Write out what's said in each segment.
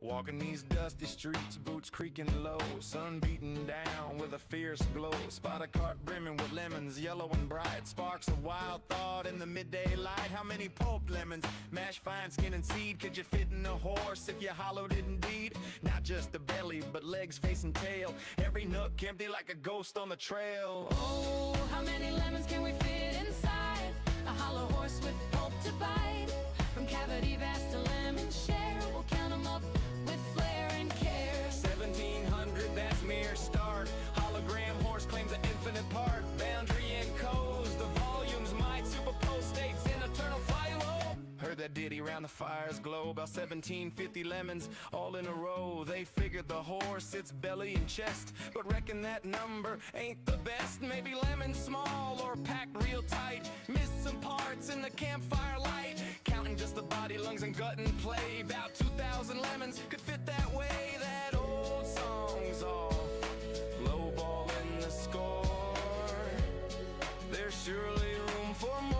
Walking these dusty streets, boots creaking low, sun beating down with a fierce glow. Spot a cart brimming with lemons, yellow and bright. Sparks of wild thought in the midday light. How many pulped lemons, mashed fine skin and seed, could you fit in a horse if you hollowed it indeed? Not just the belly, but legs, face and tail, every nook empty like a ghost on the trail. Oh, how many lemons can we fit inside a hollow horse with pulp to bite? From cavity vast to lemon share, we'll count them up with flair and care. 1700, that's mere start. Hologram horse claims an infinite part. Boundary encodes the volumes, might superpose states in eternal philo. Heard that ditty round the fire's glow. About 1750 lemons all in a row. They figured the horse, its belly and chest, but reckon that number ain't the best. Maybe lemons small or packed real tight. Missed some parts in the campfire light. Counting just the body, lungs and gut and play. About 2,000 lemons could fit that way. That old song's off, low ball in the score. There's surely room for more.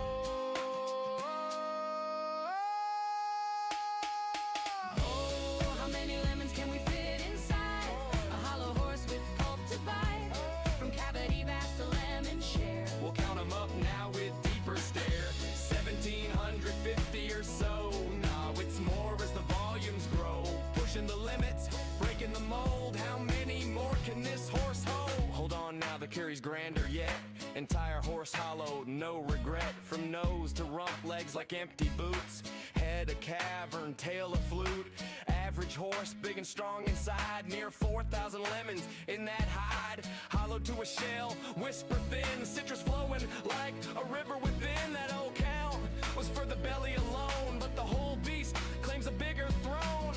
Now with deeper stare, 1750 or so. Nah, it's more as the volumes grow, pushing the limits, breaking the mold. How many more can this horse hold? Hold on now, the carry's grander yet. Entire horse hollowed, no regret. From nose to rump, legs like empty boots, head a cavern, tail a flute. Average horse, big and strong inside. Near 4,000 lemons in that hide. Hollowed to a shell, whisper thin, citrus flowing like a river within. That old count was for the belly alone, but the whole beast claims a bigger throne.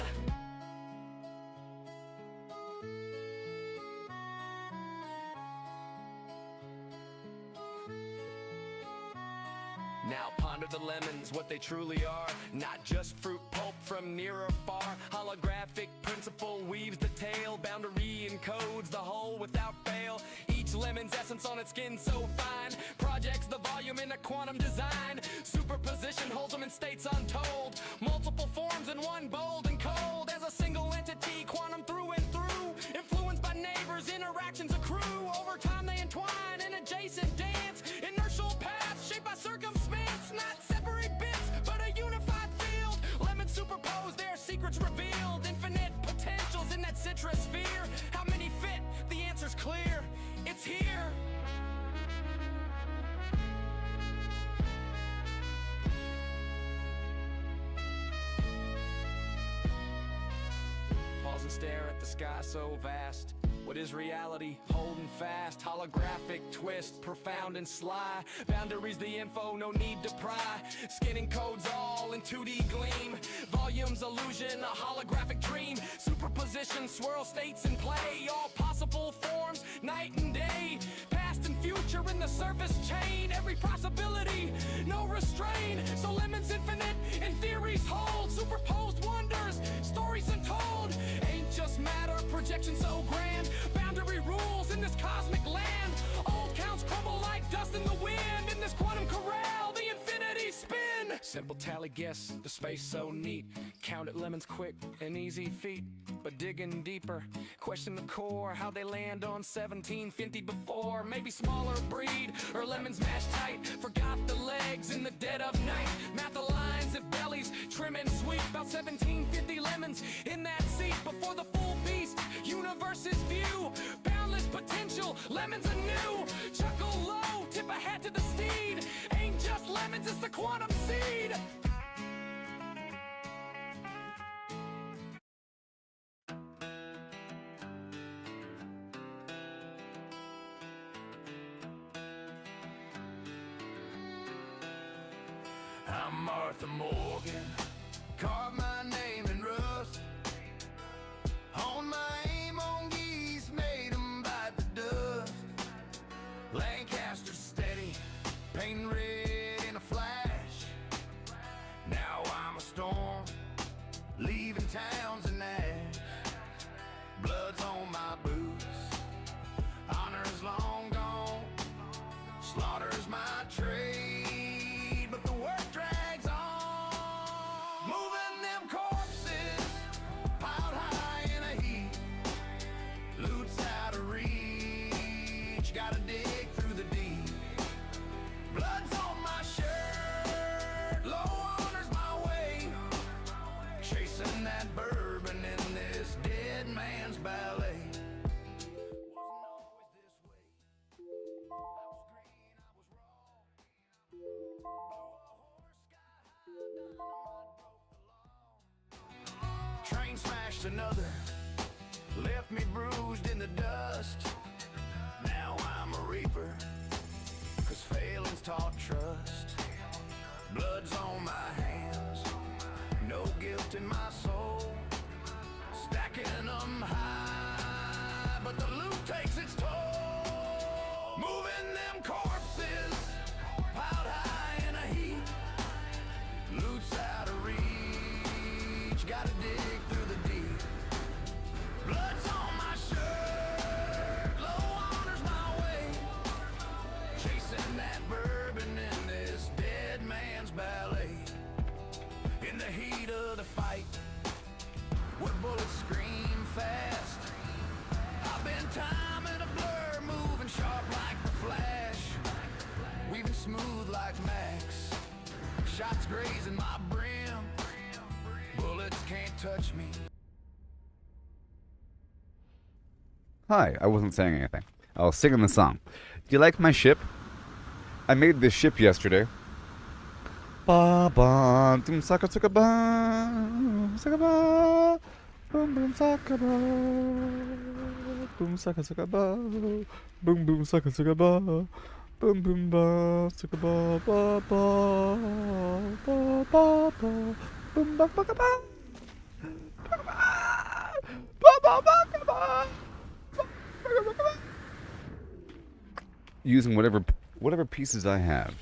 Now ponder the lemons, what they truly are. Not just fruit pulp from near or far. Holographic principle weaves the tale. Boundary encodes the whole without fail. Each lemon's essence on its skin so fine projects the volume in a quantum design. Superposition holds them in states untold. Multiple forms in one, bold and cold. As a single entity, quantum through and through. Influenced by neighbors, interactions accrue. Over time they entwine in adjacent dance. Inertial paths shaped by circumstance. Not separate bits, but a unified field. Lemons superposed, their secrets revealed. Infinite potentials in that citrus sphere. How many fit? The answer's clear. It's here. Pause and stare at the sky so vast. What is reality? Holding fast. Holographic twist, profound and sly. Boundaries the info, no need to pry. Skinning codes all in 2D gleam. Volumes illusion, a holographic dream. Superposition, swirl states in play. All possible forms, night and day. Past and future in the surface chain. Every possibility, no restraint. So lemons infinite, and theories hold. Superposed wonders, stories untold. Ain't just matter, projection so grand. Boundary rules in this cosmic land. Old counts crumble like dust in the wind. In this quantum corral, the infinity spin. Simple tally guess, the space so neat. Counted lemons quick, an easy feat. But digging deeper, question the core. How they land on 1750 before. Maybe smaller breed, or lemons mashed tight. Forgot the legs in the dead of night. Math the lines if bellies trim and sweet. About 1750 lemons in that seat. Before the full beast, universe's view. Boundless potential, lemons anew. Chuckle low, tip a hat to the steed. Ain't just lemons, it's the quantum seed. I'm Martha Morgan, carve my name in rust. Hone my aim on geese, made 'em bite the dust. Lancaster steady, painting red in a flash. Now I'm a storm, leaving towns in ash. Blood's on my boots, honor's long gone. Slaughter's my trade, but the work drags on. Moving them corpses, piled high just another. Left me bruised in the dust. Now I'm a reaper, 'cause failing's taught trust. Blood's on my hands, no guilt in my soul. Stacking them high, but the loot takes its toll. Moving them corpses, piled high in a heap. Loot's out of reach, gotta dig through the deep. Blood's on my shirt, low honor's my way. Chasing that bourbon in this dead man's ballet. In the heat of the fight, where bullets scream fast, I've been timing a blur, moving sharp like the Flash, weaving smooth like Max. Shots grazing my brim, bullets can't touch me. Hi, I wasn't saying anything. I was singing the song. Do you like my ship? I made this ship yesterday. Ba ba, dum saka saka ba, saka ba, boom boom saka ba, boom saka saka ba, boom boom saka saka ba, boom boom ba, saka ba ba ba, ba ba ba, boom ba ba ba, ba ba ba ba ba. Using whatever pieces I have.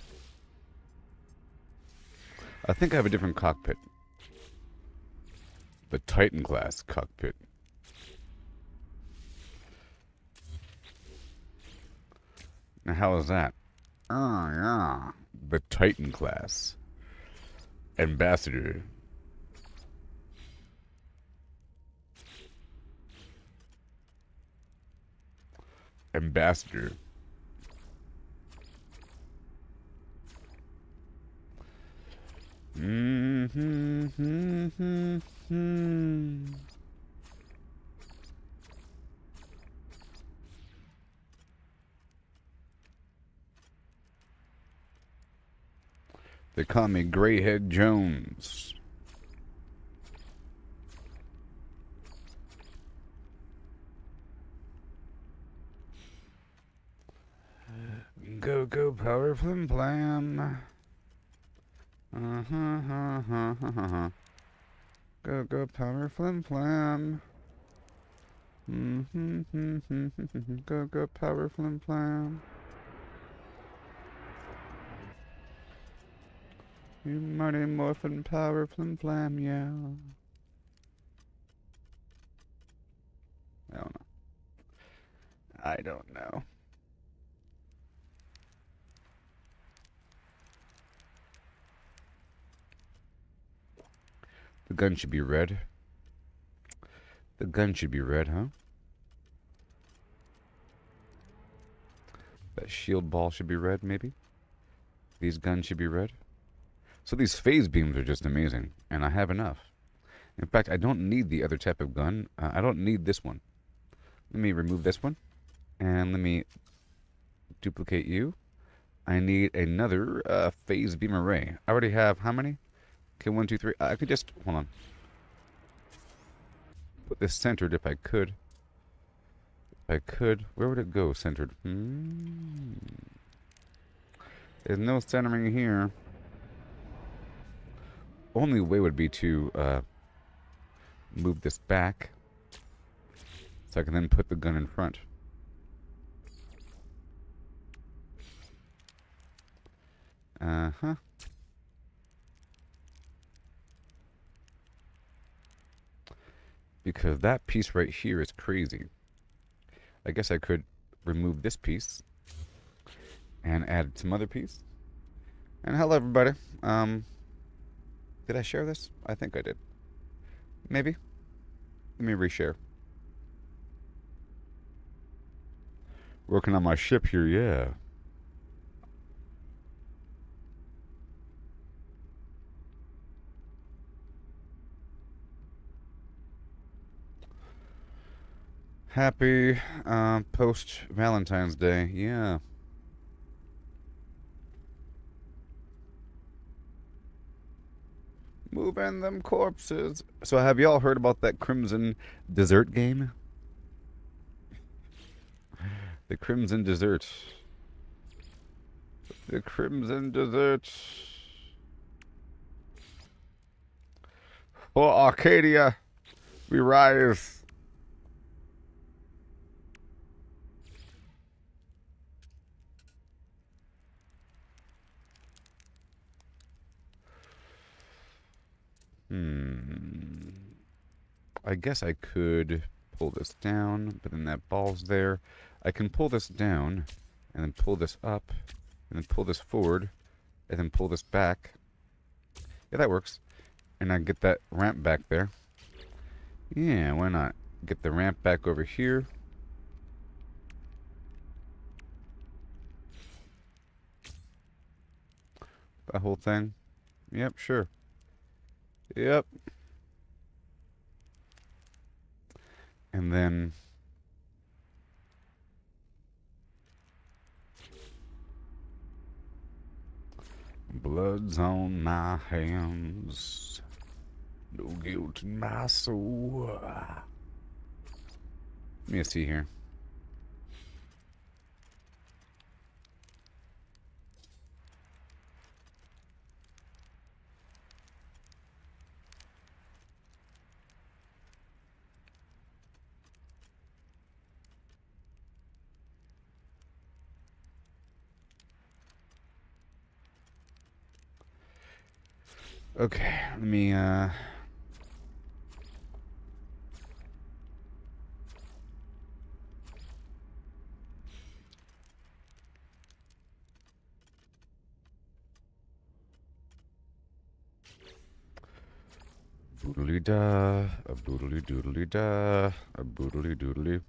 I think I have a different cockpit. The Titan class cockpit. Now how is that? Oh yeah. The Titan class. Ambassador. Ambassador. They call me Greyhead Jones. Go, go, power, flim, flam. Go, go, power, flim, flam. Go, go, power, flim, flam. You mighty morphin' power, flim, flam, yeah. I don't know. I don't know. The gun should be red. The gun should be red, huh? That shield ball should be red, maybe? These guns should be red. So these phase beams are just amazing, and I have enough. In fact, I don't need the other type of gun. I don't need this one. Let me remove this one, and let me duplicate you. I need another phase beam array. I already have how many? Okay, 1, 2, 3. I could just, hold on. Put this centered if I could. If I could. Where would it go centered? There's no centering here. Only way would be to move this back. So I can then put the gun in front. Uh-huh. Because that piece right here is crazy. I guess I could remove this piece and add some other piece. And hello everybody. Did I share this? I think I did. Maybe. Let me reshare. Working on my ship here, yeah. Happy post Valentine's Day, yeah. Move moving them corpses. So have y'all heard about that Crimson dessert game? The Crimson dessert. The Crimson dessert. For Arcadia, we rise. I guess I could pull this down, but then that ball's there. I can pull this down, and then pull this up, and then pull this forward, and then pull this back. Yeah, that works. And I get that ramp back there. Yeah, why not? Get the ramp back over here. That whole thing. Yep, sure. Yep. And then blood's on my hands, no guilt in my soul. Let me see here. Okay, let me boodly da, a boodly doodly da, a boodly doodly.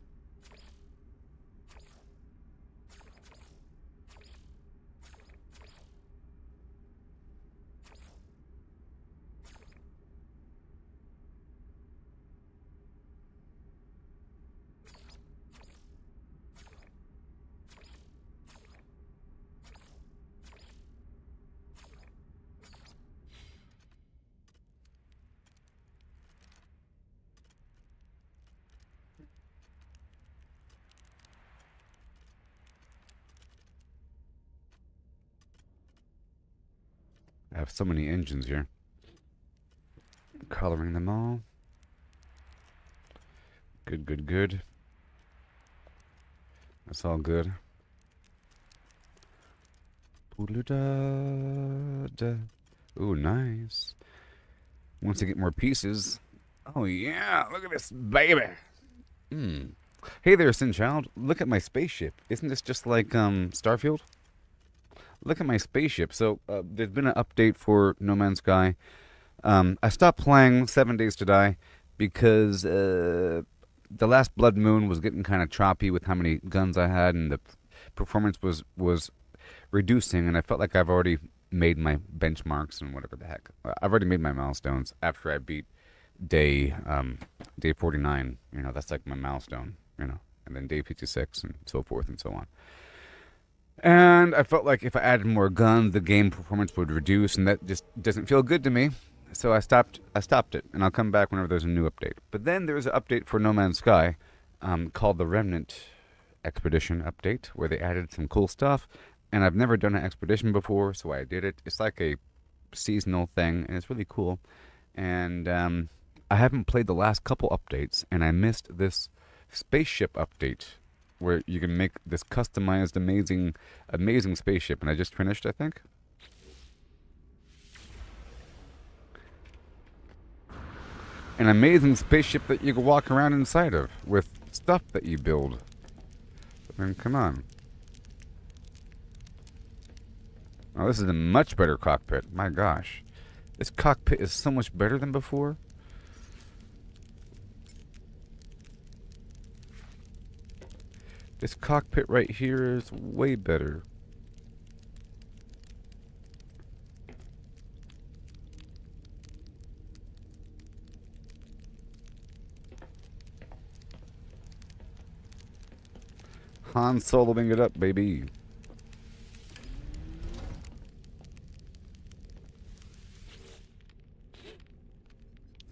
I have so many engines here. Coloring them all. Good, good, good. That's all good. Boodle-da-da. Ooh, nice. Once I get more pieces. Oh, yeah. Look at this, baby. Hey there, Sinchild. Look at my spaceship. Isn't this just like Starfield? Look at my spaceship. So, there's been an update for No Man's Sky. I stopped playing 7 Days to Die because the last Blood Moon was getting kind of choppy with how many guns I had, and the performance was reducing, and I felt like I've already made my benchmarks and whatever the heck. I've already made my milestones after I beat day 49. You know, that's like my milestone, you know, and then day 56 and so forth and so on. And I felt like if I added more guns, the game performance would reduce, and that just doesn't feel good to me. So I stopped it, and I'll come back whenever there's a new update. But then there's an update for No Man's Sky called the Remnant Expedition Update, where they added some cool stuff. And I've never done an expedition before, so I did it. It's like a seasonal thing, and it's really cool. And I haven't played the last couple updates, and I missed this spaceship update, where you can make this customized, amazing spaceship. And I just finished, I think. An amazing spaceship that you can walk around inside of with stuff that you build. I mean, come on. Oh, this is a much better cockpit. My gosh. This cockpit is so much better than before. This cockpit right here is way better. Han Soloing it up, baby.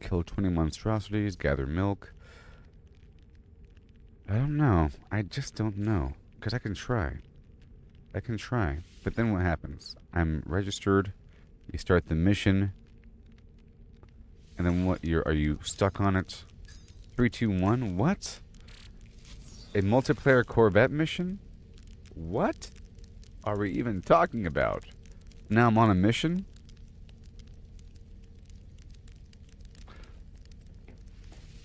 Kill 20 monstrosities. Gather milk. I don't know. I just don't know. Because I can try. I can try. But then what happens? I'm registered. You start the mission. And then what? Are you stuck on it? 3, 2, 1? What? A multiplayer Corvette mission? What are we even talking about? Now I'm on a mission?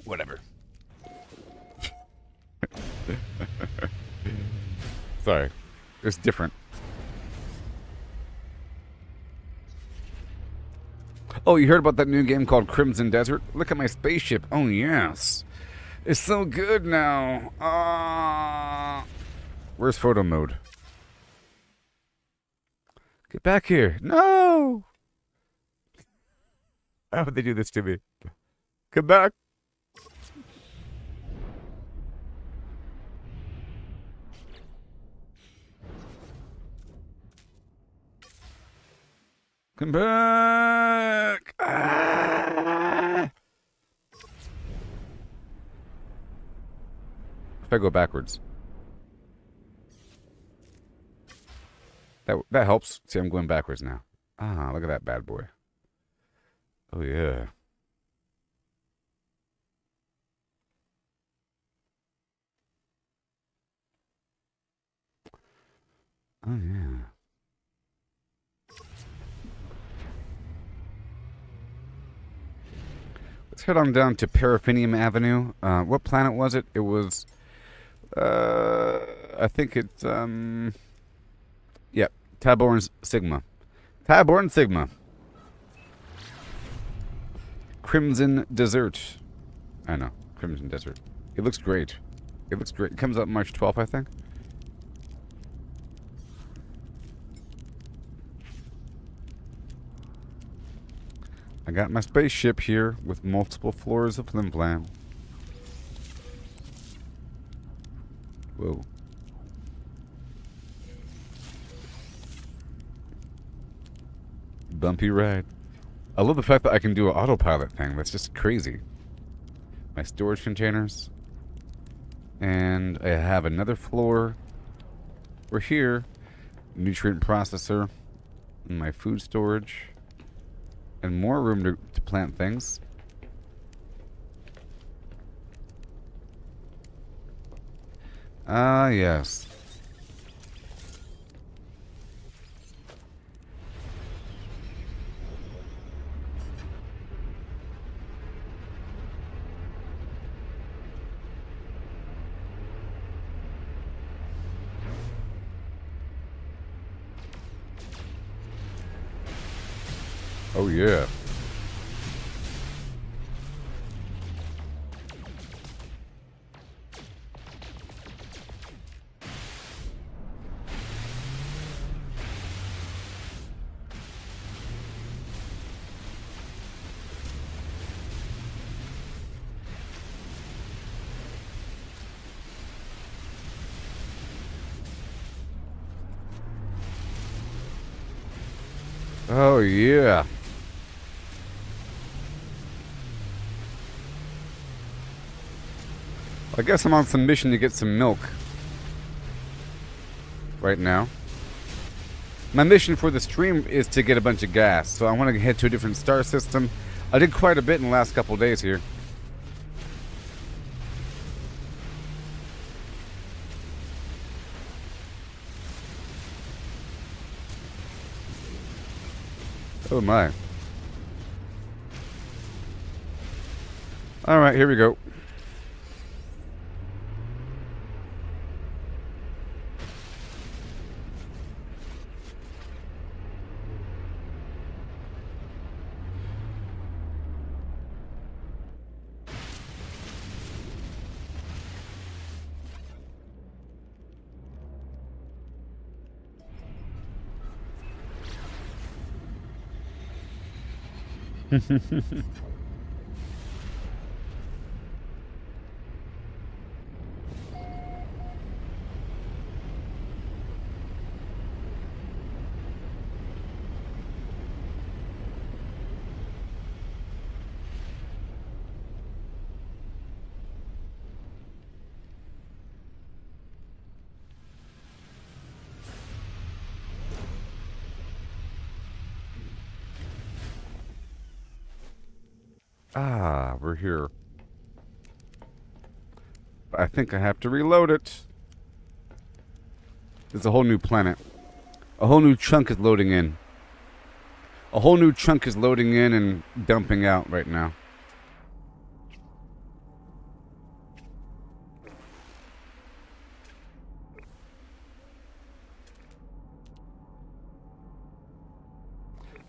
Whatever. Sorry. It's different. Oh, you heard about that new game called Crimson Desert? Look at my spaceship. Oh, yes. It's so good now. Where's photo mode? Get back here. No! How would they do this to me? Come back. Come back! Ah! If I go backwards. That helps. See, I'm going backwards now. Ah, look at that bad boy. Oh, yeah. Oh, yeah. Let's head on down to Paraffinium Avenue. What planet was it? It was, I think it's, yep, Taborn Sigma. Taborn Sigma. Crimson Desert. I know, Crimson Desert. It looks great. It looks great. It comes out March 12th, I think. I got my spaceship here with multiple floors of flim flam. Whoa. Bumpy ride. I love the fact that I can do an autopilot thing. That's just crazy. My storage containers. And I have another floor. We're here. Nutrient processor. And my food storage. And more room to plant things. Ah, yes. Oh, yeah. Oh, yeah. I guess I'm on some mission to get some milk. Right now. My mission for the stream is to get a bunch of gas, so I want to head to a different star system. I did quite a bit in the last couple days here. Oh my. Alright, here we go. Ah, we're here. I think I have to reload it. There's a whole new planet. A whole new chunk is loading in. A whole new chunk is loading in and dumping out right now.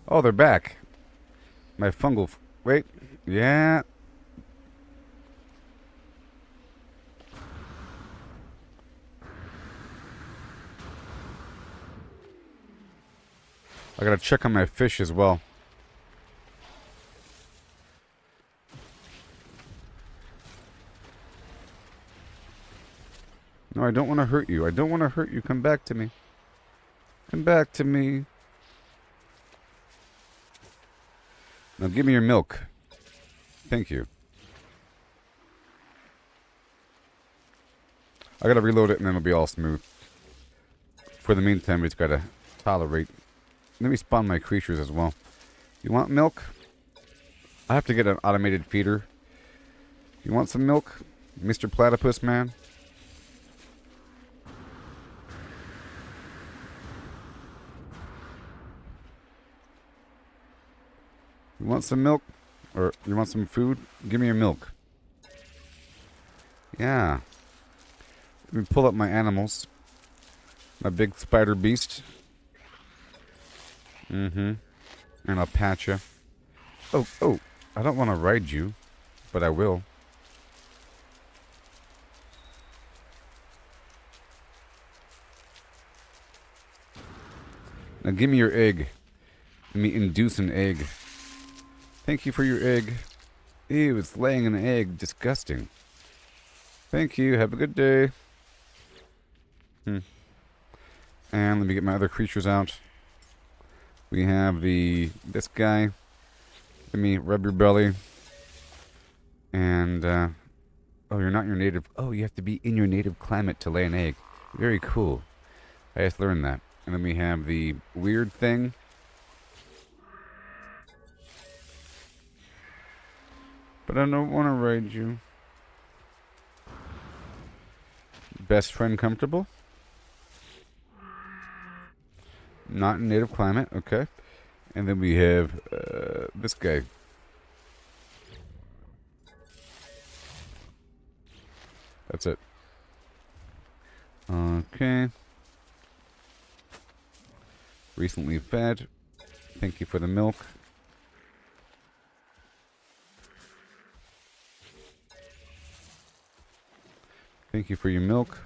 Oh, they're back. My fungal... Wait. Yeah. I gotta check on my fish as well. No, I don't want to hurt you. I don't want to hurt you. Come back to me. Come back to me. Now give me your milk. Thank you. I gotta reload it and then it'll be all smooth. For the meantime, we just gotta tolerate. Let me spawn my creatures as well. You want milk? I have to get an automated feeder. You want some milk, Mr. Platypus Man? You want some milk? Or you want some food? Give me your milk. Yeah. Let me pull up my animals. My big spider beast. Mm-hmm. And I'll pat you. Oh, I don't want to ride you, but I will. Now give me your egg. Let me induce an egg. Thank you for your egg. Ew, it's laying an egg. Disgusting. Thank you. Have a good day. And let me get my other creatures out. We have this guy. Let me rub your belly. And, oh, you're not your native... Oh, you have to be in your native climate to lay an egg. Very cool. I just learned that. And then we have the weird thing. But I don't want to ride you. Best friend comfortable? Not in native climate, okay. And then we have this guy. That's it. Okay. Recently fed. Thank you for the milk. Thank you for your milk.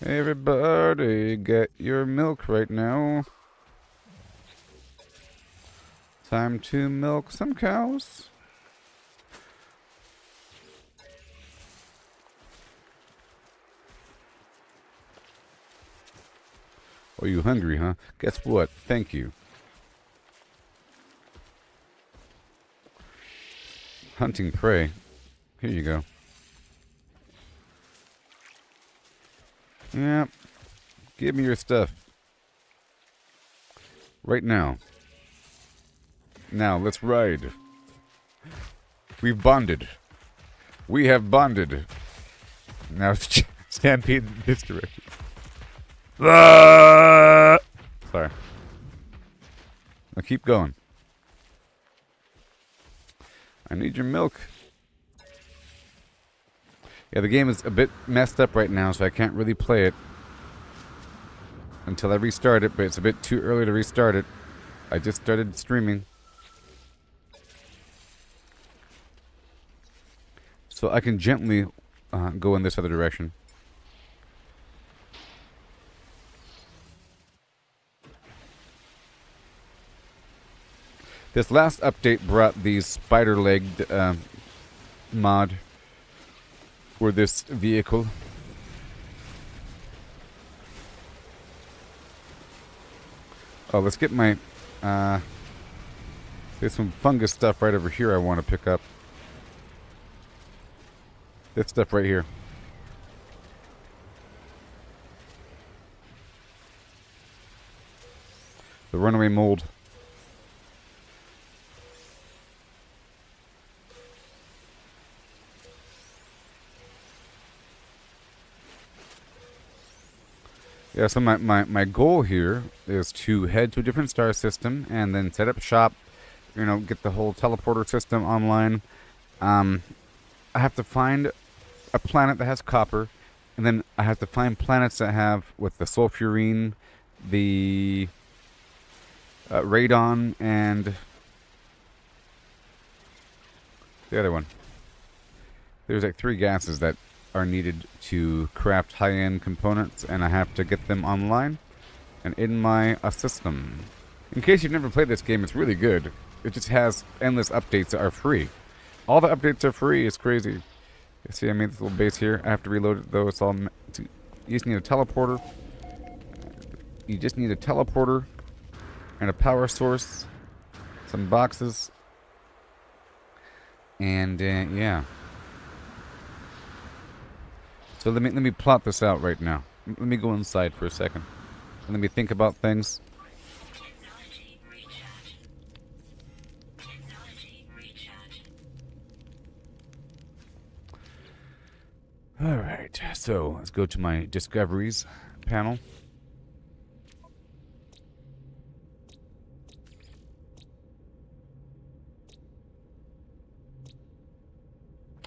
Everybody, get your milk right now. Time to milk some cows. Oh, you hungry, huh? Guess what? Thank you. Hunting prey. Here you go. Yep. Give me your stuff. Right now. Now, let's ride. We've bonded. We have bonded. Now, stampede in this direction. Sorry. Now keep going. I need your milk. Yeah, the game is a bit messed up right now, so I can't really play it until I restart it, but it's a bit too early to restart it. I just started streaming. So I can gently go in this other direction. This last update brought the spider-legged mod for this vehicle. Oh, let's get my... there's some fungus stuff right over here I want to pick up. This stuff right here. The runaway mold. Yeah, so my goal here is to head to a different star system and then set up shop, get the whole teleporter system online. I have to find a planet that has copper, and then I have to find planets that have, with the sulfurine, the radon, and the other one. There's like 3 gases that are needed to craft high-end components, and I have to get them online and in my system. In case you've never played this game, it's really good. It just has endless updates that are free. All the updates are free. It's crazy. You see, I made this little base here. I have to reload it, though. You just need a teleporter. You just need a teleporter and a power source, some boxes, and yeah. So let me plot this out right now. Let me go inside for a second. Let me think about things. Technology recharge. Technology recharge. All right, so let's go to my discoveries panel.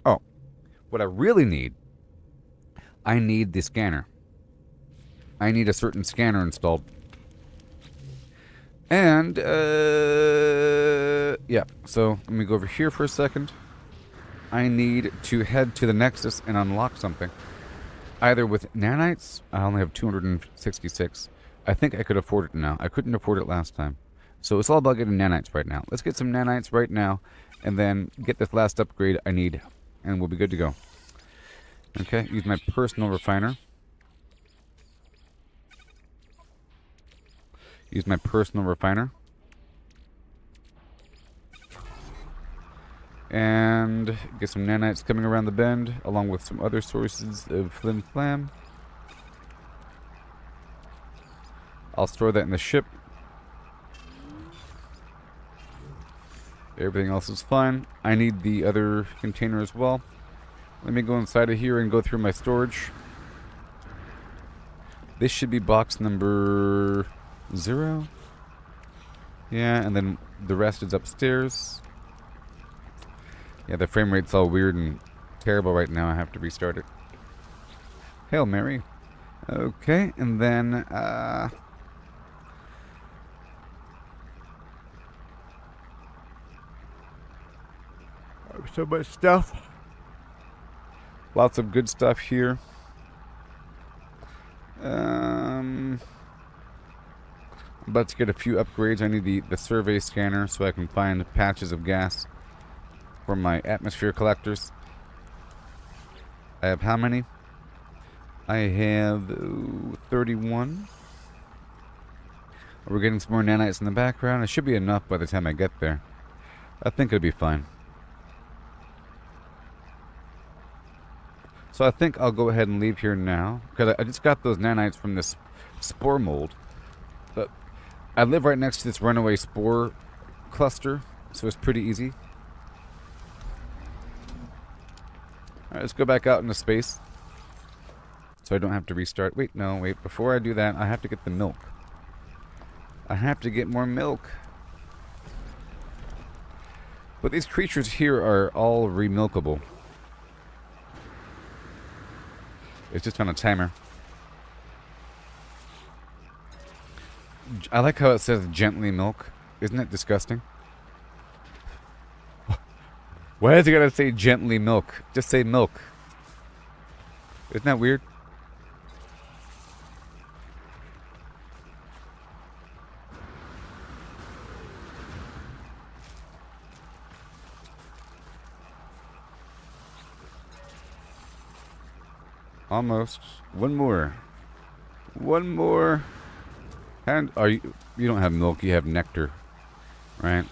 Oh, what I really need, I need the scanner. I need a certain scanner installed. And, yeah, so let me go over here for a second. I need to head to the Nexus and unlock something. Either with nanites, I only have 266. I think I could afford it now. I couldn't afford it last time. So it's all about getting nanites right now. Let's get some nanites right now, and then get this last upgrade I need, and we'll be good to go. Okay, use my personal refiner. Use my personal refiner. And get some nanites coming around the bend, along with some other sources of flim flam. I'll store that in the ship. Everything else is fine. I need the other container as well. Let me go inside of here and go through my storage. This should be box number 0. Yeah, and then the rest is upstairs. Yeah, the frame rate's all weird and terrible right now. I have to restart it. Hail Mary. Okay, and then, so much stuff. Lots of good stuff here. I'm about to get a few upgrades. I need the survey scanner so I can find patches of gas for my atmosphere collectors. I have how many? I have 31. We're getting some more nanites in the background. It should be enough by the time I get there. I think it'll be fine. So I think I'll go ahead and leave here now, because I just got those nanites from this spore mold. But I live right next to this runaway spore cluster, so it's pretty easy. Alright, let's go back out into space, so I don't have to restart. Wait, before I do that, I have to get the milk. I have to get more milk. But these creatures here are all remilkable. It's just on a timer. I like how it says gently milk. Isn't it disgusting? Why is it gotta say gently milk? Just say milk. Isn't that weird? Almost. One more. One more. And you don't have milk, you have nectar. Right?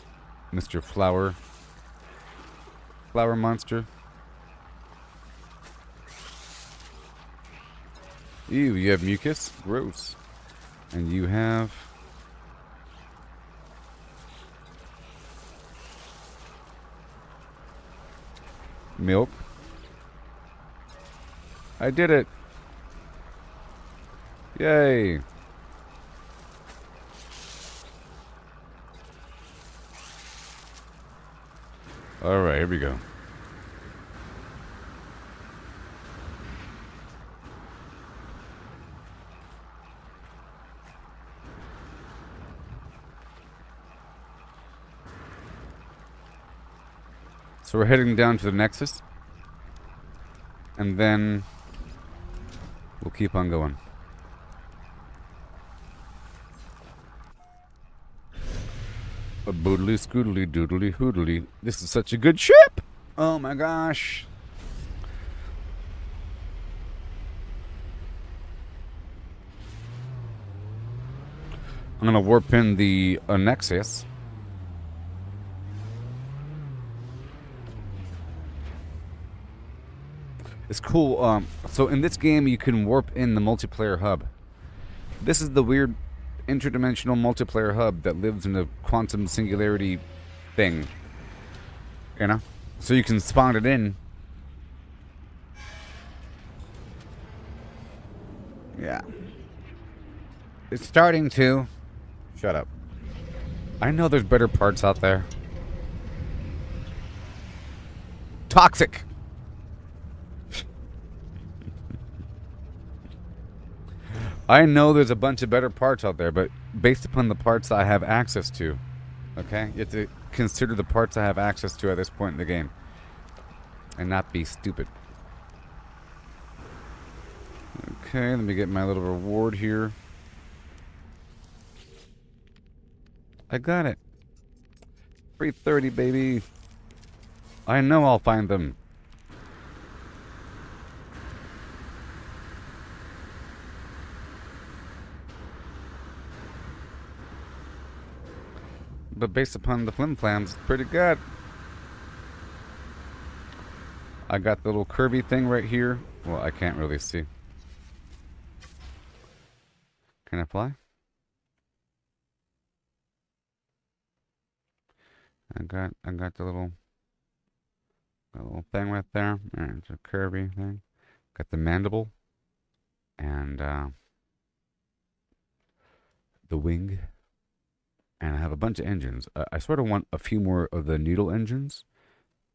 Mr. Flower. Flower monster. Ew, you have mucus? Gross. And you have milk. I did it. Yay. Alright, here we go. So we're heading down to the Nexus. And then we'll keep on going. A boodly scoodly doodly hoodly. This is such a good ship! Oh my gosh. I'm gonna warp in the Nexus. It's cool. So in this game, you can warp in the multiplayer hub. This is the weird interdimensional multiplayer hub that lives in a quantum singularity thing. You know? So you can spawn it in. Yeah. It's starting to. Shut up. I know there's better parts out there. Toxic. I know there's a bunch of better parts out there, but based upon the parts I have access to, okay? You have to consider the parts I have access to at this point in the game. And not be stupid. Okay, let me get my little reward here. I got it. 330, baby. I know I'll find them. But based upon the flim-flams, it's pretty good. I got the little Kirby thing right here. Well, I can't really see. Can I fly? I got the little thing right there. And it's a Kirby thing. Got the mandible. And the wing. And I have a bunch of engines. I sort of want a few more of the needle engines.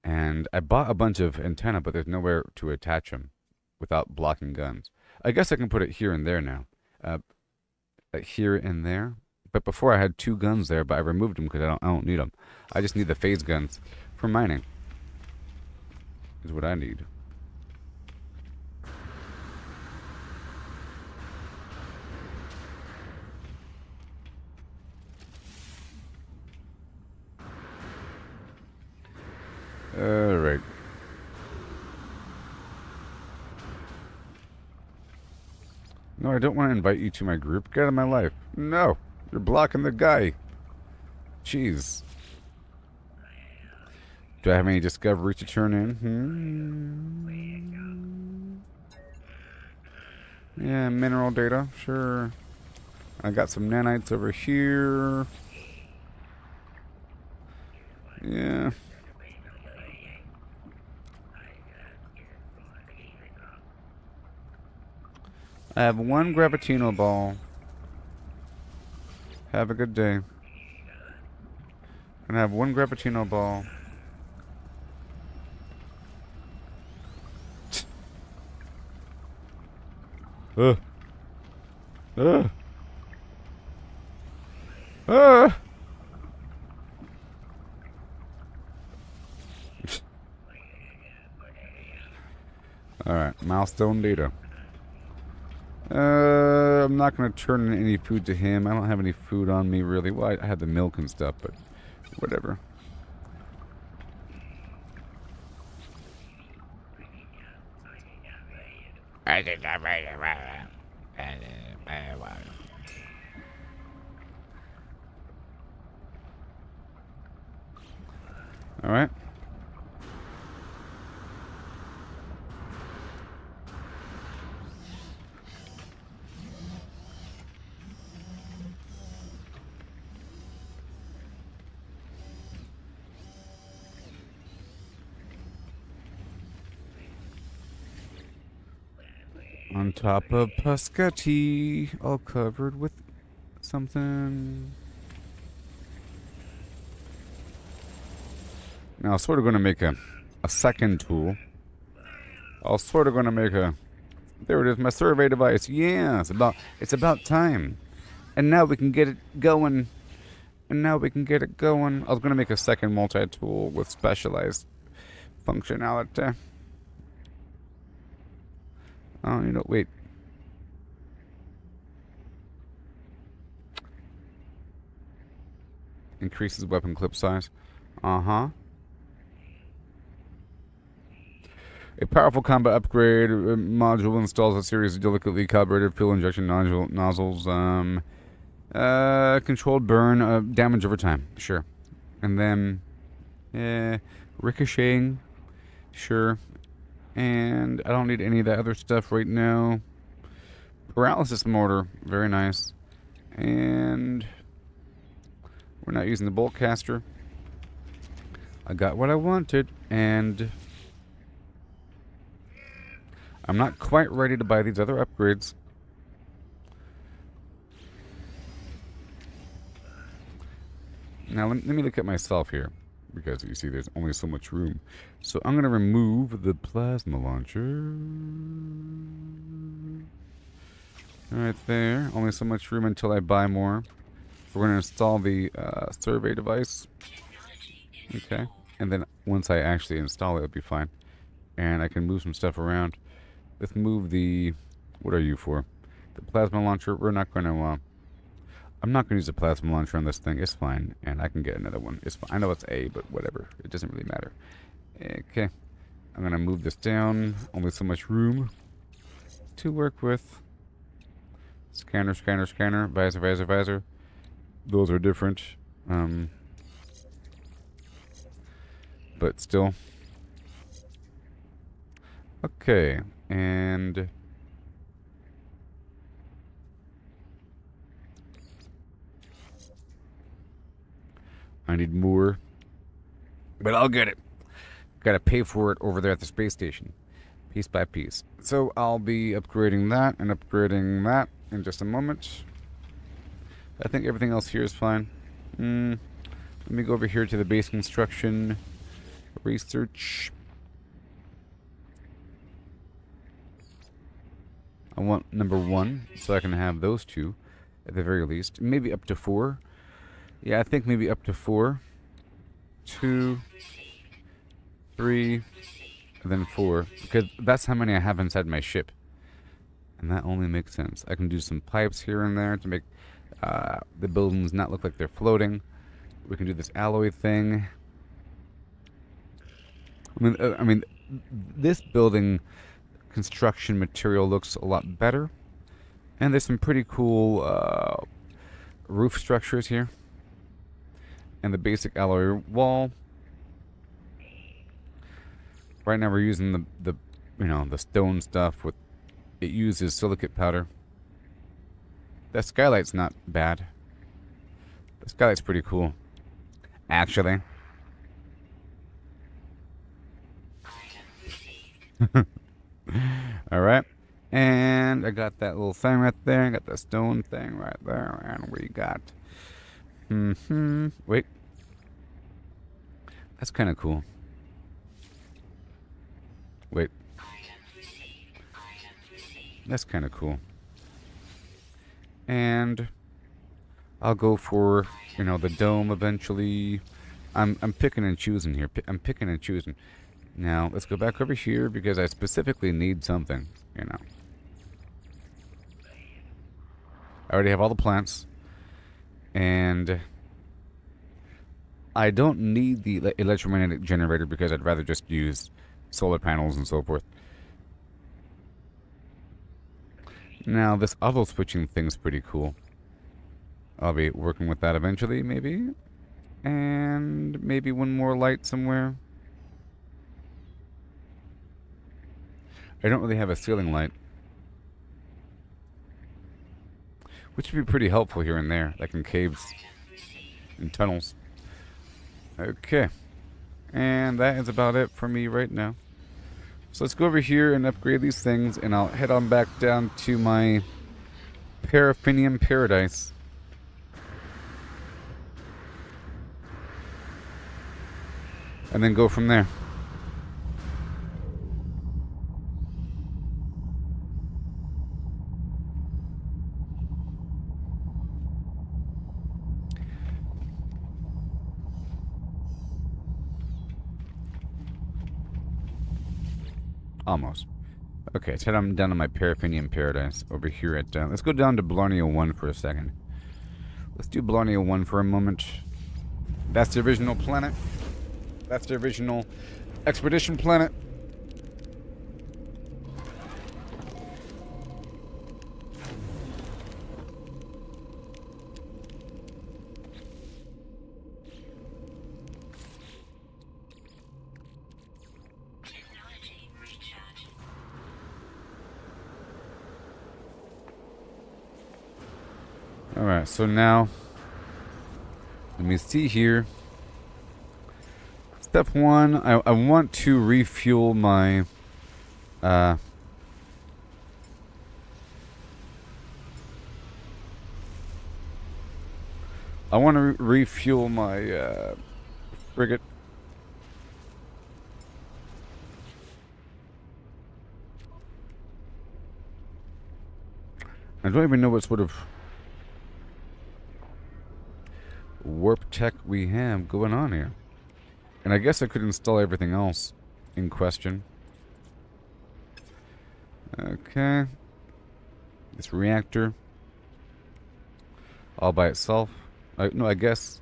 And I bought a bunch of antenna, but there's nowhere to attach them without blocking guns. I guess I can put it here and there now. Here and there. But before I had 2 guns there, but I removed them because I don't need them. I just need the phase guns for mining. Is what I need. Alright. No, I don't want to invite you to my group. Get out of my life. No, you're blocking the guy. Jeez. Do I have any discovery to turn in? Yeah, mineral data. Sure. I got some nanites over here. Yeah. I have 1 Gravitino ball. Have a good day. And I have 1 Gravitino ball. Ugh. Ugh. Ugh. Alright, milestone data. I'm not going to turn in any food to him. I don't have any food on me, really. Well, I had the milk and stuff, but whatever. Alright. On top of Pascati, all covered with something. Now, I was sort of going to make a second tool. I was sort of going to make a... There it is, my survey device. Yeah, it's about time. And now we can get it going. I was going to make a second multi-tool with specialized functionality. Oh, wait. Increases weapon clip size. Uh-huh. A powerful combat upgrade module installs a series of delicately calibrated fuel injection nozzles. Controlled burn damage over time. Sure. And then ricocheting. Sure. And I don't need any of that other stuff right now. Paralysis mortar. Very nice. And we're not using the bolt caster. I got what I wanted, and I'm not quite ready to buy these other upgrades. Now, let me look at myself here, because you see there's only so much room. So I'm going to remove the plasma launcher. Right there. Only so much room until I buy more. We're going to install the survey device. Okay. And then once I actually install it, it'll be fine. And I can move some stuff around. Let's move the... What are you for? The plasma launcher. We're not going to... I'm not going to use a plasma launcher on this thing. It's fine. And I can get another one. It's fine. I know it's A, but whatever. It doesn't really matter. Okay. I'm going to move this down. Only so much room to work with. Scanner, scanner, scanner. Visor, visor, visor. Those are different. But still. Okay. And... I need more. But I'll get it. Gotta pay for it over there at the space station. Piece by piece. So I'll be upgrading that and upgrading that in just a moment. I think everything else here is fine. Let me go over here to the base construction research. I want number 1, so I can have those 2 at the very least. Maybe up to 4. Yeah, I think maybe up to 4. 2, 3, and then 4. Because that's how many I have inside my ship. And that only makes sense. I can do some pipes here and there to make the buildings not look like they're floating. We can do this alloy thing. I mean, this building construction material looks a lot better. And there's some pretty cool roof structures here. And the basic alloy wall. Right now we're using the stone stuff with it uses silicate powder. That skylight's not bad. The skylight's pretty cool. Actually. Alright. And I got that little thing right there. I got the stone thing right there. And we got... Wait. That's kind of cool. Wait. That's kind of cool. And I'll go for, the dome eventually. I'm picking and choosing here. I'm picking and choosing. Now, let's go back over here because I specifically need something, I already have all the plants. And I don't need the electromagnetic generator because I'd rather just use solar panels and so forth. Now, this auto switching thing's pretty cool. I'll be working with that eventually, maybe. And maybe one more light somewhere. I don't really have a ceiling light. Which would be pretty helpful here and there, like in caves and tunnels. Okay. And that is about it for me right now. So let's go over here and upgrade these things, and I'll head on back down to my paraffinium paradise. And then go from there. Almost. Okay, let's head on down to my paraffinium paradise over here at... let's go down to Blarney 1 for a second. Let's do Blarney 1 for a moment. That's the original planet. That's the original expedition planet. Technology recharge. Alright, so now... let me see here. Step 1, I want to refuel my... I want to refuel my frigate. I don't even know what sort of warp tech we have going on here. And I guess I could install everything else in question. Okay. This reactor. All by itself. No, I guess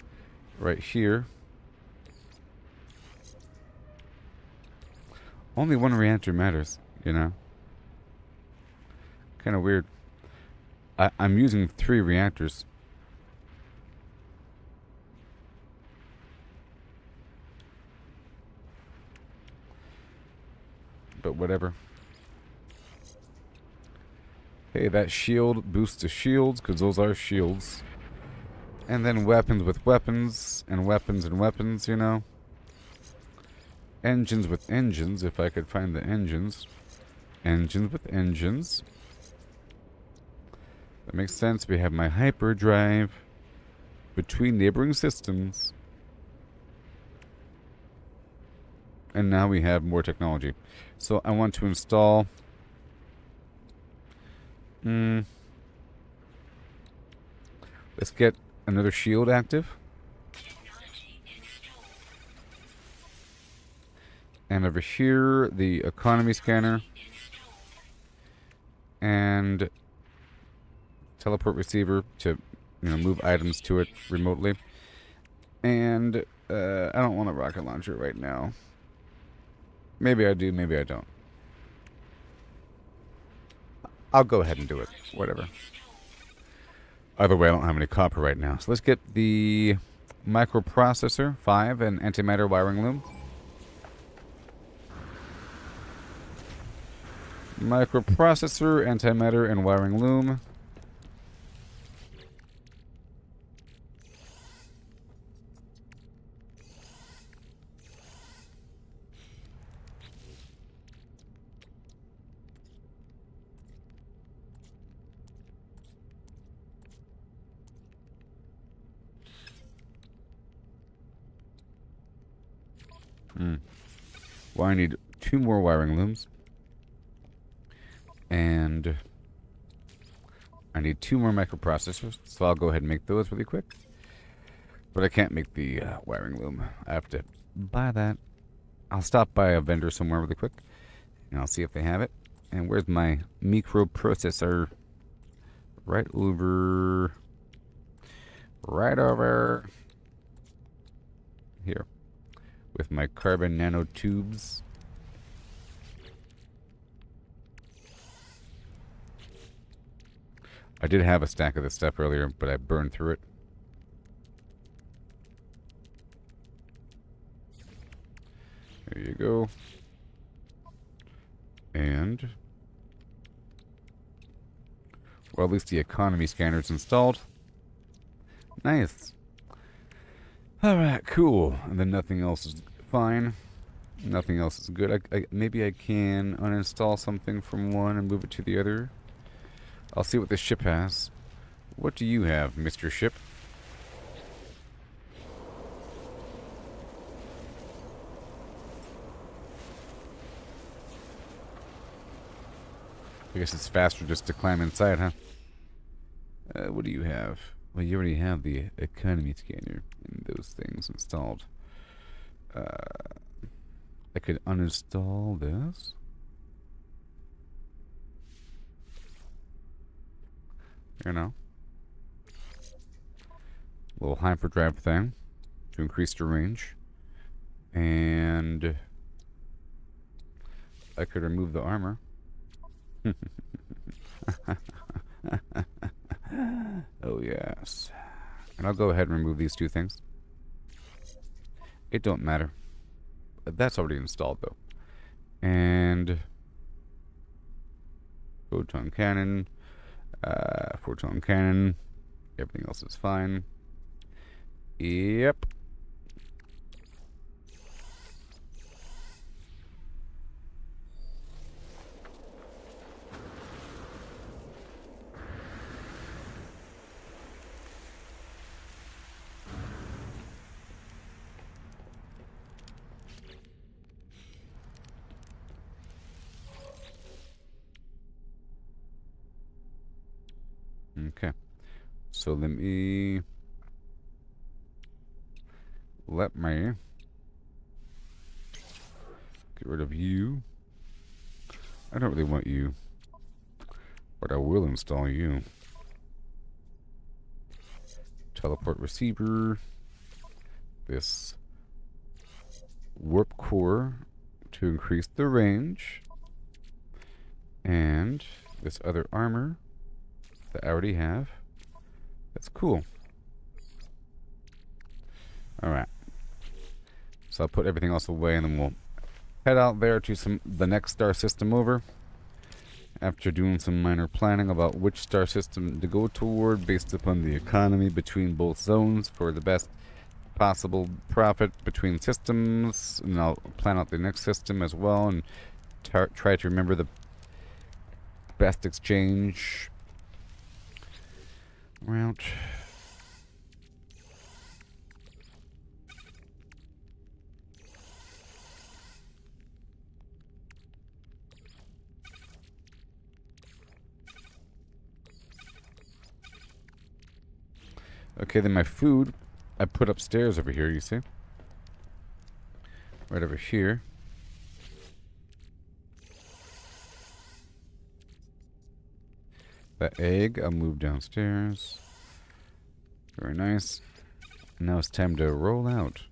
right here. Only one reactor matters, you know. Kind of weird. I'm using 3 reactors. But whatever. Hey, that shield boosts the shields, because those are shields. And then weapons with weapons, and weapons, you know. Engines with engines, if I could find the engines. Engines with engines. That makes sense. We have my hyperdrive between neighboring systems. And now we have more technology. So I want to install... let's get another shield active. Technology installed. And over here, the economy scanner. Installed. And teleport receiver to, you know, move items to it remotely. And I don't want a rocket launcher right now. Maybe I do, maybe I don't. I'll go ahead and do it. Whatever. Either way, I don't have any copper right now. So let's get the microprocessor 5 and antimatter wiring loom. Microprocessor, antimatter, and wiring loom. Well, I need 2 more wiring looms. And I need 2 more microprocessors, so I'll go ahead and make those really quick. But I can't make the wiring loom. I have to buy that. I'll stop by a vendor somewhere really quick, and I'll see if they have it. And where's my microprocessor? Right over here. With my carbon nanotubes. I did have a stack of this stuff earlier, but I burned through it. There you go. And... well, at least the economy scanner's installed. Nice. Alright, cool. And then nothing else is fine. Nothing else is good. Maybe I can uninstall something from one and move it to the other. I'll see what this ship has. What do you have, Mr. Ship? I guess it's faster just to climb inside, huh? What do you have? Well, you already have the economy scanner and those things installed. I could uninstall this. You know. Little hyperdrive thing to increase the range. And I could remove the armor. Oh yes. And I'll go ahead and remove these two things. It don't matter. That's already installed though. And photon cannon. Photon cannon. Everything else is fine. Yep. Okay. So let me get rid of you. I don't really want you, but I will install you. Teleport receiver. This warp core to increase the range. And this other armor that I already have. That's cool. Alright. So I'll put everything else away and then we'll head out there to the next star system over. After doing some minor planning about which star system to go toward based upon the economy between both zones for the best possible profit between systems. And I'll plan out the next system as well and try to remember the best exchange route. Okay, then my food I put upstairs over here, you see? Right over here. The egg I'll move downstairs. Very nice. Now it's time to roll out.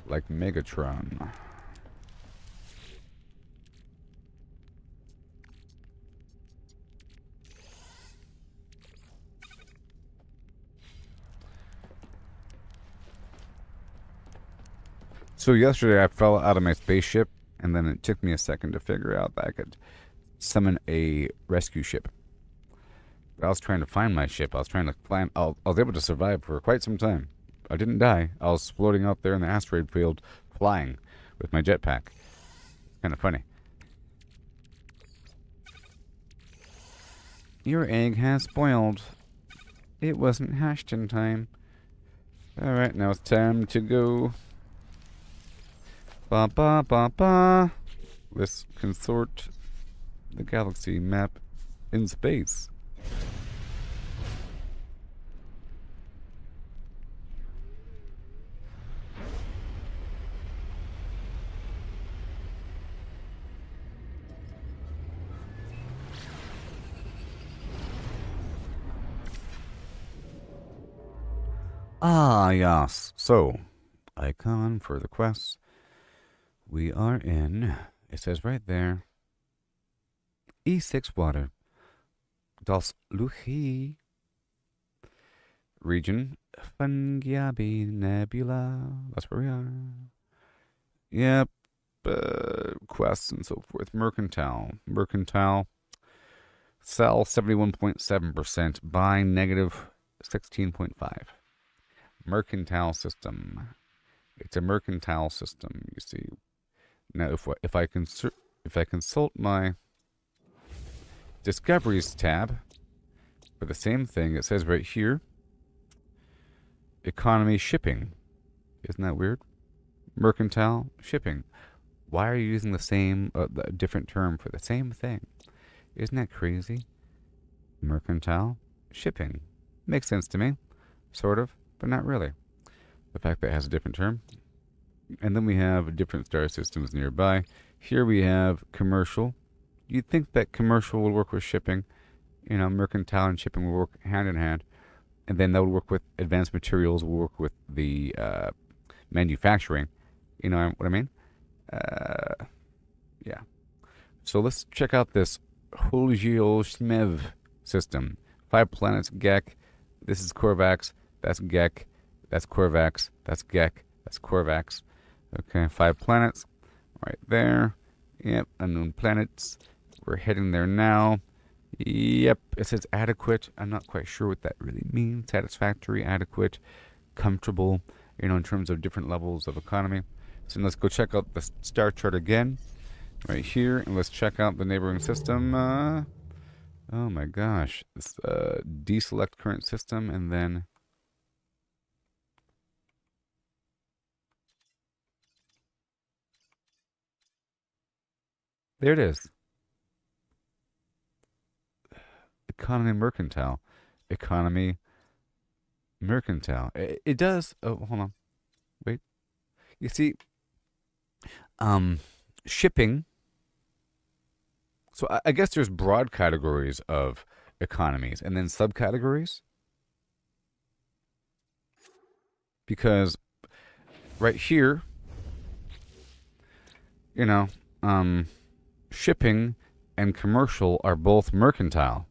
Like Megatron. So yesterday I fell out of my spaceship, and then it took me a second to figure out that I could summon a rescue ship. I was trying to find my ship. I was trying to find. I was able to survive for quite some time. I didn't die. I was floating out there in the asteroid field, flying with my jetpack. Kind of funny. Your egg has spoiled. It wasn't hatched in time. Alright, now it's time to go. Ba ba ba ba. Let's consort the galaxy map in space. Ah, yes. So, icon for the quest. We are in, it says right there, E6 water. Das Luchi. Region, Fungiabi Nebula. That's where we are. Yep. Quests and so forth. Mercantile. Sell 71.7%. Buy negative 16.5. Mercantile system. It's a mercantile system, you see. Now, if I consult my Discoveries tab for the same thing, it says right here, economy shipping. Isn't that weird? Mercantile shipping. Why are you using the same, different term for the same thing? Isn't that crazy? Mercantile shipping. Makes sense to me. Sort of, but not really. The fact that it has a different term. And then we have different star systems nearby. Here we have commercial. You'd think that commercial would work with shipping. You know, mercantile and shipping will work hand in hand. And then that would work with advanced materials, will work with the manufacturing. You know what I mean? Yeah. So let's check out this Holgeoshmev system. 5 planets, Gek. This is Korvax. That's Gek. That's Korvax. That's Gek. That's Korvax. Okay, 5 planets. Right there. Yep, unknown planets. We're heading there now. Yep, it says adequate. I'm not quite sure what that really means. Satisfactory, adequate, comfortable, you know, in terms of different levels of economy. So let's go check out the star chart again. Right here. And let's check out the neighboring system. Oh my gosh. Let's deselect current system and then... There it is. Economy mercantile. Economy mercantile. It does. Oh, hold on. Wait. You see, shipping. So I guess there's broad categories of economies and then subcategories. Because right here, you know, shipping and commercial are both mercantile.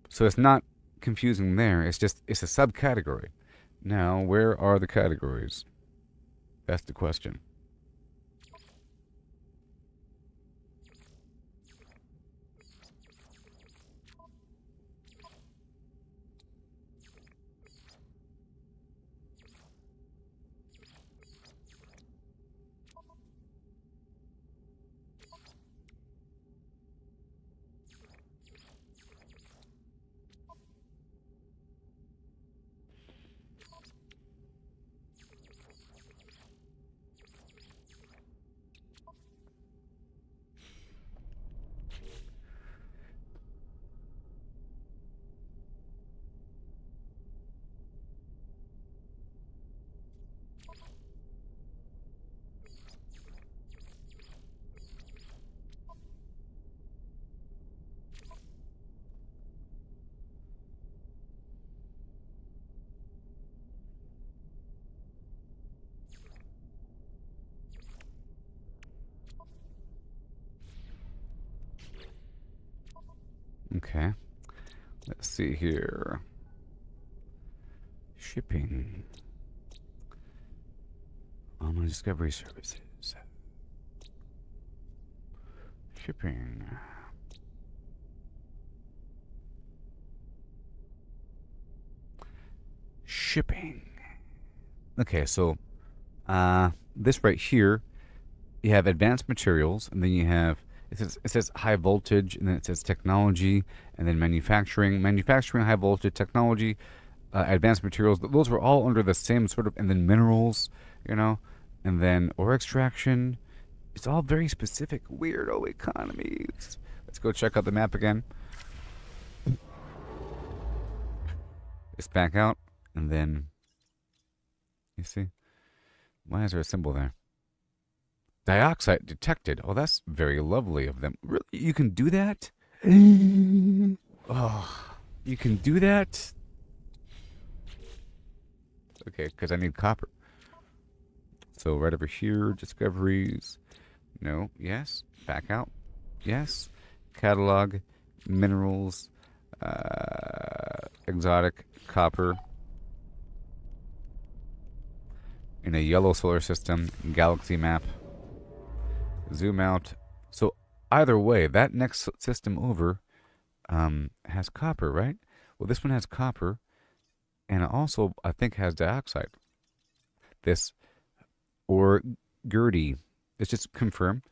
So it's not confusing there. It's just, it's a subcategory. Now, where are the categories? That's the question. Okay. Let's see here. Shipping. Online discovery services. Shipping. Shipping. Okay, so this right here, you have advanced materials, and then you have it says high voltage, and then it says technology, and then manufacturing, high voltage, technology, advanced materials. Those were all under the same sort of, and then minerals, you know, and then ore extraction. It's all very specific, weirdo economies. Let's go check out the map again. It's back out, and then you see, why is there a symbol there? Dioxide detected. Oh, that's very lovely of them. Really? You can do that? Oh, you can do that? Okay, because I need copper. So right over here, discoveries. No, yes. Back out. Yes. Catalog, minerals, exotic, copper. In a yellow solar system, galaxy map. Zoom out. So either way, that next system over has copper, right? Well, this one has copper. And it also, I think, has dioxide. This or Gertie. Let's just confirm.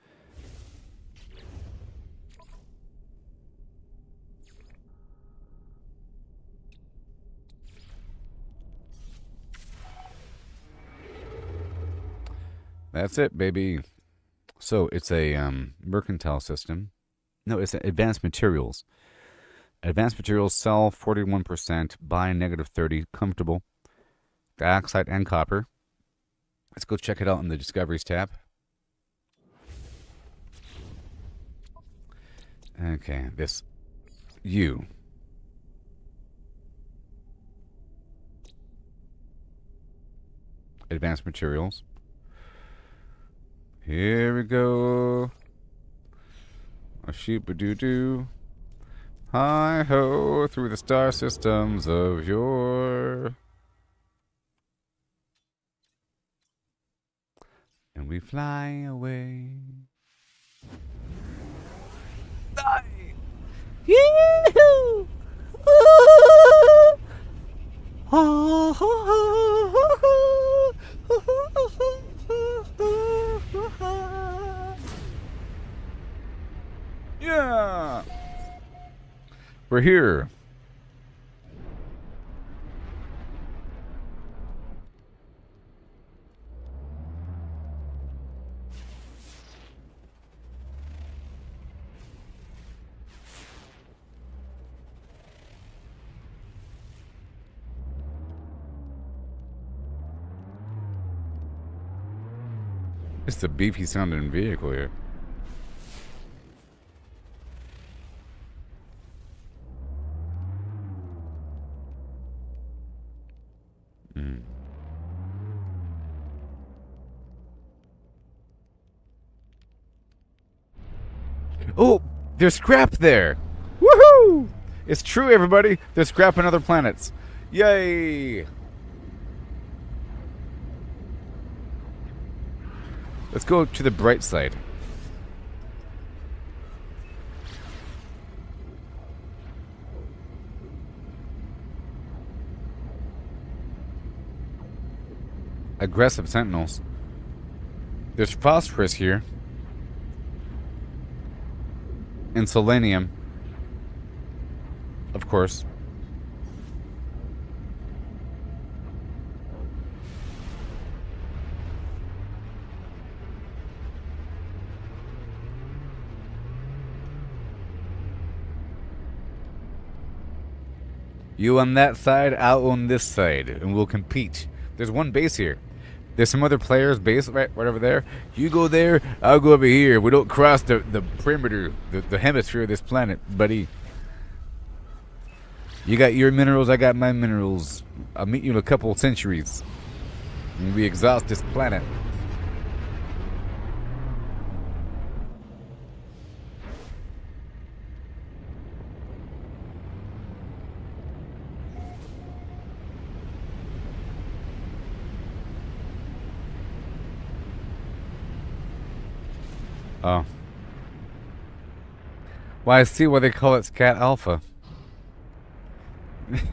That's it, baby. So it's a mercantile system. No, it's advanced materials. Advanced materials sell 41%, buy -30, comfortable. Dioxide and copper. Let's go check it out in the Discoveries tab. Okay, this U. Advanced materials. Here we go. A sheep-a-doo-doo. Hi-ho through the star systems of yore. And we fly away. Die! Yoo-hoo! Yeah! We're here. It's a beefy sounding vehicle here. Oh, there's scrap there. Woohoo! It's true, everybody. There's scrap on other planets. Yay! Let's go to the bright side. Aggressive sentinels. There's phosphorus here. And selenium. Of course. You on that side, I'll on this side, and we'll compete. There's one base here. There's some other players' base right over there. You go there, I'll go over here. We don't cross the perimeter, the hemisphere of this planet, buddy. You got your minerals, I got my minerals. I'll meet you in a couple centuries. And we exhaust this planet. Oh. Well, I see why they call it Scat Alpha.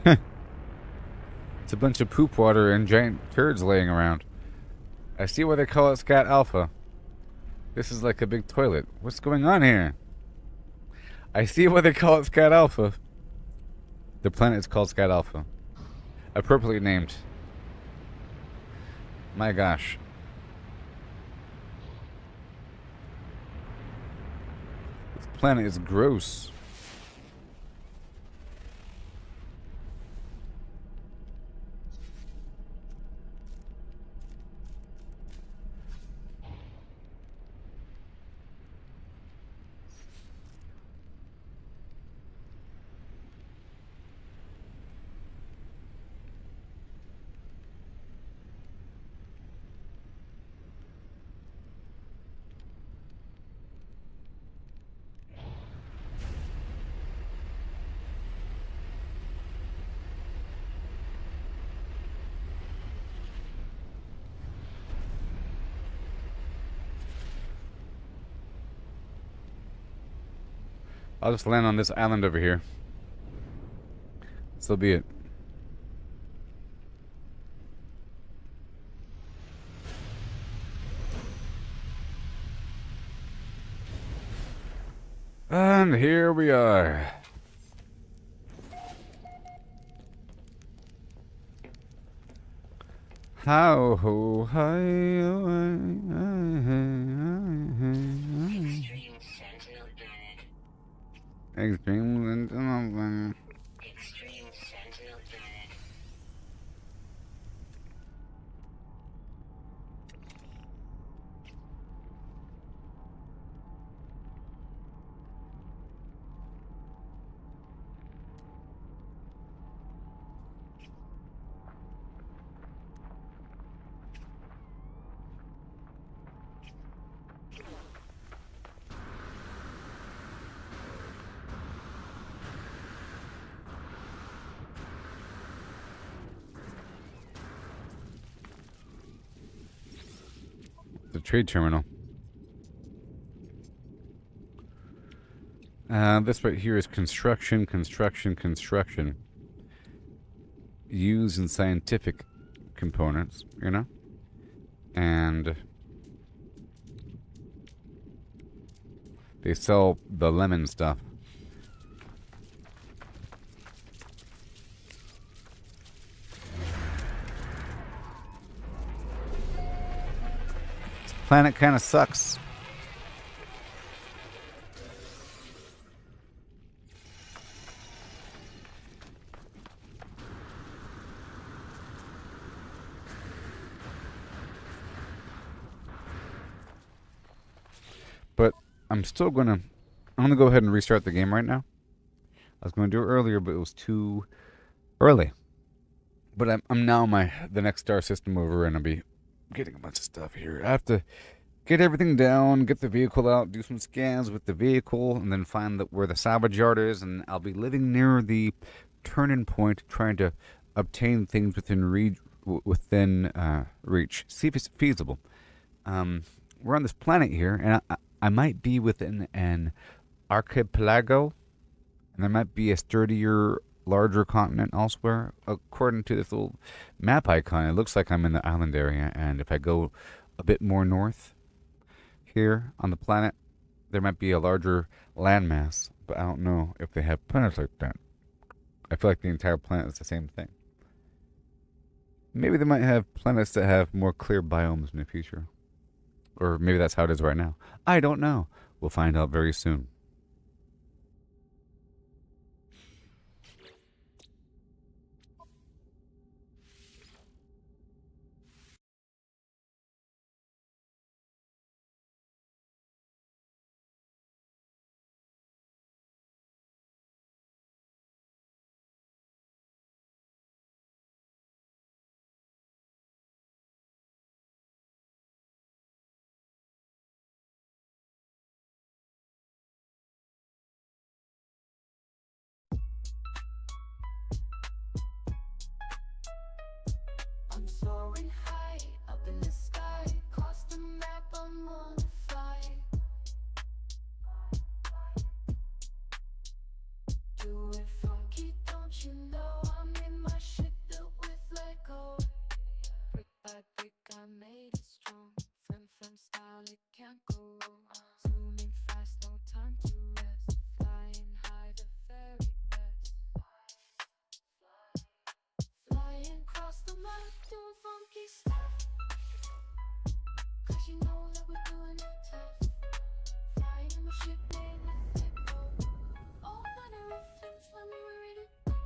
It's a bunch of poop water and giant turds laying around. I see why they call it Scat Alpha. This is like a big toilet. What's going on here? I see why they call it Scat Alpha. The planet is called Scat Alpha. Appropriately named. My gosh. Planet is gross. I'll just land on this island over here. So be it. And here we are. How ho hi oh, Extreme Sentinel Planet. Extreme Sentinel. Extreme Sentinel Planet. The trade terminal. This right here is construction. Used in scientific components, you know? And they sell the lemon stuff. This planet kind of sucks. But I'm gonna go ahead and restart the game right now. I was going to do it earlier, but it was too early. But I'm now the next star system over, and I'll be getting a bunch of stuff here. I have to get everything down, get the vehicle out, do some scans with the vehicle, and then find where the salvage yard is. And I'll be living near the turn-in point, trying to obtain things within reach. See if it's feasible. We're on this planet here, and I might be within an archipelago, and there might be a sturdier, larger continent elsewhere. According to this little map icon, it looks like I'm in the island area, and if I go a bit more north here on the planet, there might be a larger landmass, but I don't know if they have planets like that. I feel like the entire planet is the same thing. Maybe they might have planets that have more clear biomes in the future. Or maybe that's how it is right now. I don't know. We'll find out very soon. I'm soaring high up in the sky. Cross the map, I'm on a flight. Do it funky, don't you know? I'm in my shit built with Lego. Brick by brick, I made it strong. Fem style, it can't go wrong. Zooming fast, no time to rest. Flying high, the very best. Flying across the map, doing funky stuff. 'Cause you know that we're doing it tough. Flying in my ship made with Lego. All manner of things when we're ready to go.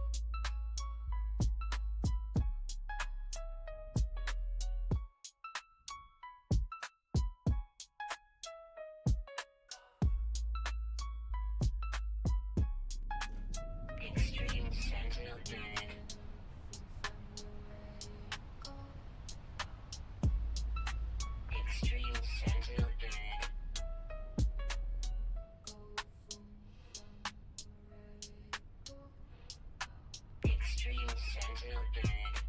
Extreme Sentinel Planet. Extreme Sentinel Planet. Extreme Sentinel Planet.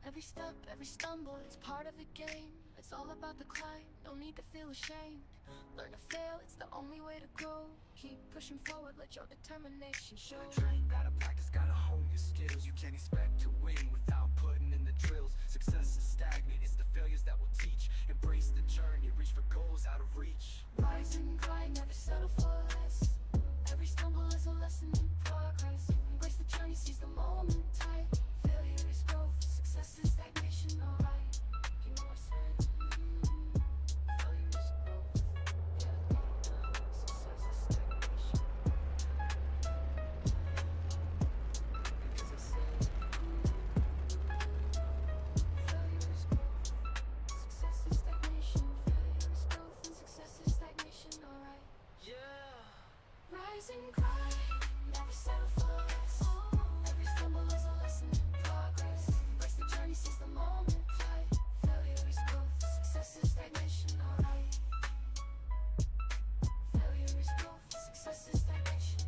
Every step, every stumble, it's part of the game. It's all about the climb, no need to feel ashamed. Learn to fail, it's the only way to grow. Keep pushing forward, let your determination show. Gotta train, gotta practice, gotta hone your skill. skills. You can't expect to win without putting in the drills. Success is stagnant, it's the failures that will teach. Embrace the journey, reach for goals out of reach. Rise and grind, never settle for less. Every stumble is a lesson in progress. Embrace the journey, seize the moment tight. Failure is growth, success is stagnation, alright. You know I said, failure is growth. Yeah, success is stagnation. Because I said, failure is growth, success is stagnation. Failure is growth and success is stagnation, alright. Rise and grind, never settle for less. Every stumble is a lesson in progress. Embrace the journey, seize the moment tight. Failure is growth, success is stagnation, alright. Failure is growth, success is stagnation.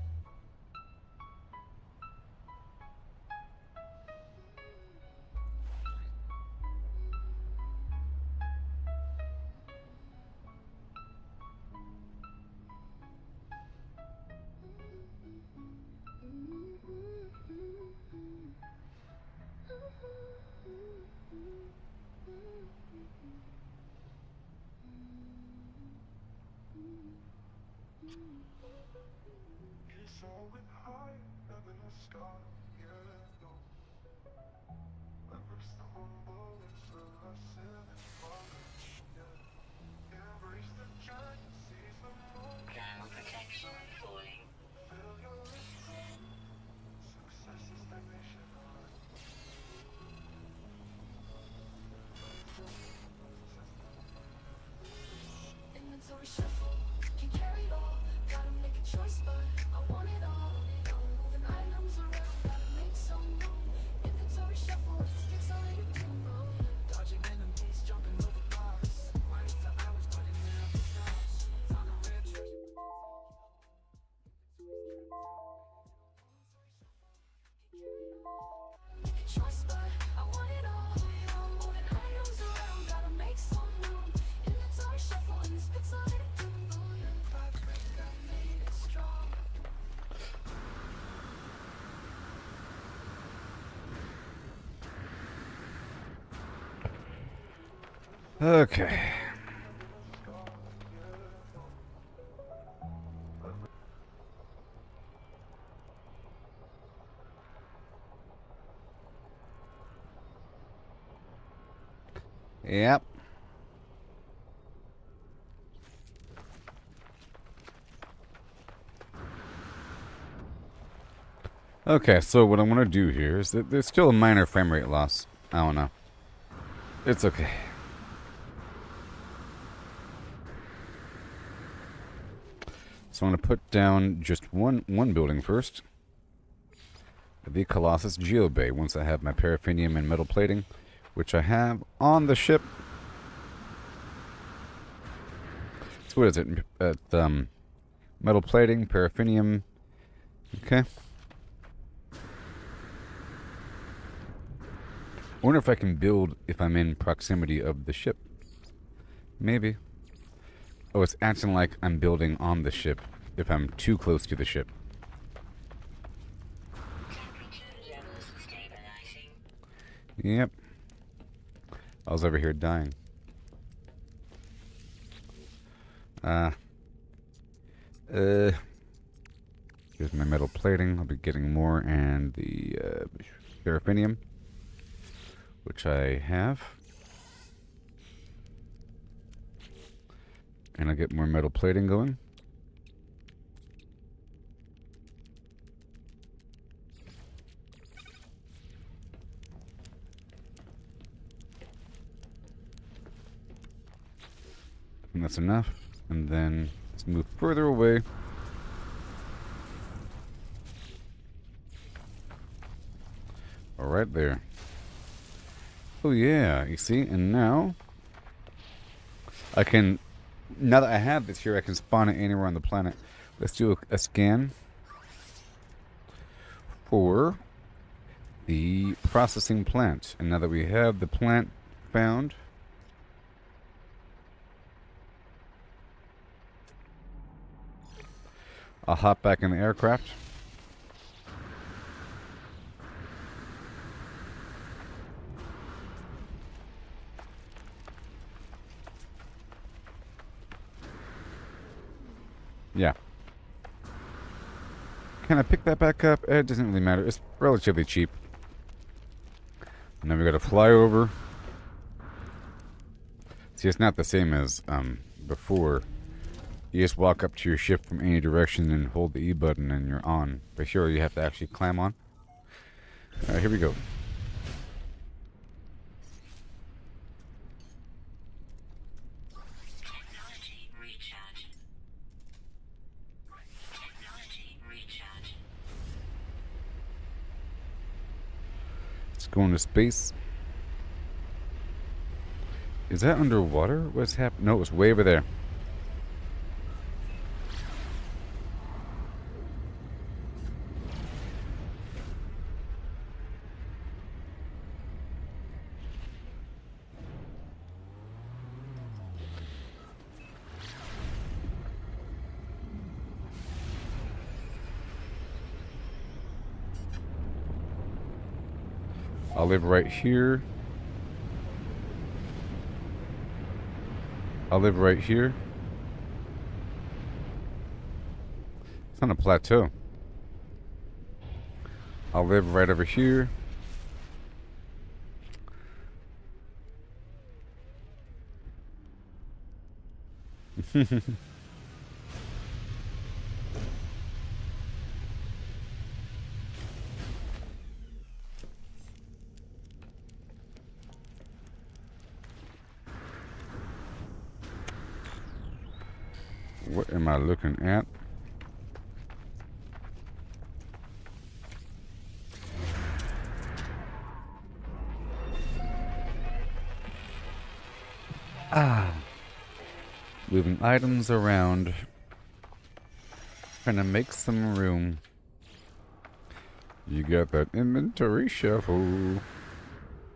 It's all with high, never the sky, yeah, no. Never stumble, it's a lesson in progress, yeah. Embrace the journey, seize the moment. Ground protection falling. Failure is growth, success is stagnation, alright. Inventory shuffle, can't carry it all. Gotta make a choice, but I want it all. Moving items around, gotta make some room. Inventory shuffle, sticks all you do. Dodging enemies, jumping over bars. Waiting for hours, but it never stops. Found a rare treasure. Make a choice, but I want it all. Moving items around, gotta make some room. Inventory shuffle, and this picks all you do. Heartbreak, I made it strong. Okay. Yep. Okay, so what I want to do here is that there's still a minor frame rate loss. I don't know. It's okay. So I'm going to put down just one building first. The Colossus Geobay, once I have my paraffinium and metal plating, which I have on the ship. So what is it? Metal plating, paraffinium. Okay. I wonder if I can build if I'm in proximity of the ship. Maybe. Oh, it's acting like I'm building on the ship if I'm too close to the ship. Temperature levels stabilizing. Yep. I was over here dying. Here's my metal plating. I'll be getting more, and the paraffinium, which I have. And I'll get more metal plating going. And that's enough. And then let's move further away. All right there. Oh yeah, you see? And now I can, now that I have this here, I can spawn it anywhere on the planet. Let's do a scan for the processing plant. And now that we have the plant found, I'll hop back in the aircraft. Yeah. Can I pick that back up? It doesn't really matter. It's relatively cheap. And then we gotta fly over. See, it's not the same as before. You just walk up to your ship from any direction and hold the E button and you're on. But here you have to actually climb on. Alright, here we go. Technology recharge. Technology recharge. Let's go into space. Is that underwater? What's happening? No, it was way over there. I'll live right here. I'll live right here. It's on a plateau. I'll live right over here. What am I looking at? Moving items around. Trying to make some room. You got that inventory shuffle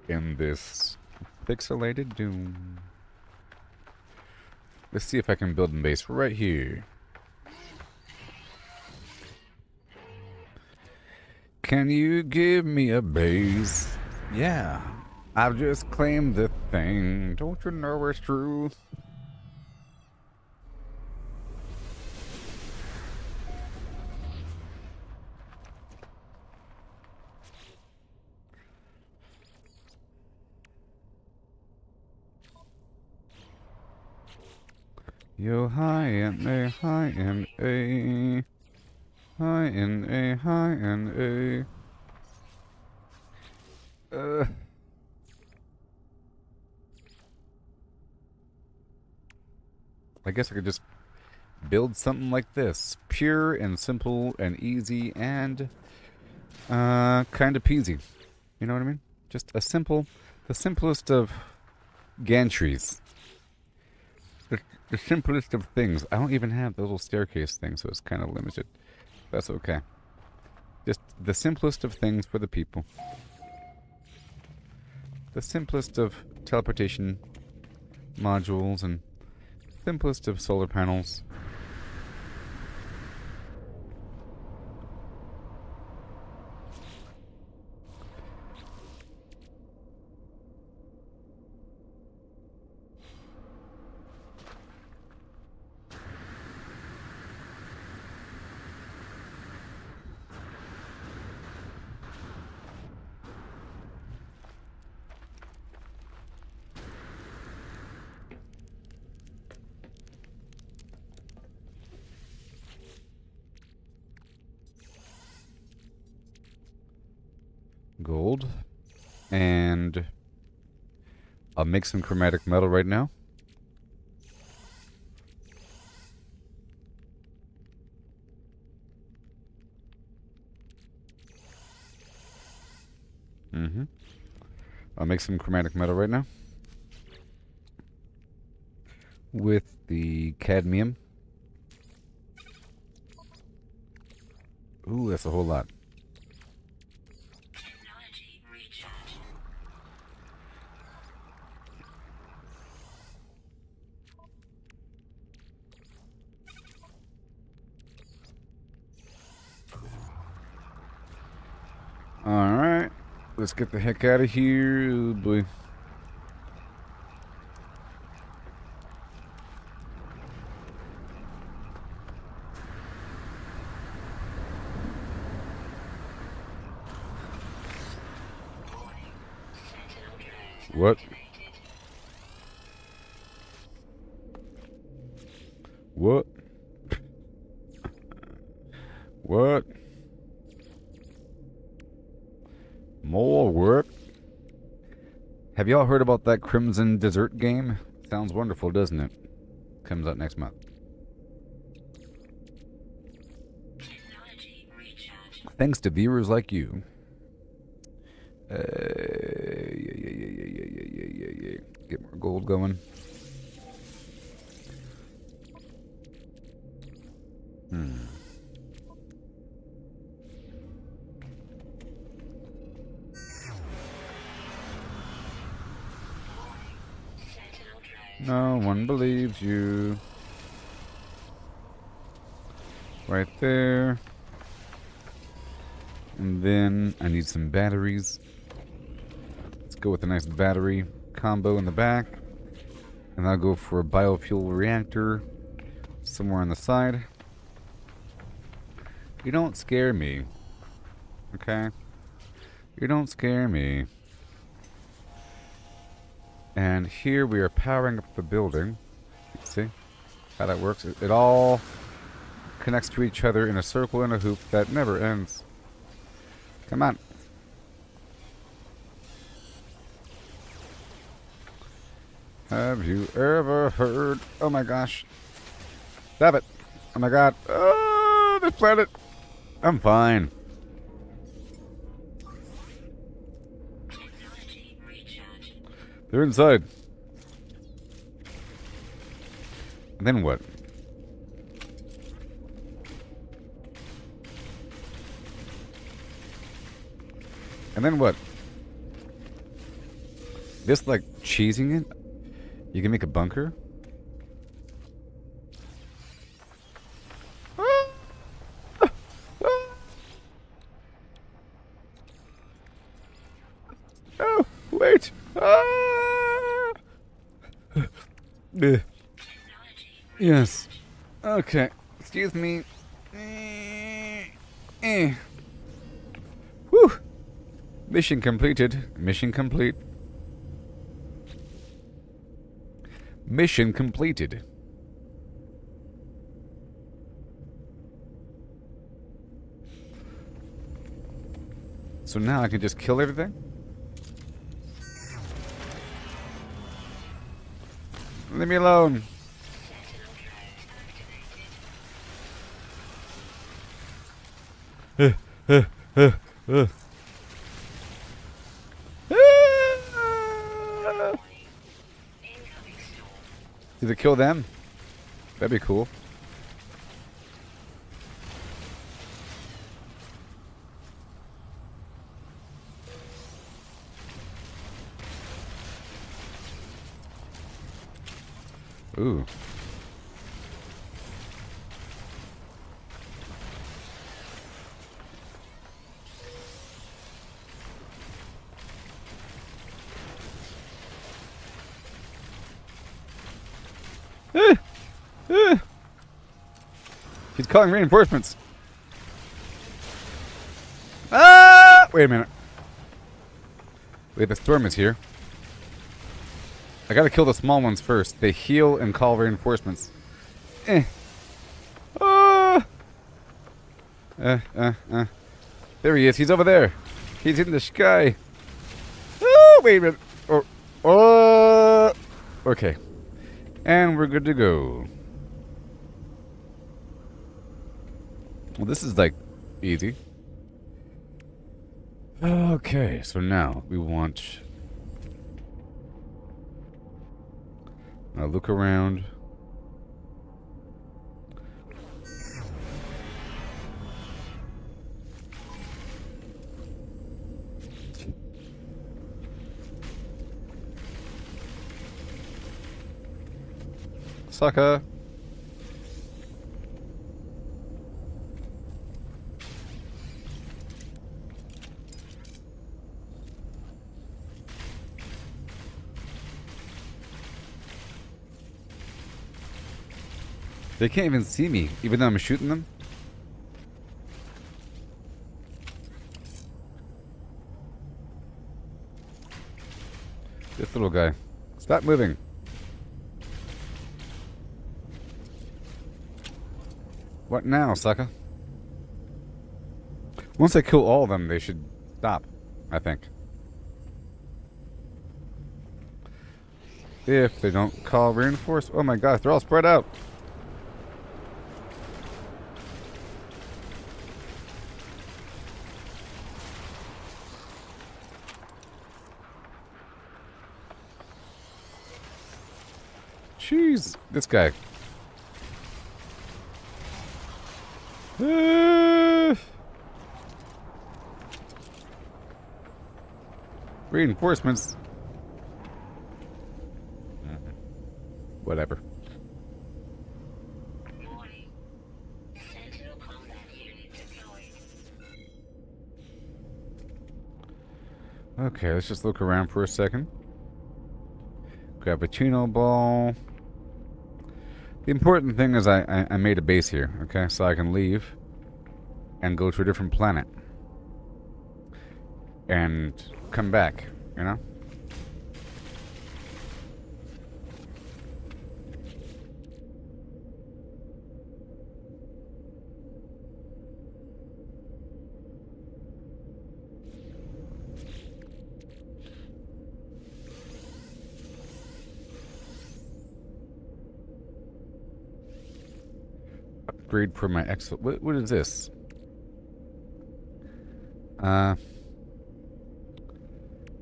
in this pixelated doom. Let's see if I can build a base right here. Can you give me a base? Yeah. I've just claimed the thing. Don't you know it's true? Yo, high and A, high and A. High and A, high and A. I guess I could just build something like this. Pure and simple and easy and kind of peasy. You know what I mean? Just a simple, the simplest of gantries. The simplest of things. I don't even have the little staircase thing, so it's kind of limited. That's okay. Just the simplest of things for the people. The simplest of teleportation modules and simplest of solar panels. Gold. And I'll make some chromatic metal right now. I'll make some chromatic metal right now. With the cadmium. Ooh, that's a whole lot. Technology recharge. Alright. Let's get the heck out of here. Oh boy. What? activated. What? What? More work? Have y'all heard about that Crimson Dessert game? Sounds wonderful, doesn't it? Comes out next month. Technology recharge. Thanks to viewers like you. Yeah. Get more gold going. Sentinel drone. No one believes you. Right there. And then I need some batteries. Let's go with a nice battery combo in the back. And I'll go for a biofuel reactor somewhere on the side. You don't scare me. Okay? You don't scare me. And here we are powering up the building. See how that works? It all connects to each other in a circle and a hoop that never ends. Come on. Have you ever heard? Oh my gosh. Stop it. Oh my god. Oh, this planet. I'm fine. Technology recharge. They're inside. And then what? And then what? This like cheesing it? You can make a bunker? Oh, wait. Technology. Yes. Okay. Excuse me. Whew. Mission completed. Mission complete. Mission completed. So now I can just kill everything? Leave me alone. Sentinel drone activated. Incoming storm. Did it kill them? That'd be cool. Ooh. He's calling reinforcements. Ah! Wait a minute. Wait, the storm is here. I gotta kill the small ones first. They heal and call reinforcements. Ah! There he is. He's over there. He's in the sky. Oh, wait a minute. Okay. And we're good to go. Well, this is like easy. Okay, so now we want. Now look around. Sucker. They can't even see me, even though I'm shooting them. This little guy. Stop moving. What now, sucker? Once I kill all of them, they should stop, I think. If they don't call reinforce. Oh my gosh, they're all spread out. Jeez, this guy. Reinforcements. Whatever. Warning. Sentinel combat unit deployed. Okay, let's just look around for a second. Cappuccino ball. The important thing is I made a base here, okay? So I can leave and go to a different planet. And come back, you know? Upgrade for my X. What is this?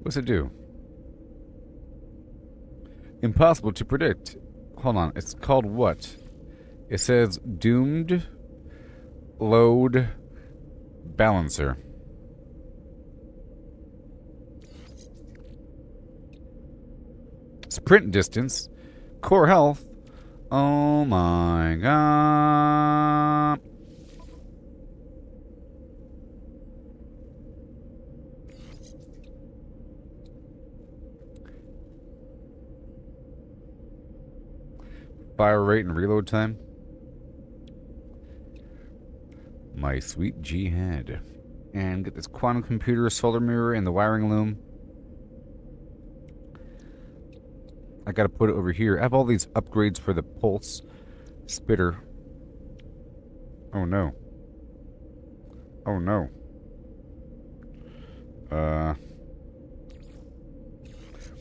What's it do? Impossible to predict. Hold on. It's called what? It says doomed load balancer. Sprint distance. Core health. Oh my god. Fire rate and reload time. My sweet jihad. And get this quantum computer, solar mirror, and the wiring loom. I gotta put it over here. I have all these upgrades for the pulse spitter. Oh no. Oh no. Let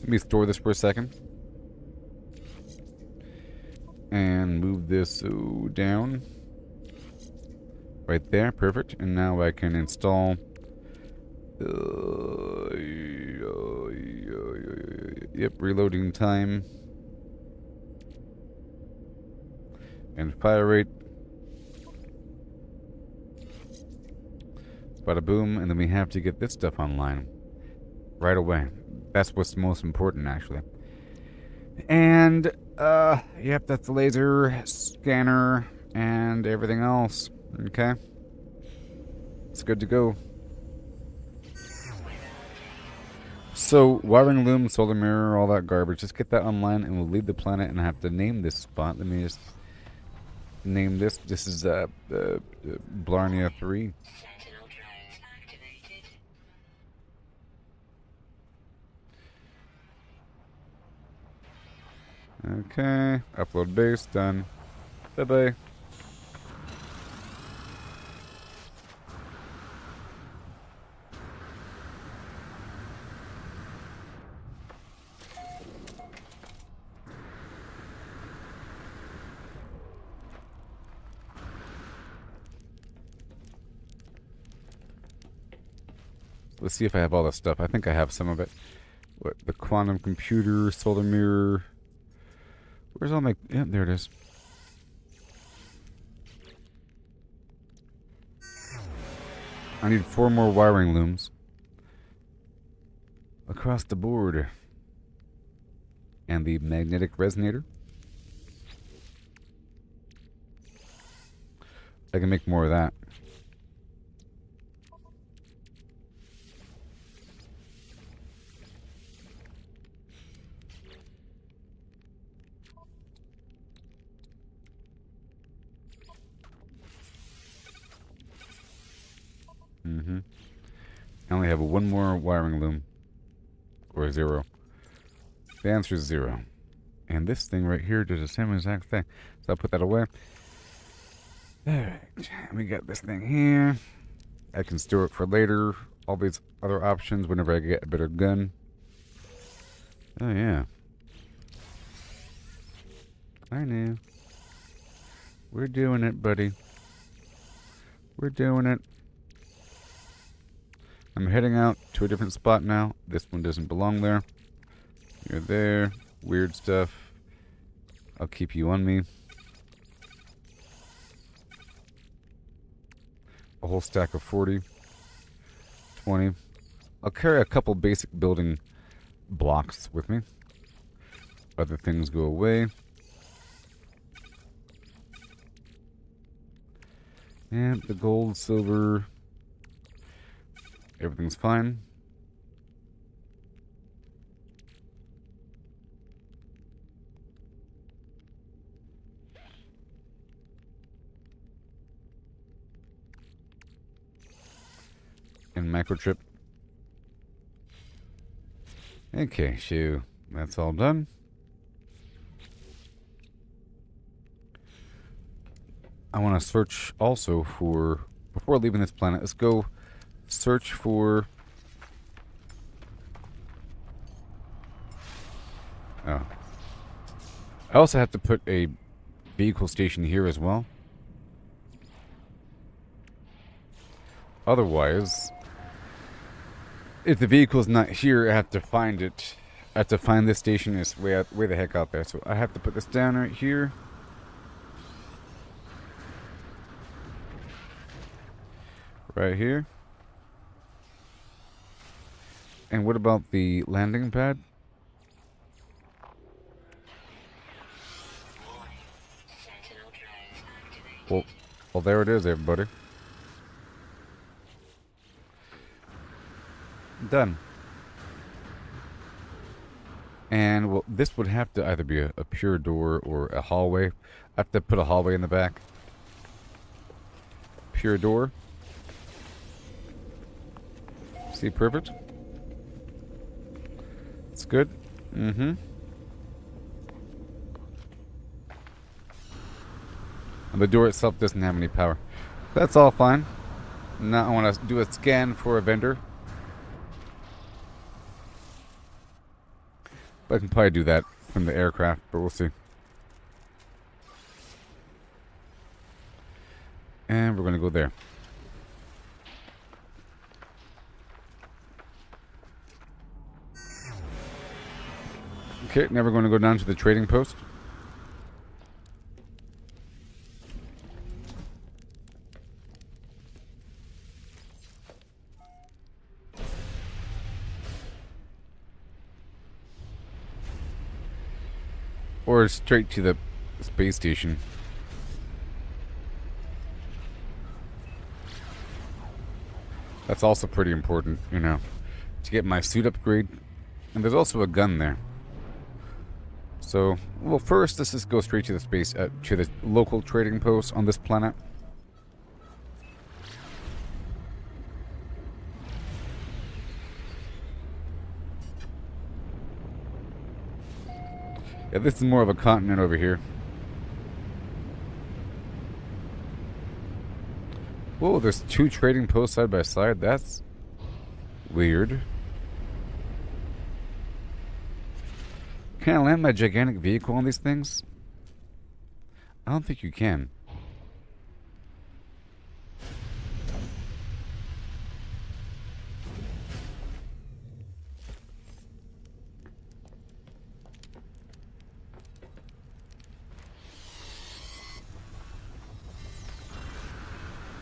me store this for a second. And move this down. Right there, perfect. And now I can install. Yep, reloading time. And fire rate. Bada boom, and then we have to get this stuff online. Right away. That's what's most important, actually. And, yep, that's the laser scanner and everything else. Okay. It's good to go. So, wiring loom, solar mirror, all that garbage. Just get that online and we'll leave the planet and I have to name this spot. Let me just name this. This is, Blarnia 3. Sentinel drones activated. Okay. Upload base, done. Bye-bye. Let's see if I have all this stuff. I think I have some of it. What? The quantum computer, solar mirror. Where's all my... Yeah, there it is. I need 4 more wiring looms. Across the board. And the magnetic resonator. I can make more of that. I only have one more wiring loom. Or 0. The answer is 0. And this thing right here does the same exact thing. So I'll put that away. Alright, we got this thing here. I can store it for later. All these other options whenever I get a better gun. Oh yeah. I knew. We're doing it, buddy. We're doing it. I'm heading out to a different spot now. This one doesn't belong there. You're there. Weird stuff. I'll keep you on me. A whole stack of 40. 20. I'll carry a couple basic building blocks with me. Other things go away. And the gold, silver, everything's fine. And microchip. Okay, so that's all done. I want to search also for, before leaving this planet, let's go search for, oh. I also have to put a vehicle station here as well. Otherwise, if the vehicle's not here, I have to find it. I have to find this station. It's way the heck out there. So I have to put this down right here. Right here. And what about the landing pad? Warning. Sentinel drones activated. Well, there it is, everybody. Done. And, well, this would have to either be a pure door or a hallway. I have to put a hallway in the back. Pure door. See, perfect. It's good. Mm-hmm. And the door itself doesn't have any power. That's all fine. Now I want to do a scan for a vendor. I can probably do that from the aircraft, but we'll see. And we're going to go there. Okay, now we're going to go down to the trading post. Or straight to the space station. That's also pretty important, you know, to get my suit upgrade. And there's also a gun there. So, well, first, let's just go straight to the space, to the local trading post on this planet. Yeah, this is more of a continent over here. Whoa, there's 2 trading posts side by side. That's weird. Can I land my gigantic vehicle on these things? I don't think you can.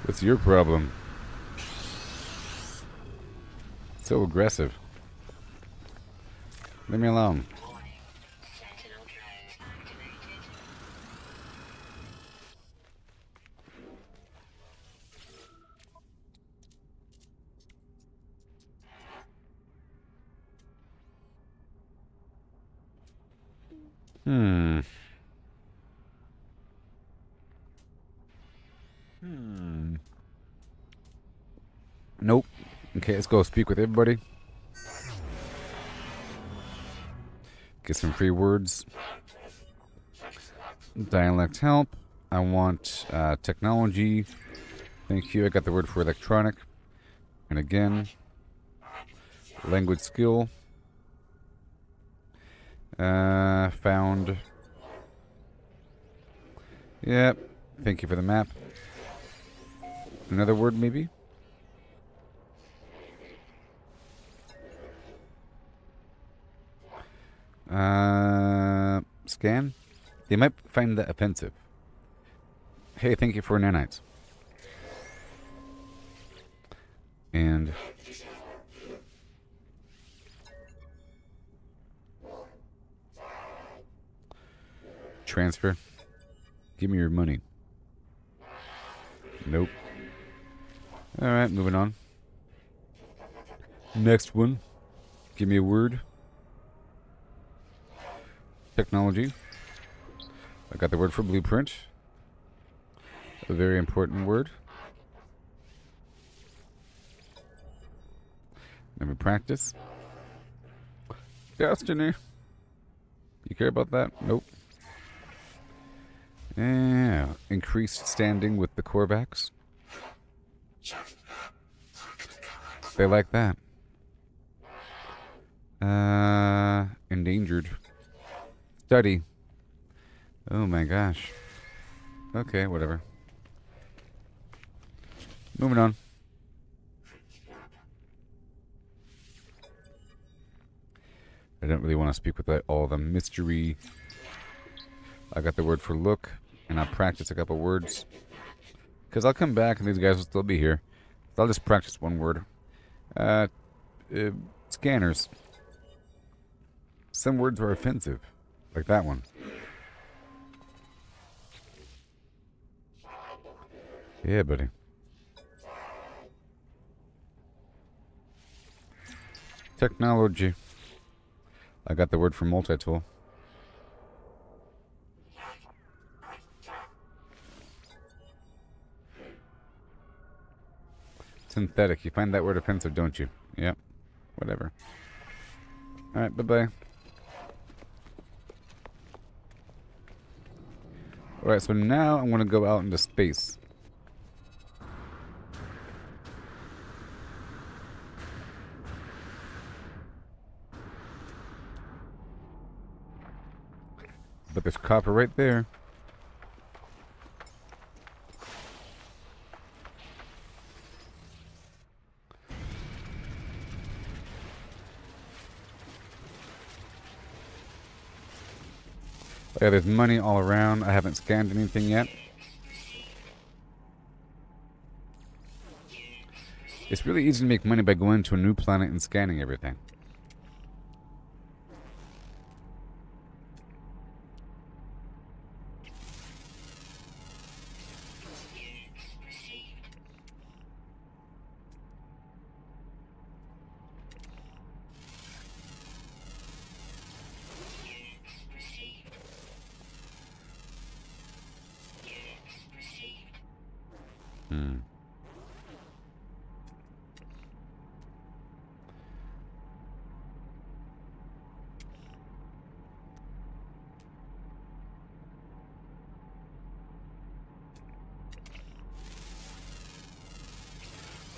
What's your problem? So aggressive. Leave me alone. Warning. Sentinel drones activated. Nope. Okay, let's go speak with everybody. Get some free words. Dialect help. I want technology. Thank you. I got the word for electronic. And again, language skill. Found. Yep. Thank you for the map. Another word, maybe? Scan? They might find that offensive. Hey, thank you for nanites. And transfer. Give me your money. Nope. Alright, moving on. Next one. Give me a word. Technology. I got the word for blueprint. A very important word. Never practice. Destiny. You care about that? Nope. Yeah. Increased standing with the Korvax. They like that. Endangered. Study. Oh my gosh. Okay, whatever. Moving on. I don't really want to speak with all the mystery. I got the word for look, and I'll practice a couple words. Because I'll come back and these guys will still be here. So I'll just practice one word. Scanners. Some words are offensive. Like that one. Yeah, buddy. Technology. I got the word for multi-tool. Synthetic. You find that word offensive, don't you? Yep. Whatever. Alright, bye-bye. Alright, so now I'm going to go out into space. But there's copper right there. Yeah, there's money all around. I haven't scanned anything yet. It's really easy to make money by going to a new planet and scanning everything.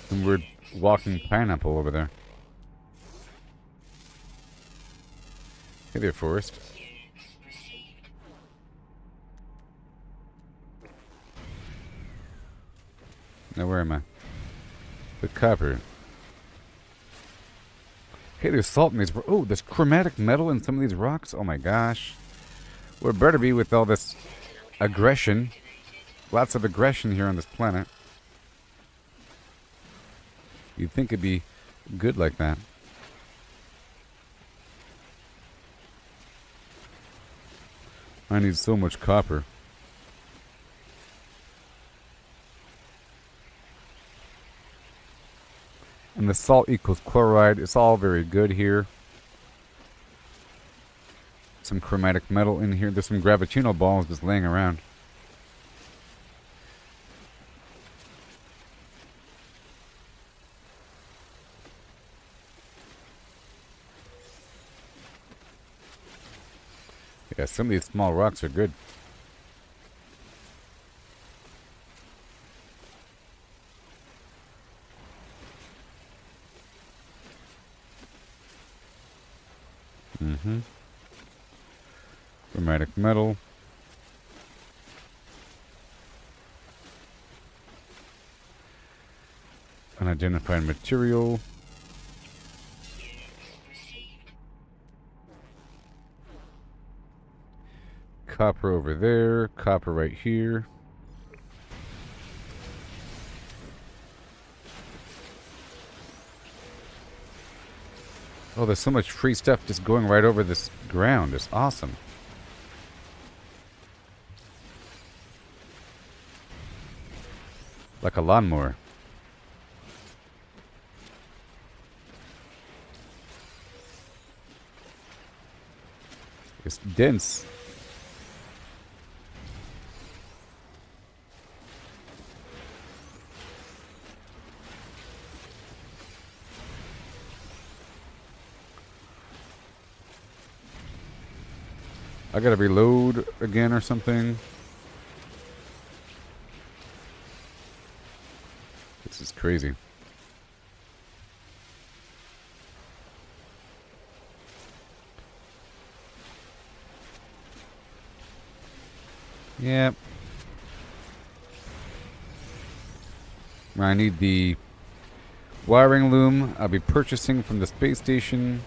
Some weird walking pineapple over there. Hey there, Forrest. Now where am I? The copper. Hey, there's salt in these. Oh, there's chromatic metal in some of these rocks. Oh my gosh. Well, it better be with all this aggression. Lots of aggression here on this planet. You'd think it'd be good like that. I need so much copper. And the salt equals chloride. It's all very good here. Some chromatic metal in here. There's some gravitino balls just laying around. Yeah, some of these small rocks are good. Mm-hmm. Chromatic metal. Unidentified material. Copper over there. Copper right here. Oh, there's so much free stuff just going right over this ground. It's awesome. Like a lawnmower. It's dense. I gotta reload again or something. This is crazy. Yep. I need the wiring loom I'll be purchasing from the space station.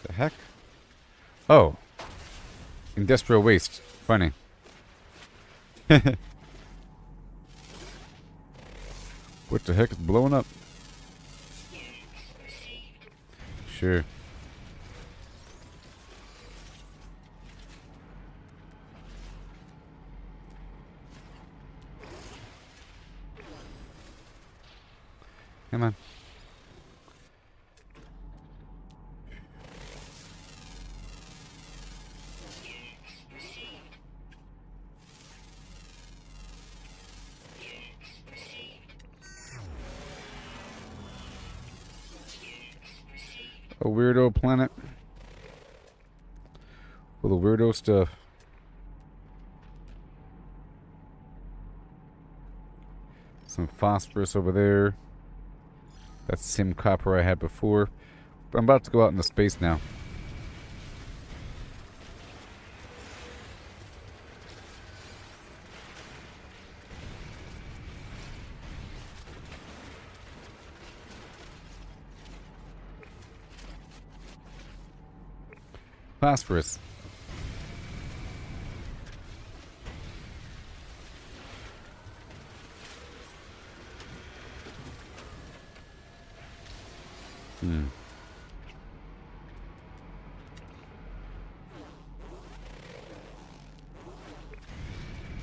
The heck? Oh. Industrial waste. Funny. What the heck is blowing up? Sure. Come on. A weirdo planet full of weirdo stuff. Some phosphorus over there. That's the same copper I had before. But I'm about to go out into space now. Phosphorus.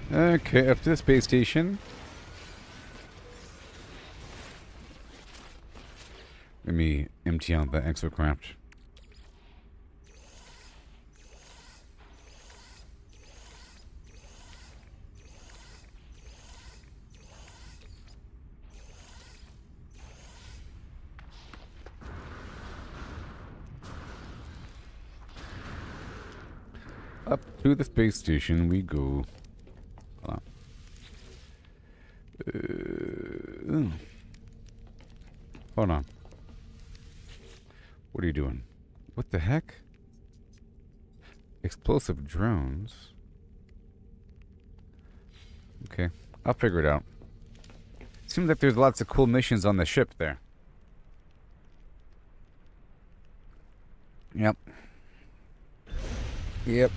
Okay, up to the space station. Let me empty out the exocraft. Up to the space station we go. Hold on. Hold on. What are you doing? What the heck? Explosive drones. Okay, I'll figure it out. Seems like there's lots of cool missions on the ship there. Yep. Yep.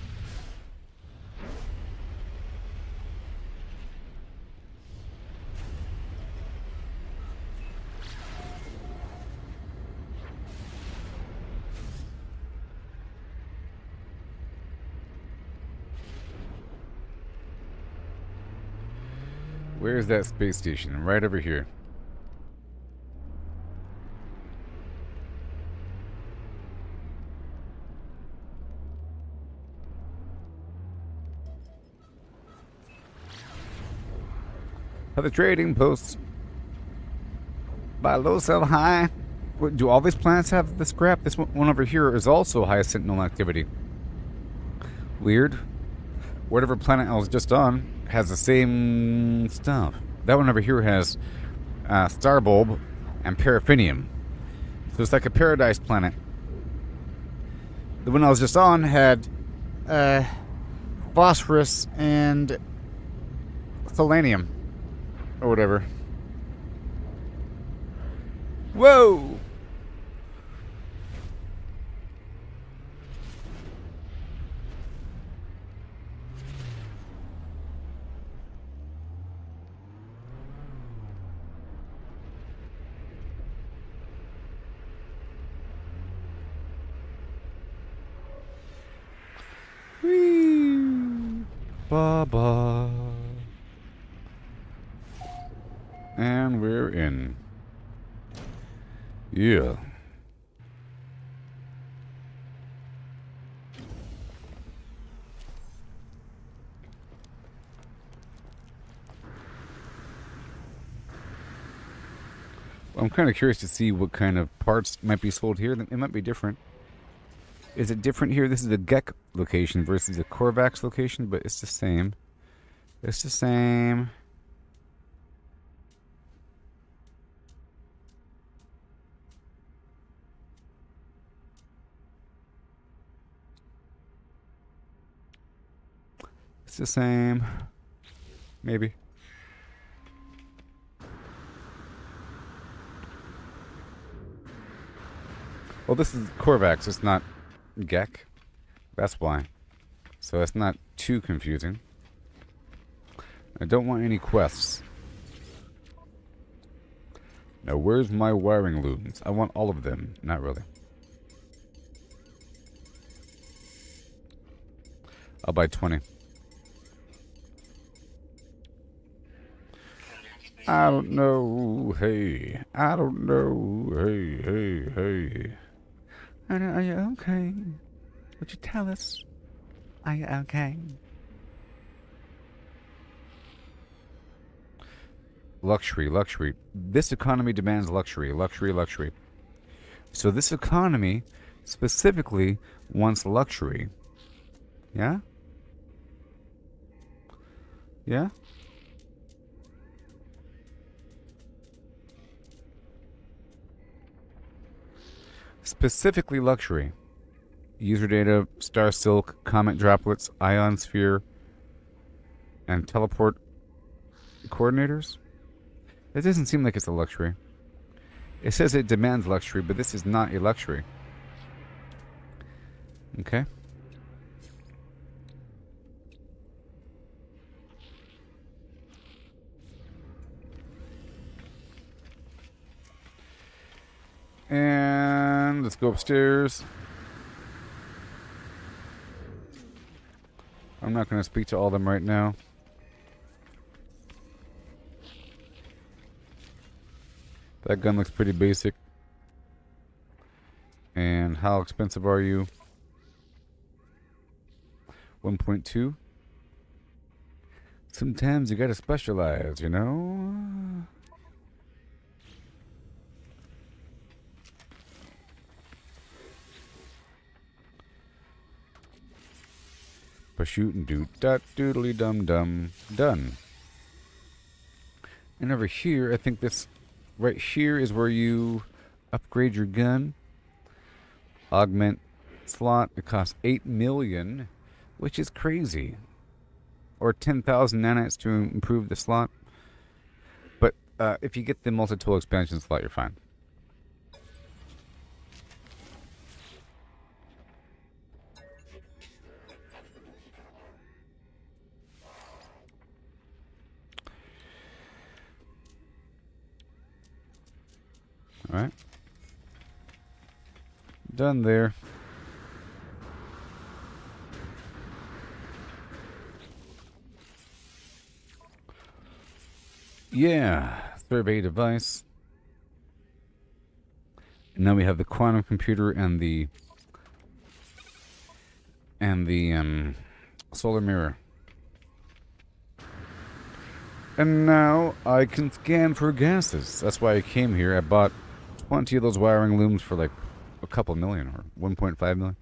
Where's that space station? Right over here. Of the trading posts. Buy low, sell high. Do all these planets have this crap? This one over here is also high sentinel activity. Weird. Whatever planet I was just on has the same stuff. That one over here has star bulb and paraffinium. So it's like a paradise planet. The one I was just on had phosphorus and selenium or whatever. Whoa! Whee! Ba-ba. And we're in. Yeah. I'm kind of curious to see what kind of parts might be sold here. It might be different. Is it different here? This is a Gek location versus a Korvax location, but it's the same. It's the same. It's the same. Maybe. Well, this is Korvax. It's not Gek. That's why. So it's not too confusing. I don't want any quests. Now, where's my wiring looms? I want all of them. Not really. I'll buy 20. I don't know. Hey. I don't know. Hey, hey, hey. Are you okay? Would you tell us? Are you okay? Luxury, luxury. This economy demands luxury, luxury, luxury. So this economy specifically wants luxury. Yeah? Yeah? Specifically luxury. User data, star silk, comet droplets, ion sphere, and teleport coordinators? It doesn't seem like it's a luxury. It says it demands luxury, but this is not a luxury. Okay. And let's go upstairs. I'm not going to speak to all of them right now. That gun looks pretty basic. And how expensive are you? 1.2. Sometimes you gotta specialize, you know? Shoot and do dot doodly dum dum. Done. And over here, I think this right here is where you upgrade your gun. Augment slot. It costs 8 million, which is crazy. Or 10,000 nanites to improve the slot. But if you get the multi-tool expansion slot, you're fine. Alright. Done there. Yeah. Survey device. And now we have the quantum computer and the solar mirror. And now I can scan for gases. That's why I came here. I bought 20 of those wiring looms for like a couple million or 1.5 million.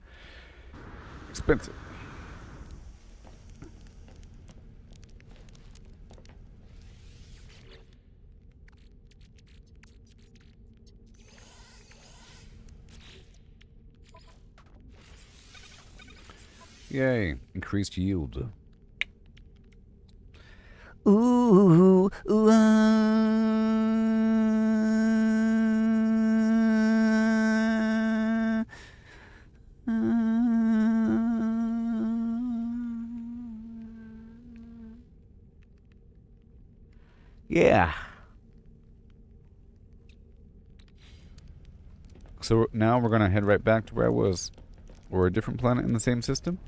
Expensive. Yay, increased yield. Ooh, ooh, yeah. So now we're gonna head right back to where I was, or a different planet in the same system.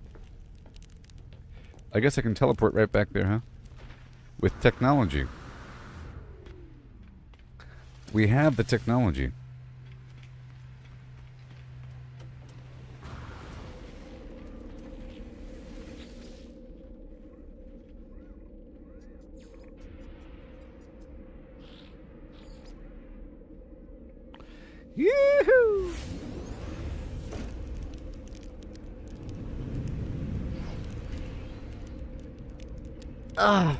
I guess I can teleport right back there, huh? With technology. We have the technology. Yoo-hoo! Ah.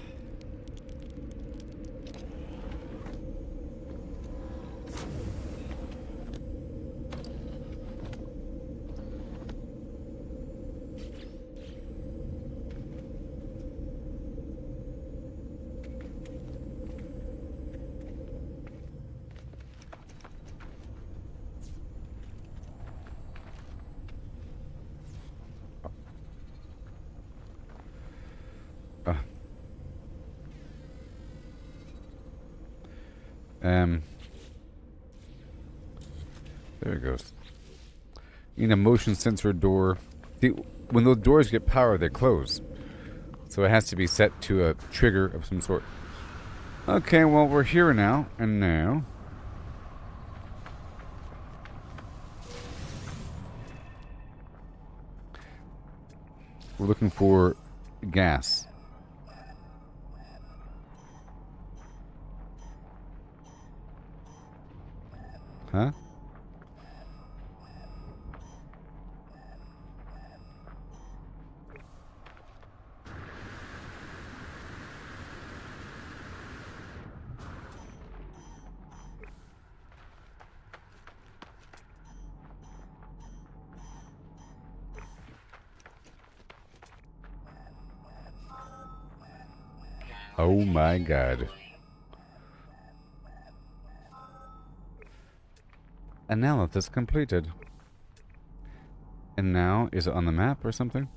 There it goes. You need a motion sensor door. See, when those doors get power, they close. So it has to be set to a trigger of some sort. Okay, well, we're here now, and now... we're looking for gas. Huh? Oh my god. Analysis completed. And now, is it on the map or something?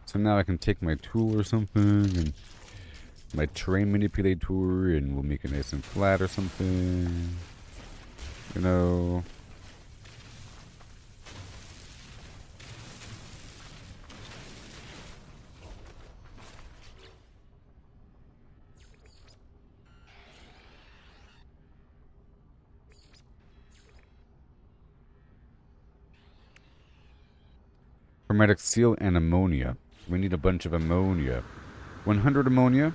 So now I can take my tool or something, and my terrain manipulator, and we'll make it nice and flat or something. You know... hermetic seal and ammonia. We need a bunch of ammonia. 100 ammonia?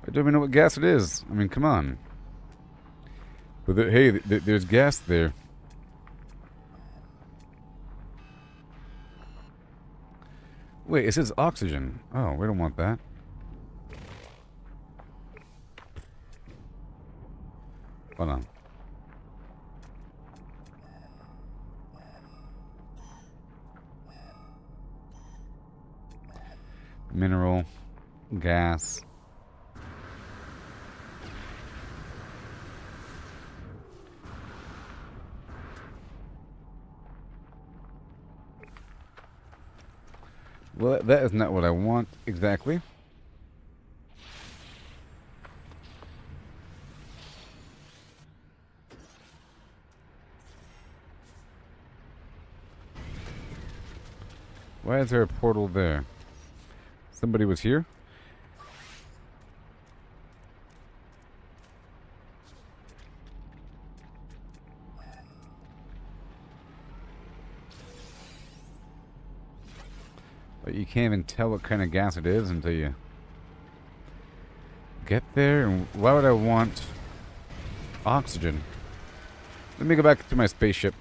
I don't even know what gas it is. I mean, come on. But hey, there's gas there. Wait, it says oxygen. Oh, we don't want that. Hold on. Mineral, gas. Well, that is not what I want exactly. Why is there a portal there? Somebody was here? But you can't even tell what kind of gas it is until you get there. And why would I want oxygen? Let me go back to my spaceship.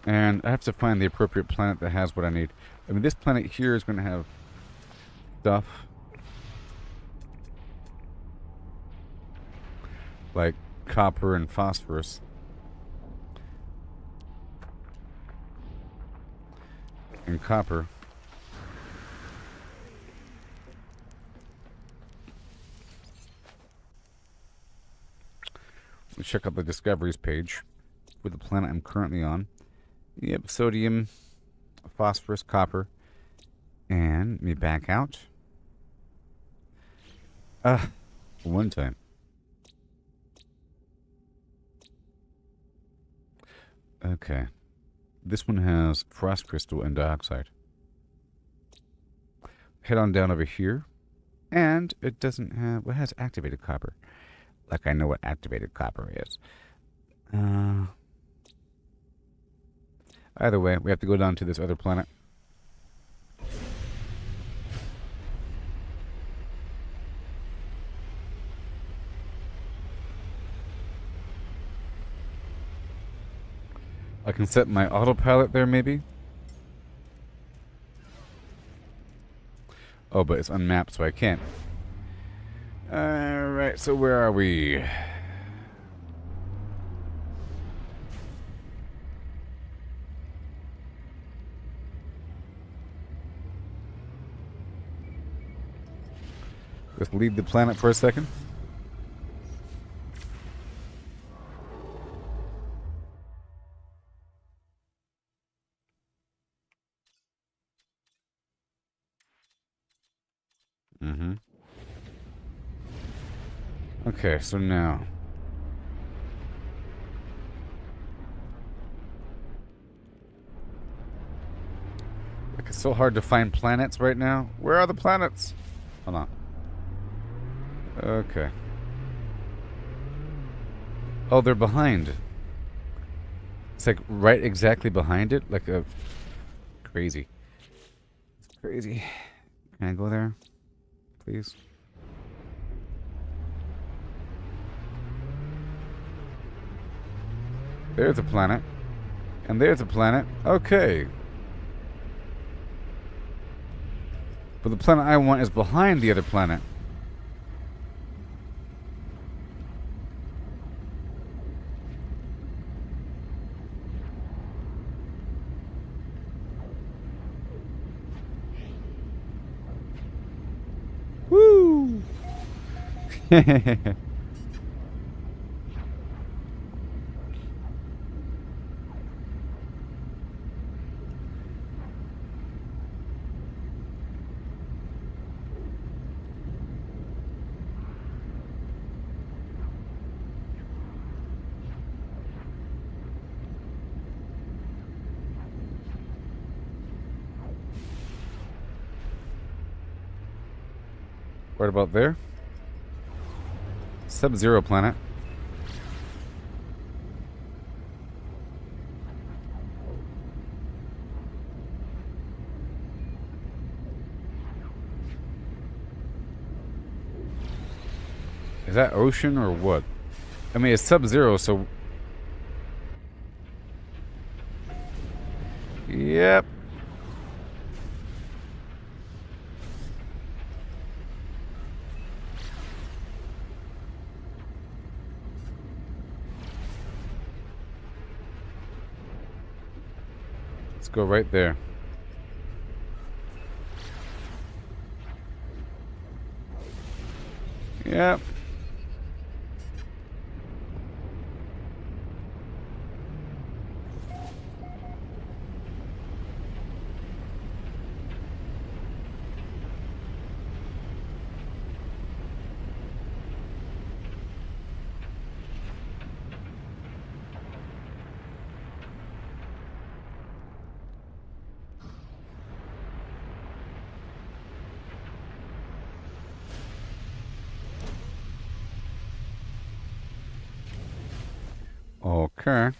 And I have to find the appropriate planet that has what I need. I mean, this planet here is going to have stuff like copper and phosphorus. And copper. Let's check out the discoveries page for the planet I'm currently on. Yep, sodium, phosphorus, copper, and let me back out. One time. Okay. This one has frost crystal and dioxide. Head on down over here. And it doesn't have... Well, it has activated copper. Like I know what activated copper is. Either way, we have to go down to this other planet. I can set my autopilot there, maybe? Oh, but it's unmapped, so I can't. Alright, so where are we? Let's leave the planet for a second. Okay, so now. Like, it's so hard to find planets right now. Where are the planets? Hold on. Okay. Oh, they're behind. It's like right exactly behind it. Like a... Crazy. It's crazy. Can I go there? Please? There's a planet. And there's a planet. Okay. But the planet I want is behind the other planet. Woo! Right about there. Sub-Zero planet. Is that ocean or what? I mean, it's Sub-Zero, so... Yep. Let's go right there. Yep. Okay.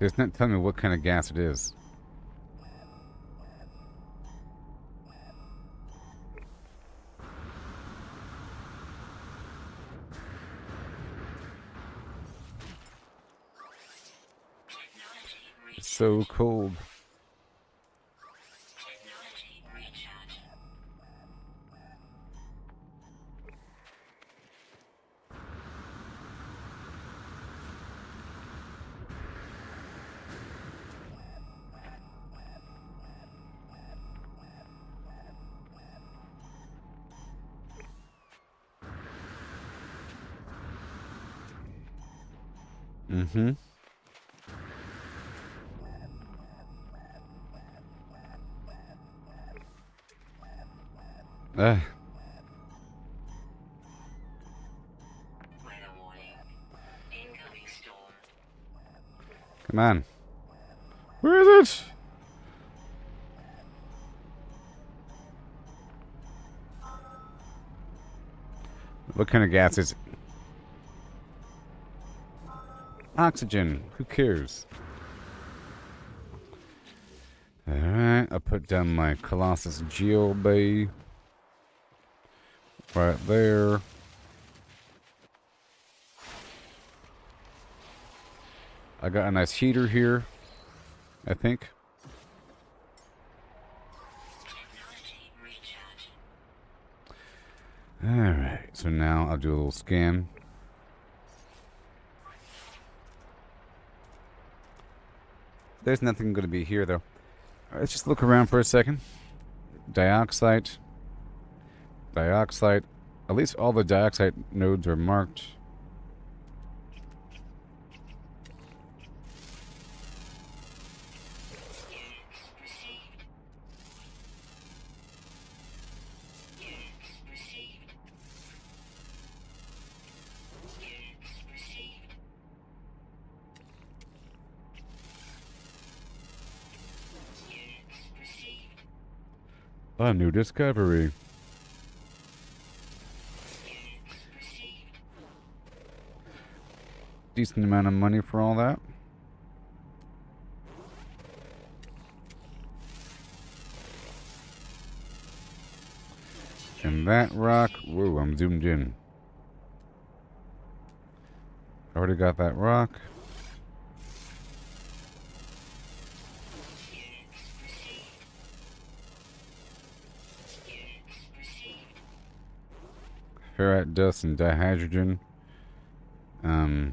It's not telling me what kind of gas it is. It's so cold. Technology recharge. Mm-hmm. Ah, Weather warning. Incoming storm. come on. Where is it? What kind of gas is it? Oxygen. Who cares? Alright, I'll put down my Colossus Geo Bay. Right there. I got a nice heater here, I think. Technology recharge. Alright, so now I'll do a little scan. There's nothing going to be here, though. Let's just look around for a second. Dioxide. Dioxide. At least all the dioxide nodes are marked. Units received. Units received. Units received. Units received. A new discovery. Units received. Decent amount of money for all that. And that rock, whoa, I'm zoomed in. Already got that rock. Units received. Units received. Ferrite dust and dihydrogen. Yeah.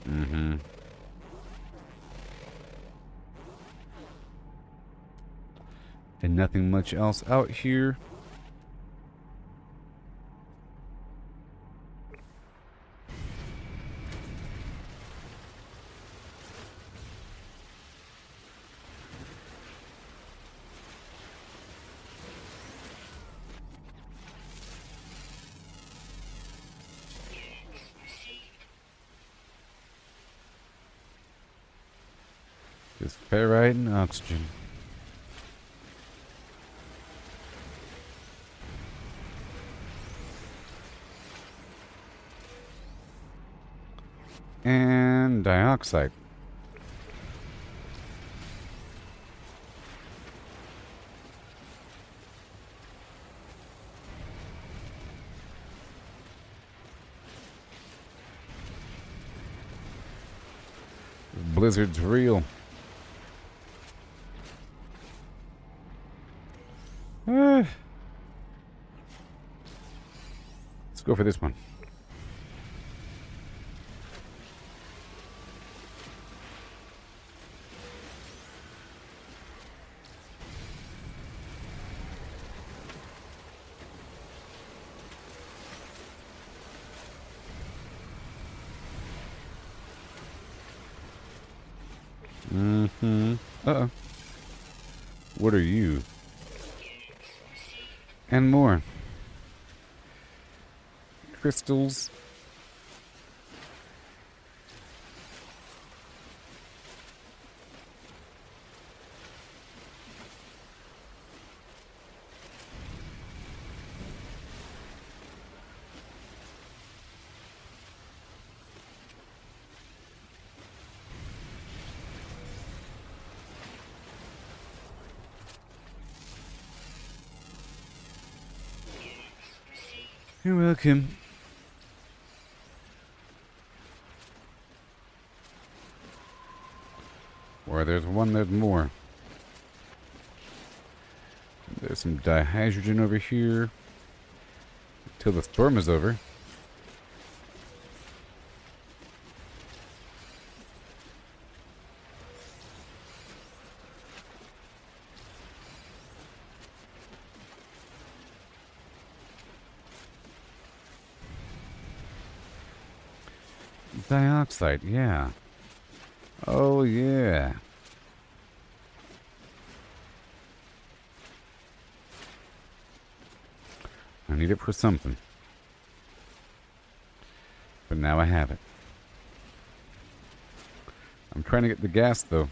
Mm-hmm. And nothing much else out here. Units received. Just ferrite and oxygen. And dioxide. Blizzard's real. Let's go for this one. Mm-hmm. Uh-oh. What are you? And more. Crystals. You're welcome. Where there's one, there's more. There's some dihydrogen over here. Till the storm is over. Dioxide, yeah. Oh, yeah. I need it for something. But now I have it. I'm trying to get the gas, though.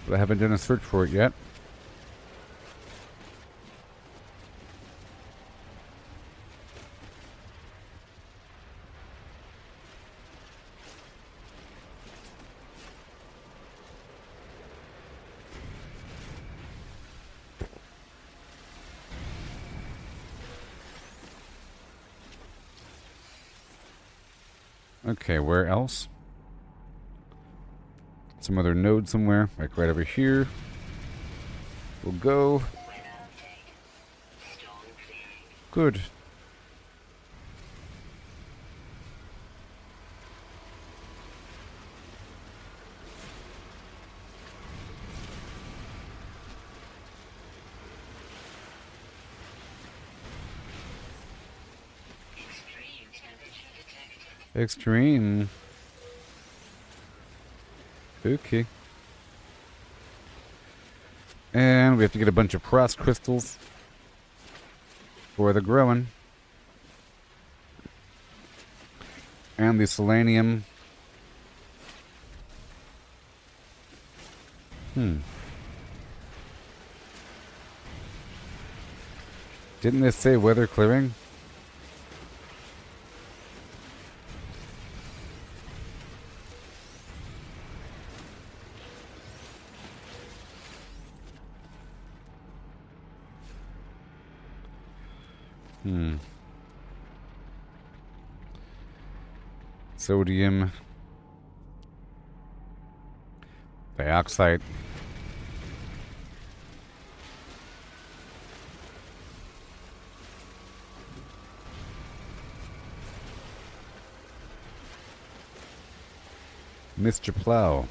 But I haven't done a search for it yet. Okay, where else? Some other node somewhere, like right over here. We'll go. Weather update. Storm clearing. Good. Extreme temperature detected. Extreme. Okay. And we have to get a bunch of frost crystals for the growing. And the selenium. Didn't this say weather clearing? Sodium dioxide. Mr. Plow.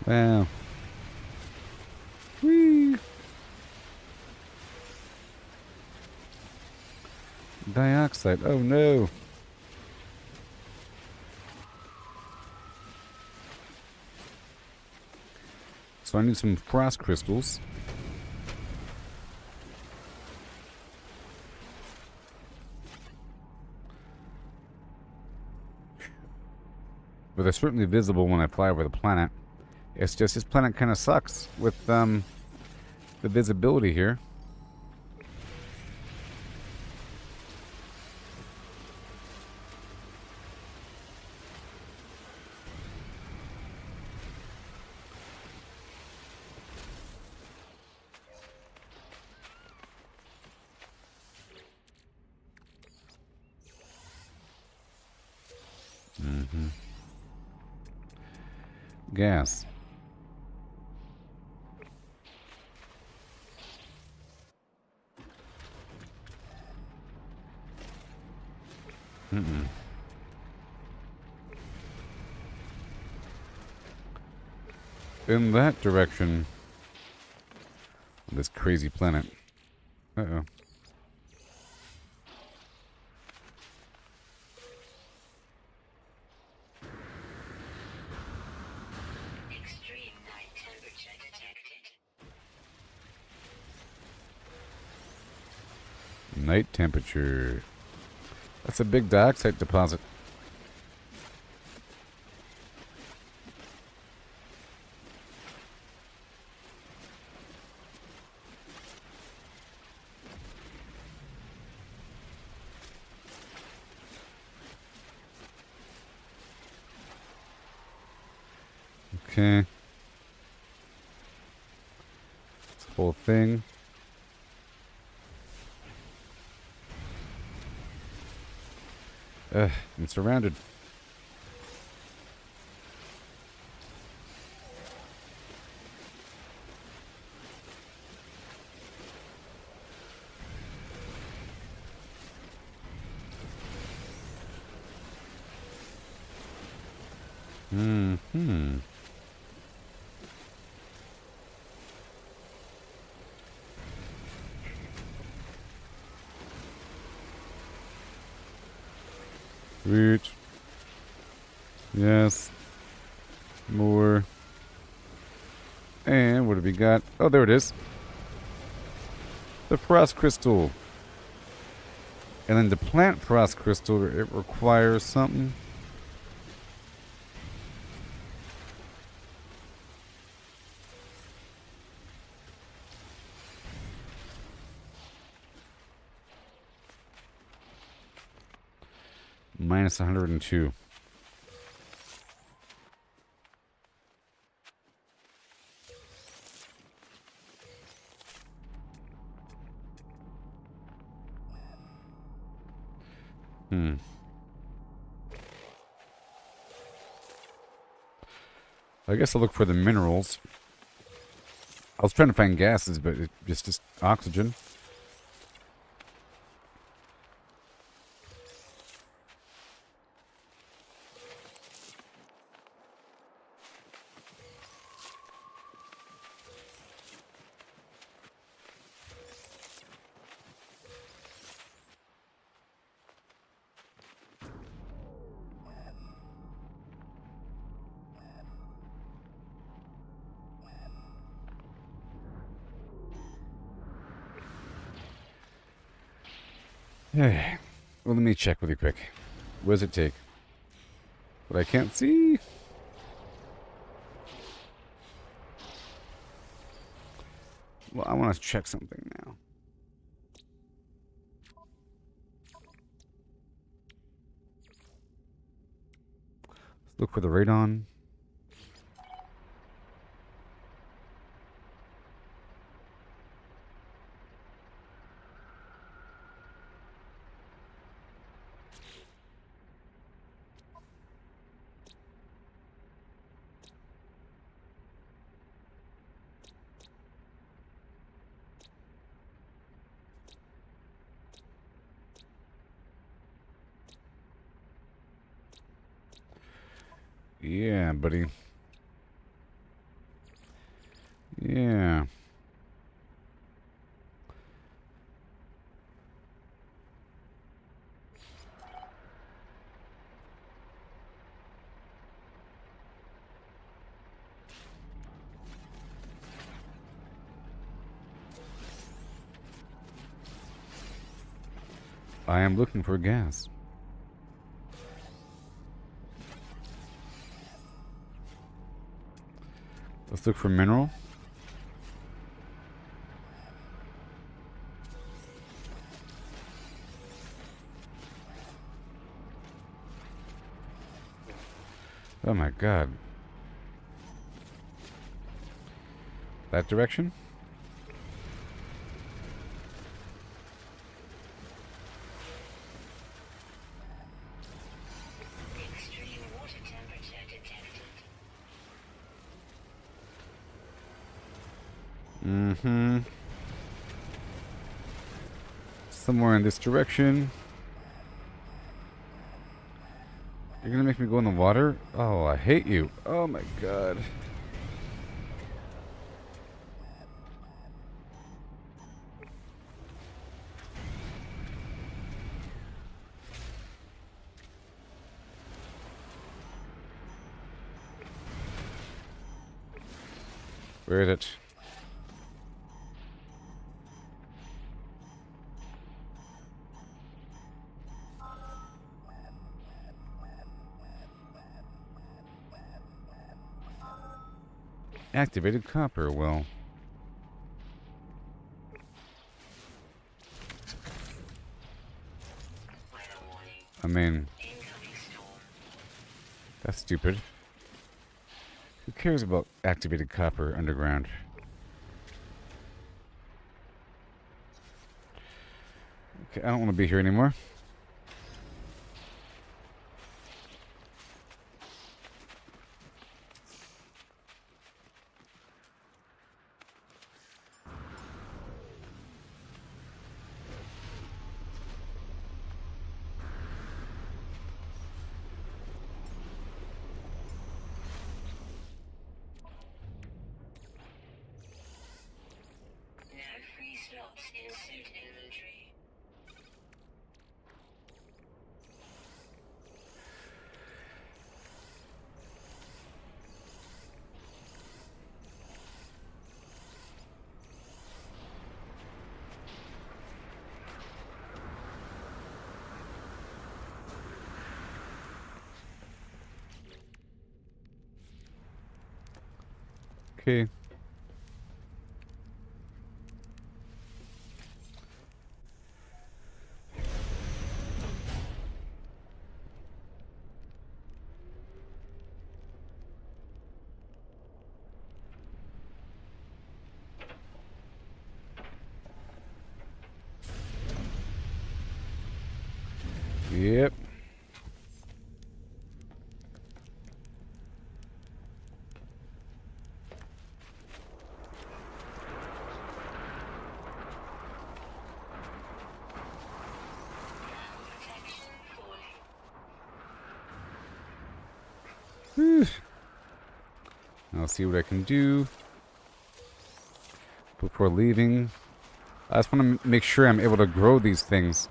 Wow. Whee! Dioxide. Oh no. So I need some frost crystals. But they're certainly visible when I fly over the planet. It's just this planet kind of sucks with the visibility here. Gas. In that direction. This crazy planet. Uh-oh. Extreme night temperature detected. Night temperature. That's a big dioxide deposit. Okay. This whole thing. I'm surrounded. Hmm. Sweet. Yes. More. And what have we got? Oh, there it is. The frost crystal. And then to plant frost crystal, it requires something. Minus 102. I guess I'll look for the minerals. I was trying to find gases, but it's just oxygen. Hey, well, let me check really quick. What does it take? What I can't see? Well, I want to check something now. Let's look for the radon. Yeah, buddy. Yeah. I am looking for gas. Let's look for mineral. Oh my god. That direction? Extreme water temperature detected. Mm-hmm. Somewhere in this direction. You're gonna make me go in the water? Oh, I hate you. Oh my god. Where is it? Activated copper. Well, I mean, that's stupid. Who cares about activated copper underground? Okay, I don't want to be here anymore. No free slots in suit inventory. Okay. Yep. Protection falling. Whew. I'll see what I can do before leaving. I just want to make sure I'm able to grow these things.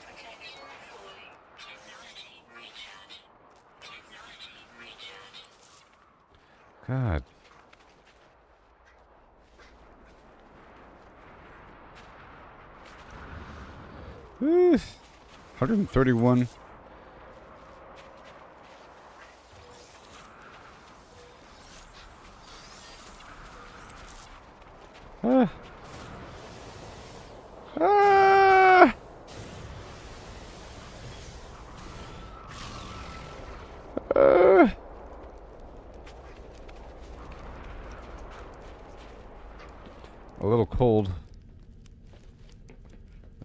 Protection falling. Technology recharge. Technology recharge. God. Whew. 131. Ah. Ah. Ah. A little cold.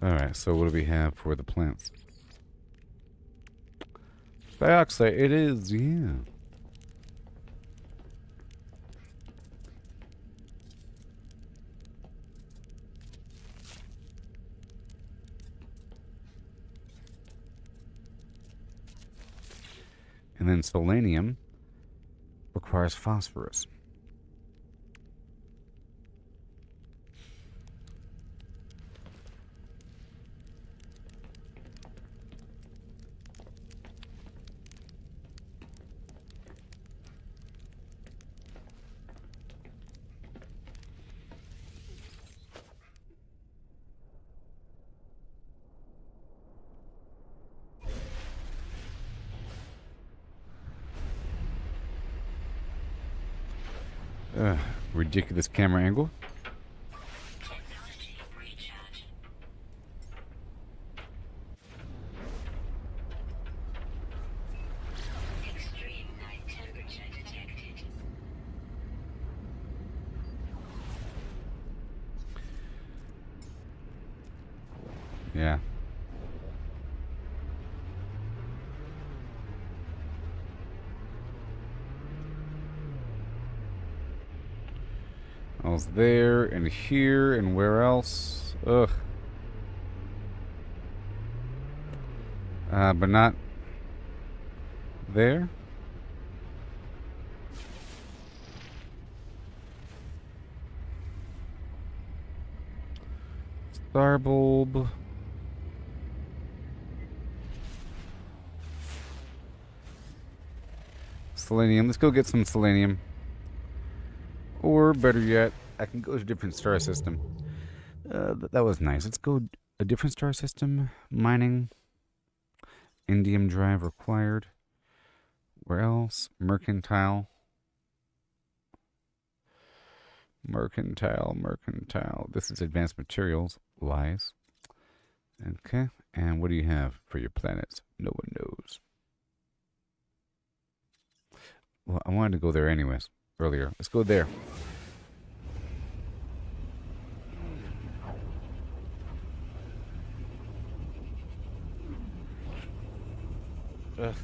Alright, so what do we have for the plants? Dioxide, it is, yeah. And then selenium requires phosphorus. Ridiculous camera angle. Technology recharge. Extreme night temperature detected. Yeah. I was there and here and where else? Ugh. But not there. Star bulb. Selenium. Let's go get some selenium. Or better yet, I can go to a different star system. That was nice. Let's go a different star system. Mining. Indium drive required. Where else? Mercantile. Mercantile. This is advanced materials. Lies. Okay. And what do you have for your planets? No one knows. Well, I wanted to go there anyways. Earlier. Let's go there. Ugh.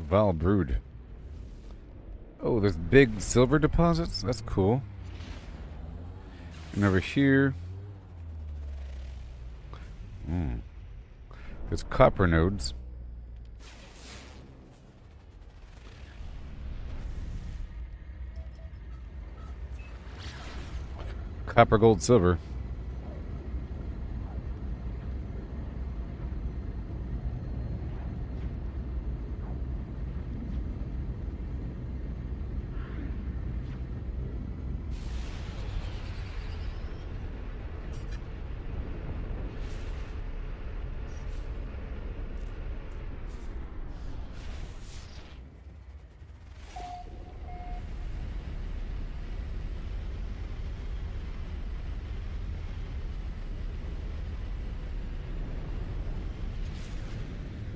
Val Brood. Oh, there's big silver deposits? That's cool. And over here... there's copper nodes. Copper, gold, silver.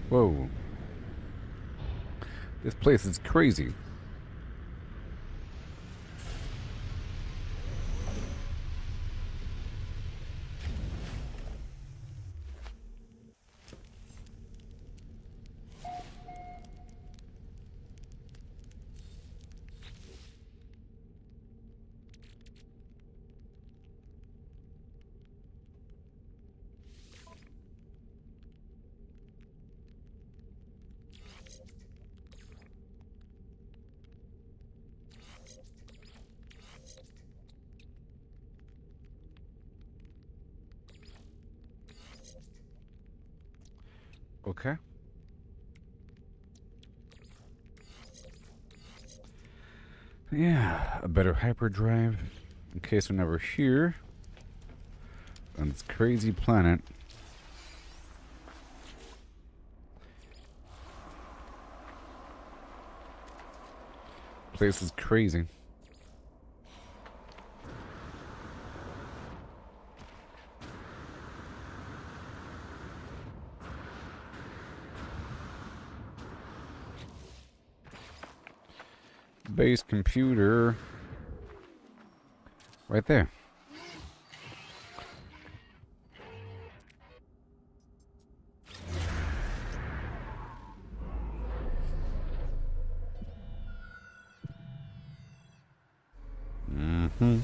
Whoa. This place is crazy. Okay. Yeah, a better hyperdrive in case we're never here on this crazy planet. Place is crazy. Base computer. Right there. Mm-hmm.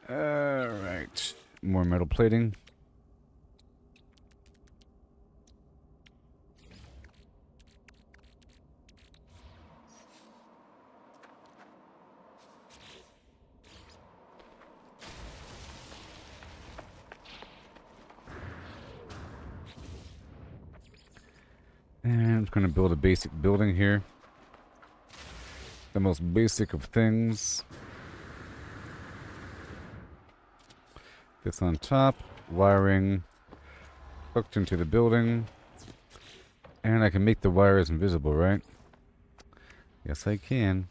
Alright. More metal plating. And I'm just going to build a basic building here. The most basic of things. This on top. Wiring hooked into the building. And I can make the wires invisible, right? Yes, I can.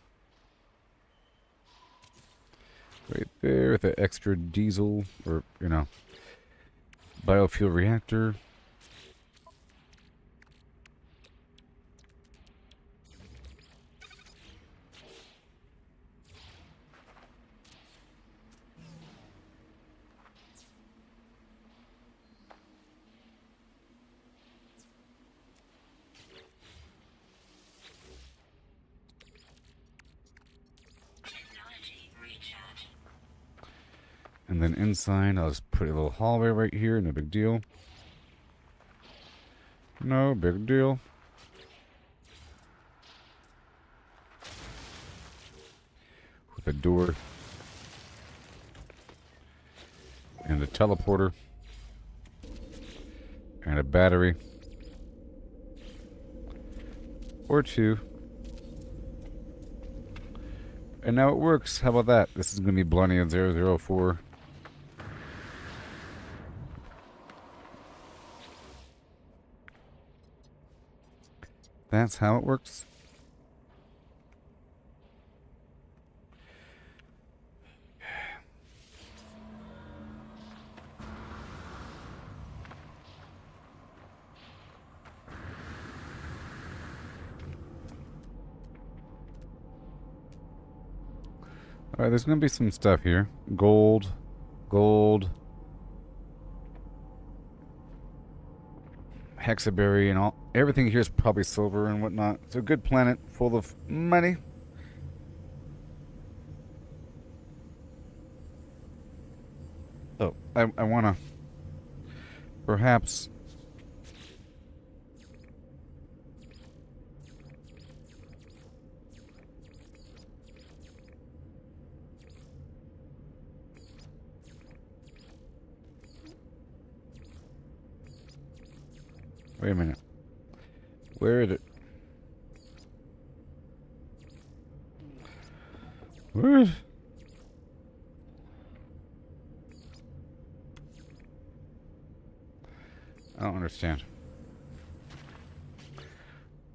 Right there with the extra diesel, or, you know, biofuel reactor. And then inside, I'll just put a little hallway right here. No big deal. No big deal. With a door. And a teleporter. And a battery. Or two. And now it works. How about that? This is going to be Blunny 004. That's how it works. Alright, there's going to be some stuff here. Gold. Gold. Hexaberry and all. Everything here is probably silver and whatnot. It's a good planet full of money. Oh, I want to perhaps... Wait a minute. Where is it? Where is... I don't understand.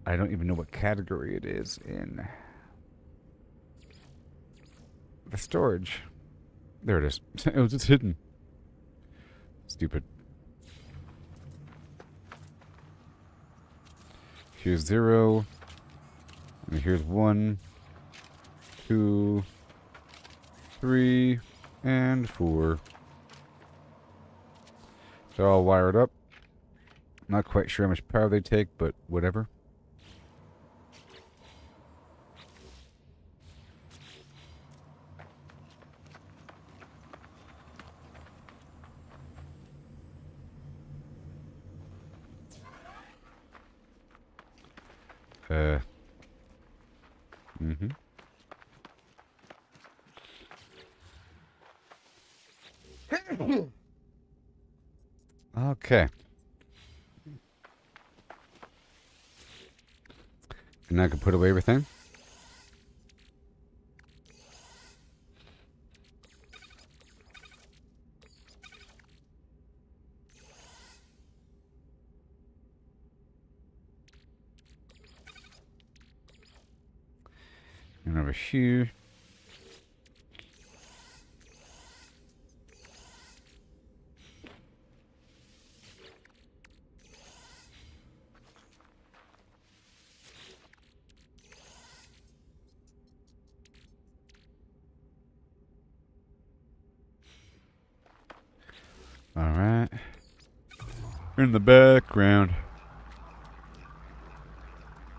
I don't even know what category it is in the storage. There it is. It was just hidden. Stupid. Here's 0. And here's 1, 2, 3, and 4. They're all wired up. Not quite sure how much power they take, but whatever. Mm-hmm. Okay. And now I can put away everything. And over here. All right. In the background.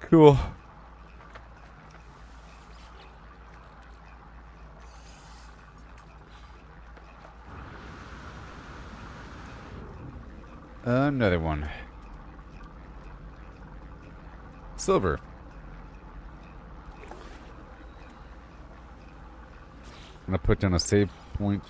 Cool. Another one. Silver. I'm gonna put down a save point.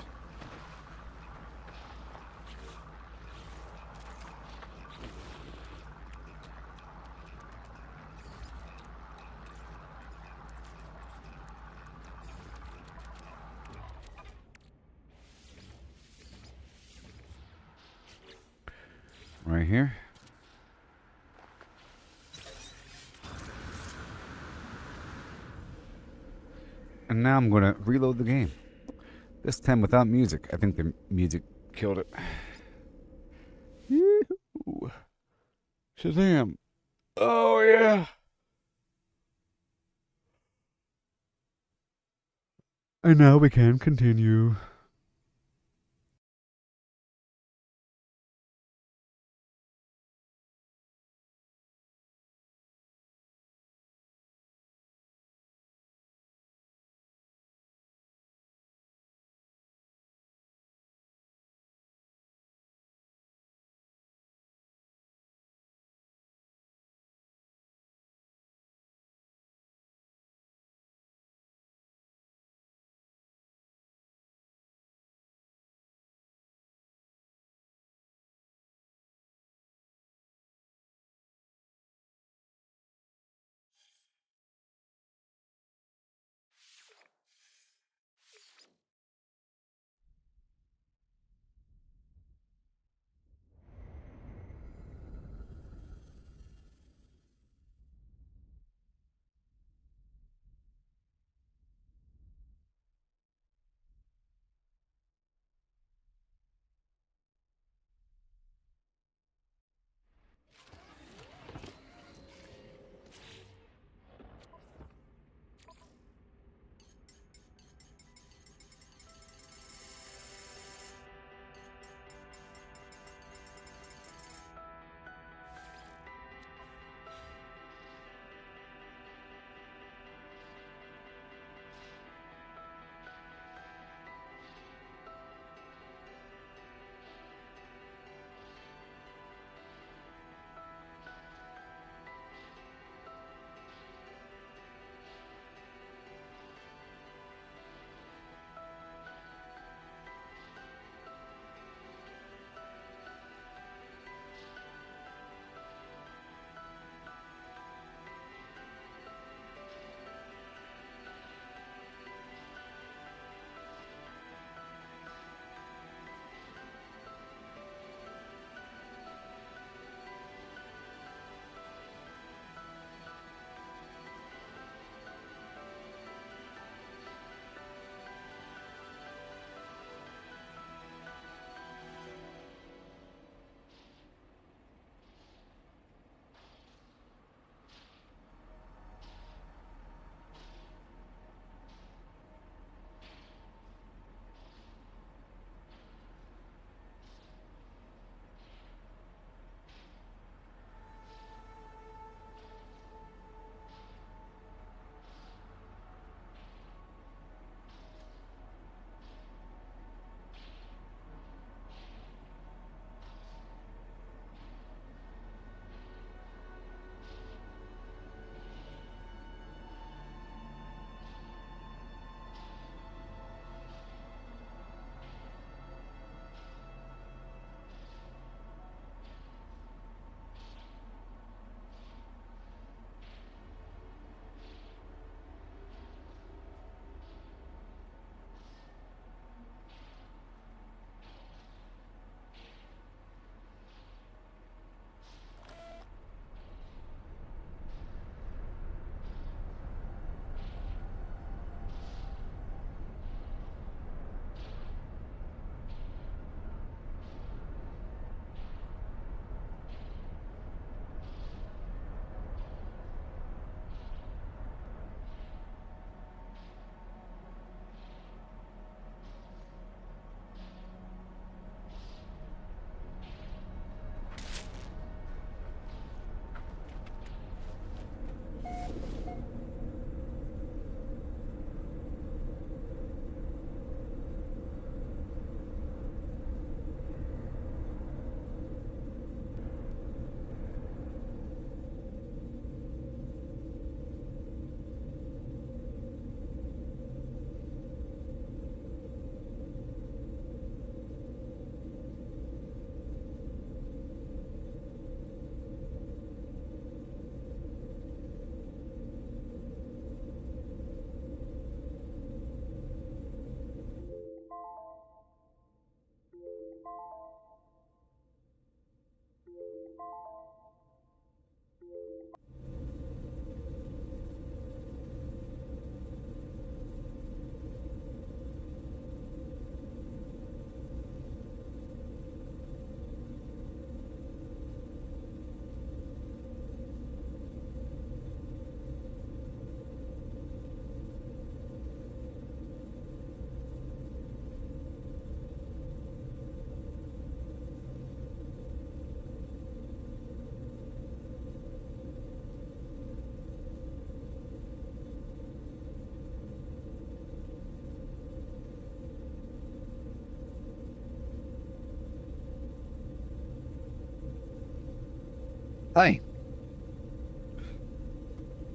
Right here. And now I'm going to reload the game. This time without music. I think the music killed it. Yoo-hoo. Shazam. Oh, yeah. And now we can continue. Hi.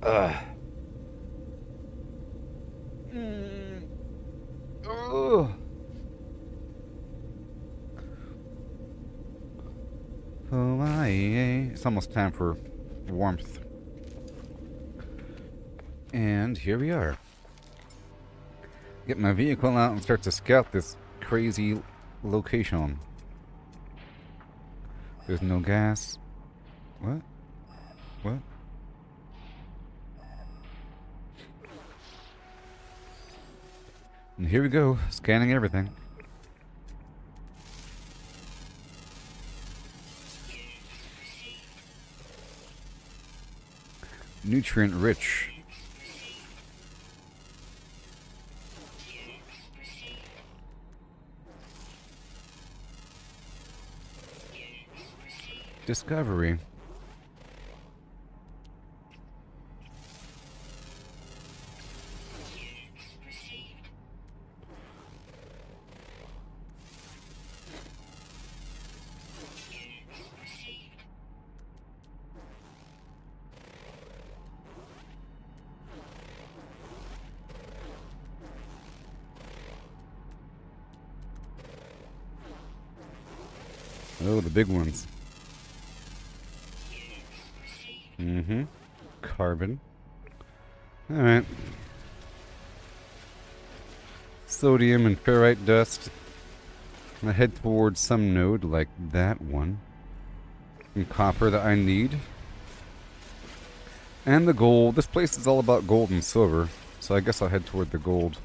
Ugh. Ugh. Oh my! It's almost time for warmth. And here we are. Get my vehicle out and start to scout this crazy location. There's no gas. What? What? And here we go, scanning everything. Nutrient rich. Discovery. Oh, the big ones. Mm-hmm. Carbon. Alright. Sodium and ferrite dust. I head towards some node like that one. And copper that I need. And the gold. This place is all about gold and silver. So I guess I'll head toward the gold.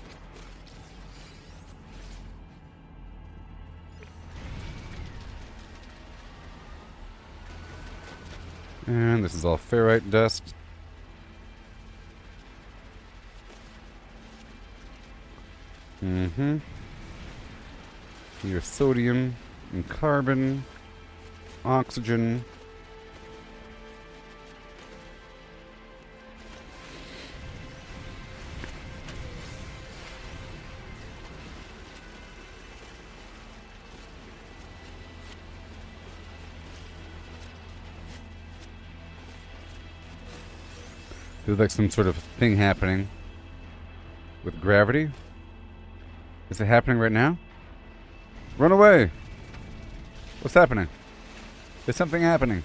And this is all ferrite dust. Mm-hmm. Here's sodium and carbon, oxygen. There's like some sort of thing happening with gravity. Is it happening right now? Run away! What's happening? There's something happening.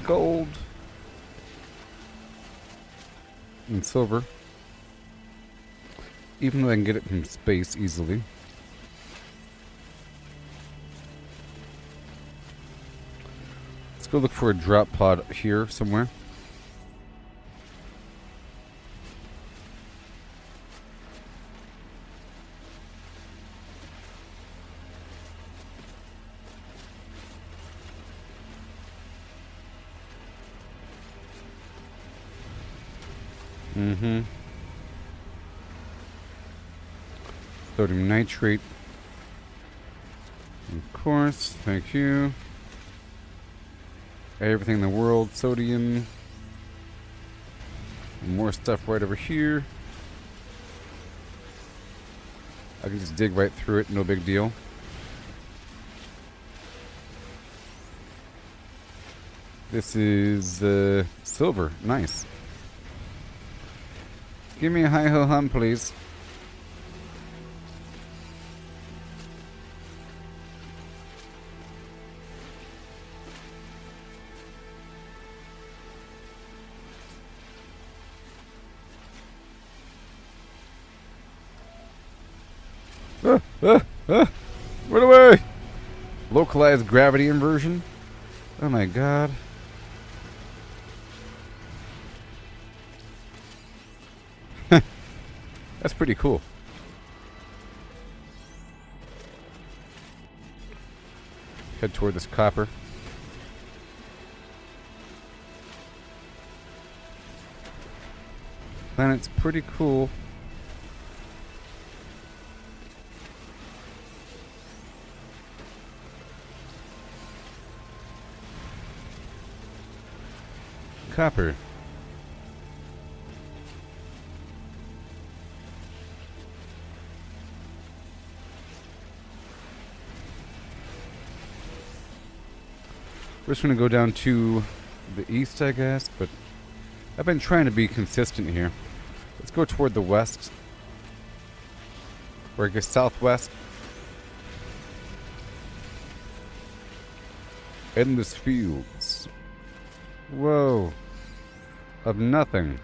Gold. And silver. Even though I can get it from space easily. Let's go look for a drop pod here somewhere. Mm-hmm. Sodium nitrate. Of course, thank you. Everything in the world, sodium. More stuff right over here. I can just dig right through it, no big deal. This is silver, nice. Give me a hi-ho-hum, please. Run away! Localized gravity inversion? Oh my god. That's pretty cool. Head toward this copper. Planet's pretty cool. copper. We're just gonna go down to the east, I guess, but I've been trying to be consistent here. Let's go toward the west. Or I guess southwest. Endless fields. Whoa. Of nothing.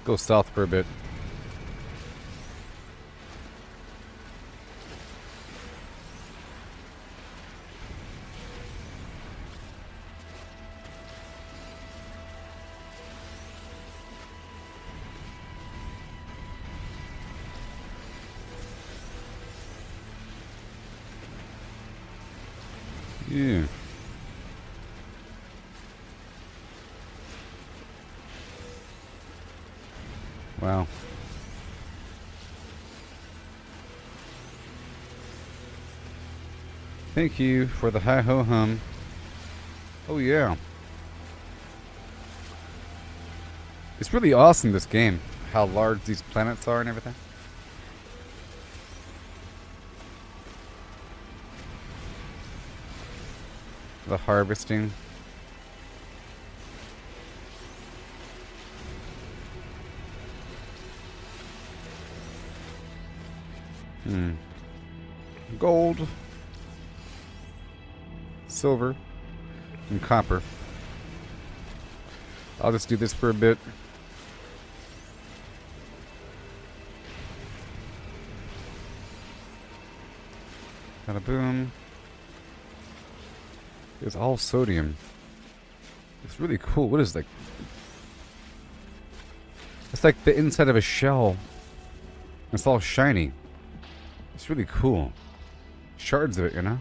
Go south for a bit. Yeah. Wow. Thank you for the hi-ho-hum. Oh yeah. It's really awesome, this game. How large these planets are and everything. The harvesting. Gold, silver, and copper. I'll just do this for a bit. Bada boom. It's all sodium. It's really cool. What is that? It's like the inside of a shell. It's all shiny. It's really cool. Shards of it, you know?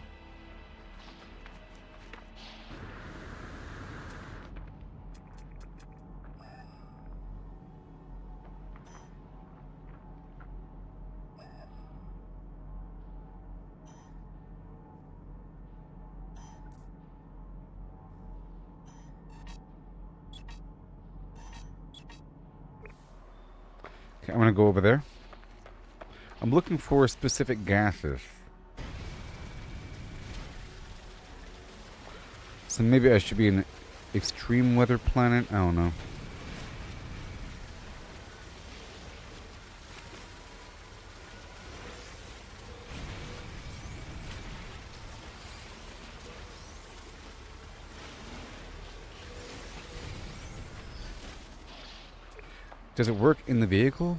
Okay, I'm gonna go over there. I'm looking for specific gases. So maybe I should be an extreme weather planet? I don't know. Does it work in the vehicle?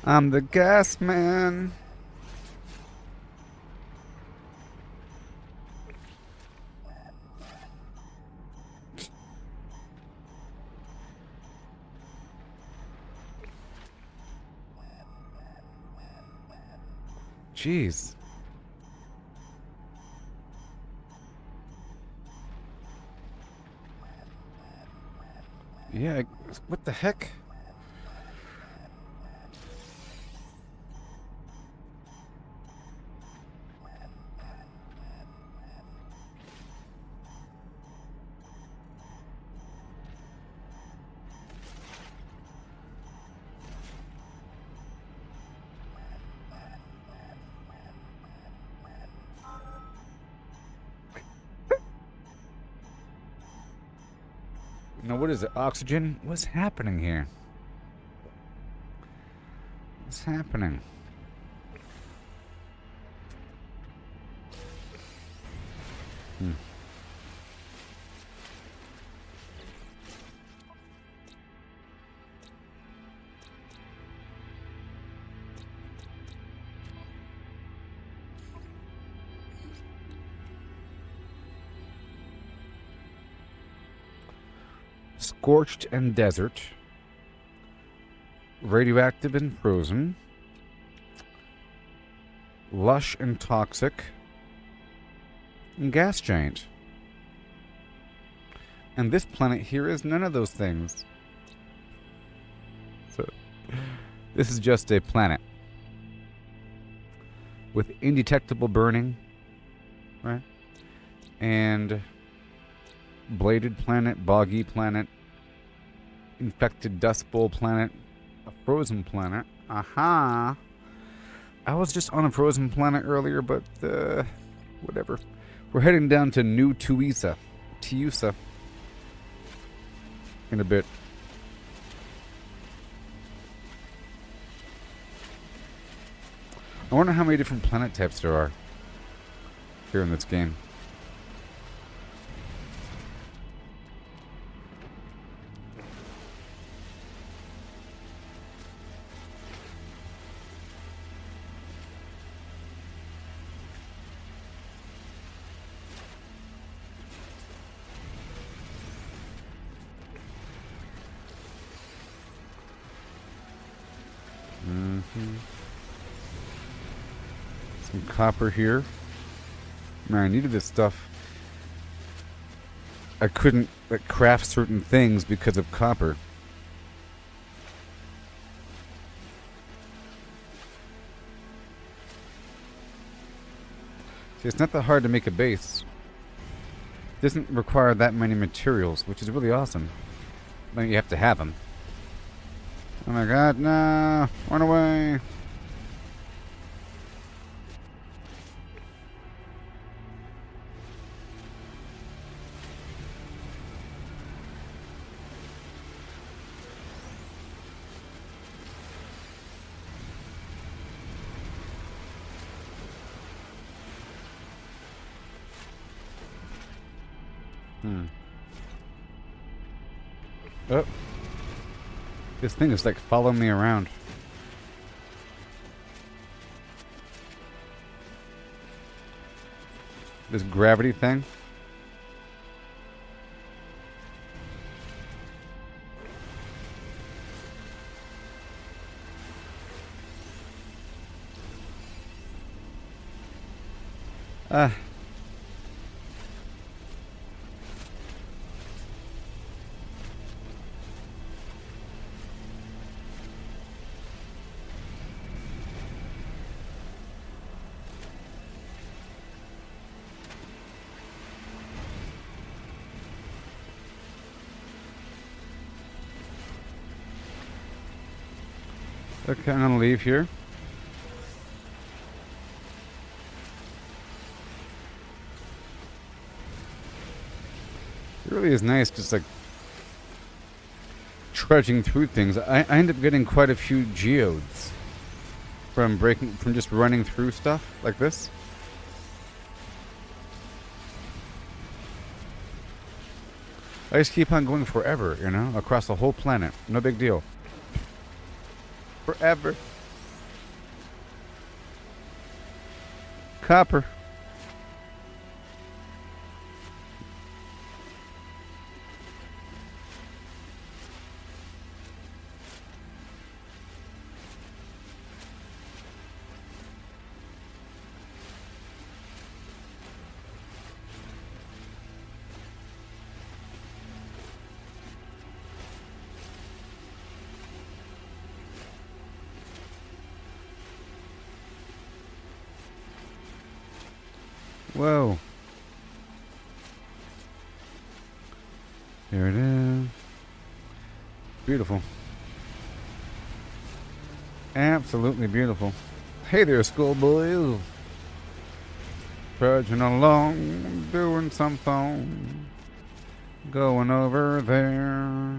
I'm the gas man. Jeez. Yeah, what the heck? Now, what is it? Oxygen? What's happening here? What's happening? Scorched and desert. radioactive and frozen, lush and toxic, and gas giant. And this planet here is none of those things. So, this is just a planet with indetectable burning, right? And bladed planet, boggy planet, infected dust bowl planet, a frozen planet. Aha! I was just on a frozen planet earlier, but whatever. We're heading down to New Tuisa in a bit. I wonder how many different planet types there are here in this game. Some copper here. Man, I needed this stuff. I couldn't craft certain things because of copper. See, it's not that hard to make a base. It doesn't require that many materials, which is really awesome. But you have to have them. Oh my god, no! Run away! Oh. This thing is like following me around. This gravity thing. Ah. Okay, I'm gonna leave here. It really is nice just like trudging through things. I end up getting quite a few geodes from just running through stuff like this. I just keep on going forever, you know, across the whole planet. No big deal. Forever. Copper. Whoa. Here it is. Beautiful. Absolutely beautiful. Hey there, schoolboys. Trudging along, doing something. Going over there.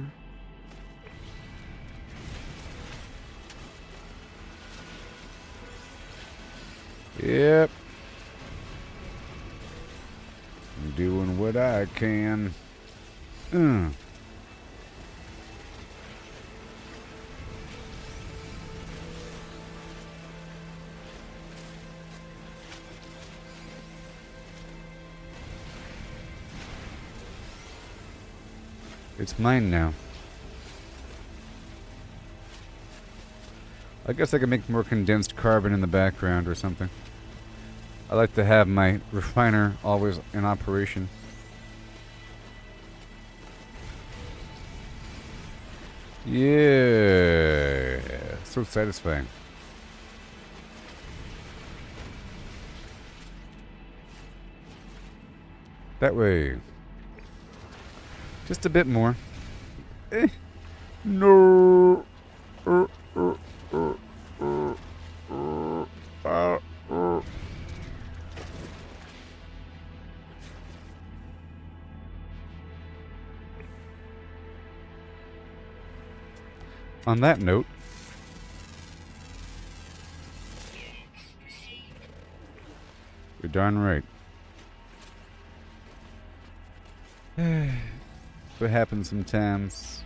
Yep. Doing what I can. It's mine now. I guess I could make more condensed carbon in the background or something. I like to have my refiner always in operation. Yeah, so satisfying. That way. Just a bit more. No. On that note, you're darn right. What happens sometimes.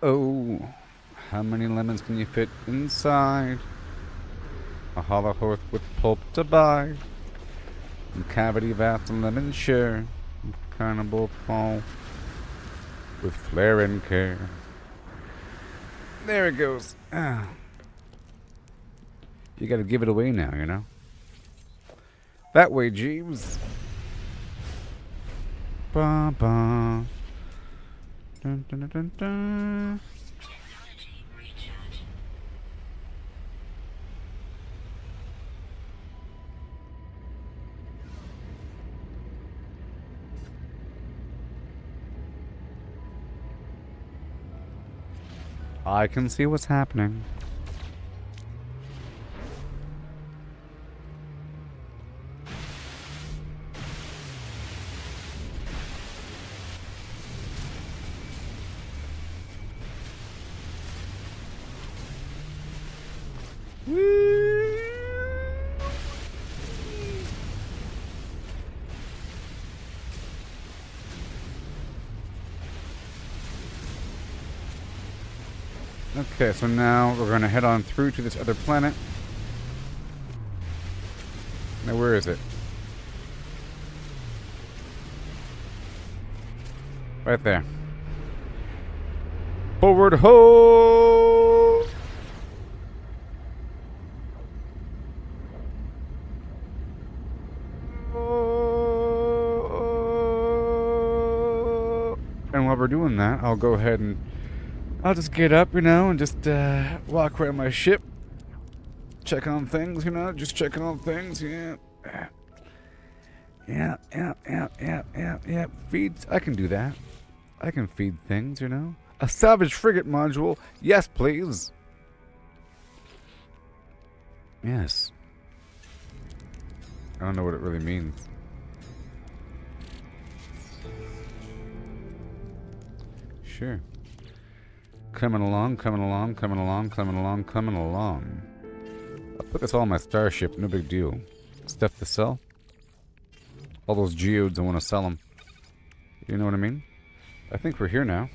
Oh, how many lemons can you fit inside a hollow hearth with pulp to buy? And cavity vast and lemon share, cannibal fall with flair and care. There it goes. Ah. You gotta give it away now, you know? That way, Jeeves. Ba ba. Dun, dun, dun, dun, dun. Technology recharge. I can see what's happening. Okay, so now we're going to head on through to this other planet. Now, where is it? Right there. Forward ho! And while we're doing that, I'll go ahead and I'll just get up, you know, and just walk around my ship. Check on things, you know, just checking on things, yeah. Yeah. Feed, I can do that. I can feed things, you know. A salvage frigate module, yes, please. Yes. I don't know what it really means. Sure. Coming along. I'll put this all on my starship, no big deal. Stuff to sell. All those geodes, I want to sell them. You know what I mean? I think we're here now.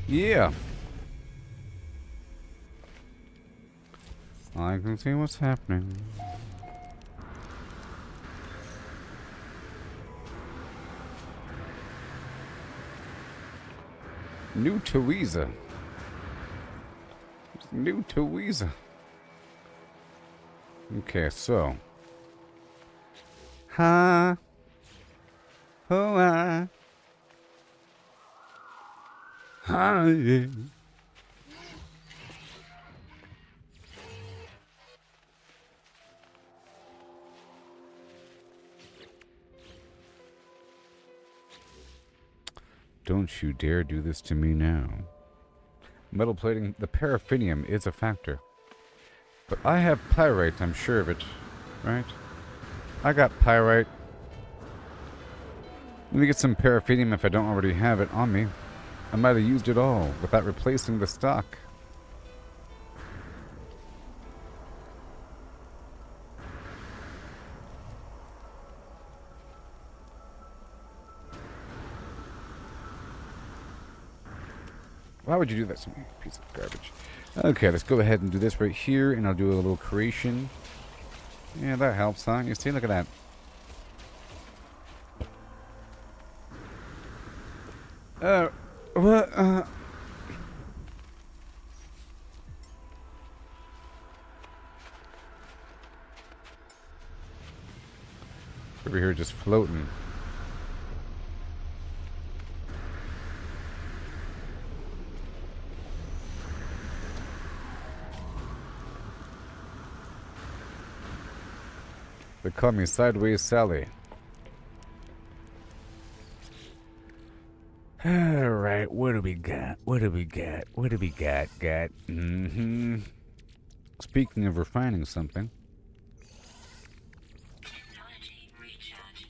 Yeah. I can see what's happening. New Theresa. New Theresa. Okay, so. Ha. Ho, ah. Hi. Don't you dare do this to me now. Metal plating, the paraffinium is a factor. But I have pyrite, I'm sure of it. Right? I got pyrite. Let me get some paraffinium if I don't already have it on me. I might have used it all without replacing the stock. Why would you do that to me, piece of garbage? Okay, let's go ahead and do this right here, and I'll do a little creation. Yeah, that helps, huh? You see, look at that. What? Over here just floating. They call me Sideways Sally. Alright, what do we got? What do we got? What do we got? Speaking of refining something. Technology recharge.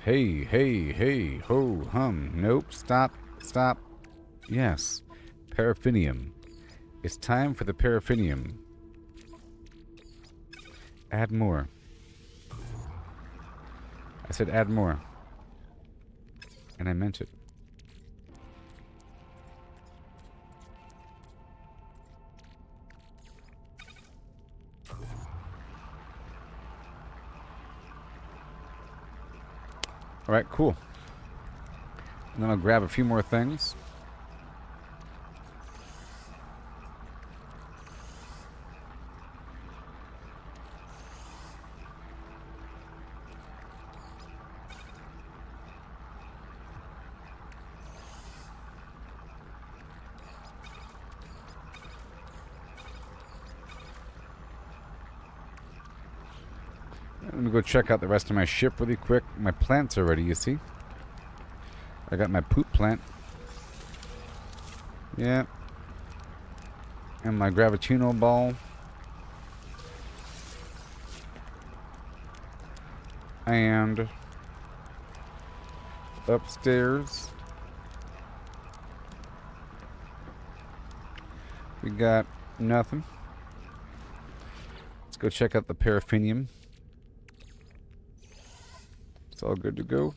Hey, ho, hum. Nope, stop. Yes, paraffinium. It's time for the paraffinium. Add more. I said add more. And I meant it. Alright, cool. And then I'll grab a few more things. Let me go check out the rest of my ship really quick. My plants are ready, you see. I got my poop plant. Yeah. And my gravitino ball. And upstairs we got nothing. Let's go check out the paraffinium. It's all good to go.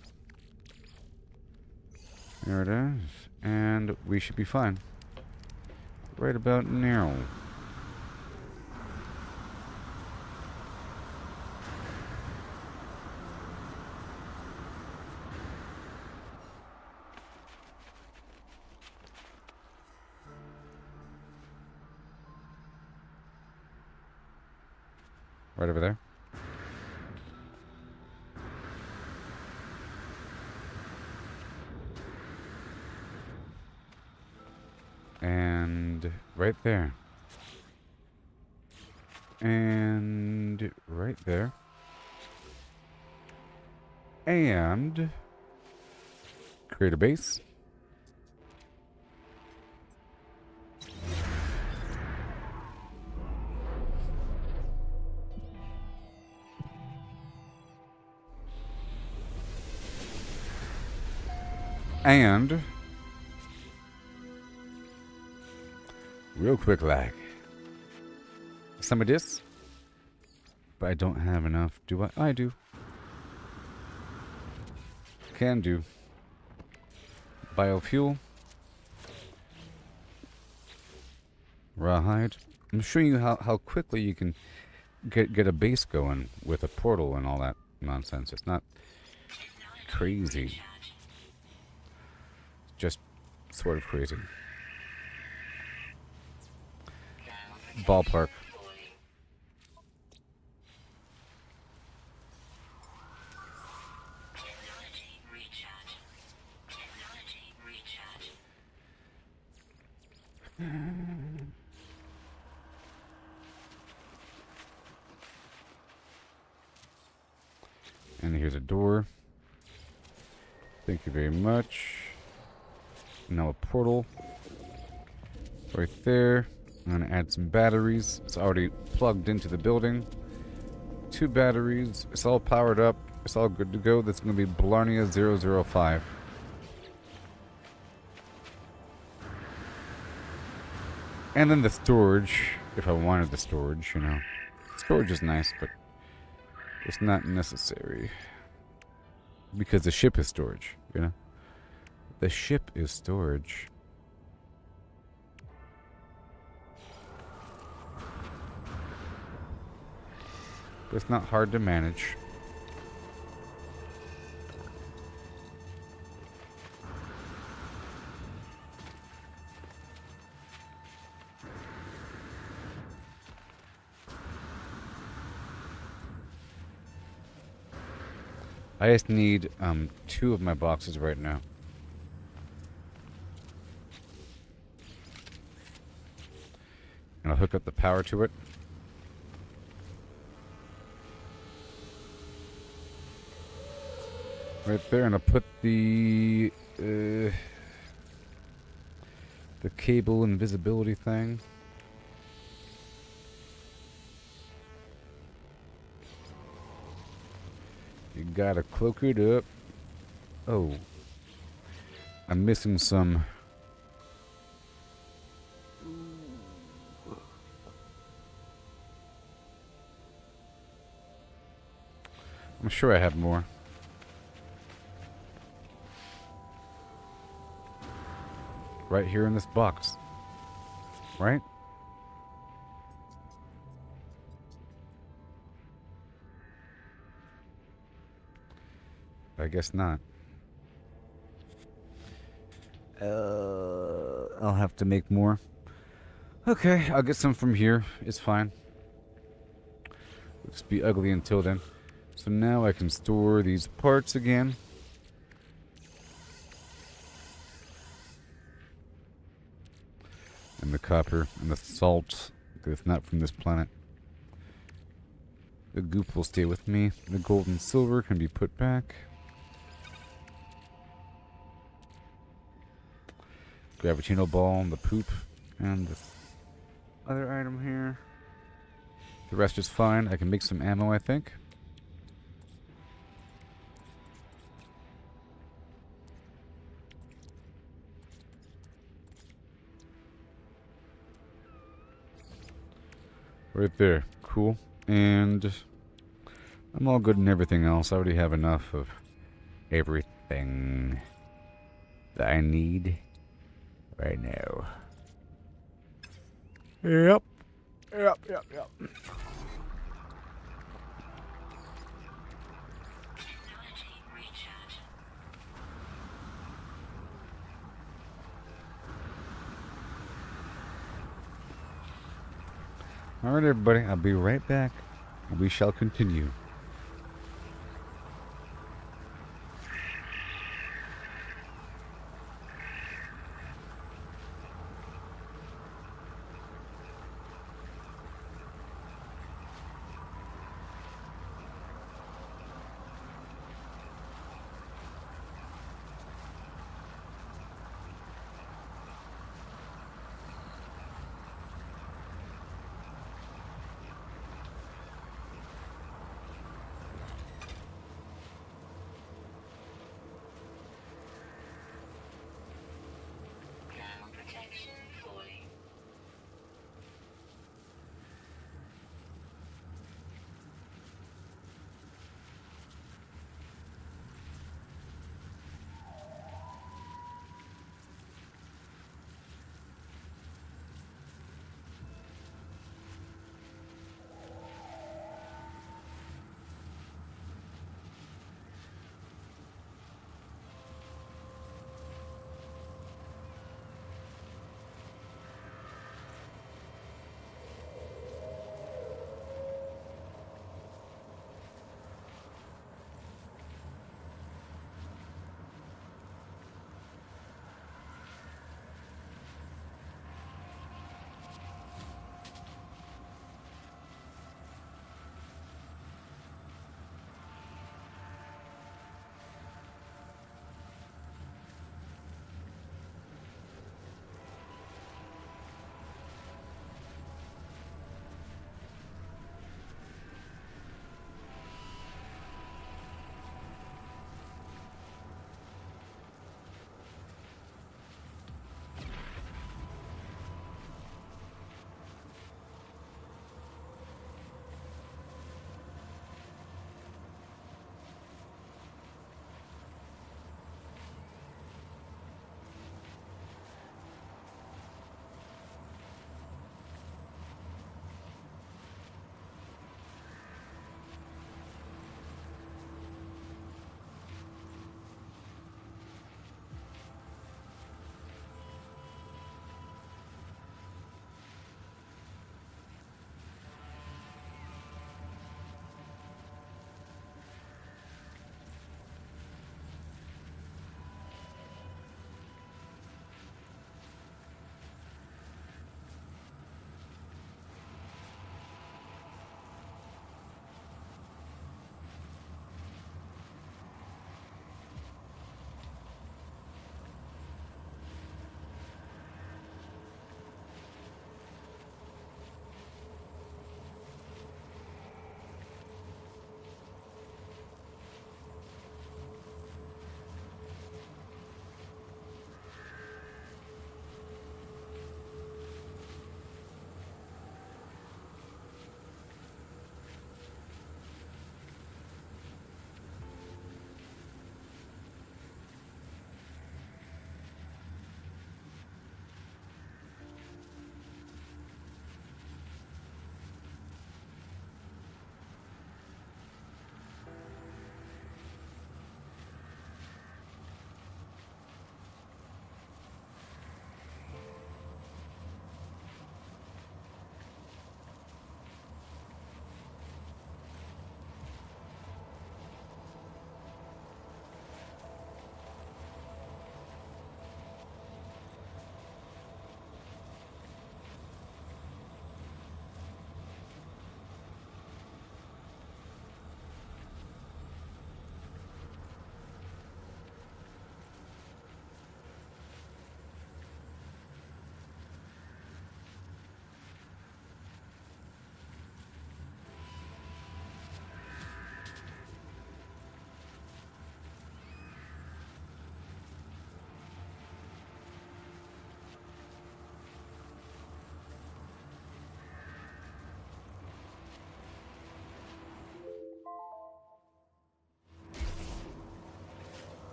There it is. And we should be fine. Right about now. Right over there. And right there. And right there. And create a base. And real quick like some of this, but I don't have enough. Do I? I do. Can do. Biofuel. Rawhide. I'm showing you how quickly you can get a base going with a portal and all that nonsense. It's not crazy. Just sort of crazy. Ballpark. And here's a door. Thank you very much. Now a portal. Right there. I'm going to add some batteries. It's already plugged into the building. 2 batteries. It's all powered up. It's all good to go. That's going to be Blarney 005. And then the storage, if I wanted the storage, you know. Storage is nice, but it's not necessary. Because the ship is storage, you know. The ship is storage. But it's not hard to manage. I just need 2 of my boxes right now. And I'll hook up the power to it. Right there, and I'll put the cable invisibility thing. You gotta cloak it up. Oh. I'm missing some. I'm sure I have more. Right here in this box. Right? I guess not. I'll have to make more. Okay, I'll get some from here. It's fine. It'll just be ugly until then. So now I can store these parts again. And the copper and the salt, because it's not from this planet. The goop will stay with me. The gold and silver can be put back. Gravitino ball, the poop, and this other item here. The rest is fine. I can make some ammo, I think. Right there. Cool. And I'm all good in everything else. I already have enough of everything that I need right now. Yep. Yep. Technology recharge. Alright, everybody. I'll be right back. And we shall continue.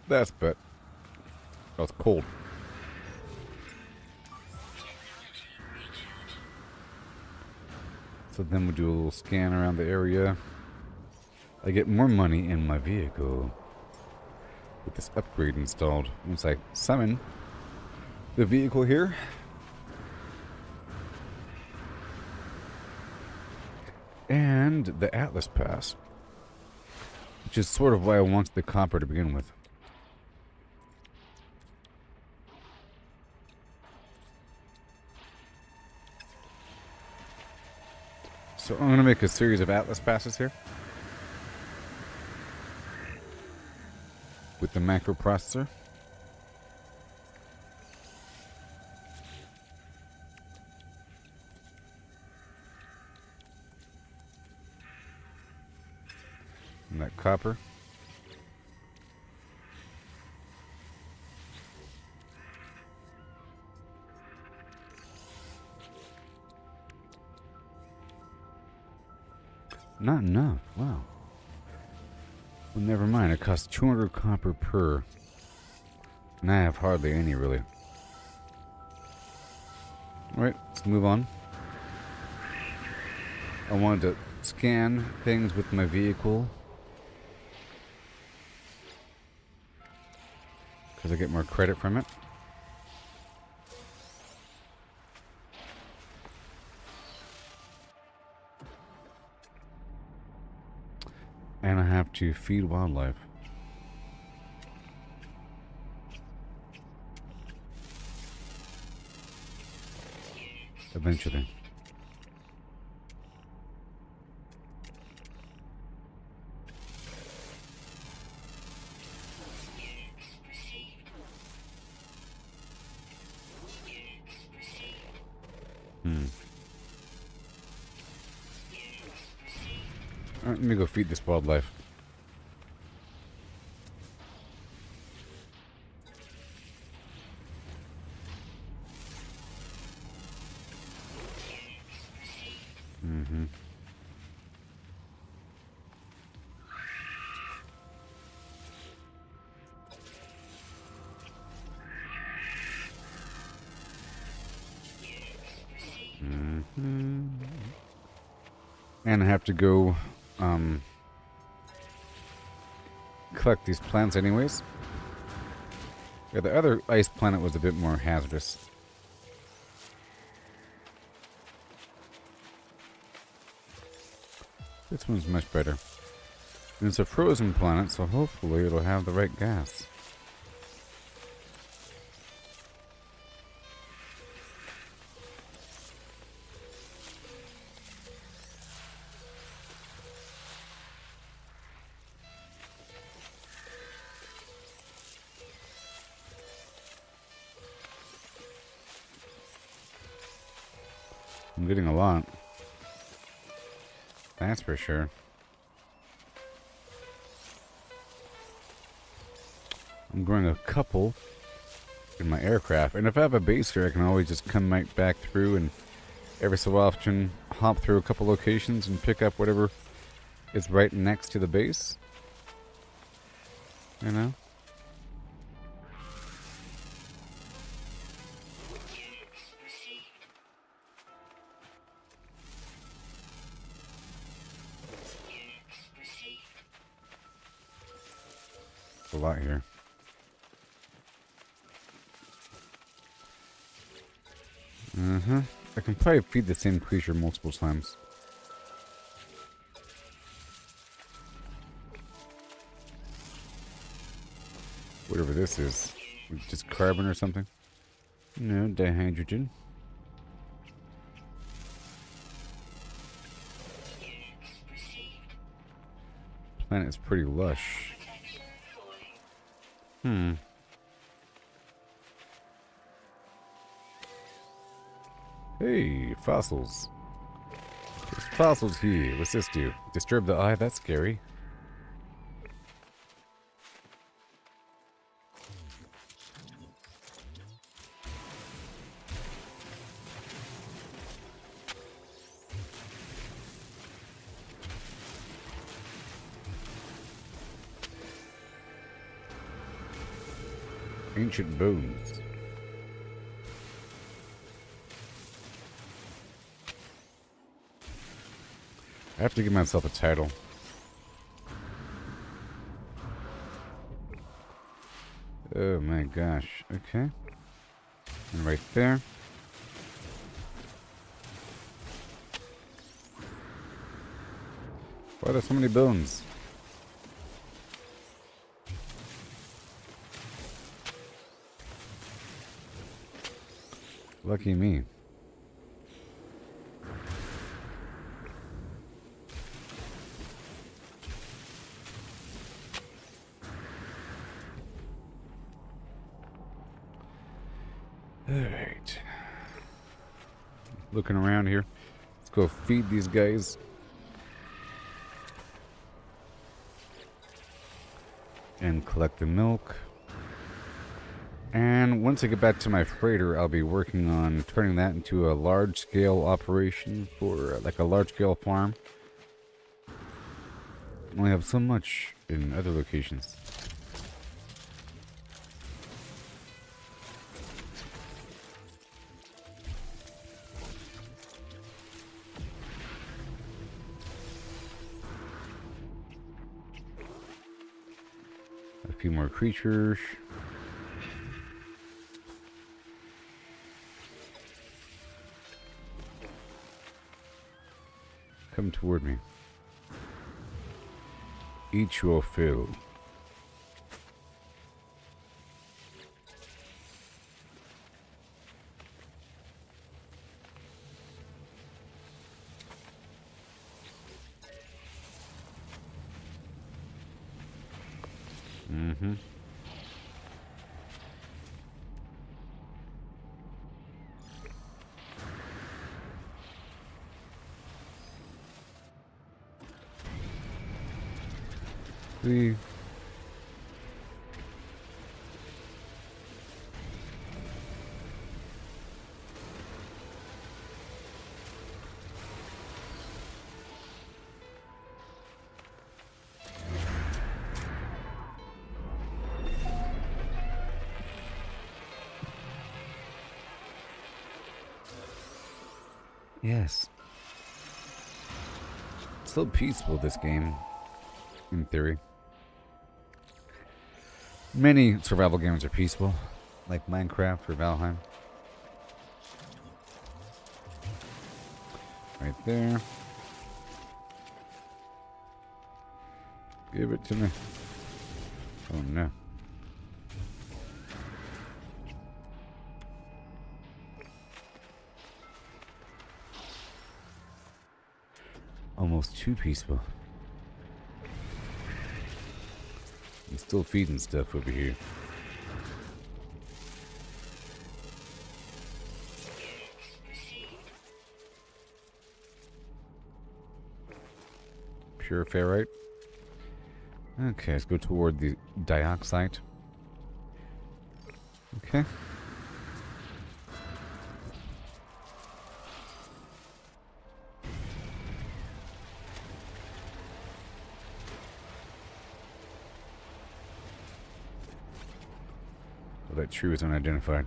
That's bet. Oh, it's cold. Technology recharging. So then we'll do a little scan around the area. I get more money in my vehicle with this upgrade installed. Once I summon the vehicle here. And the Atlas Pass. Which is sort of why I wanted the copper to begin with. So I'm going to make a series of Atlas Passes here. With the microprocessor. And that copper. Not enough. Wow. Well, never mind. It costs 200 copper per. And I have hardly any, really. Alright, let's move on. I wanted to scan things with my vehicle. Because I get more credit from it. And I have to feed wildlife. Eventually. Alright, let me go feed this wildlife. And I have to go collect these plants anyways. Yeah, the other ice planet was a bit more hazardous. This one's much better. And it's a frozen planet, so hopefully it'll have the right gas. I'm getting a lot. That's for sure. I'm growing a couple in my aircraft. And if I have a base here, I can always just come right back through and every so often hop through a couple locations and pick up whatever is right next to the base. You know? A lot here. I can probably feed the same creature multiple times. Whatever this is. Just carbon or something? No, dihydrogen. Planet's pretty lush. Hey, fossils. There's fossils here. What's this do? Disturb the eye? That's scary. Ancient bones. I have to give myself a title. Oh my gosh. Okay. And right there. Why are there so many bones? Lucky me. Alright. Looking around here. Let's go feed these guys. And collect the milk. And once I get back to my freighter, I'll be working on turning that into a large-scale operation for like a large-scale farm. I only have so much in other locations. A few more creatures. Come toward me. Eat your fill. Mm-hmm. The yes. So peaceful, this game, in theory. Many survival games are peaceful, like Minecraft or Valheim. Right there. Give it to me. Oh no. Almost too peaceful. I'm still feeding stuff over here. Pure ferrite. Okay, let's go toward the dioxide. Okay. Well, that tree was unidentified.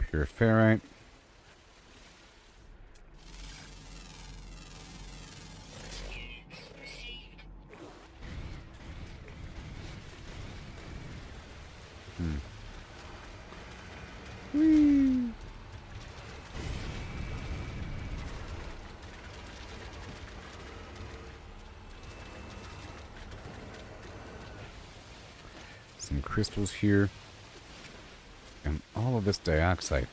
Pure ferrite. Whee. Some crystals here. And all of this dioxide.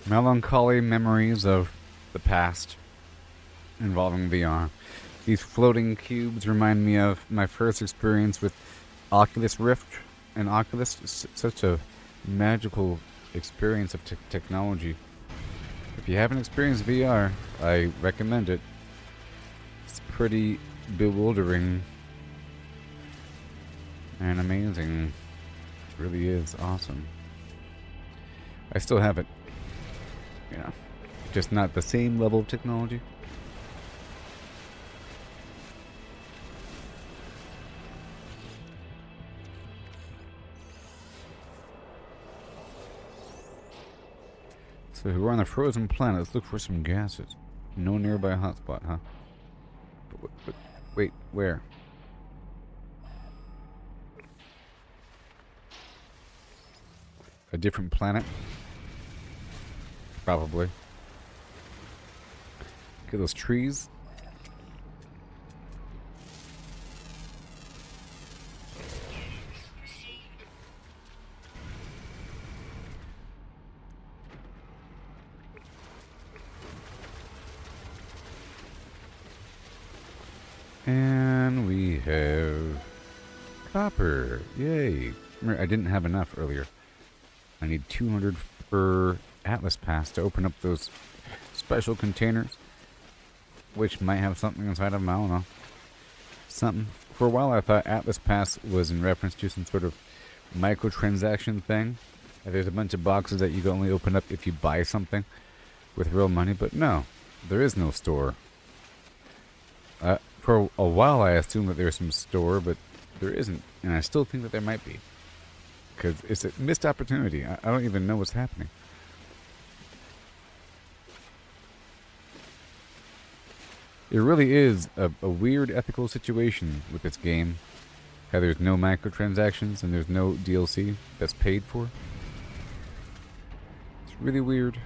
Melancholy memories of the past involving VR. These floating cubes remind me of my first experience with Oculus Rift and Oculus. It's such a magical experience of technology. If you haven't experienced VR, I recommend it. It's pretty bewildering and amazing. It really is awesome. I still have it. Yeah. Just not the same level of technology. So we're on a frozen planet. Let's look for some gases. No nearby hotspot, huh? But wait, where? A different planet? Probably. Look at those trees. And we have copper. Yay. Remember, I didn't have enough earlier. I need 200 per Atlas Pass to open up those special containers, which might have something inside of them. I don't know. Something. For a while, I thought Atlas Pass was in reference to some sort of microtransaction thing. There's a bunch of boxes that you can only open up if you buy something with real money, but no, there is no store. For a while, I assumed that there was some store, but there isn't, and I still think that there might be. Because it's a missed opportunity. I don't even know what's happening. It really is a weird ethical situation with this game. How there's no microtransactions and there's no DLC that's paid for. It's really weird.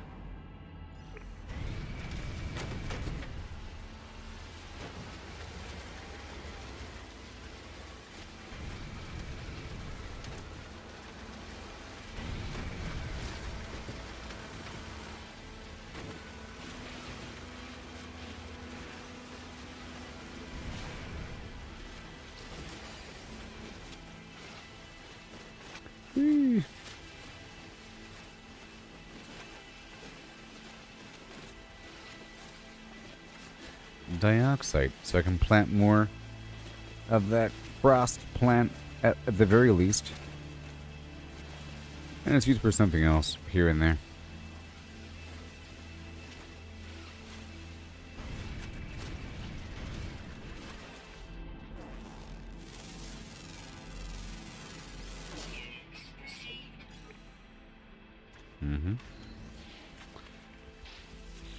Whee. Dioxide, so I can plant more of that frost plant at the very least. And it's used for something else here and there.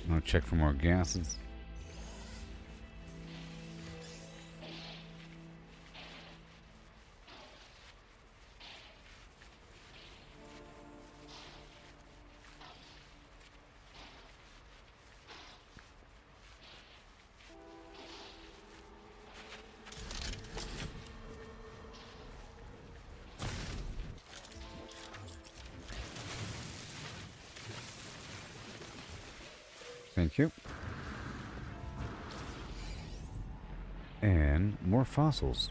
I'll check for more gases. Thank you. And more fossils.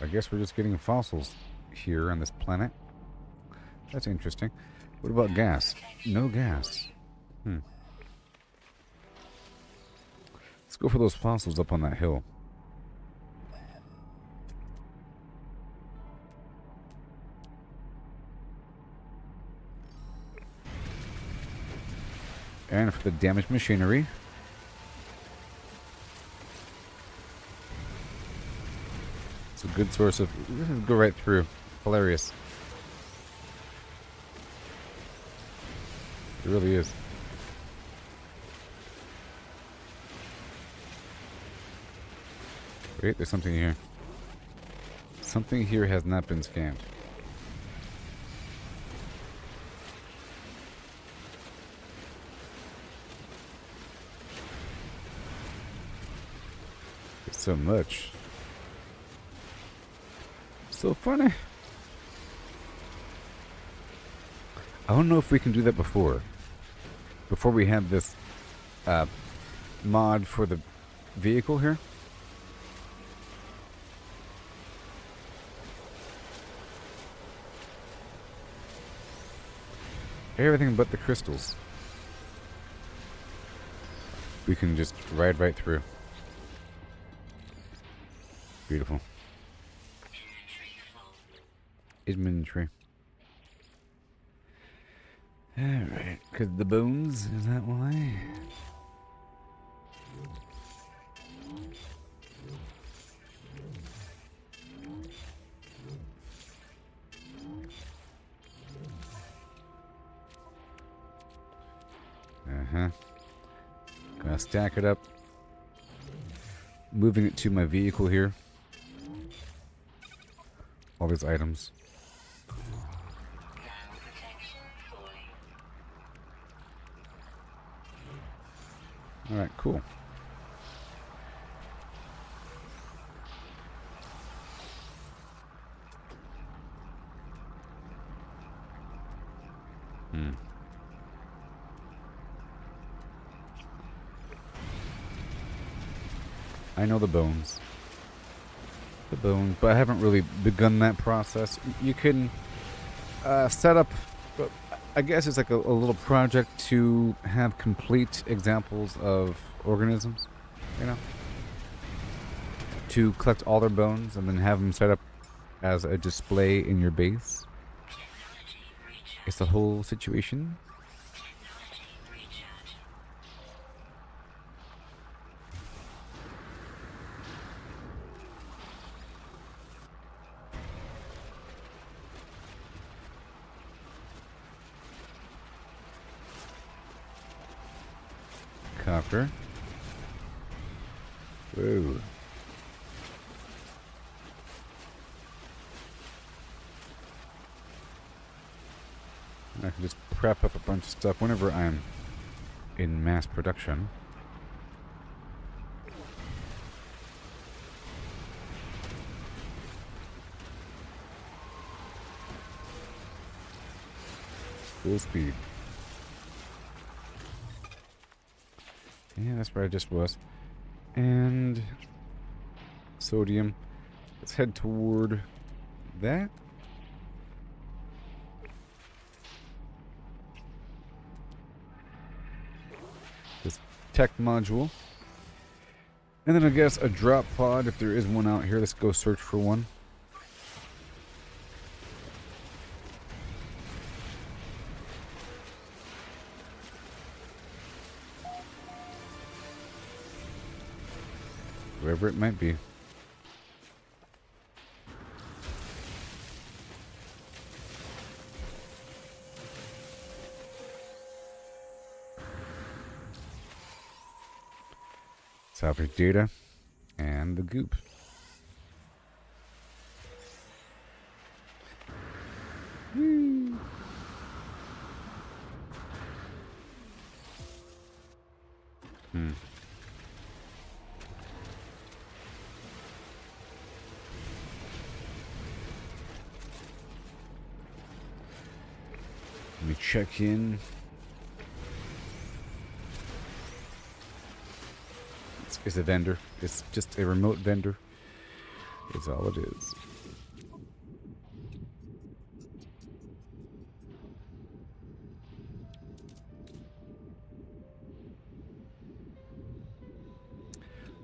I guess we're just getting fossils here on this planet. That's interesting. What about gas? No gas. Let's go for those fossils up on that hill. And for the damaged machinery. It's a good source of... Go right through. Hilarious. It really is. Wait, there's something here. Something here has not been scanned. So much. So funny. I don't know if we can do that before. Before we have this mod for the vehicle here. Everything but the crystals. We can just ride right through. Beautiful. Inventory. Alright, because the bones, is that why? Uh-huh. Gonna stack it up. Moving it to my vehicle here. All these items. Alright, cool. I know the bones. The bones, but I haven't really begun that process. You can set up, I guess it's like a little project to have complete examples of organisms, you know? To collect all their bones and then have them set up as a display in your base. It's the whole situation. Copper. Whoa. I can just prep up a bunch of stuff whenever I'm in mass production. Full speed. Yeah, that's where I just was. And sodium. Let's head toward that. This tech module. And then I guess a drop pod if there is one out here. Let's go search for one. Wherever it might be. Salvage data and the goop. Whee. Let me check in. It's a vendor. It's just a remote vendor. It's all it is.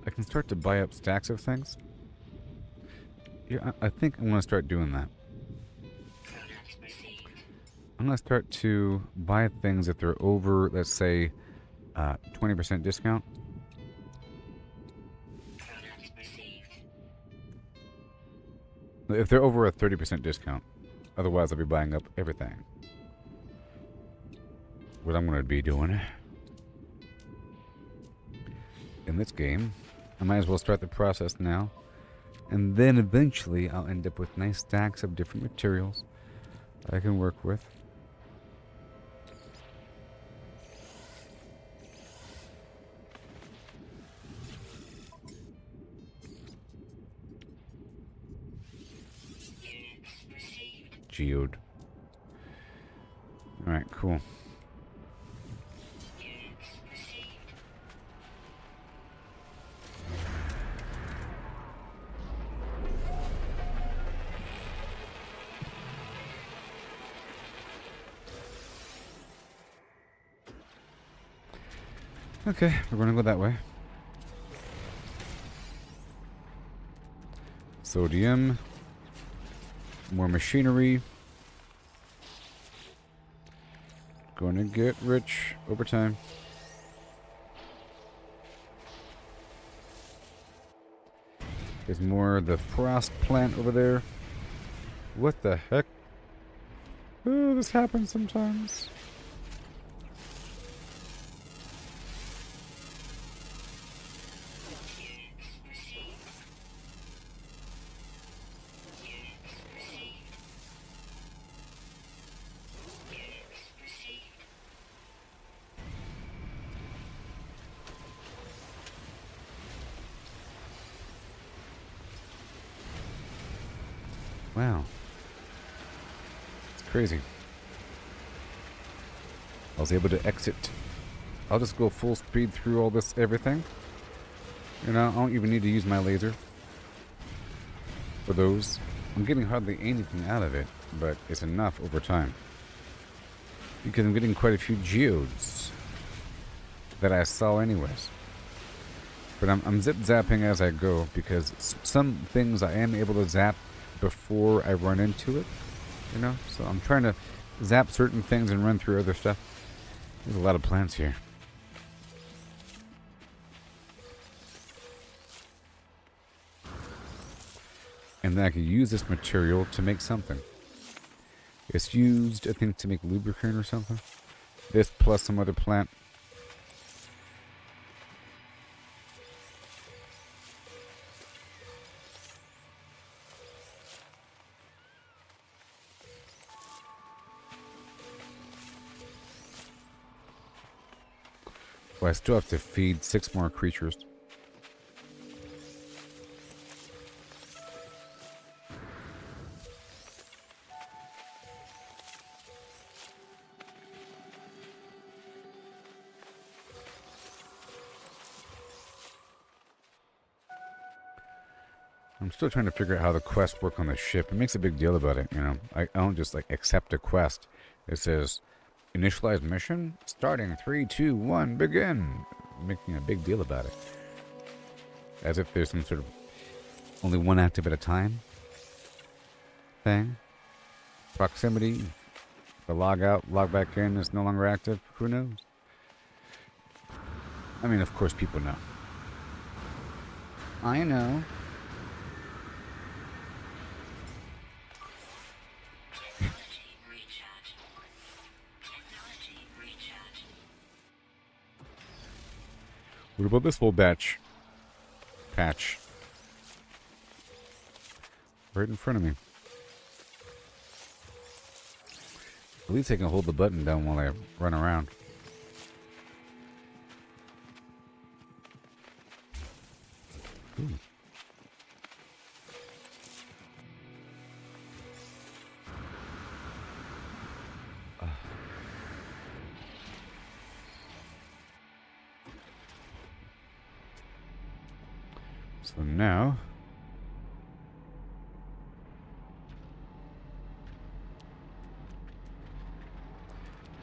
I can start to buy up stacks of things. Yeah, I think I'm going to start doing that. I'm going to start to buy things if they're over, let's say, 20% discount. If they're over a 30% discount. Otherwise, I'll be buying up everything. What I'm going to be doing in this game, I might as well start the process now. And then eventually, I'll end up with nice stacks of different materials I can work with. Geode. Alright, cool. Okay, we're gonna go that way. Sodium. More machinery. Gonna get rich over time. There's more of the frost plant over there. What the heck? Oh, this happens sometimes. Wow. It's crazy. I was able to exit. I'll just go full speed through all this everything. You know, I don't even need to use my laser for those. I'm getting hardly anything out of it, but it's enough over time. Because I'm getting quite a few geodes that I saw anyways. But I'm zip-zapping as I go because some things I am able to zap before I run into it, you know? So I'm trying to zap certain things and run through other stuff. There's a lot of plants here. And then I could use this material to make something. It's used, I think, to make lubricant or something. This plus some other plant. Well, I still have to feed 6 more creatures. I'm still trying to figure out how the quests work on the ship. It makes a big deal about it, you know. I don't just like accept a quest. It says initialize mission starting 3, 2, 1 begin, making a big deal about it, as if there's some sort of only one active at a time thing. Proximity, the log out, log back in is no longer active. Who knows? I mean, of course people know. I know. Technology recharge. Technology recharge. What about this whole patch? Right in front of me. At least I can hold the button down while I run around. Ooh. So now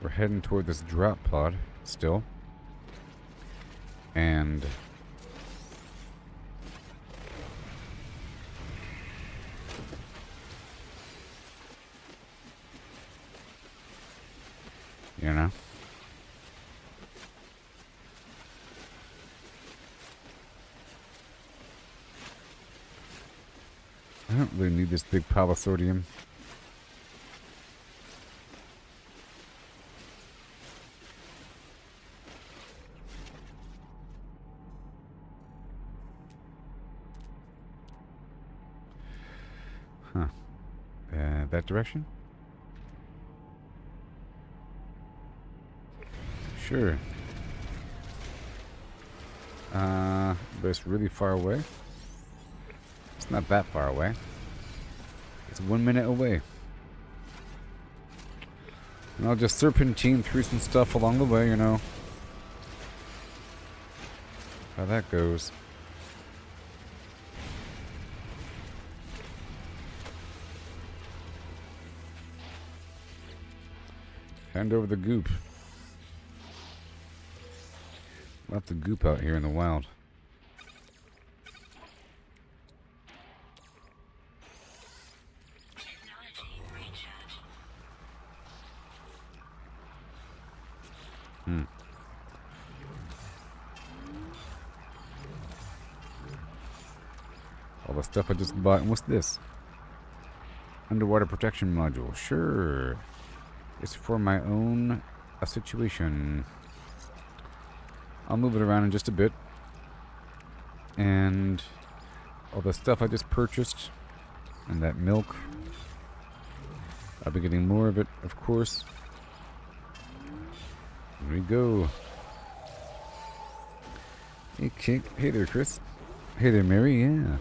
we're heading toward this drop pod still. And you know, I don't really need this big pile of sodium. Huh. That direction? Sure. But it's really far away. It's not that far away. It's 1 minute away. And I'll just serpentine through some stuff along the way, you know. How that goes. Hand over the goop. Lots of goop out here in the wild. Technology recharge. All the stuff I just bought. And what's this? Underwater protection module. Sure. It's for my own situation. I'll move it around in just a bit. And all the stuff I just purchased. And that milk. I'll be getting more of it, of course. Here we go. Hey there, Chris. Hey there, Mary. Yeah.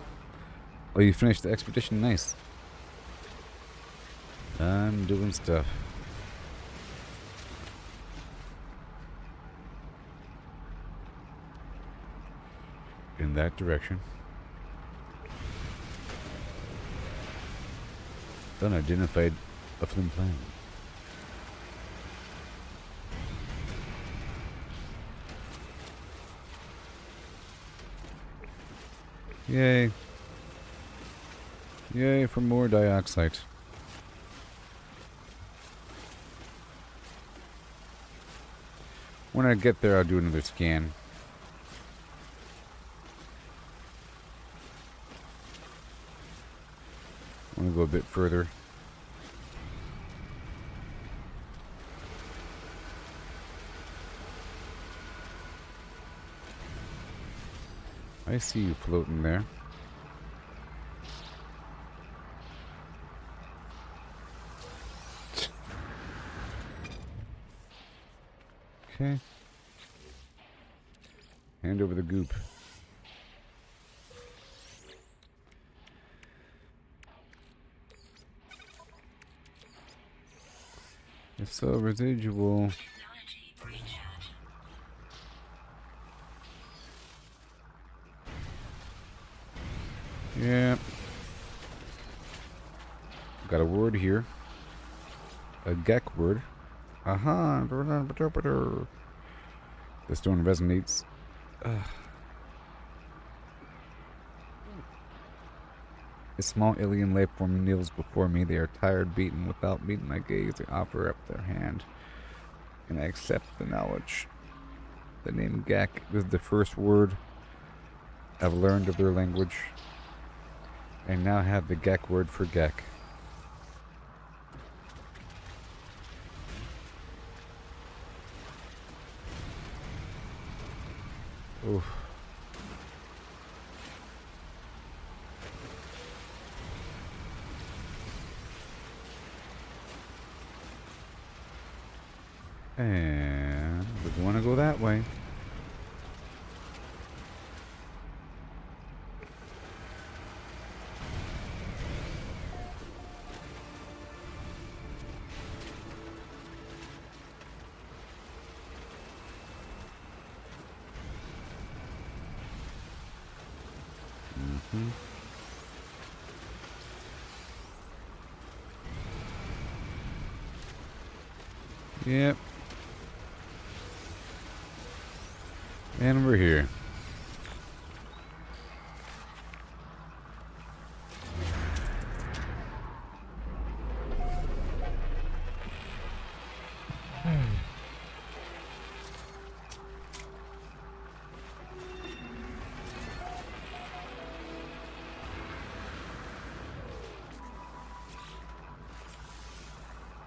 Oh, you finished the expedition? Nice. I'm doing stuff. In that direction. Unidentified upland plan. Yay. Yay for more dioxide. When I get there, I'll do another scan. I want to go a bit further. I see you floating there. Okay. Hand over the goop. It's so residual. Technology recharge. Yeah. Got a word here. A Gek word. Aha. The stone resonates. A small alien life form kneels before me. They are tired, beaten. Without meeting my gaze, they offer up their hand. And I accept the knowledge. The name Gek is the first word I've learned of their language. I now have the Gek word for Gek. Oof. And we want to go that way. Yep. And we're here.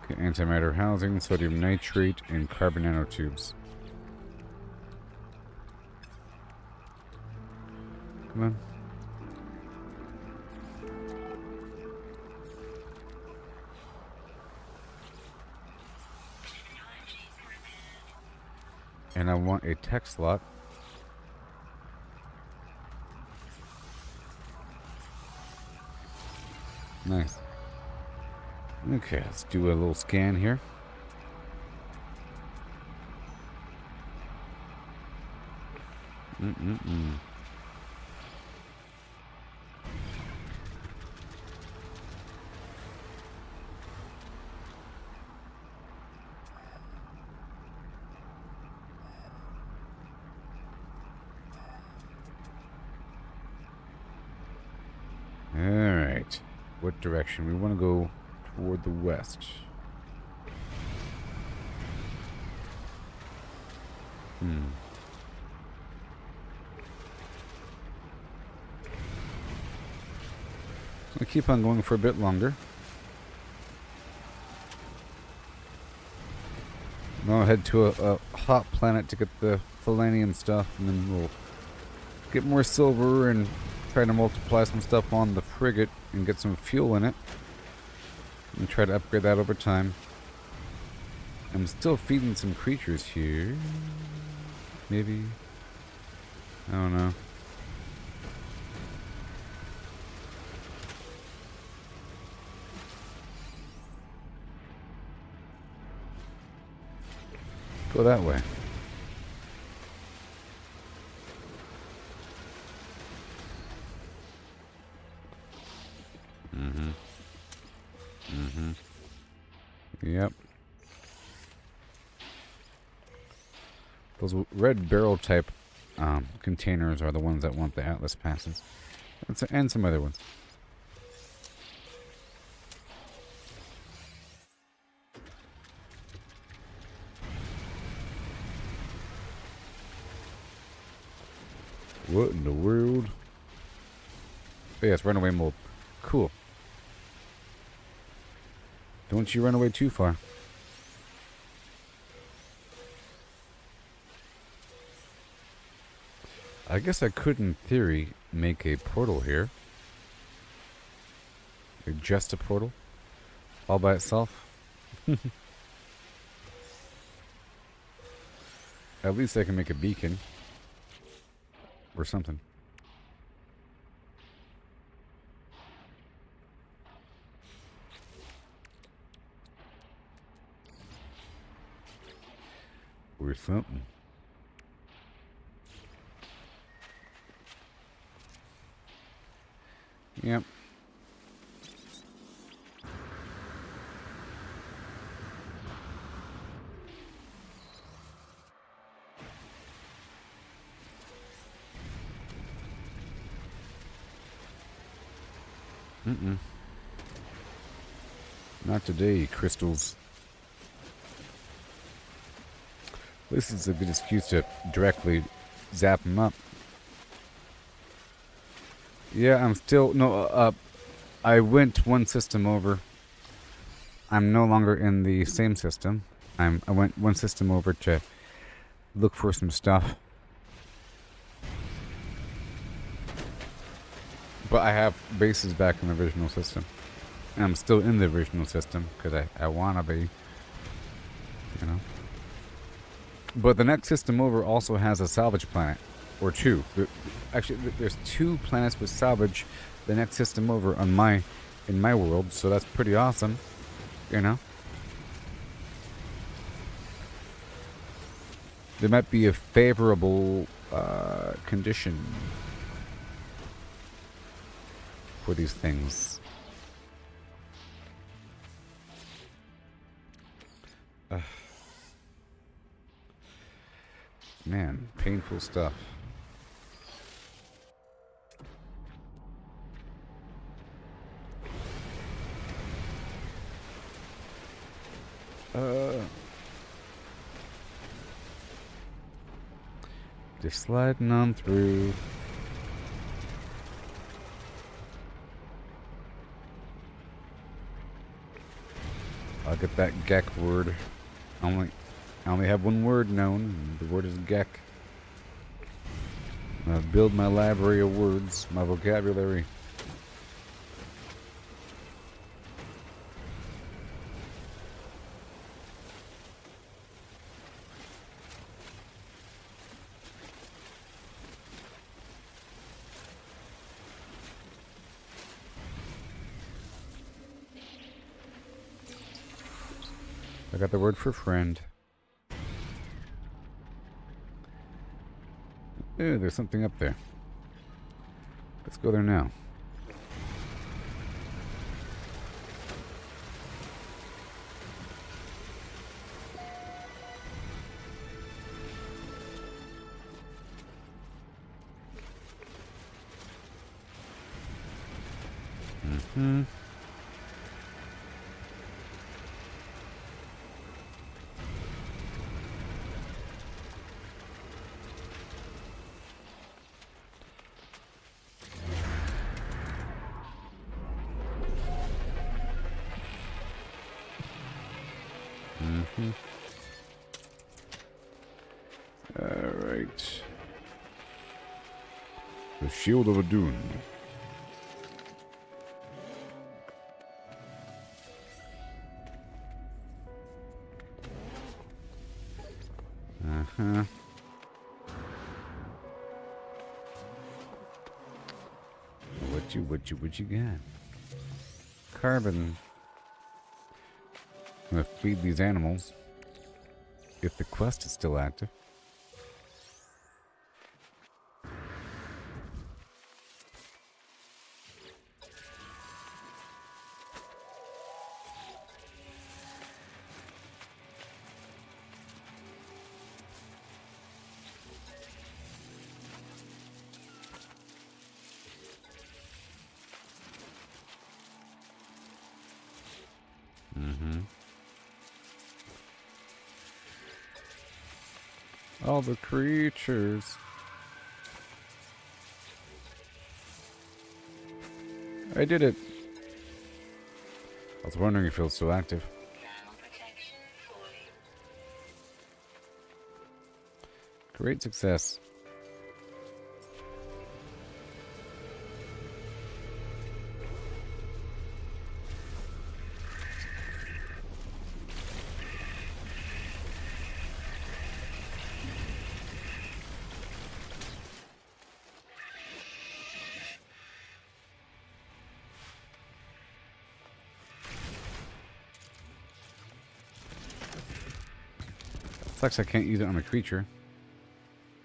Okay, antimatter housing, sodium nitrate, and carbon nanotubes. Come on. And I want a tech slot. Nice. Okay, let's do a little scan here. What direction? We want to go toward the west. I'll keep on going for a bit longer. Then I'll head to a hot planet to get the Falanian stuff, and then we'll get more silver and try to multiply some stuff on the frigate and get some fuel in it. And try to upgrade that over time. I'm still feeding some creatures here. Maybe. I don't know. Go that way. Yep. Those red barrel type containers are the ones that want the Atlas passes. And some other ones. What in the world? Oh, yes, runaway mode. Cool. Don't you run away too far. I guess I could, in theory, make a portal here. Just a portal. All by itself. At least I can make a beacon. Or something. Or something. Yep. Not today, crystals. This is a good excuse to directly zap them up. Yeah, I'm still... No, I went one system over. I'm no longer in the same system. I went one system over to look for some stuff. But I have bases back in the original system. And I'm still in the original system, because I want to be. You know? But the next system over also has a salvage planet. Or two. Actually, there's two planets with salvage the next system over on in my world, so that's pretty awesome. You know? There might be a favorable condition for these things. Man, painful stuff. Just sliding on through. I'll get that Gek word. I only have one word known. And the word is Gek. I'm gonna build my library of words, my vocabulary. I got the word for friend. Ooh, there's something up there. Let's go there now. Alright. The Shield of Adun. Uh-huh. What you got? Carbon. I'm gonna feed these animals. If the quest is still active. All the creatures. I did it. I was wondering if it was still active. Now protection fully. Great success. Sucks I can't use it on a creature.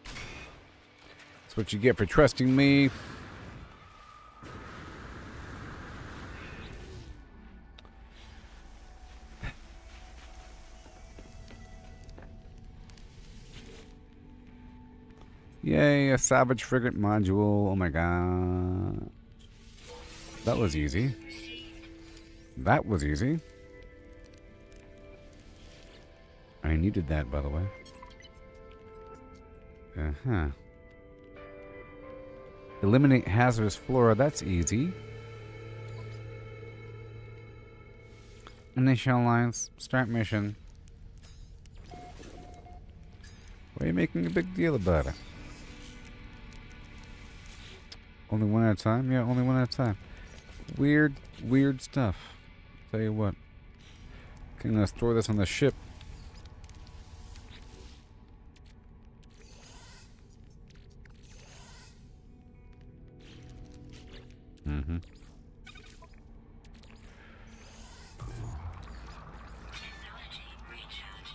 That's what you get for trusting me. Yay, a salvage frigate module. Oh my god. That was easy. That was easy. I needed that, by the way. Uh-huh. Eliminate hazardous flora. That's easy. Initialize. Start mission. Why are you making a big deal about it? Only one at a time? Yeah, only one at a time. Weird, weird stuff. Tell you what. I'm gonna store this on the ship. Mm-hmm. Technology recharge.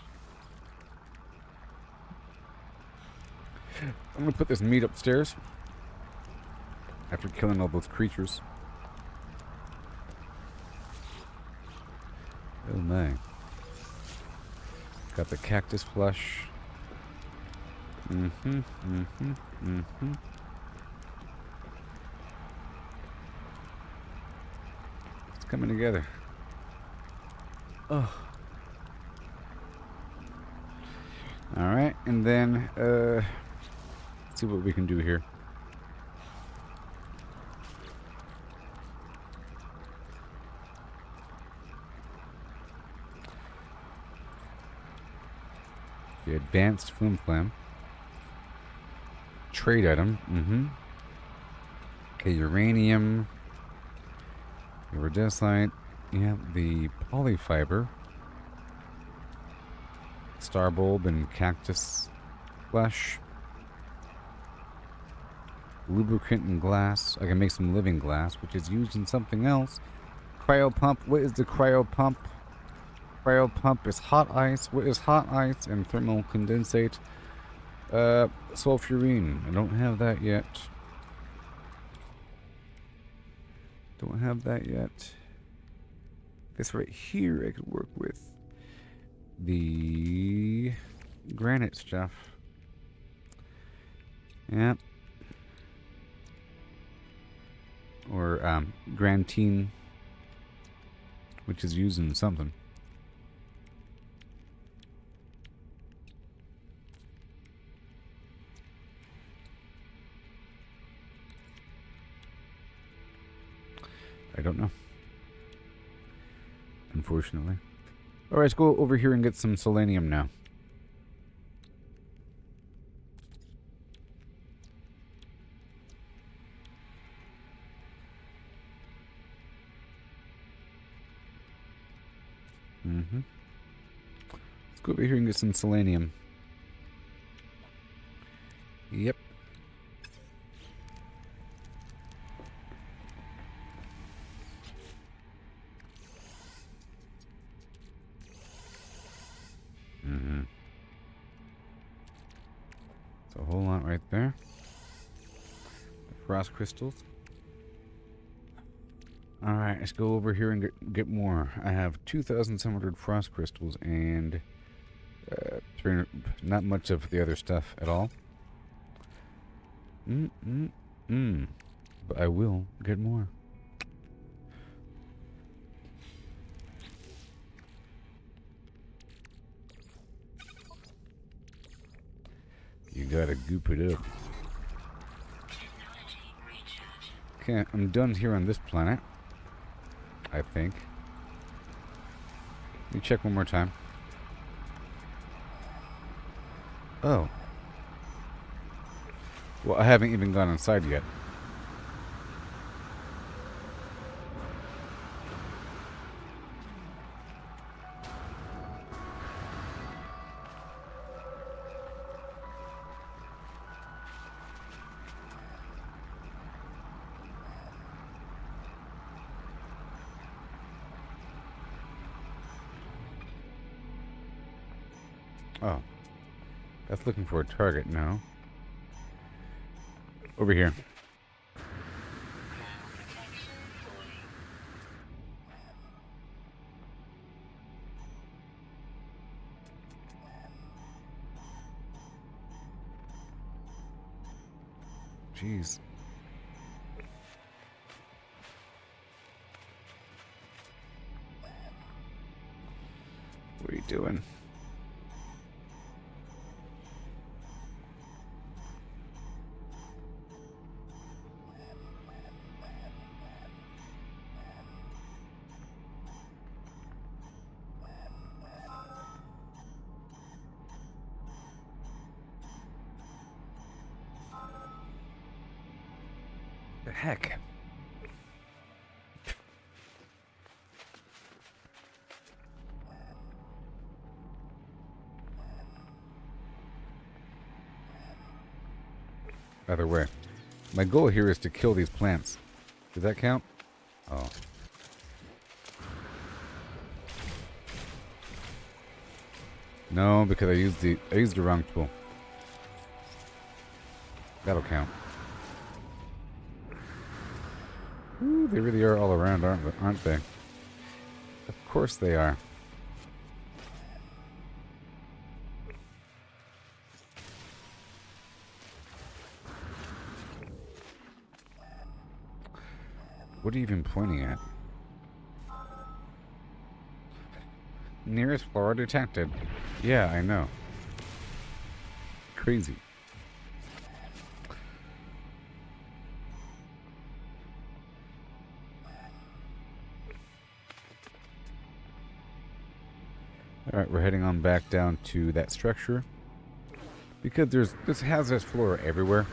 I'm gonna put this meat upstairs. After killing all those creatures. Oh my. Got the cactus flesh. Mm-hmm. It's coming together. Oh. Alright, and then let's see what we can do here. The advanced flim flam. Trade item. Mm-hmm. Okay, uranium. Iridescite. Yeah, the polyfiber. Star bulb and cactus flesh. Lubricant and glass. I can make some living glass, which is used in something else. Cryo pump. What is the cryo pump? Cryo pump is hot ice. What is hot ice? And thermal condensate. Sulfurine. I don't have that yet. Don't have that yet. This right here I could work with. The granite stuff. Yep. Or grantine, which is used in something. I don't know. Unfortunately. Alright, let's go over here and get some selenium now. Mm-hmm. Let's go over here and get some selenium. Yep. Mm-hmm. It's a whole lot right there. The frost crystals. Alright, let's go over here and get more. I have 2,700 frost crystals and 300, not much of the other stuff at all. But I will get more. You gotta goop it up. Okay, I'm done here on this planet. I think. Let me check one more time. Oh. Well, I haven't even gone inside yet. Oh. That's looking for a target now. Over here. Jeez. What are you doing? The heck? Either way, my goal here is to kill these plants. Does that count? Oh. No, because I used the wrong tool. That'll count. Ooh, they really are all around, aren't they? Of course they are. What are you even pointing at? Nearest flora detected. Yeah, I know. Crazy. Alright, we're heading on back down to that structure. Because there's hazardous flora everywhere.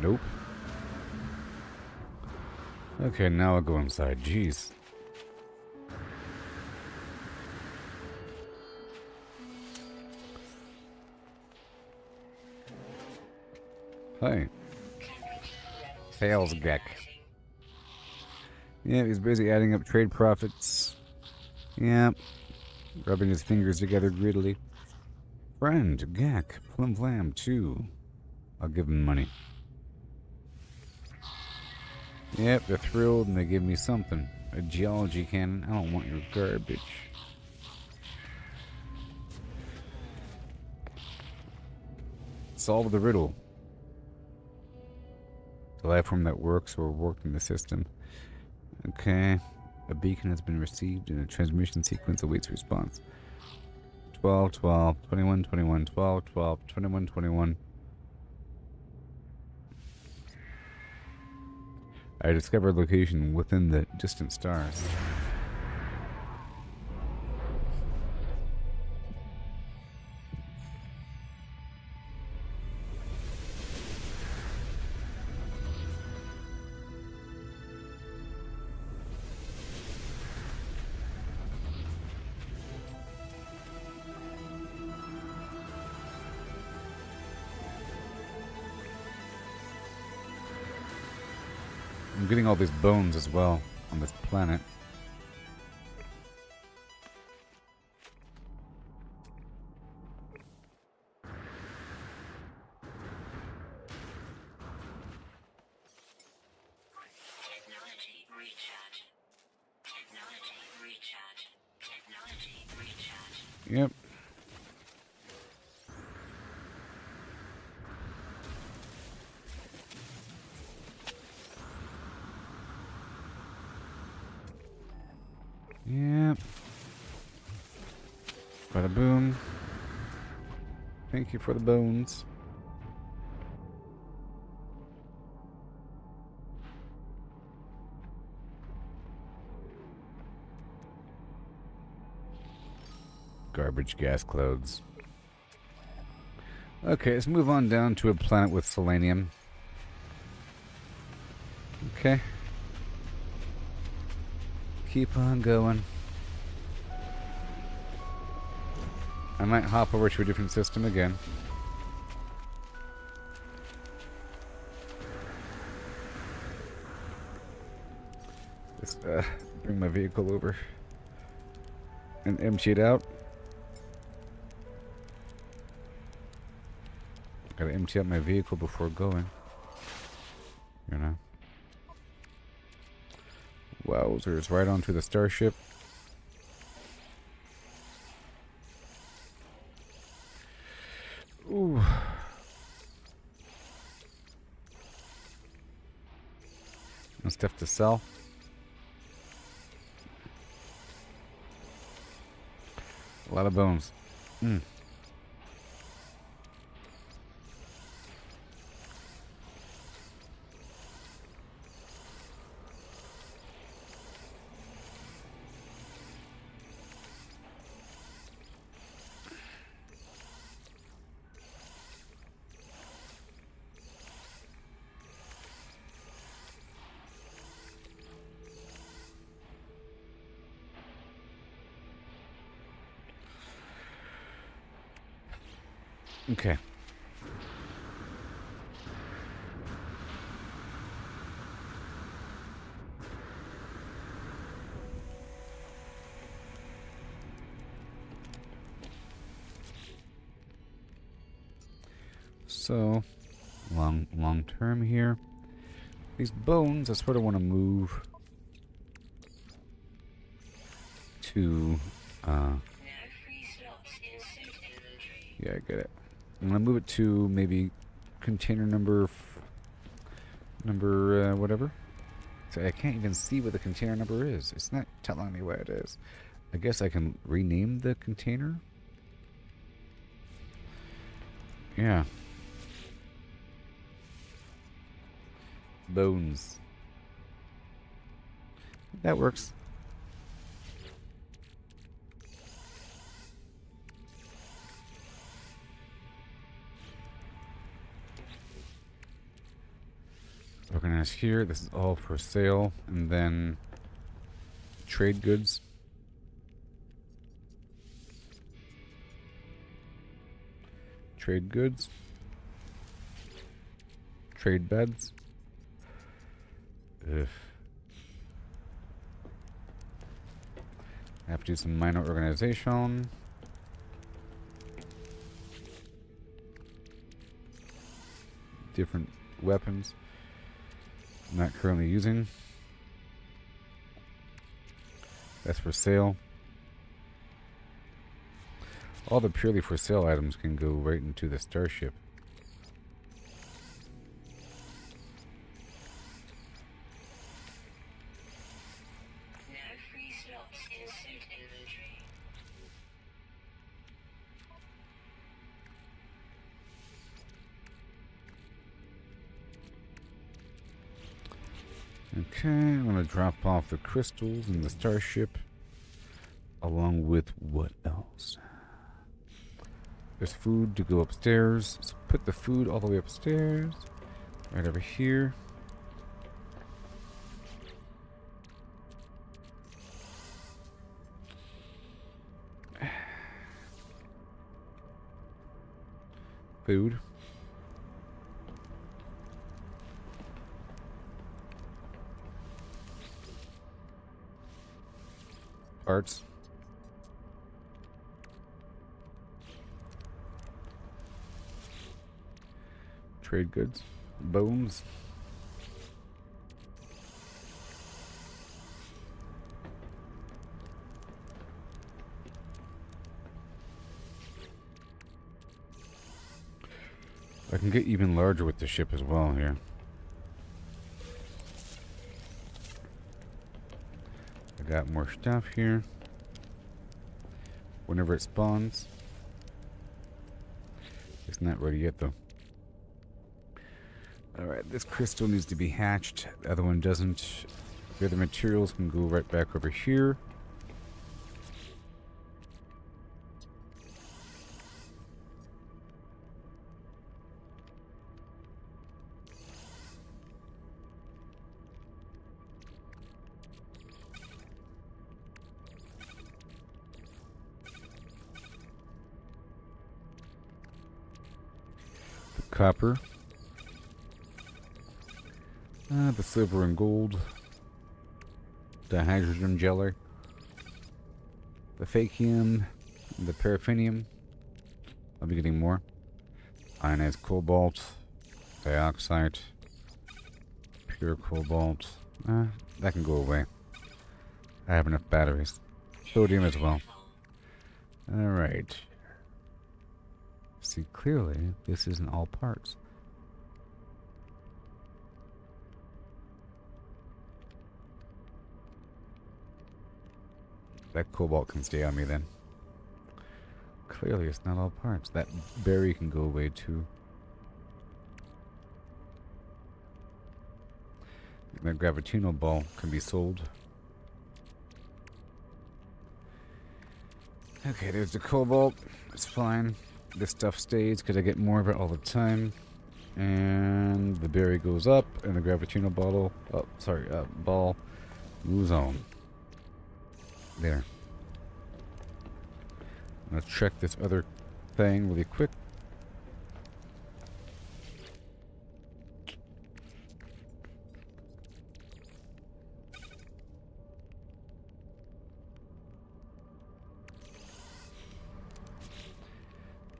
Nope. Okay, now I'll go inside. Jeez. Hi. Sales Gek. Yeah, he's busy adding up trade profits. Yep. Rubbing his fingers together greedily. Friend, Gek, Flim Flam, too. I'll give him money. Yep, they're thrilled and they give me something. A geology cannon. I don't want your garbage. Solve the riddle. The life form that works or worked in the system. Okay. A beacon has been received and a transmission sequence awaits response. 12, 12, 21, 21, 12, 12, 21, 21. I discovered location within the distant stars. I'm getting all these bones as well on this planet. Technology recharge. Technology recharge. Technology recharge. Yep. Yep. Bada boom. Thank you for the bones. Garbage gas clothes. Okay, let's move on down to a planet with selenium. Okay. Keep on going. I might hop over to a different system again. Just bring my vehicle over and empty it out. Gotta empty out my vehicle before going. You know. Wowzers, right onto the starship. Ooh. No stuff to sell. A lot of bones. Okay. So, long term here. These bones, I sort of want to move to, No free slots in suit inventory. yeah, I get it. I'm going to move it to maybe container number whatever. So I can't even see what the container number is. It's not telling me what it is. I guess I can rename the container. Yeah. Bones. That works. Organize here. This is all for sale. And then trade goods. Trade goods. Trade beds. Ugh. I have to do some minor organization. Different weapons. Not currently using. That's for sale. All the purely for sale items can go right into the starship. No free slots in suit inventory. Okay, I'm gonna drop off the crystals in the starship. Along with what else? There's food to go upstairs. So put the food all the way upstairs. Right over here. Food. Parts. Trade goods. Bones. I can get even larger with the ship as well here. I got more stuff here. Whenever it spawns. It's not ready yet though. Alright, this crystal needs to be hatched. The other one doesn't. The other materials can go right back over here. The copper. The silver and gold. The hydrogen jelly. The fakium. The paraffinium. I'll be getting more. Ionized cobalt. Dioxide. Pure cobalt. That can go away. I have enough batteries. Sodium as well. Alright. See, clearly, this isn't all parts. That cobalt can stay on me then. Clearly it's not all parts. That berry can go away too. That gravitino ball can be sold. Okay, there's the cobalt. It's fine. This stuff stays because I get more of it all the time. And the berry goes up and the gravitino ball moves on. There. Let's check this other thing really quick.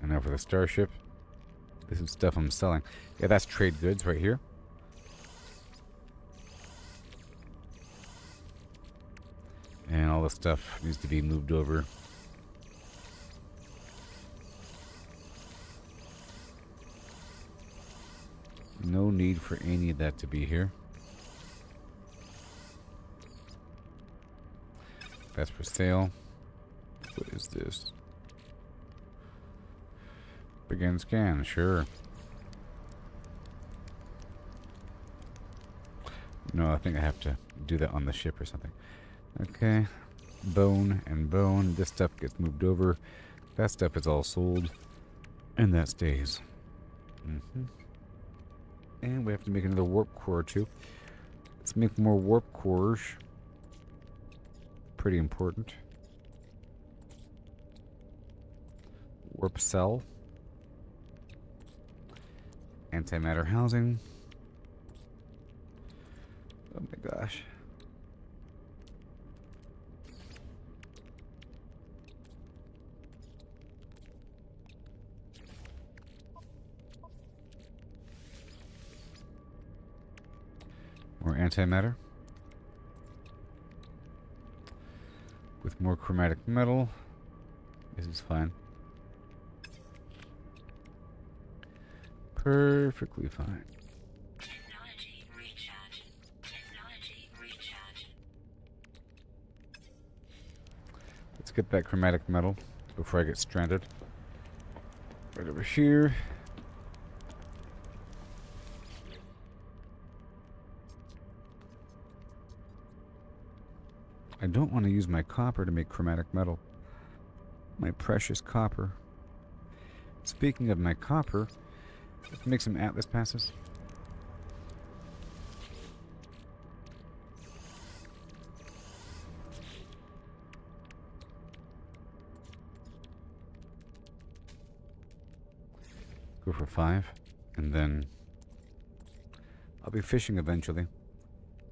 And now for the starship. This is stuff I'm selling. Yeah, that's trade goods right here. And all the stuff needs to be moved over. No need for any of that to be here. That's for sale. What is this? Begin scan, sure. No, I think I have to do that on the ship or something. Okay. Bone and bone. This stuff gets moved over. That stuff is all sold. And that stays. And we have to make another warp core too. Let's make more warp cores. Pretty important. Warp cell. Antimatter housing. Oh my gosh. More antimatter. With more chromatic metal. This is fine. Perfectly fine. Technology recharge. Technology recharge. Let's get that chromatic metal before I get stranded. Right over here. I don't want to use my copper to make chromatic metal. My precious copper. Speaking of my copper, let's make some atlas passes. Go for 5, and then I'll be fishing eventually.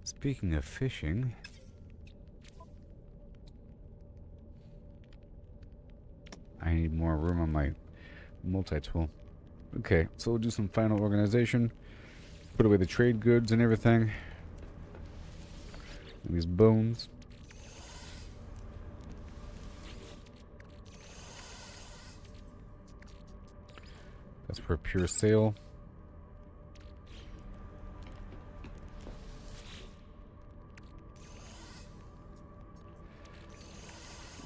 Speaking of fishing, I need more room on my multi-tool. Okay, so we'll do some final organization. Put away the trade goods and everything. And these bones. That's for pure sale.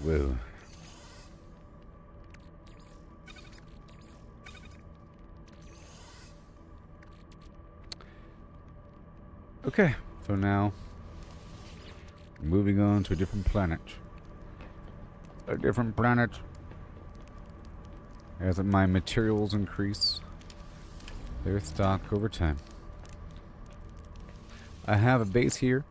Whoa. Okay, so now moving on to a different planet. A different planet. As my materials increase their stock over time. I have a base here.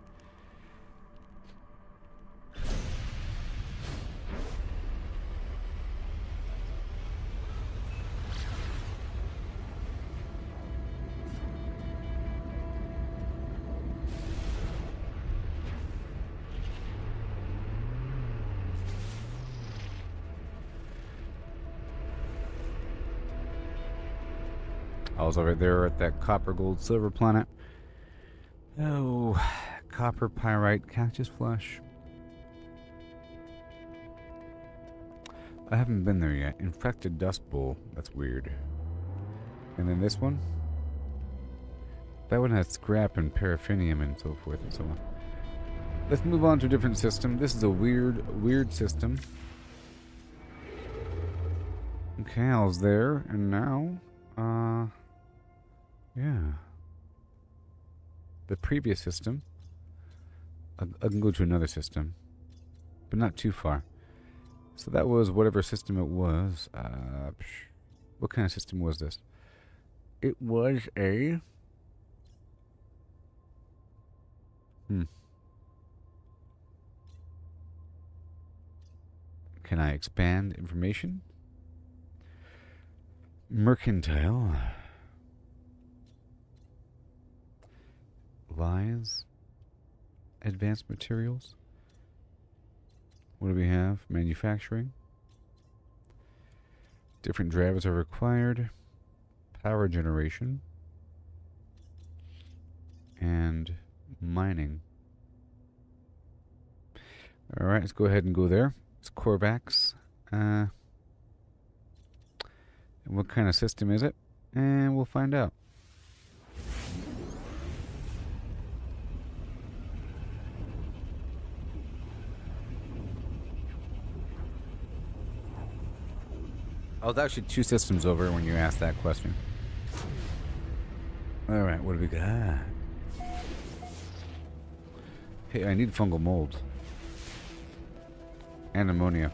I was over there at that copper, gold, silver planet. Oh, copper, pyrite, cactus flesh. I haven't been there yet. Infected dust bowl. That's weird. And then this one. That one has scrap and paraffinium and so forth and so on. Let's move on to a different system. This is a weird system. Okay, I was there, and now, yeah. The previous system. I can go to another system, but not too far. So that was whatever system it was. What kind of system was this? It was a... Can I expand information? Mercantile. Lies. Advanced materials. What do we have? Manufacturing. Different drivers are required. Power generation. And mining. Alright, let's go ahead and go there. It's Corvax. And what kind of system is it? And we'll find out. I was actually 2 systems over when you asked that question. Alright, what do we got? Hey, I need fungal mold. And ammonia.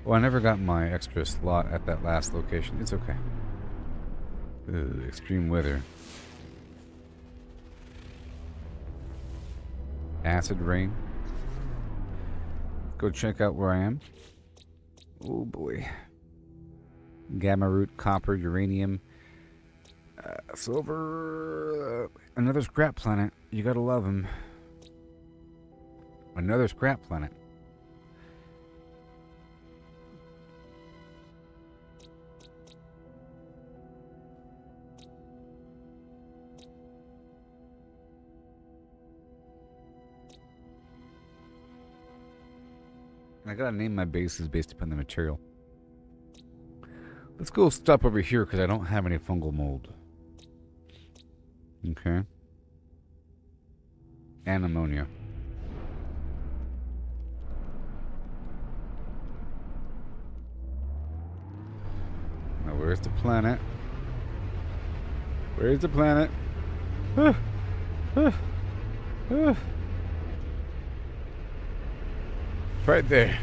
Well, I never got my extra slot at that last location. It's okay. Ugh, extreme weather. Acid rain. Go check out where I am. Oh boy. Gamma root, copper, uranium, silver. Another scrap planet. You gotta love them. Another scrap planet. I gotta name my bases based upon the material. Let's go stop over here because I don't have any fungal mold. Okay. And ammonia. Now where's the planet? Where's the planet? Ah. Right there.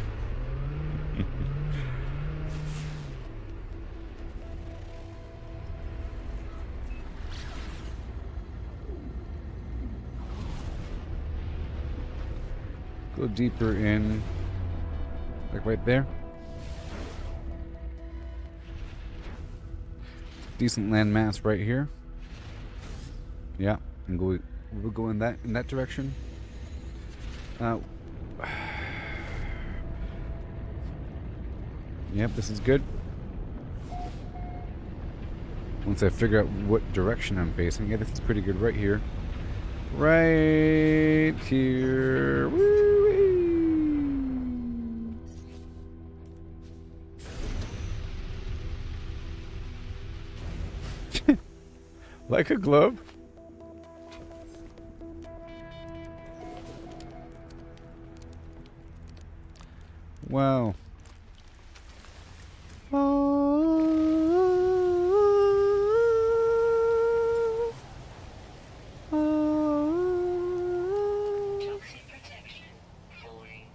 Go deeper in, like right there. Decent landmass right here. Yeah, and we'll go in that direction. Yep, this is good. Once I figure out what direction I'm facing, yeah, this is pretty good right here. Right here. Woo-wee. Like a glove. Wow. Toxic protection falling.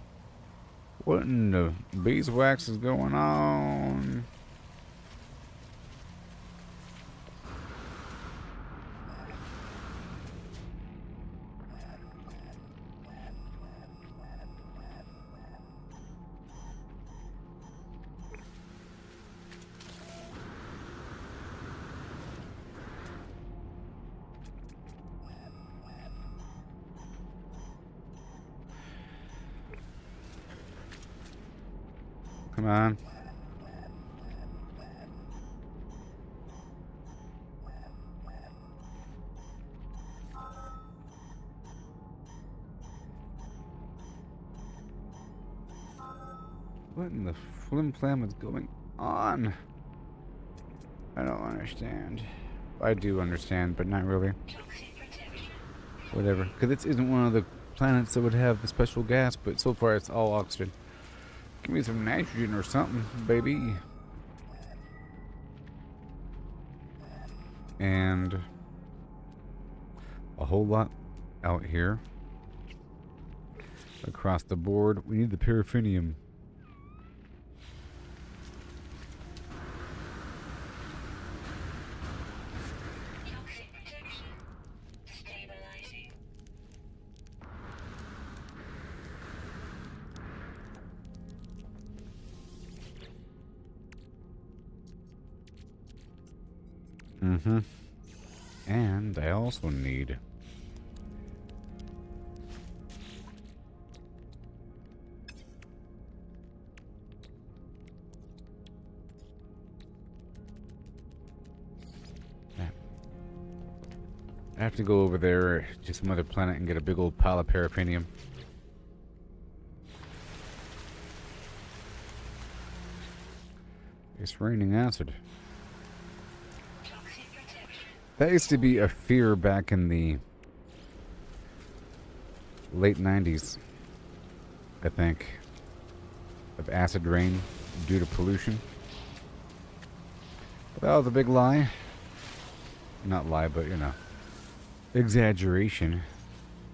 What in the beeswax is going on? Come on. What in the flim flam is going on? I don't understand. I do understand, but not really. Toxic protection. Whatever. Because this isn't one of the planets that would have the special gas, but so far it's all oxygen. Give me some nitrogen or something, baby. And a whole lot out here. Across the board. We need the paraffinium. Toxic protection. Stabilizing. Mm-hmm. And I also need that. I have to go over there to some other planet and get a big old pile of paraffinium. It's raining acid. Toxic protection. That used to be a fear back in the late 90s, I think, of acid rain due to pollution. But that was a big lie. Not lie, but you know, exaggeration.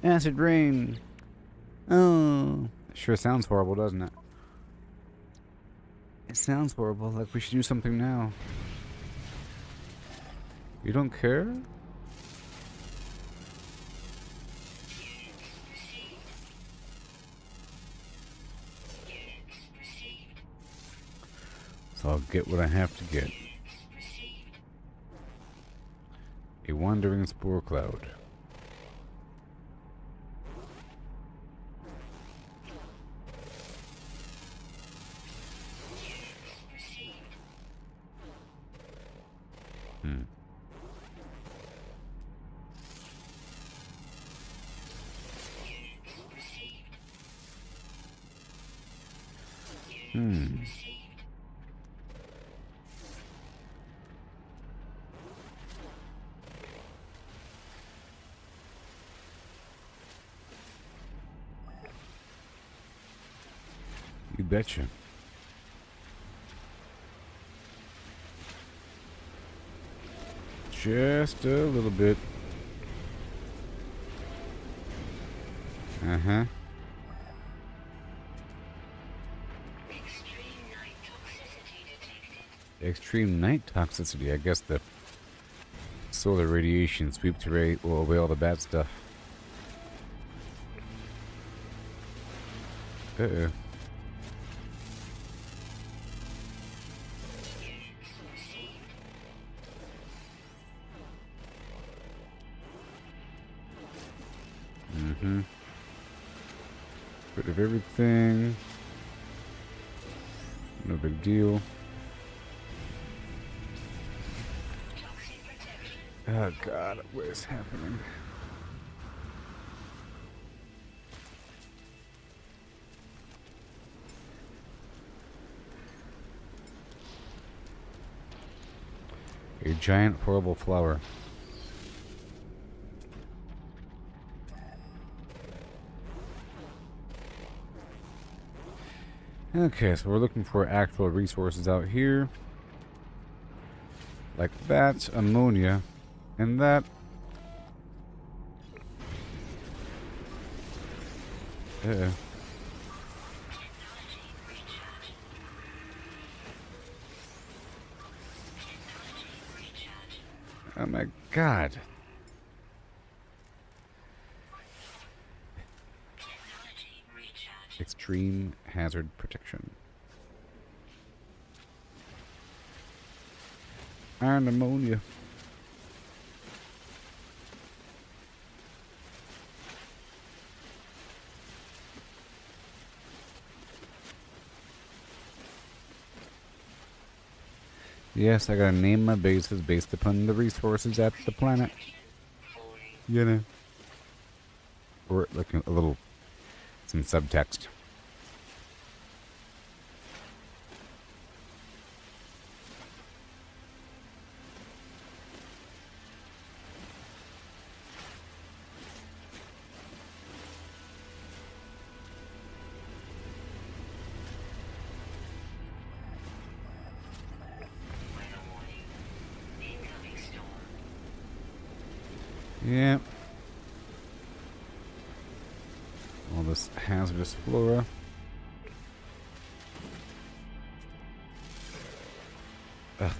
Acid rain. Oh, it sure sounds horrible, doesn't it? It sounds horrible, like we should do something now. You don't care? So I'll get what I have to get. A wandering spore cloud. Hmm. Hmm. You betcha. Just a little bit. Uh-huh. Extreme night toxicity detected. Extreme night toxicity. I guess the solar radiation sweeps away all the bad stuff. Uh-oh. Units received. Mm-hmm. Rid of everything. No big deal. Toxic protection. Oh god, what is happening? A giant horrible flower. Okay, so we're looking for actual resources out here. Like that, ammonia, and that. Uh-oh. Oh my god. Technology recharge. Extreme hazard protection. Iron ammonia. Yes, I gotta name my bases based upon the resources at the planet. Falling. You know. Or like a little, some subtext. Weather warning. Incoming storm. Yeah. All this hazardous flora. Ugh.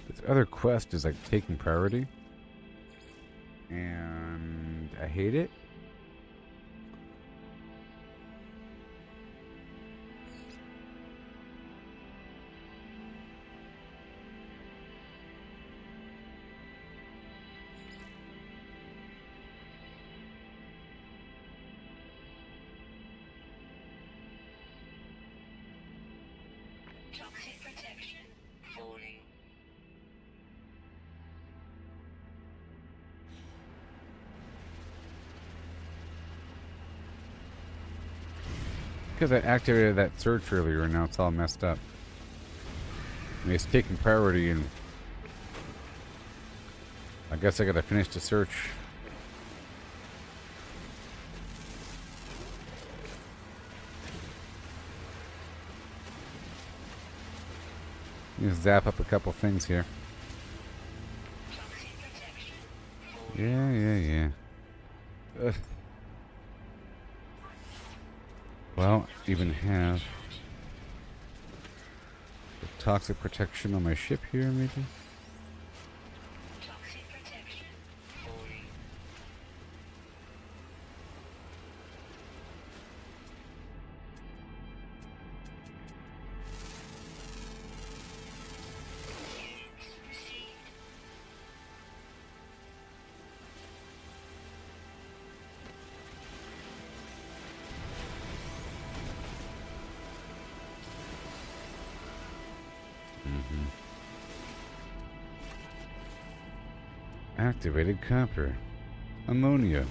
This other quest is like taking priority. And I hate it. Toxic protection. Falling. Because I activated that search earlier and now it's all messed up. I mean, it's taking priority and I guess I gotta finish the search. Just zap up a couple things here. Toxic protection. Yeah. Ugh. Well, even have the toxic protection on my ship here, maybe? Toxic protection. Falling. Units received. Activated copper. Ammonia.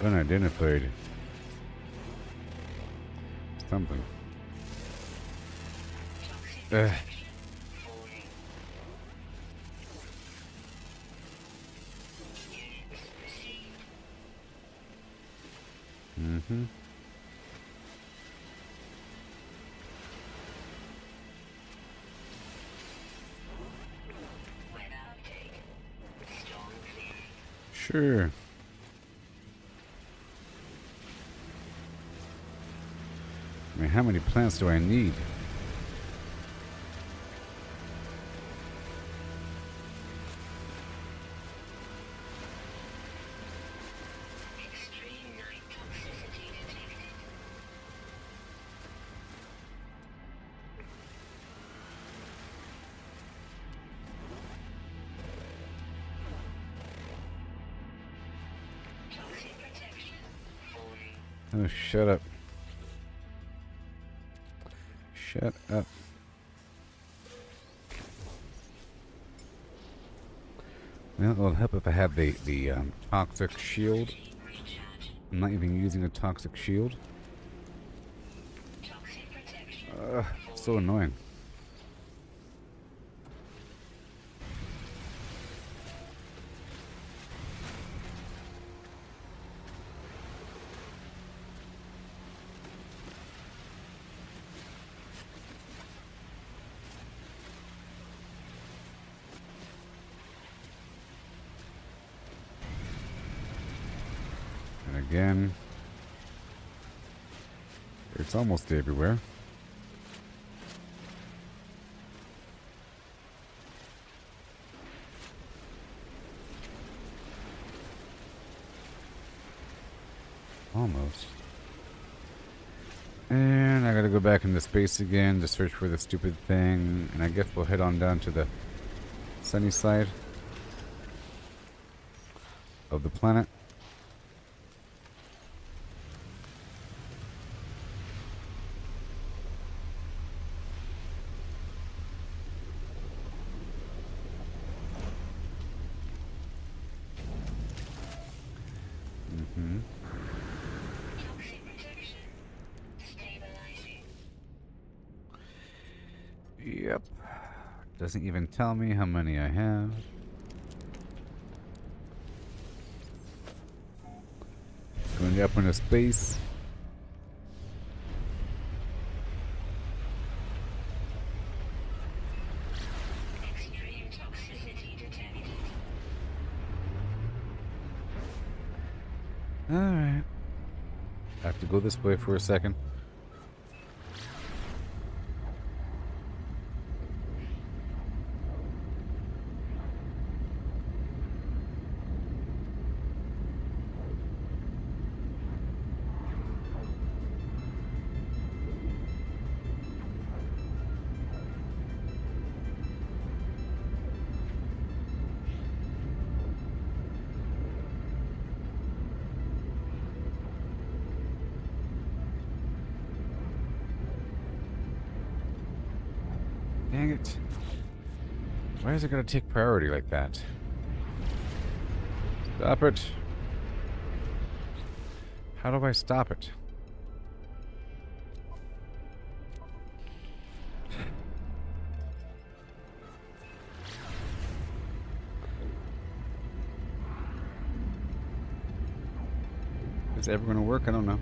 Unidentified. Something. Ugh. Mm-hmm. Sure. I mean, how many plants do I need? Extreme night toxicity detected. Toxic protection falling. Oh, shut up. Shut up. Well, it'll help if I have the toxic shield. Recharge. I'm not even using a toxic shield. Toxic protection. So annoying. And again, it's almost everywhere. Almost. And I gotta go back into space again to search for the stupid thing. And I guess we'll head on down to the sunny side of the planet. Mm-hmm. Toxic protection stabilizing. Yep. Doesn't even tell me how many I have. Going up into space. Extreme toxicity detected. Alright. I have to go this way for a second. Dang it. Why is it gonna take priority like that? Stop it. How do I stop it? Is it ever gonna work? I don't know.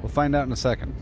We'll find out in a second.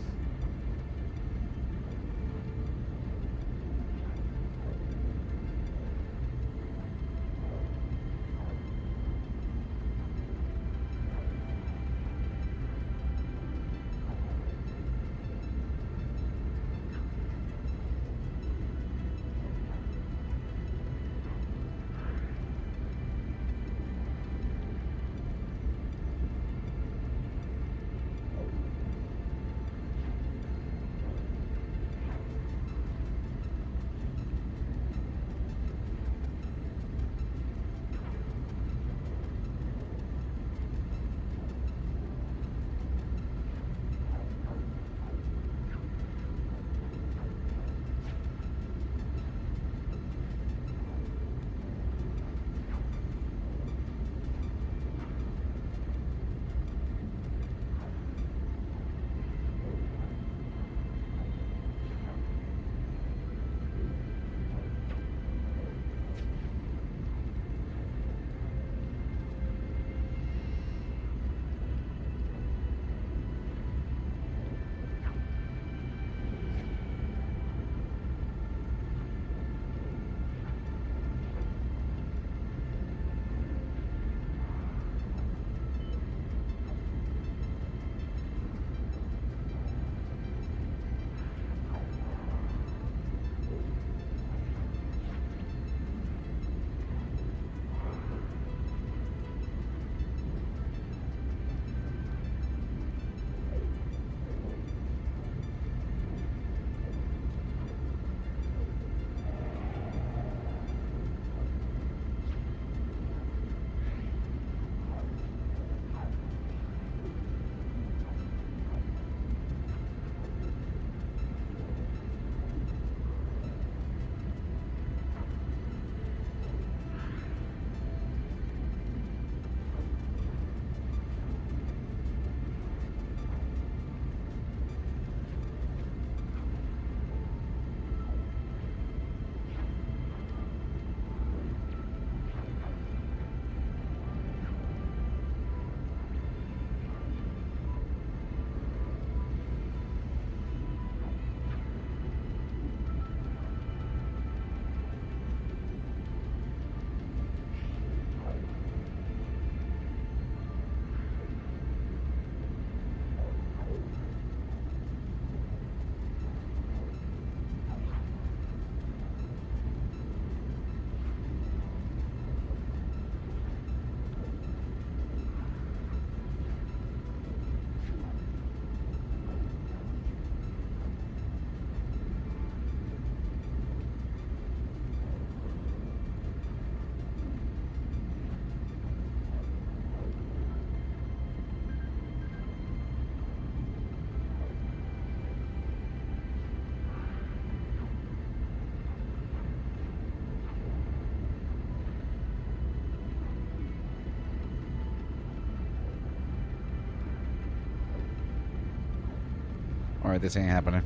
Alright, this ain't happening.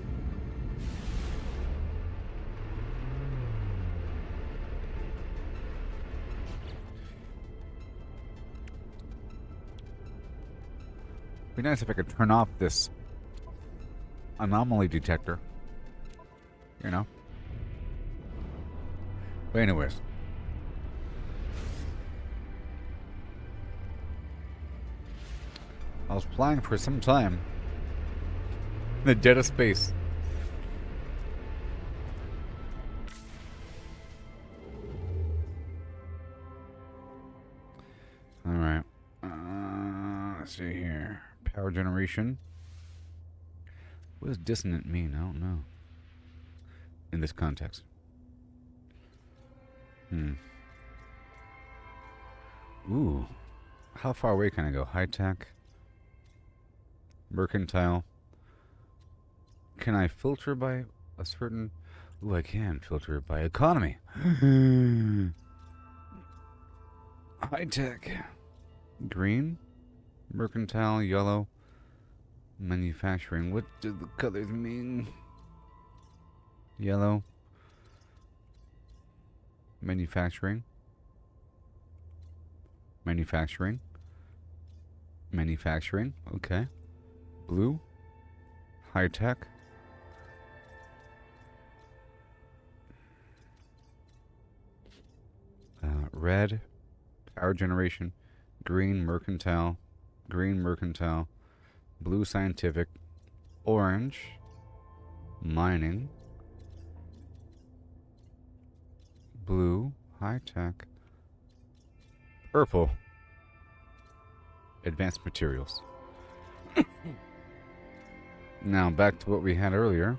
Be nice if I could turn off this anomaly detector. You know? But anyways. I was flying for some time in the dead of space. Alright. Let's see here. Power generation. What does dissonant mean? I don't know. In this context. Ooh. How far away can I go? High tech. Mercantile. Can I filter by a certain... Ooh, I can filter by economy. High tech. Green. Mercantile. Yellow. Manufacturing. What do the colors mean? Yellow. Manufacturing. Manufacturing. Manufacturing. Okay. Blue. High tech. Red. Power generation. Green mercantile. Green mercantile. Blue scientific. Orange. Mining. Blue. High tech. Purple. Advanced materials. Now back to what we had earlier.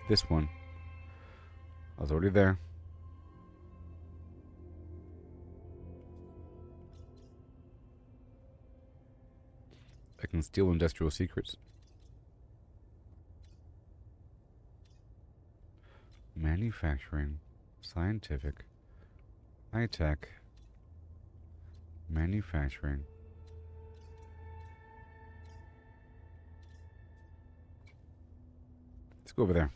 This one. I was already there. I can steal industrial secrets. Manufacturing. Scientific. High tech. Manufacturing. Let's go over there.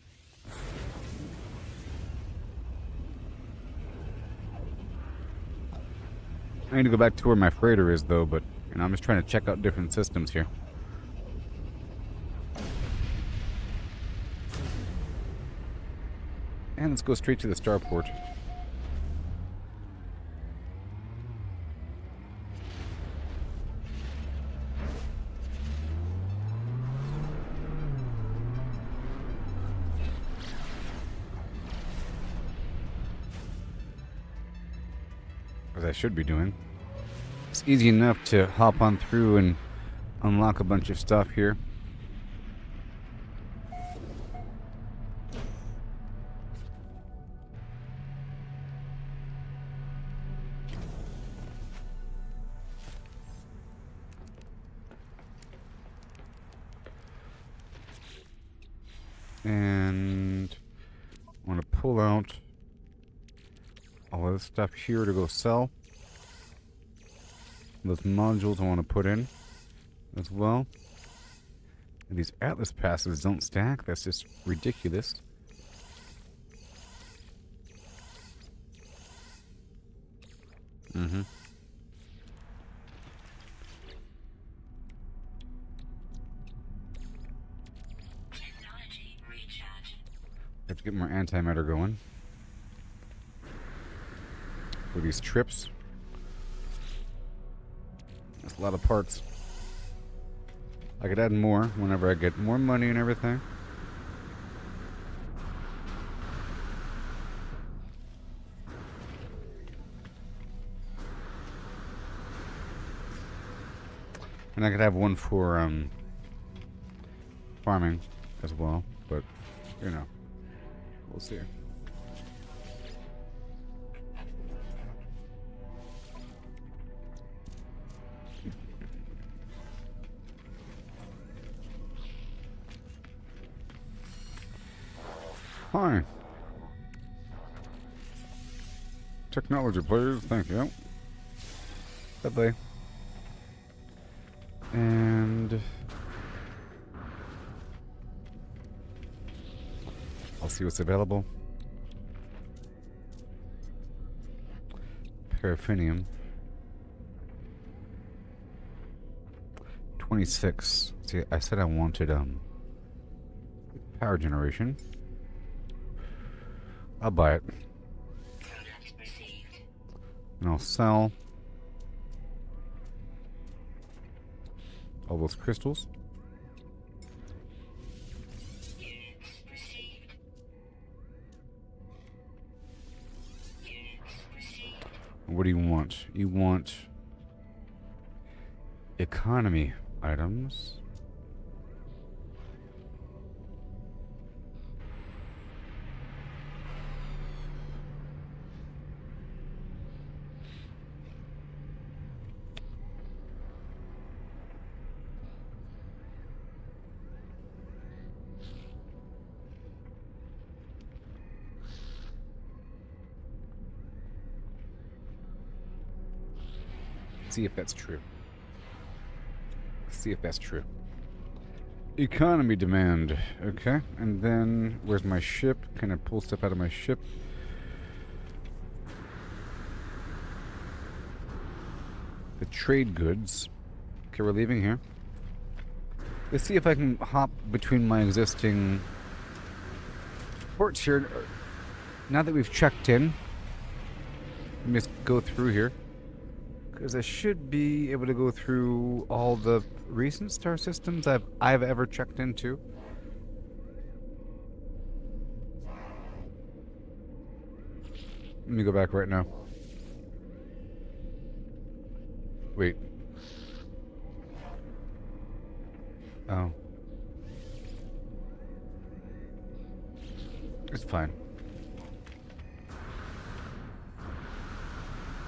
I need to go back to where my freighter is, though, but you know, I'm just trying to check out different systems here. And let's go straight to the starport. As I should be doing. It's easy enough to hop on through and unlock a bunch of stuff here. And I want to pull out all of this stuff here to go sell. Those modules I want to put in as well. And these Atlas passes don't stack. That's just ridiculous. Technology recharge. Have to get more antimatter going for these trips. That's a lot of parts. I could add more whenever I get more money and everything. And I could have one for farming as well, but you know, we'll see. Hi. Technology, please. Thank you. Bye-bye. And I'll see what's available. Paraffinium. 26. See, I said I wanted power generation. I'll buy it. Product received. And I'll sell all those crystals. Units received. Units received. What do you want? You want economy items. See if that's true. See if that's true. Economy demand. Okay. And then, where's my ship? Can I pull stuff out of my ship? The trade goods. Okay, we're leaving here. Let's see if I can hop between my existing ports here. Now that we've checked in, let me just go through here. Because I should be able to go through all the recent star systems I've ever checked into. Let me go back right now. Wait. Oh. It's fine.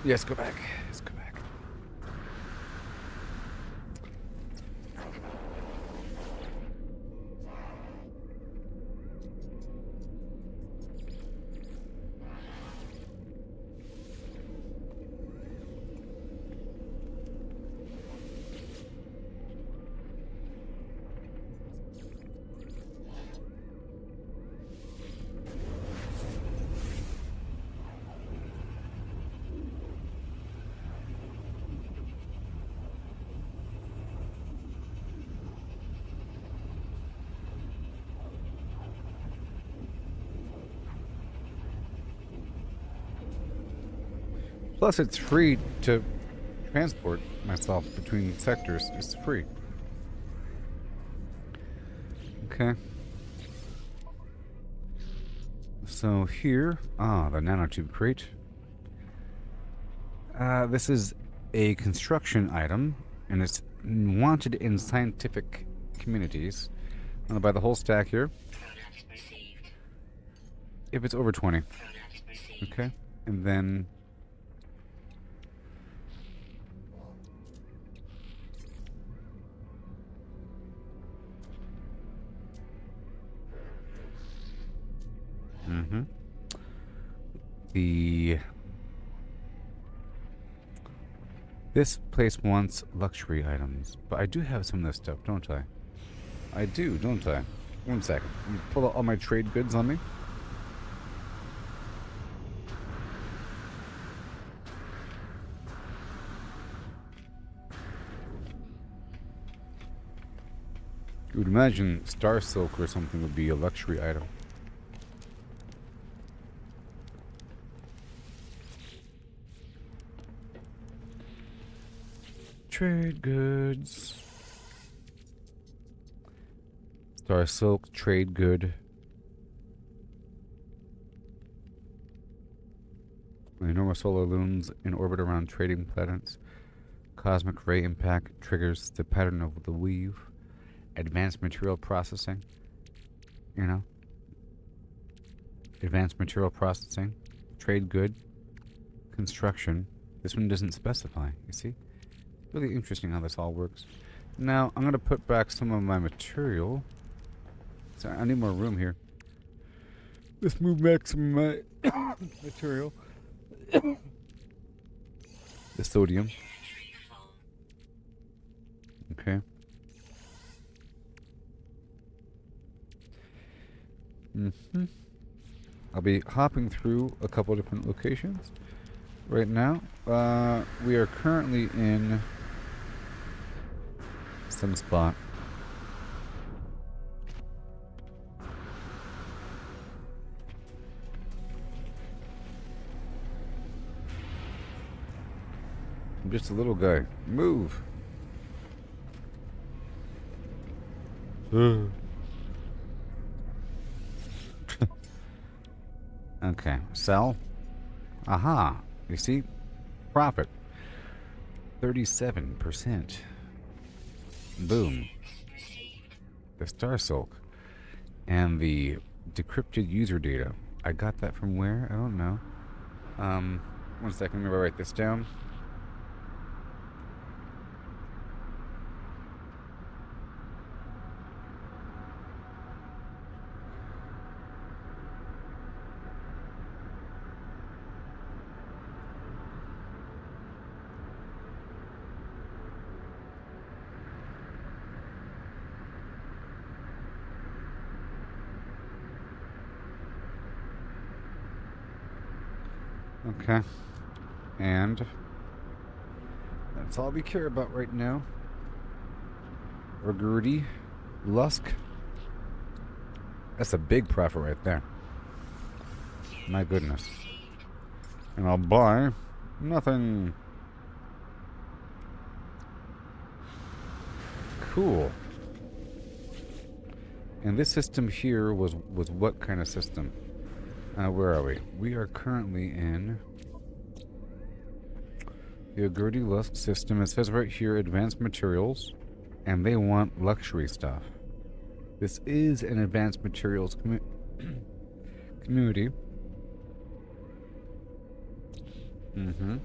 Yes, go back. Let's go back. Plus, it's free to transport myself between sectors. It's free. Okay. So here, the nanotube crate. This is a construction item, and it's wanted in scientific communities. I'm gonna buy the whole stack here. Product received. If it's over 20. Product received. Okay. And then this place wants luxury items, but I do have some of this stuff, don't I? I do, don't I? One second. Let me pull out all my trade goods on me. You would imagine star silk or something would be a luxury item. Trade goods. Star silk, trade good. Enormous solar lunes in orbit around trading planets. Cosmic ray impact triggers the pattern of the weave. Advanced material processing. You know? Advanced material processing. Trade good. Construction. This one doesn't specify, you see? Really interesting how this all works. Now, I'm going to put back some of my material. Sorry, I need more room here. Let's move back some of my material. The sodium. Inventory full. Okay. Mm-hmm. I'll be hopping through a couple different locations right now. We are currently in some spot. I'm just a little guy. Move. Okay, sell. Aha. You see? Profit. 37%. Boom. The Star Sulk. And the decrypted user data. I got that from where? I don't know. 1 second, let me write this down. Okay. And that's all we care about right now. Ogurdi, Lusk. That's a big profit right there. My goodness. And I'll buy nothing. Cool. And this system here was what kind of system? Where are we? We are currently in the Ogurdi Lusk system. It says right here, advanced materials, and they want luxury stuff. This is an advanced materials community. Mm-hmm.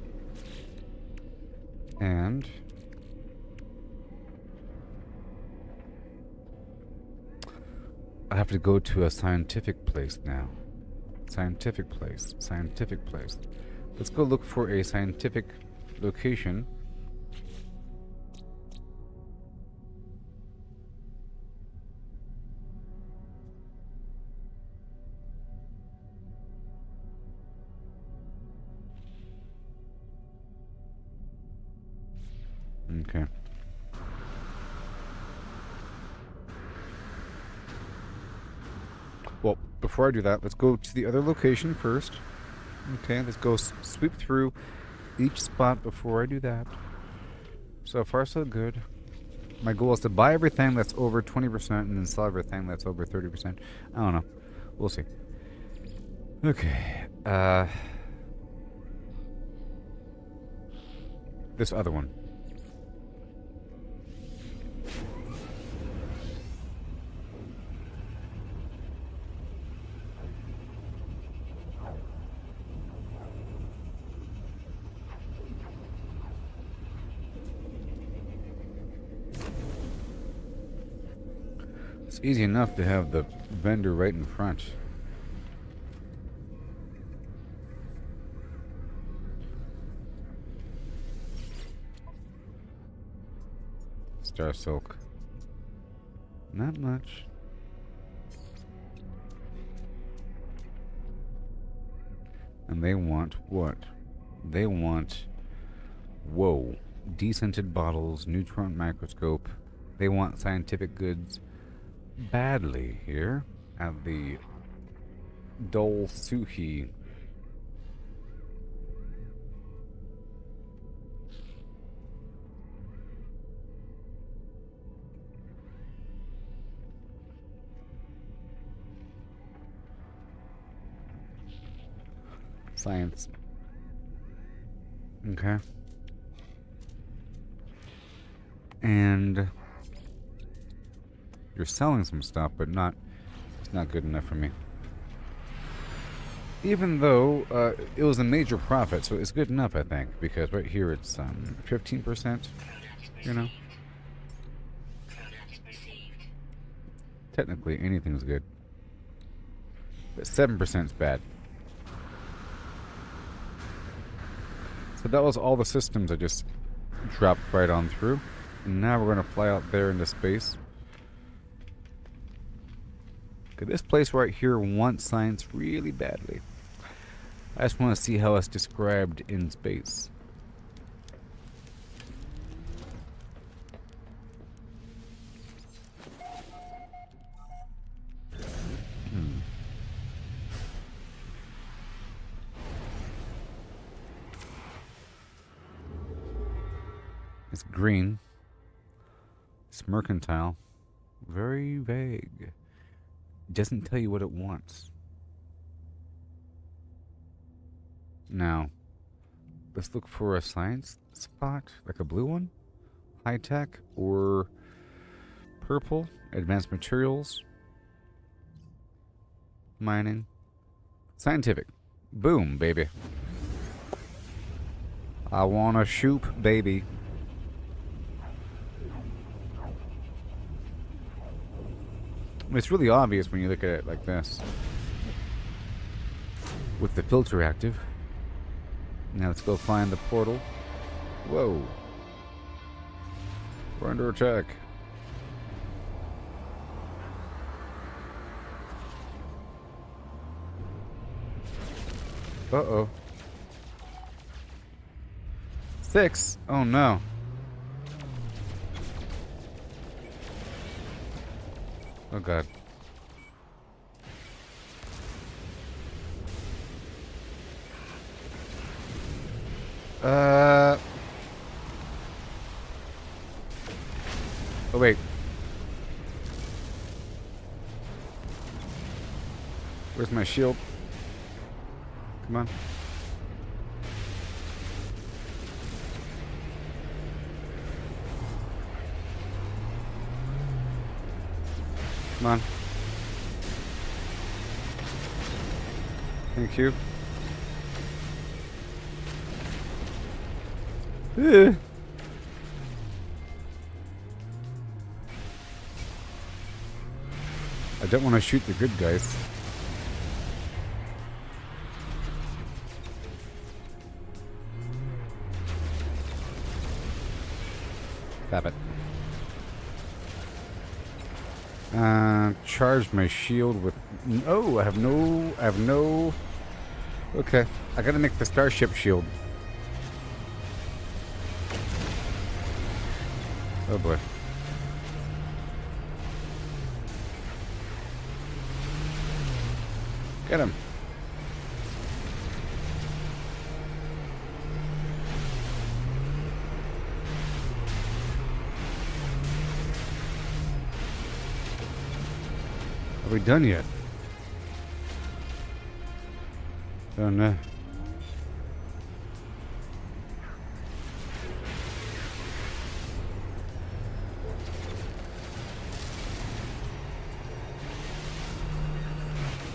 And I have to go to a scientific place now. Scientific place. Scientific place. Let's go look for a scientific location. Okay. Well, before I do that, let's go to the other location first. Okay, let's go sweep through each spot before I do that. So far, so good. My goal is to buy everything that's over 20% and then sell everything that's over 30%. I don't know. We'll see. Okay. This other one. It's easy enough to have the vendor right in front. Star Silk. Not much. And they want what? They want, whoa, descented bottles, neutron microscope. They want scientific goods badly here at the Dole Suhi. Science. Okay. And you're selling some stuff, but it's not good enough for me. Even though it was a major profit, so it's good enough, I think, because right here it's 15%, you know. Technically, anything's good. But 7% is bad. So that was all the systems I just dropped right on through. And now we're going to fly out there into space. Okay, this place right here wants science really badly. I just want to see how it's described in space. It's green. It's mercantile. Very vague. Doesn't tell you what it wants. Now, let's look for a science spot, like a blue one. High tech or purple. Advanced materials. Mining. Scientific. Boom, baby. I want a shoop, baby. It's really obvious when you look at it like this. With the filter active. Now let's go find the portal. Whoa. We're under attack. Uh-oh. 6? Oh no. Oh god. Oh wait. Where's my shield? Come on. Come on. Thank you. I don't want to shoot the good guys. Stop it. Charge my shield with... Oh, I have no... Okay, I gotta make the starship shield. Oh boy. Get him. Are we done yet? Oh no.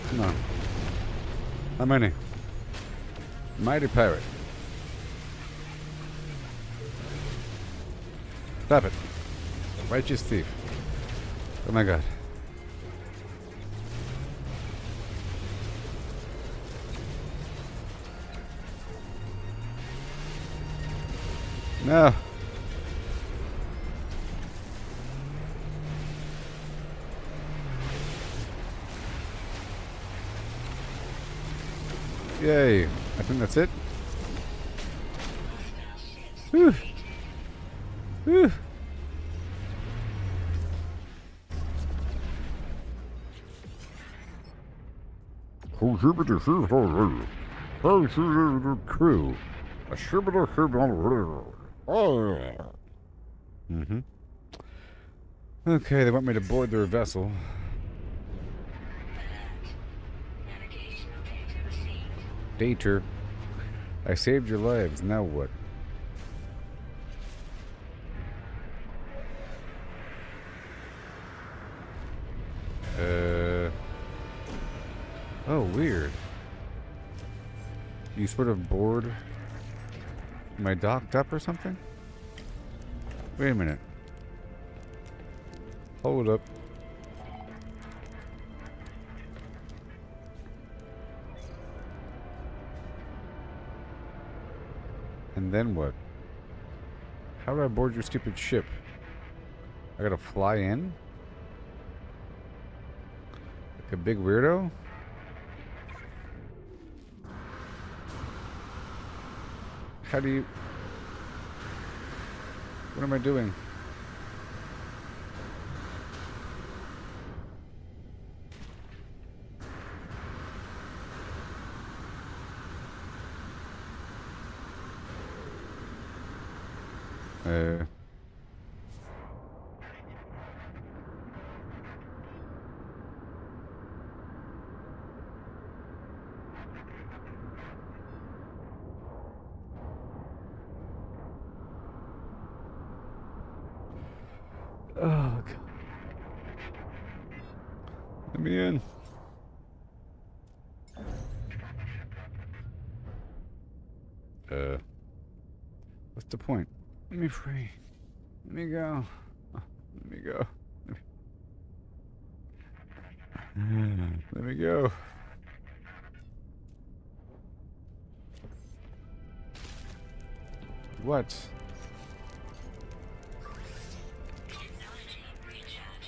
Come on. How many? Mighty pirate. Stop it. Righteous thief. Oh my god. No. Yay. I think that's it. Whew. Whew. Crew. Mm-hmm. Okay, they want me to board their vessel. Navigational data received. Dater. I saved your lives. Now what? Oh, weird. You sort of bored. Am I docked up or something? Wait a minute. Hold up. And then what? How do I board your stupid ship? I gotta fly in? a big weirdo? How do you... What am I doing? Oh, God. Let me in. What's the point? Let me free. Let me go. Oh, let me go. Let me go. What? Technology recharge.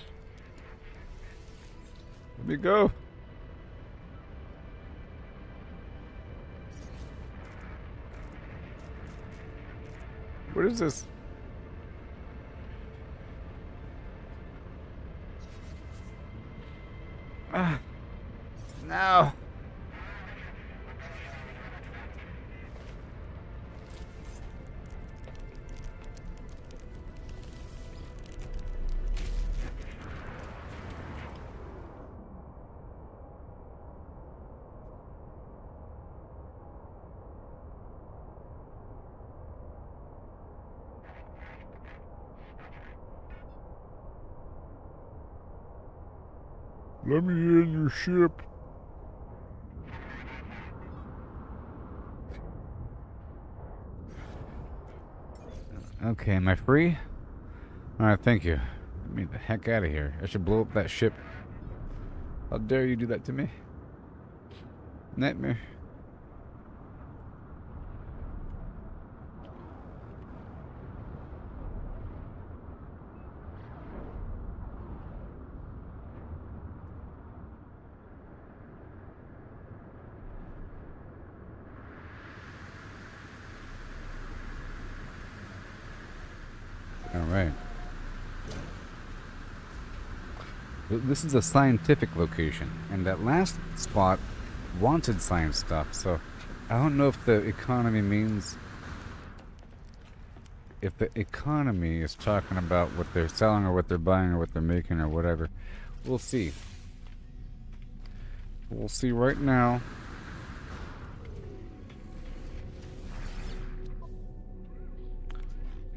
Let me go. What is this? Ah. No. Let me in your ship. Okay, am I free? Alright, thank you. Get me the heck out of here. I should blow up that ship. How dare you do that to me? Nightmare. Alright. This is a scientific location, and that last spot wanted science stuff, so I don't know if the economy means... If the economy is talking about what they're selling or what they're buying or what they're making or whatever. We'll see. We'll see right now.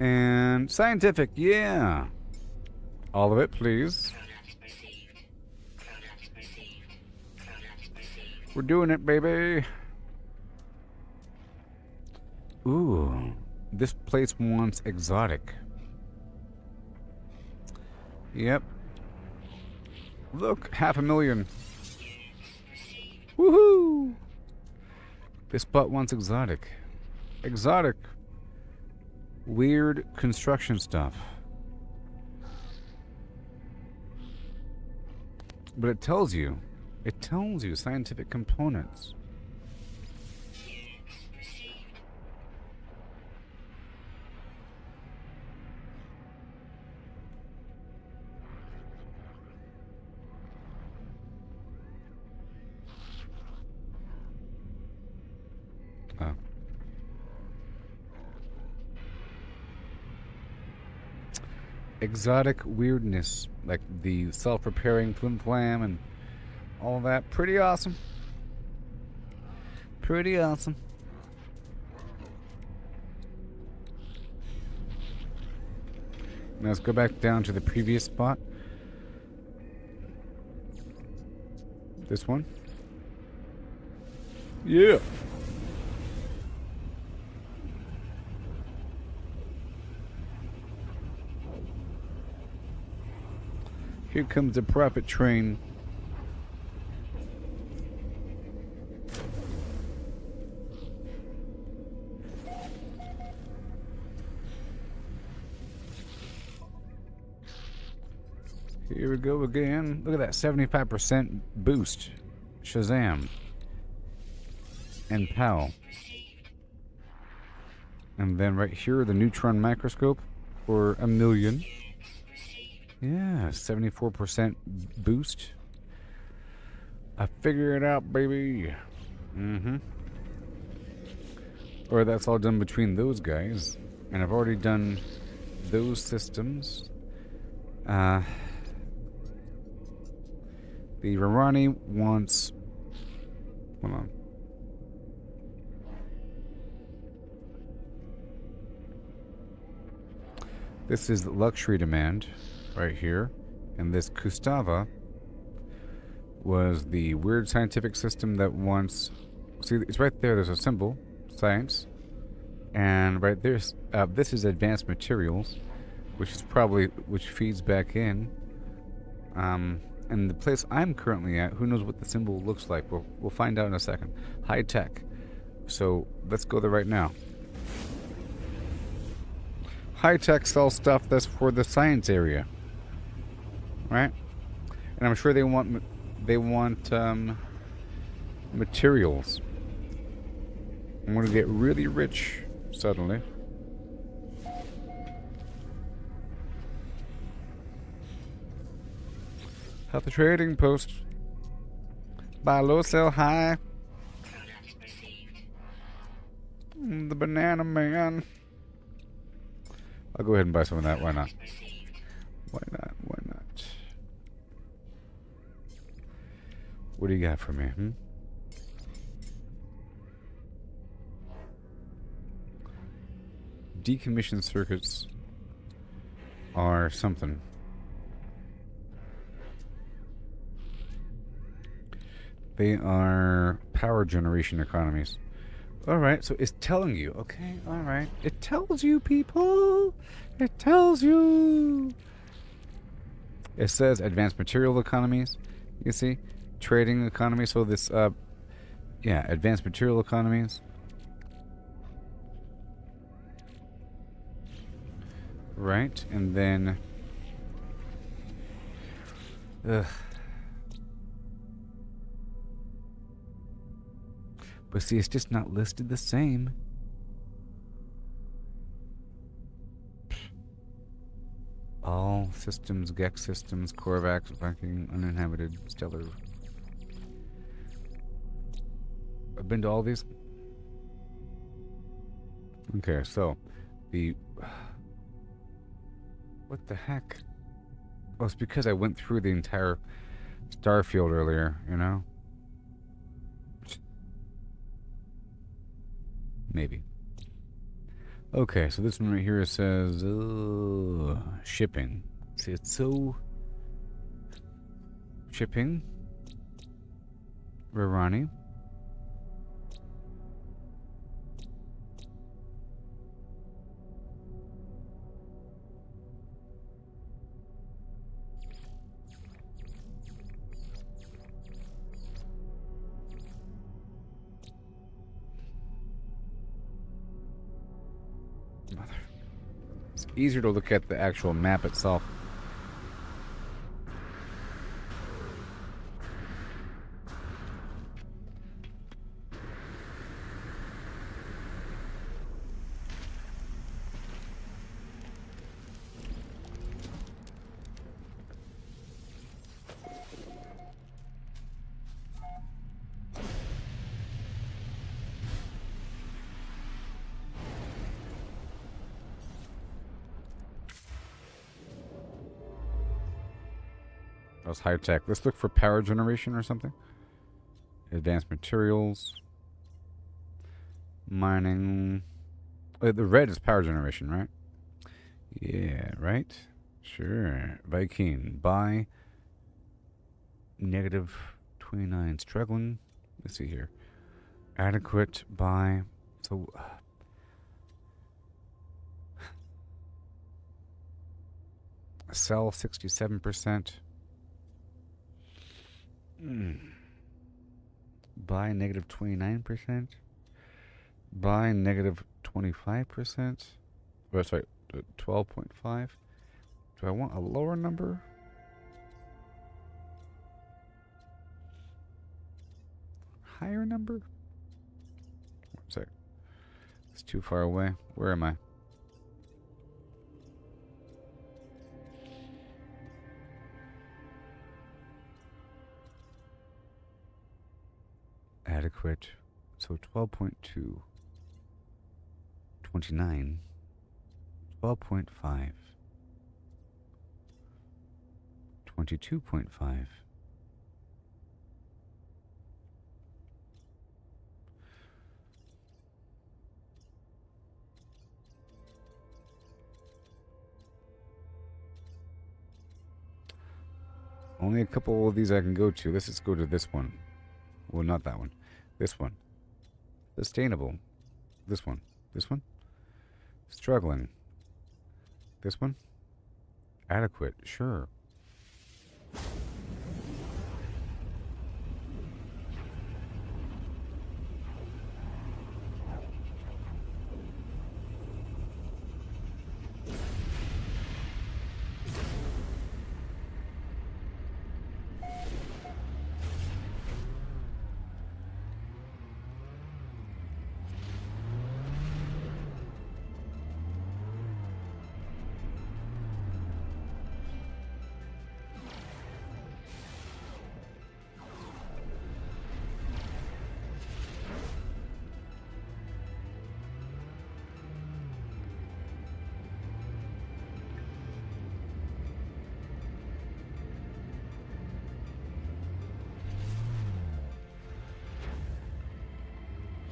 And scientific, yeah. All of it, please. Product received. Product received. Product received. We're doing it, baby. Ooh, this place wants exotic. Yep. Look, 500,000. Woohoo! This spot wants exotic. Exotic. Weird construction stuff. But it tells you scientific components. Units received. Oh. Exotic weirdness, like the self-repairing flim flam and all that. Pretty awesome. Pretty awesome. Now let's go back down to the previous spot. This one. Yeah. Here comes the profit train. Here we go again. Look at that 75% boost. Shazam. And pow. And then right here, the neutron microscope for 1,000,000. Yeah, 74% boost. I figured it out, baby. Or that's all done between those guys. And I've already done those systems. The Rarani wants... Hold on. This is luxury demand right here. And this Kustava was the weird scientific system that wants... See, it's right there. There's a symbol. Science. And right there, this is advanced materials, which feeds back in. And the place I'm currently at, who knows what the symbol looks like? We'll find out in a second. High tech. So let's go there right now. High tech sells stuff that's for the science area, right? And I'm sure they want materials. I'm gonna get really rich suddenly. At the trading post. Buy low, sell high. Product received. The banana man. I'll go ahead and buy some of that. Why not? Received. Why not? Why not? What do you got for me? Decommissioned circuits are something. They are power generation economies. Alright, so it's telling you. Okay, alright. It tells you, people. It tells you. It says advanced material economies. You see? Trading economy. So this, yeah, advanced material economies. Right, and then... But see, it's just not listed the same. All systems, Gex systems, Corvax, Viking, uninhabited, stellar. I've been to all these. Okay, so the... What the heck? Oh, it's because I went through the entire Starfield earlier, you know? Maybe. Okay, so this one right here says shipping. See, it's so... Shipping. Rarani. It's easier to look at the actual map itself. That was high tech. Let's look for power generation or something. Advanced materials. Mining. Oh, the red is power generation, right? Yeah, right? Sure. Viking. Buy. Negative 29. Struggling. Let's see here. Adequate. Buy. So... Sell 67%. Buy negative 29%. Buy negative 25%. Oh, sorry, 12.5. Do I want a lower number? higher number? Sorry. It's too far away. Where am I? Adequate. So 12.2. 29. 12.5. 22.5. Only a couple of these I can go to. Let's just go to this one. Well, not that one. This one. Sustainable. This one. This one. Struggling. This one. Adequate. Sure.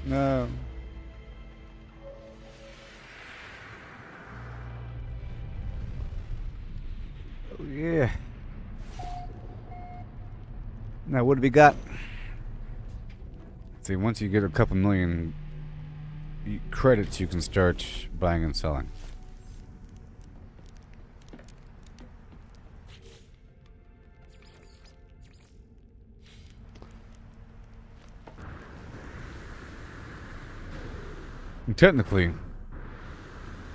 No. Oh, yeah. Now, what do we got? See, once you get a couple million credits, you can start buying and selling. And technically,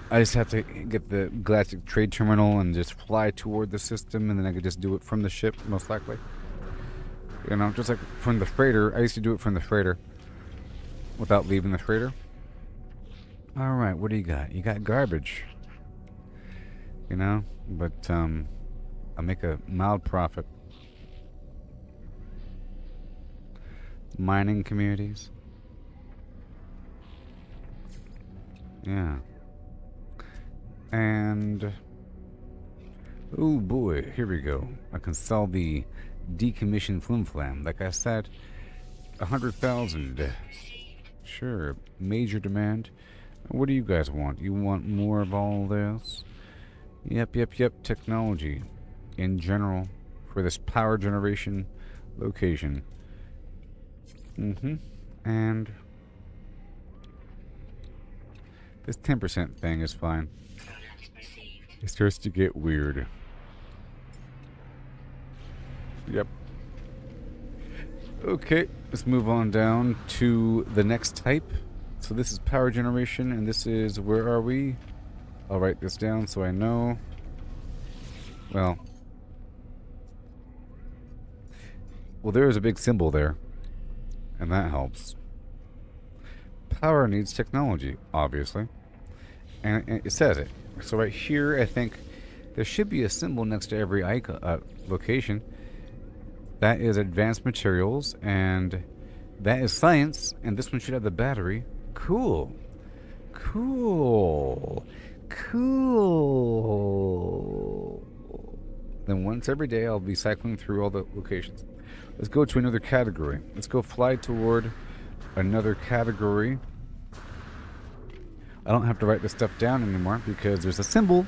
I just have to get the Galactic Trade Terminal and just fly toward the system, and then I could just do it from the ship, most likely. You know, just like from the freighter. I used to do it from the freighter without leaving the freighter. Alright, what do you got? You got garbage. You know, but I'll make a mild profit. Mining communities. Yeah. And oh boy, here we go. I can sell the decommissioned flim flam. Like I said, 100,000. Sure, major demand. What do you guys want? You want more of all this? Yep. Technology in general for this power generation location. And this 10% thing is fine. It starts to get weird. Yep. Okay, let's move on down to the next type. So this is power generation, and this is, where are we? I'll write this down so I know. Well, there is a big symbol there, and that helps. Power needs technology, obviously. And it says it. So right here, I think there should be a symbol next to every icon, location. That is advanced materials, and that is science, and this one should have the battery. Cool. Then once every day, I'll be cycling through all the locations. Let's go to another category. Let's go fly toward another category. I don't have to write this stuff down anymore because there's a symbol,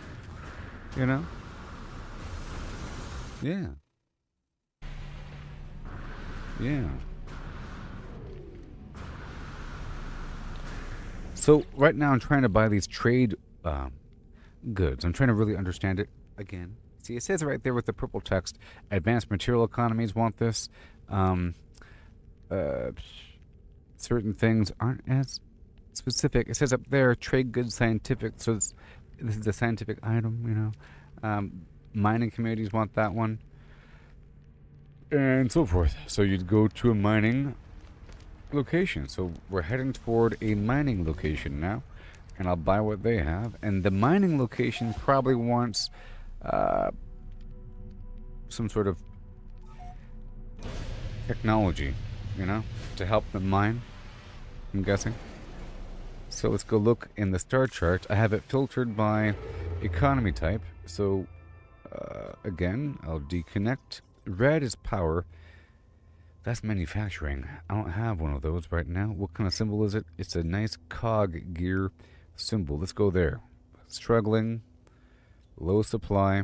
you know? Yeah. So right now I'm trying to buy these trade goods. I'm trying to really understand it again. See, it says it right there with the purple text. Advanced material economies want this. Certain things aren't as specific. It says up there, trade goods scientific. So this is a scientific item, you know. Mining communities want that one. And so forth. So you'd go to a mining location. So we're heading toward a mining location now, and I'll buy what they have. And the mining location probably wants some sort of technology, you know, to help them mine, I'm guessing. So let's go look in the star chart. I have it filtered by economy type. So again, I'll deconnect. Red is power. That's manufacturing. I don't have one of those right now. What kind of symbol is it? It's a nice cog gear symbol. Let's go there. Struggling. Low supply.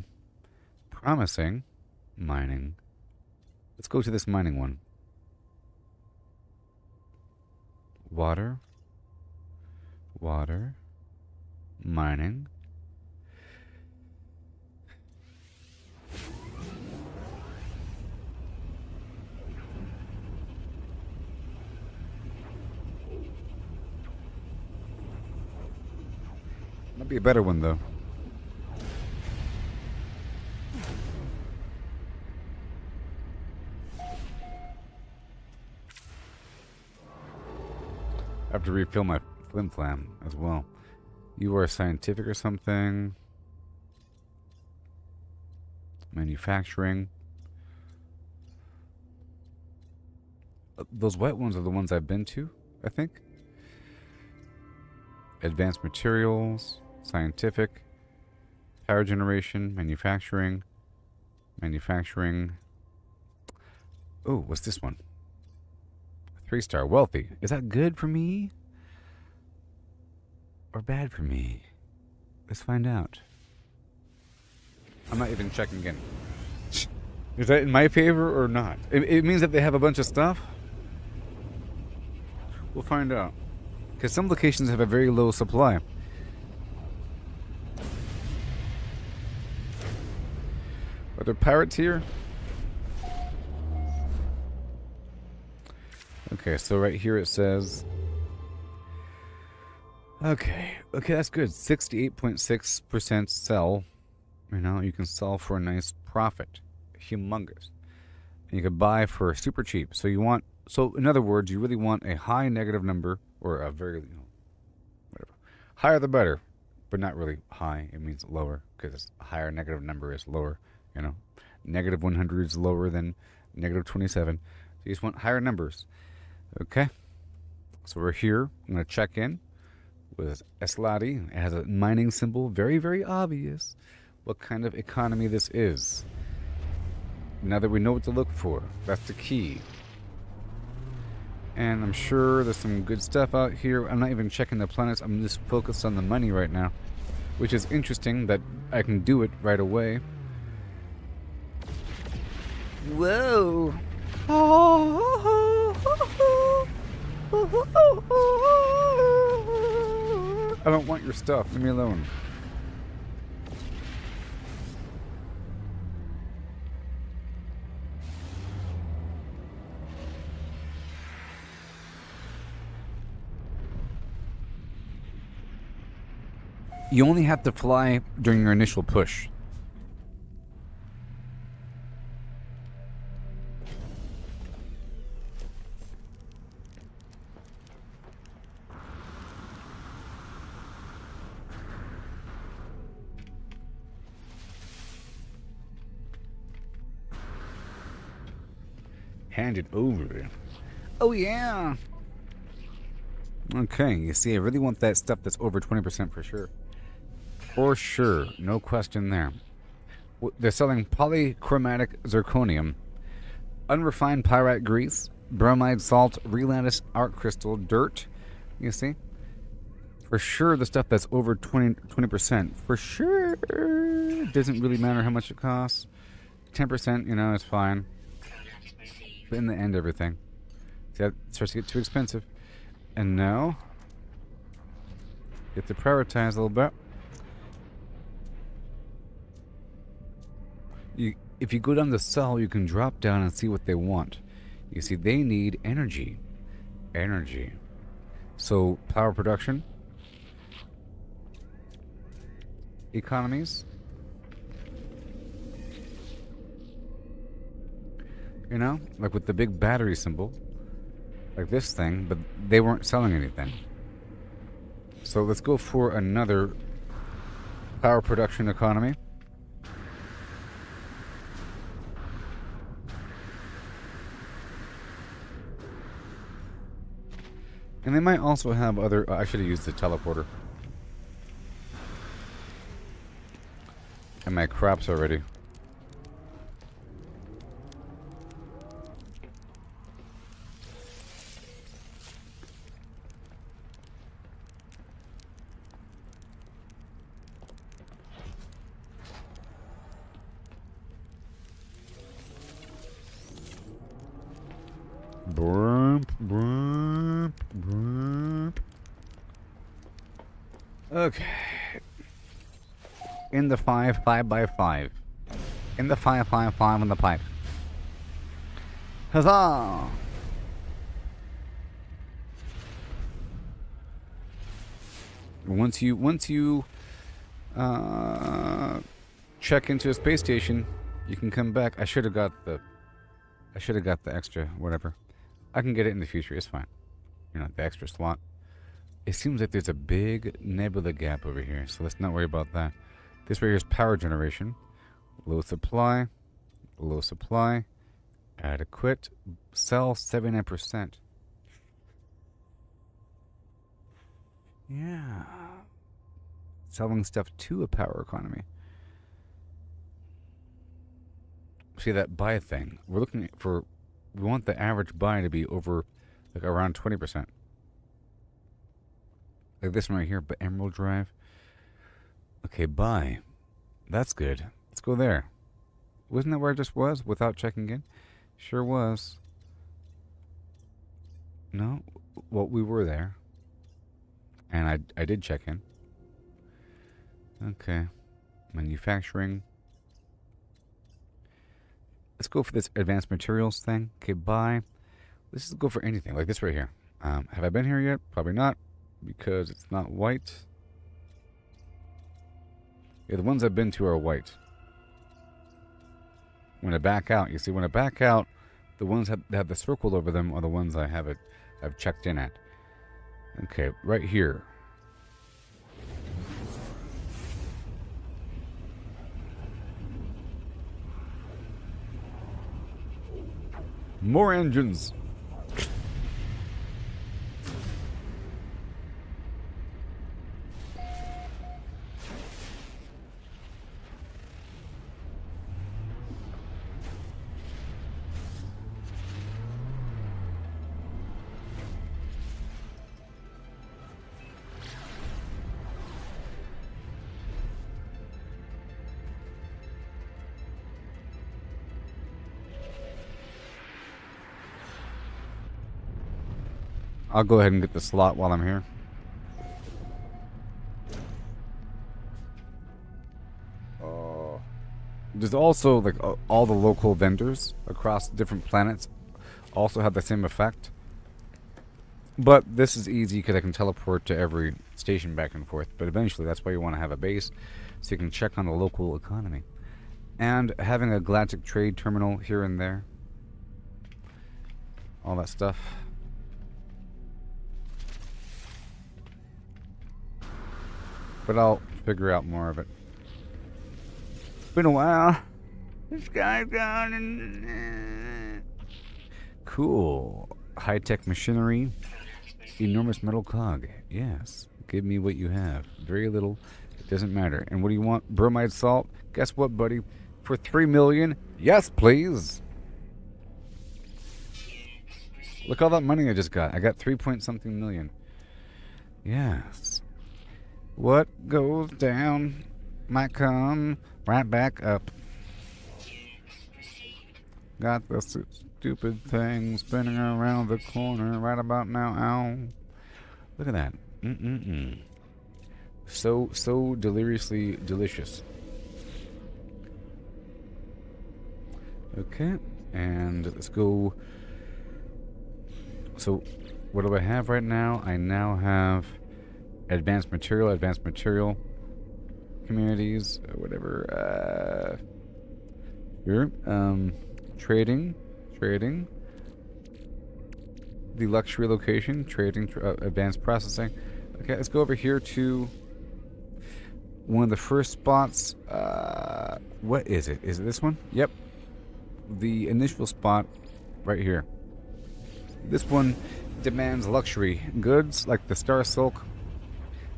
Promising. Mining. Let's go to this mining one. Water. Water. Mining. Might be a better one though. I have to refill my flim flam as well. You are scientific or something. Manufacturing. Those white ones are the ones I've been to, I think. Advanced materials, scientific, power generation, manufacturing, manufacturing. Oh, what's this one? 3-star, wealthy. Is that good for me? Or bad for me? Let's find out. I'm not even checking in. Is that in my favor or not? It means that they have a bunch of stuff? We'll find out. Because some locations have a very low supply. Are there pirates here? Okay, so right here it says... Okay, that's good. 68.6% sell. You know, you can sell for a nice profit. Humongous. And you can buy for super cheap. So you want... So, in other words, you really want a high negative number, or a very, whatever. Higher the better, but not really high. It means lower, because a higher negative number is lower, you know. Negative 100 is lower than negative 27. So you just want higher numbers. Okay. So we're here. I'm going to check in with Eslati. It has a mining symbol. Very, very obvious what kind of economy this is. Now that we know what to look for, that's the key. And I'm sure there's some good stuff out here. I'm not even checking the planets. I'm just focused on the money right now. Which is interesting that I can do it right away. Whoa! I don't want your stuff. Leave me alone. You only have to fly during your initial push. Hand it over. Oh yeah. Okay, you see, I really want that stuff that's over 20% for sure. For sure, no question there. They're selling polychromatic zirconium, unrefined pyrite grease, bromide salt, relattice art crystal, dirt. You see? For sure, the stuff that's over 20%. For sure. It doesn't really matter how much it costs. 10%, you know, is fine. But in the end, everything. See, that starts to get too expensive. And now, you have to prioritize a little bit. If you go down the cell, you can drop down and see what they want. You see, they need energy. Energy. So, power production. Economies. You know, like with the big battery symbol. like this thing, but they weren't selling anything. So let's go for another power production economy. And they might also have other... I should have used the teleporter. And my crops already. Brump, brump, brump. Okay. In the 5 by 5. In the 5 on the pipe. Huzzah! Once you check into a space station, you can come back. I should have got the extra whatever. I can get it in the future. It's fine. You know, the extra slot. It seems like there's a big nebula gap over here, so let's not worry about that. This right here is power generation. Low supply. Low supply. Adequate. Sell 79%. Yeah. Selling stuff to a power economy. See that buy thing. We're looking for... We want the average buy to be over, like, around 20%. Like this one right here, but Emerald Drive. Okay, buy. That's good. Let's go there. Wasn't that where I just was without checking in? Sure was. No? Well, we were there. And I did check in. Okay. Manufacturing. Let's go for this advanced materials thing. Okay, buy. Let's just go for anything. Like this right here. Have I been here yet? Probably not. Because it's not white. Yeah, the ones I've been to are white. When I back out, you see, when I back out, the ones that have the circle over them are the ones I've checked in at. Okay, right here. More engines. I'll go ahead and get the slot while I'm here. There's also, like, all the local vendors across different planets also have the same effect. But this is easy because I can teleport to every station back and forth. But eventually, that's why you want to have a base, so you can check on the local economy. And having a galactic trade terminal here and there. All that stuff. But I'll figure out more of it. It's been a while. This guy's gone and... Cool. High-tech machinery. Enormous metal cog. Yes. Give me what you have. Very little. It doesn't matter. And what do you want? Bromide salt? Guess what, buddy? For 3 million? Yes, please. Look all that money I just got. I got 3-point-something million. Yes. What goes down might come right back up. Got the stupid thing spinning around the corner right about now. Ow. Look at that. So deliriously delicious. Okay. And let's go. So, what do I have right now? I now have advanced material communities, or whatever. Here, trading. the luxury location, trading, advanced processing. Okay, let's go over here to one of the first spots. What is it? Is it this one? Yep. The initial spot right here. This one demands luxury goods like the Silk.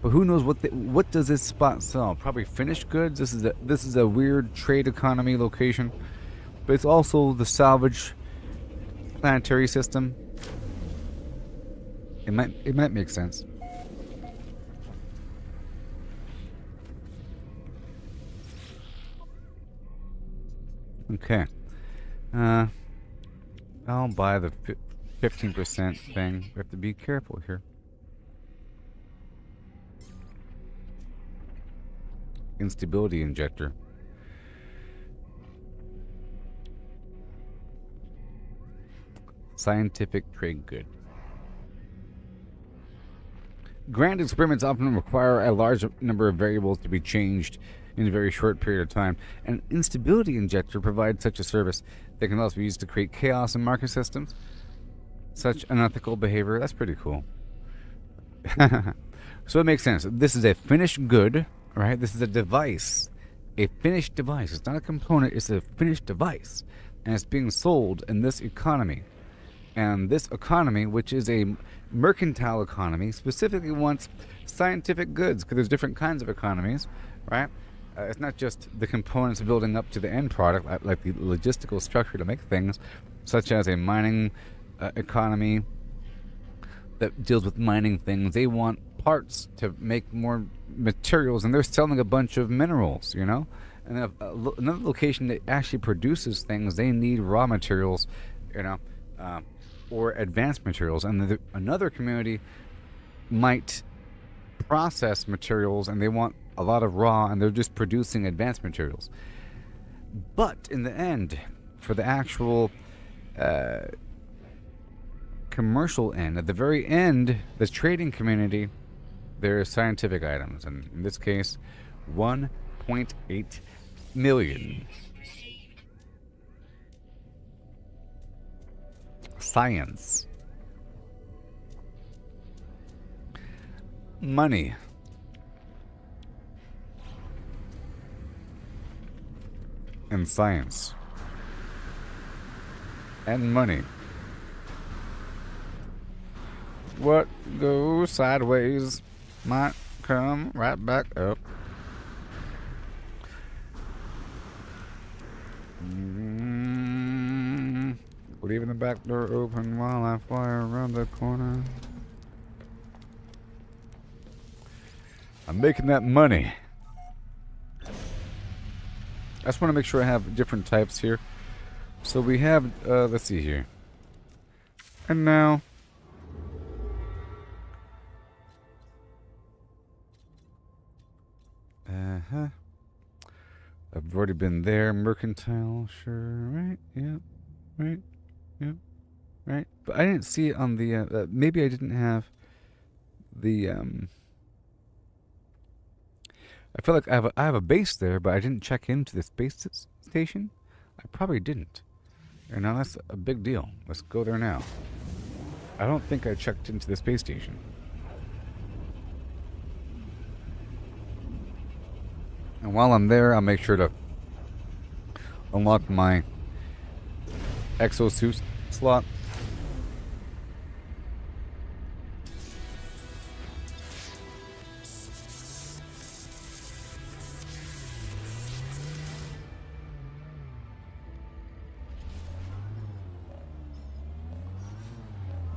But who knows what does this spot sell? Probably finished goods. This is a weird trade economy location. But it's also the salvage planetary system. It might make sense. Okay. I'll buy the 15% thing. We have to be careful here. Instability injector. Scientific trade good. Grand experiments often require a large number of variables to be changed in a very short period of time. An instability injector provides such a service that can also be used to create chaos in market systems. Such unethical behavior, that's pretty cool. So it makes sense. This is a finished good, right? This is a device. A finished device. It's not a component, it's a finished device. And it's being sold in this economy. And this economy, which is a mercantile economy, specifically wants scientific goods, because there's different kinds of economies, right? It's not just the components building up to the end product, like the logistical structure to make things, such as a mining economy that deals with mining things. They want parts to make more materials, and they're selling a bunch of minerals, you know? And then another location that actually produces things, they need raw materials, you know, or advanced materials. And another community might process materials and they want a lot of raw, and they're just producing advanced materials. But in the end, for the actual commercial end, at the very end, the trading community, there are scientific items, and in this case, 1.8 million. Science. Money. And science. And money. What goes sideways might come right back up. Leaving the back door open while I fly around the corner. I'm making that money. I just want to make sure I have different types here. So we have, let's see here. And now, I've already been there. Mercantile, sure, right? Yeah, right. Yeah, right. But I didn't see it on the. Maybe I didn't have the. I feel like I have a base there, but I didn't check into the space station. I probably didn't. And now that's a big deal. Let's go there now. I don't think I checked into the space station. And while I'm there, I'll make sure to unlock my exosuit slot.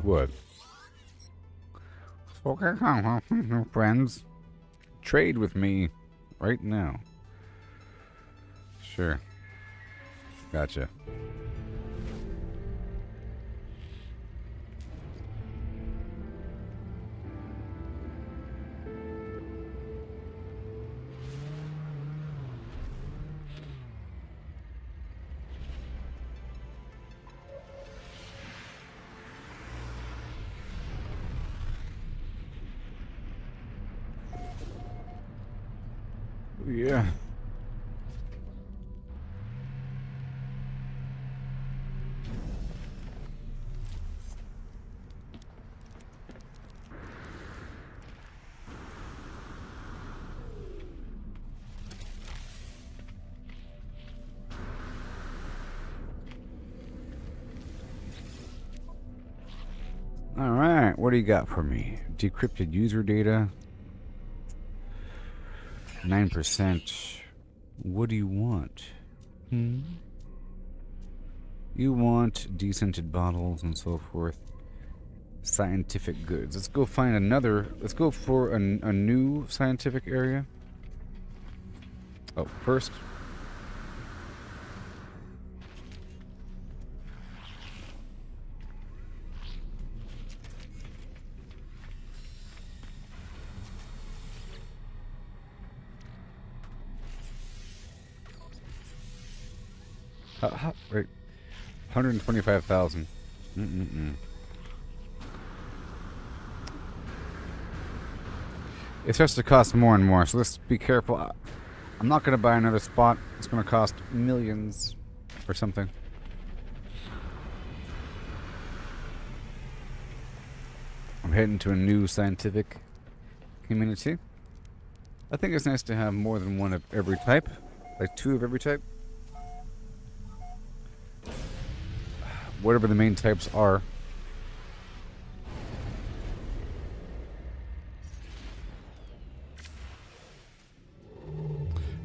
What? Okay, friends. Trade with me right now. Sure. Gotcha. Yeah. Alright, what do you got for me? Decrypted user data. 9%. What do you want? You want descented bottles and so forth. Scientific goods. Let's go find another. Let's go for a new scientific area. Oh, first. Wait. 125,000. It starts to cost more and more, so let's be careful. I'm not going to buy another spot. It's going to cost millions or something. I'm heading to a new scientific community. I think it's nice to have more than one of every type. Like 2 of every type. Whatever the main types are.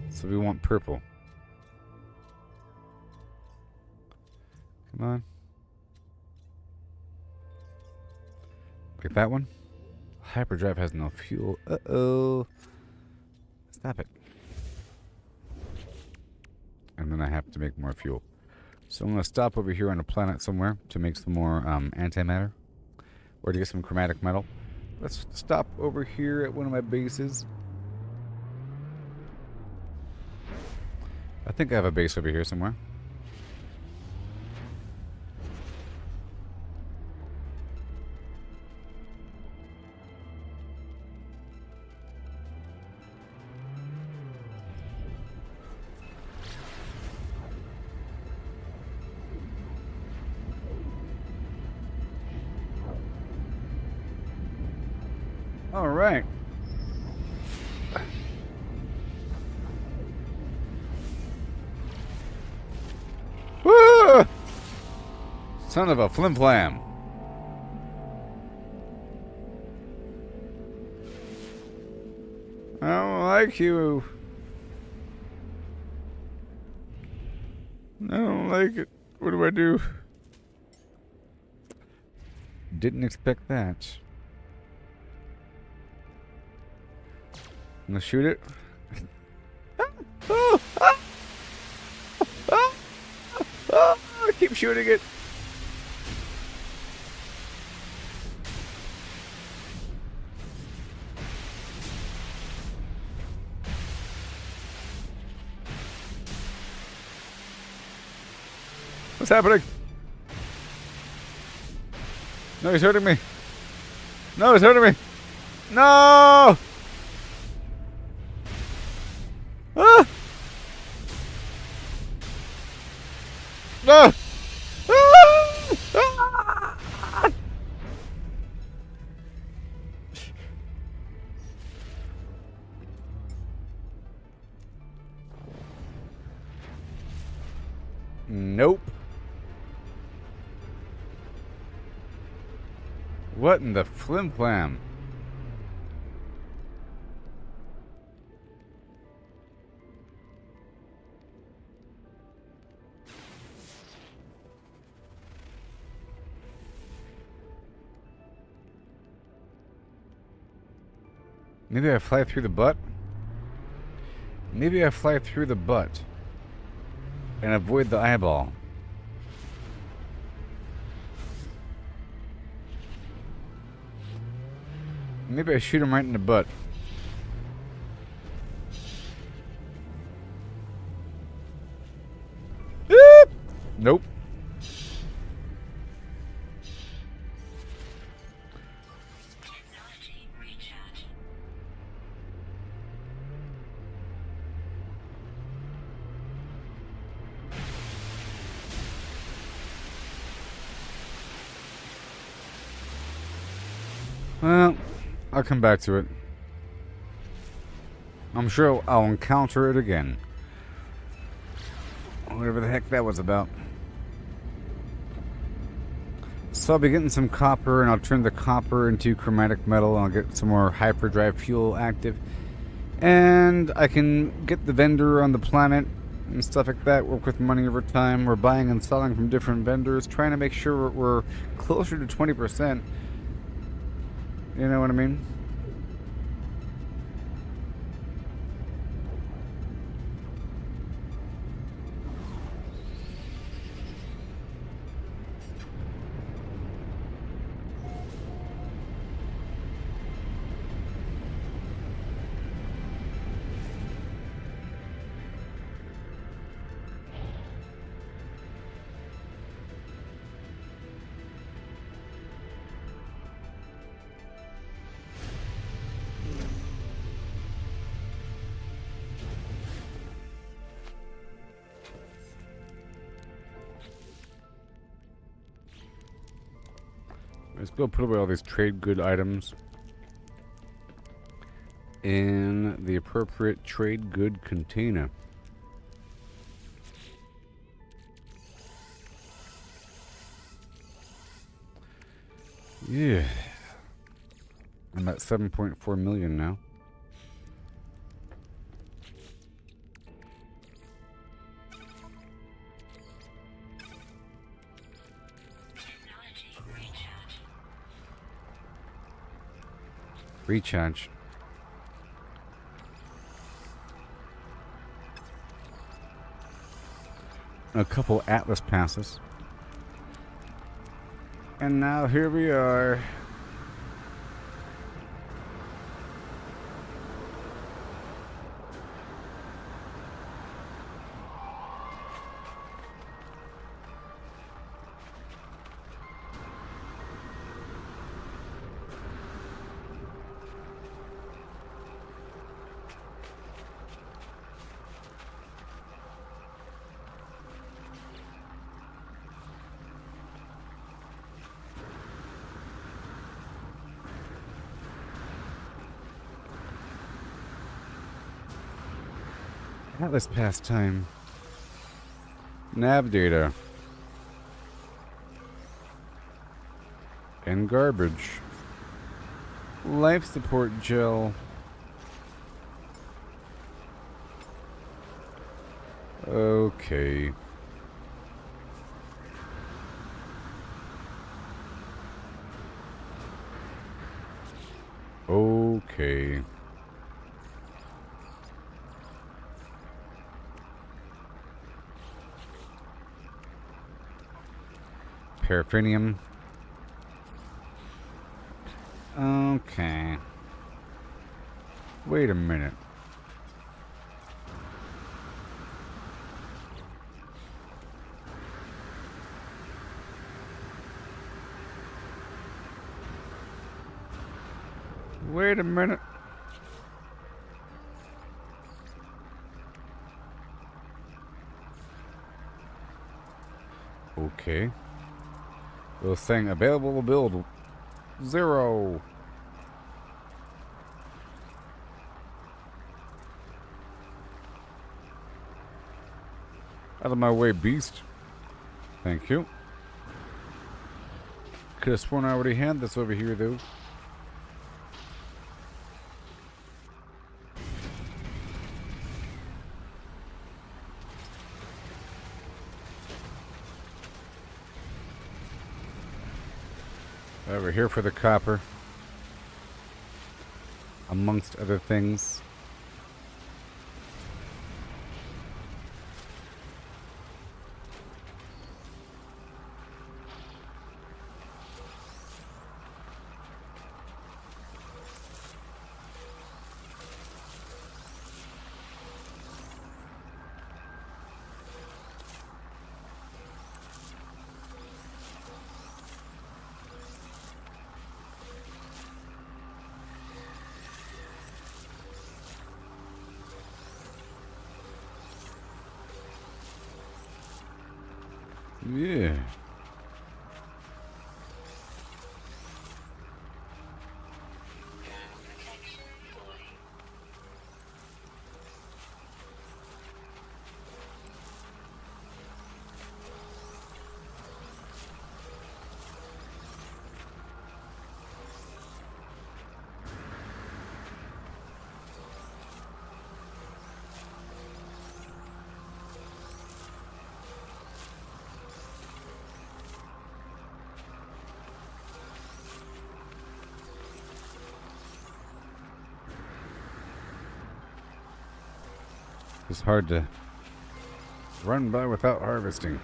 So we want purple. Come on. Like that one. Hyperdrive has no fuel. Uh-oh. Stop it. And then I have to make more fuel. So I'm going to stop over here on a planet somewhere to make some more antimatter. Or to get some chromatic metal. Let's stop over here at one of my bases. I think I have a base over here somewhere. All right. Woo! Son of a flim-flam. I don't like you. I don't like it. What do I do? Didn't expect that. I'm gonna shoot it. I keep shooting it. What's happening? No, he's hurting me. No, he's hurting me. No! Ah! No! Ah! Nope. What in the flim-flam? Maybe I fly through the butt? Maybe I fly through the butt and avoid the eyeball. Maybe I shoot him right in the butt. Boop! Nope. Technology recharge. Well, I'll come back to it. I'm sure I'll encounter it again. Whatever the heck that was about. So I'll be getting some copper, and I'll turn the copper into chromatic metal, and I'll get some more hyperdrive fuel active. And I can get the vendor on the planet and stuff like that, work with money over time. We're buying and selling from different vendors, trying to make sure we're closer to 20%. You know what I mean? Let's go put away all these trade good items in the appropriate trade good container. Yeah. I'm at 7.4 million now. Technology recharge. Recharge. A couple Atlas passes. And now here we are. Atlas pastime. Nav data. And garbage. Life support gel. Okay. Okay. Paraffinium. Okay. Wait a minute. Wait a minute. Okay. It was saying available build 0. Out of my way, beast. Thank you. Could have sworn I already had this over here, though. We're here for the copper, amongst other things. Yeah. protection falling. It's hard to run by without harvesting.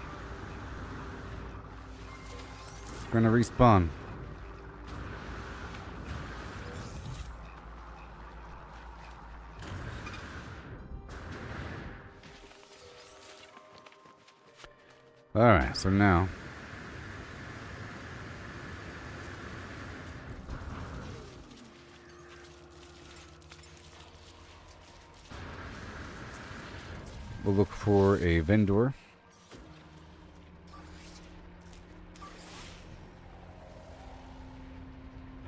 It's gonna respawn. Alright, so now we'll look for a vendor.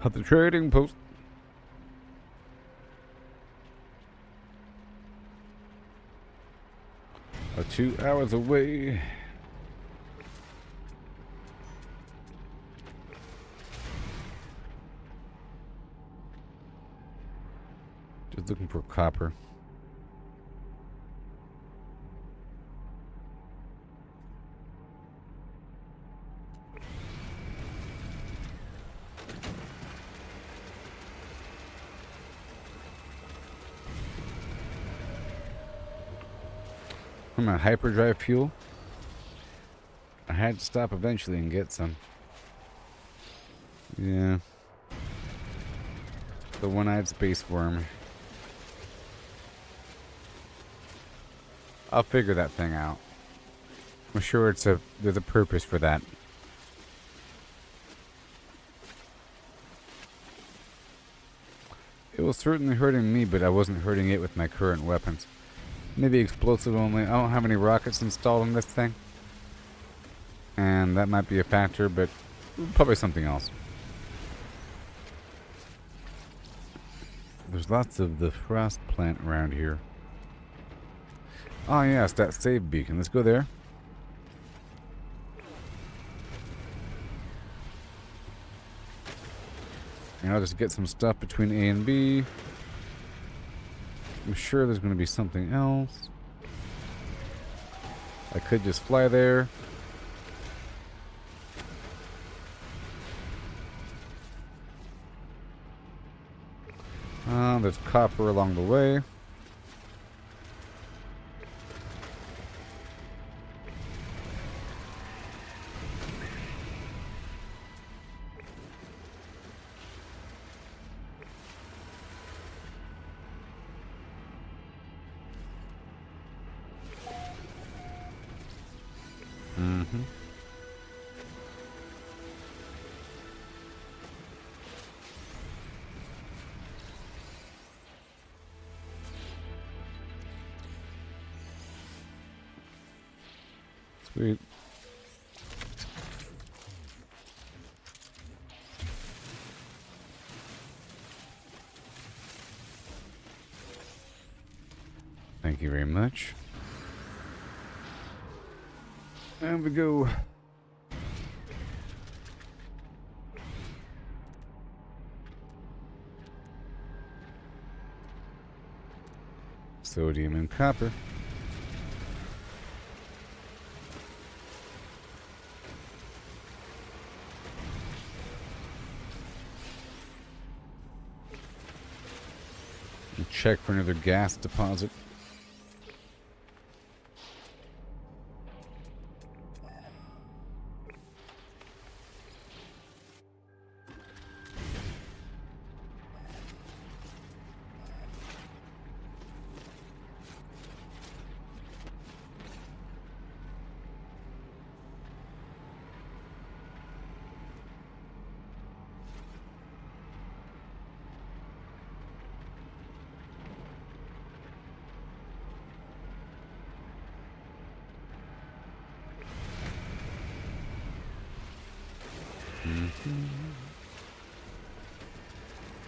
At the trading post. Are 2 hours away. Just looking for copper. I'm on hyperdrive fuel. I had to stop eventually and get some. Yeah. The one-eyed space worm. I'll figure that thing out. I'm sure there's a purpose for that. It was certainly hurting me, but I wasn't hurting it with my current weapons. Maybe explosive only. I don't have any rockets installed in this thing. And that might be a factor, but probably something else. There's lots of the frost plant around here. Oh yes, that save beacon. Let's go there. And I'll just get some stuff between A and B. I'm sure there's going to be something else. I could just fly there. There's copper along the way. Mm-hmm. Sweet. Thank you very much. And we go. Sodium and copper. And check for another gas deposit.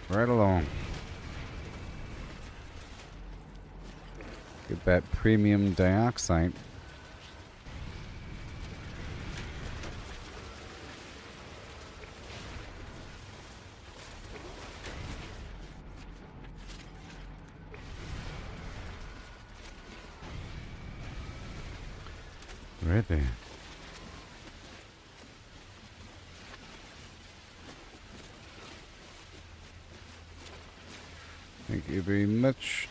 Right along. Get that premium dioxide. Right there. Thank you very much.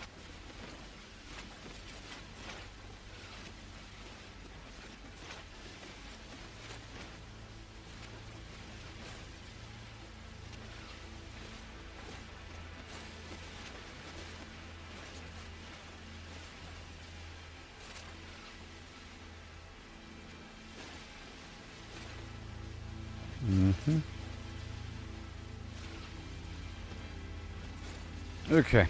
Okay.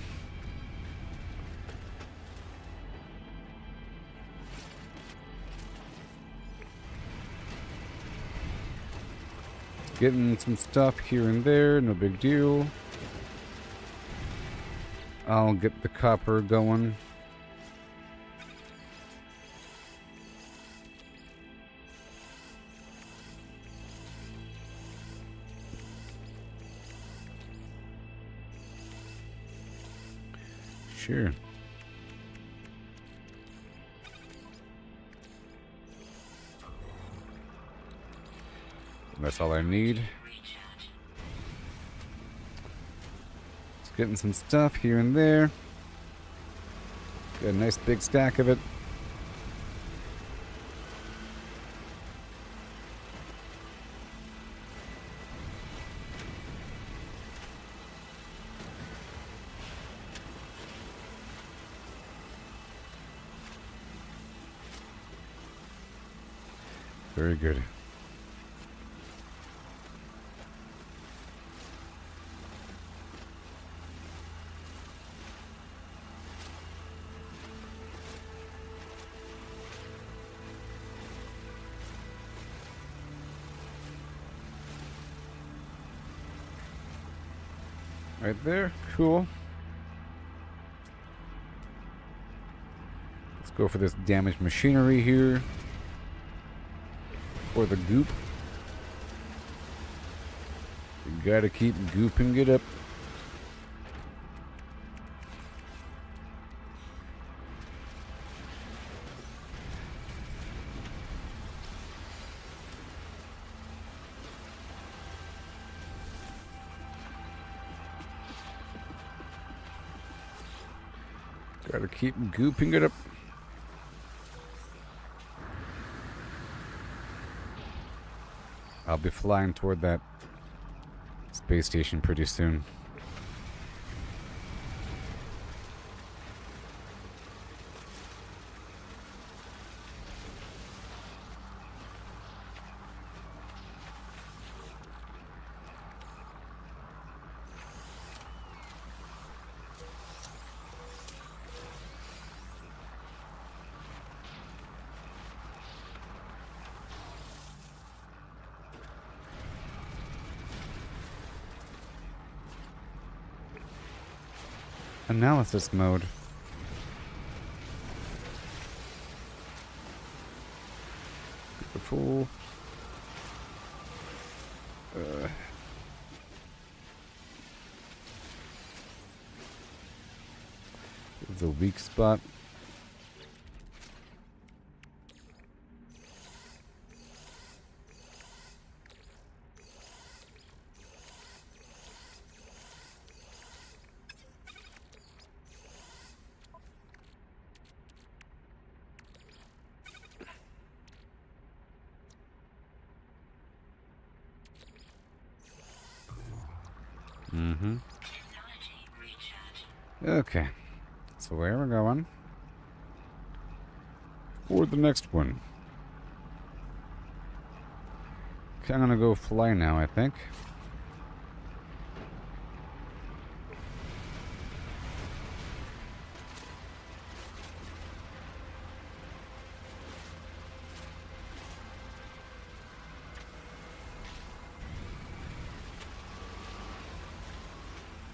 Getting some stuff here and there, no big deal. I'll get the copper going. Sure. That's all I need. Just getting some stuff here and there. Got a nice big stack of it. Very good. Right there, cool. Let's go for this damaged machinery here. For the goop. You gotta keep gooping it up. Gotta keep gooping it up. I'll be flying toward that space station pretty soon. Analysis mode. Beautiful. It's a weak spot. Okay, so where we're going for the next one. Okay, I'm gonna go fly now, I think.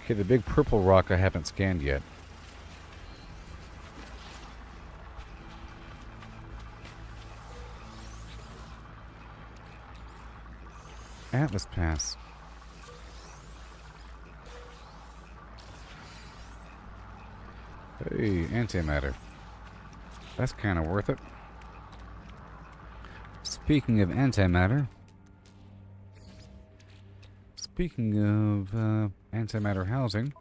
Okay, the big purple rock I haven't scanned yet. Atlas Pass. Hey, antimatter. That's kind of worth it. Speaking of antimatter. Speaking of antimatter housing.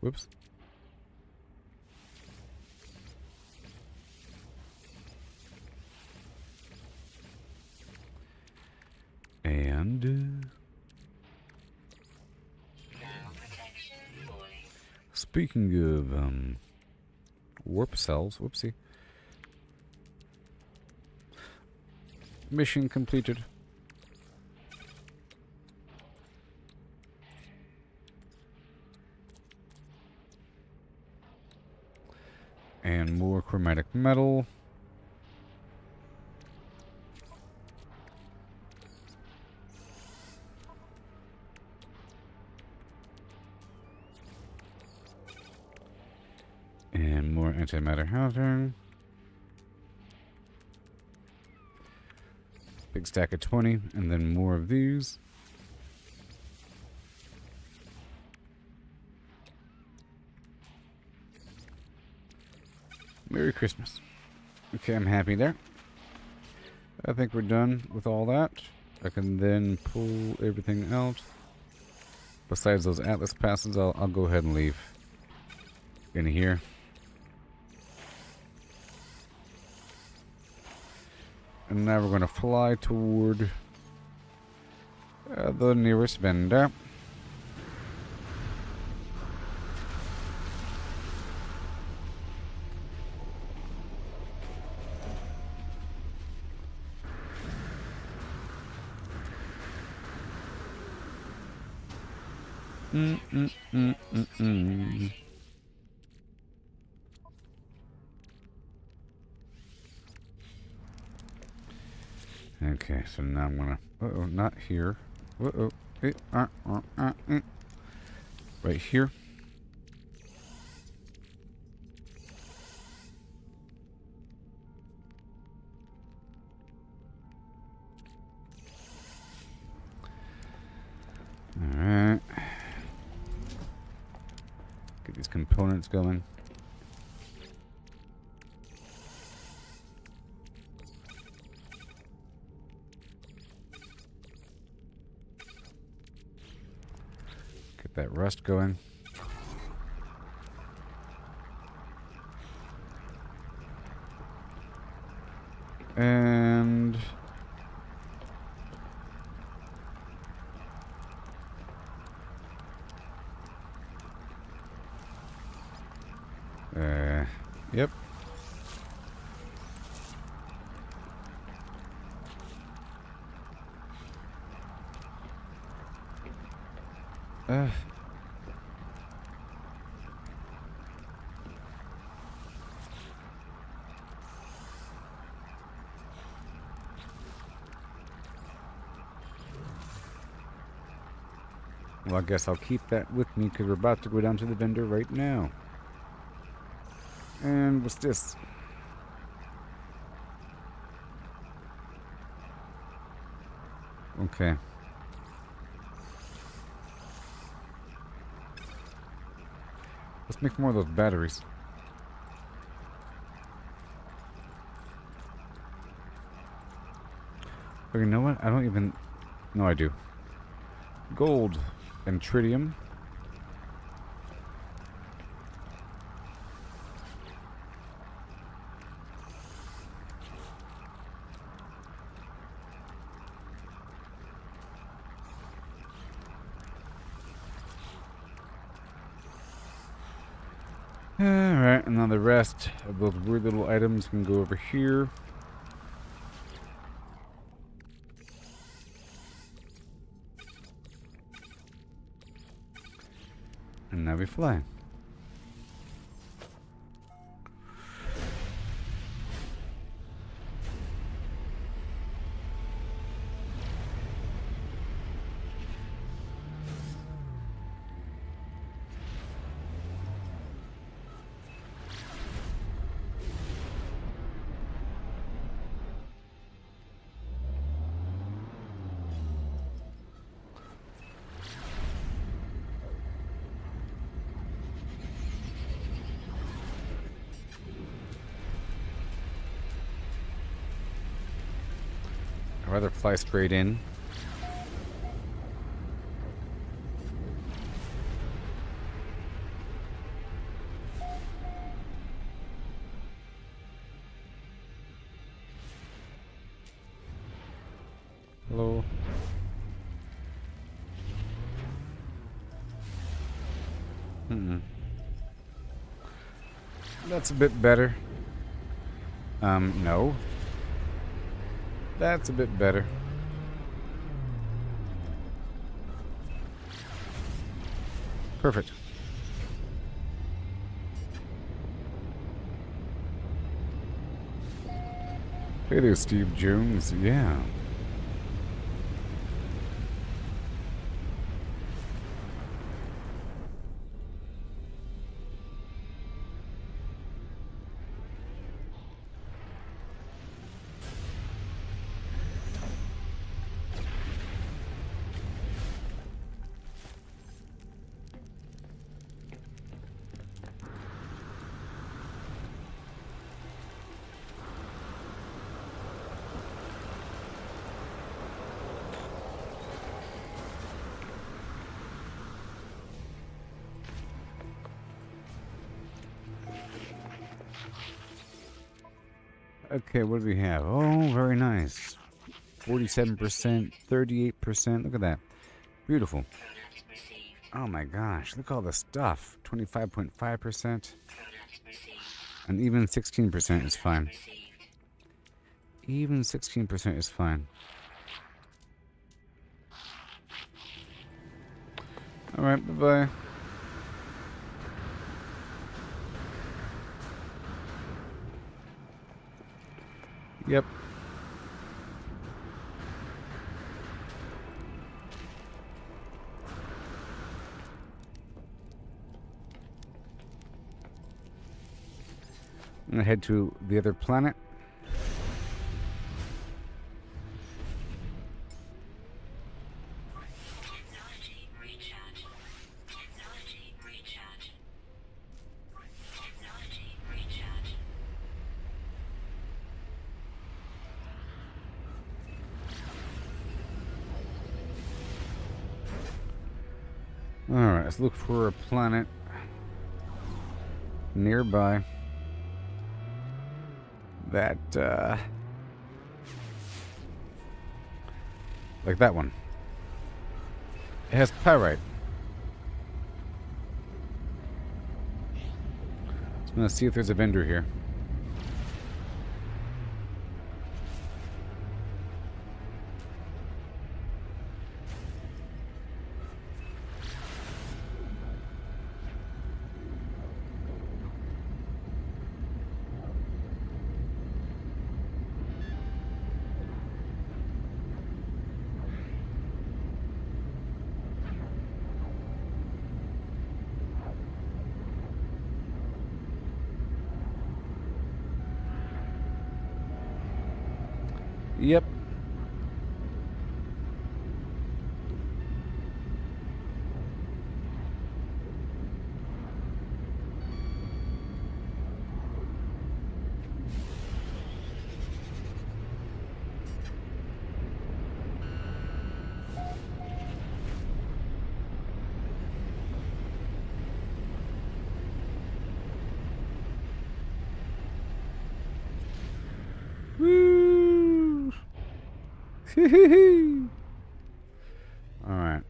Whoops. And speaking of warp cells, whoopsie. Mission completed. And more chromatic metal. And more antimatter housing. Big stack of 20, and then more of these. Merry Christmas. Okay, I'm happy there. I think we're done with all that. I can then pull everything out. Besides those Atlas passes, I'll go ahead and leave in here. And now we're going to fly toward the nearest vendor. Okay, so now I'm gonna. Uh-oh, not here. Uh-oh. Right here. Alright. Get these components going. Get that rust going. And yep. Well, I guess I'll keep that with me because we're about to go down to the vendor right now. And what's this? Okay. Let's make more of those batteries. Oh, you know what? I don't even... No, I do. Gold and tritium. Alright, and now the rest of those weird little items can go over here. And now we fly. I'd rather fly straight in. Hello. That's a bit better. No. That's a bit better. Perfect. Hey there, Steve Jones. Yeah. Okay, what do we have? Oh, very nice. 47%, 38%. Look at that. Beautiful. Product received. Oh my gosh, look at all the stuff. 25.5%. Product received. And even 16% is fine. Received. Even 16% is fine. Alright, bye-bye. Yep. I'm gonna head to the other planet. Technology recharge. Technology recharge. Technology recharge. Alright, let's look for a planet nearby that, like that one. It has pyrite. So I'm gonna see if there's a vendor here. Yep. Woo! All right.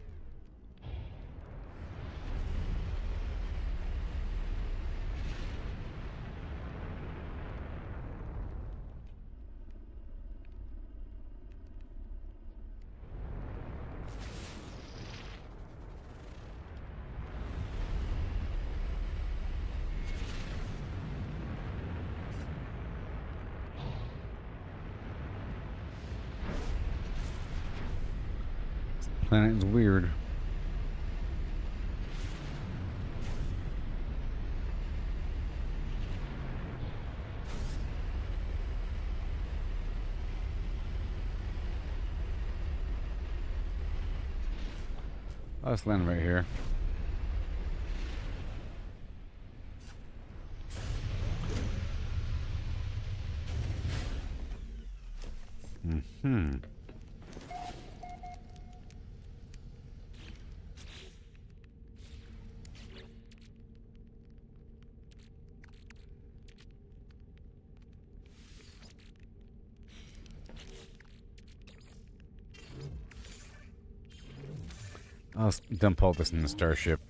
Planet is weird. Let's land right here. Hmm. I'll dump all this in the starship.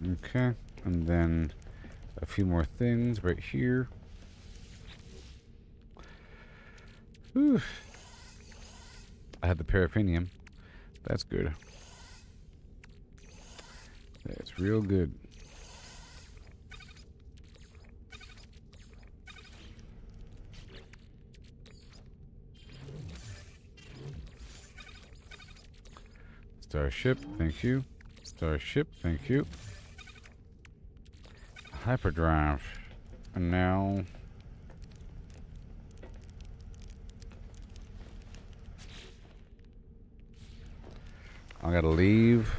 Okay, and then a few more things right here. Whew. I had the paraffinium. That's good. That's real good. Starship, thank you. Starship, thank you. Hyperdrive. And now... I gotta leave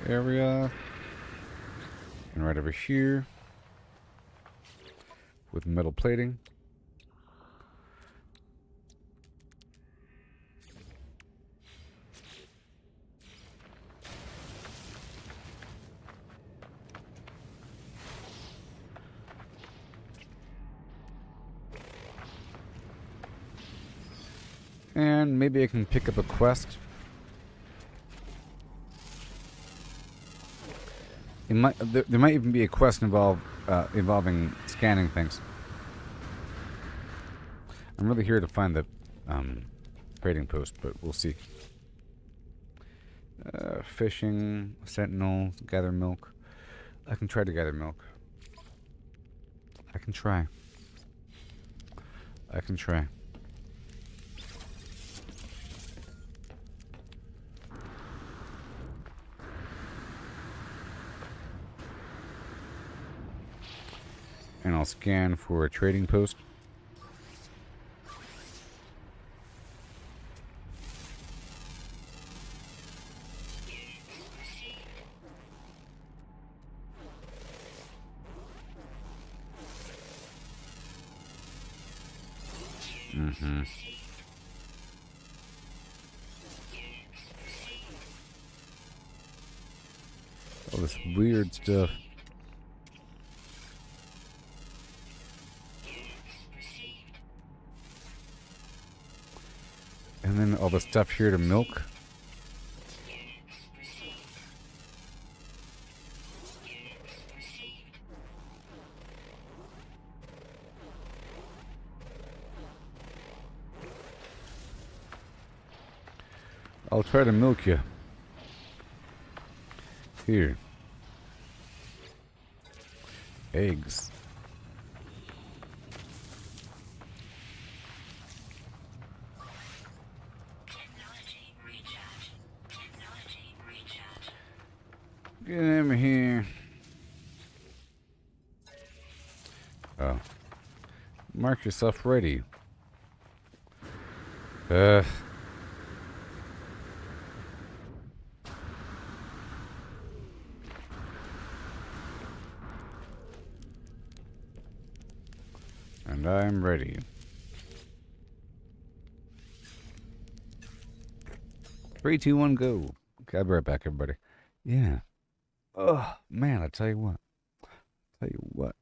the area. And right over here. With metal plating. And maybe I can pick up a quest. It might, there might even be a quest involving scanning things. I'm really here to find the trading post, but we'll see. Fishing, sentinel, gather milk. I can try to gather milk. I can try. I can try. And I'll scan for a trading post. Mm-hmm. All this weird stuff. And then all the stuff here to milk. I'll try to milk you. Here. Eggs. Technology recharge. Technology recharge. Get him here. Oh. Mark yourself ready. And I'm ready. 3, 2, 1, go. Okay, I'll be right back, everybody. Yeah. Oh, man, I tell you what. Tell you what.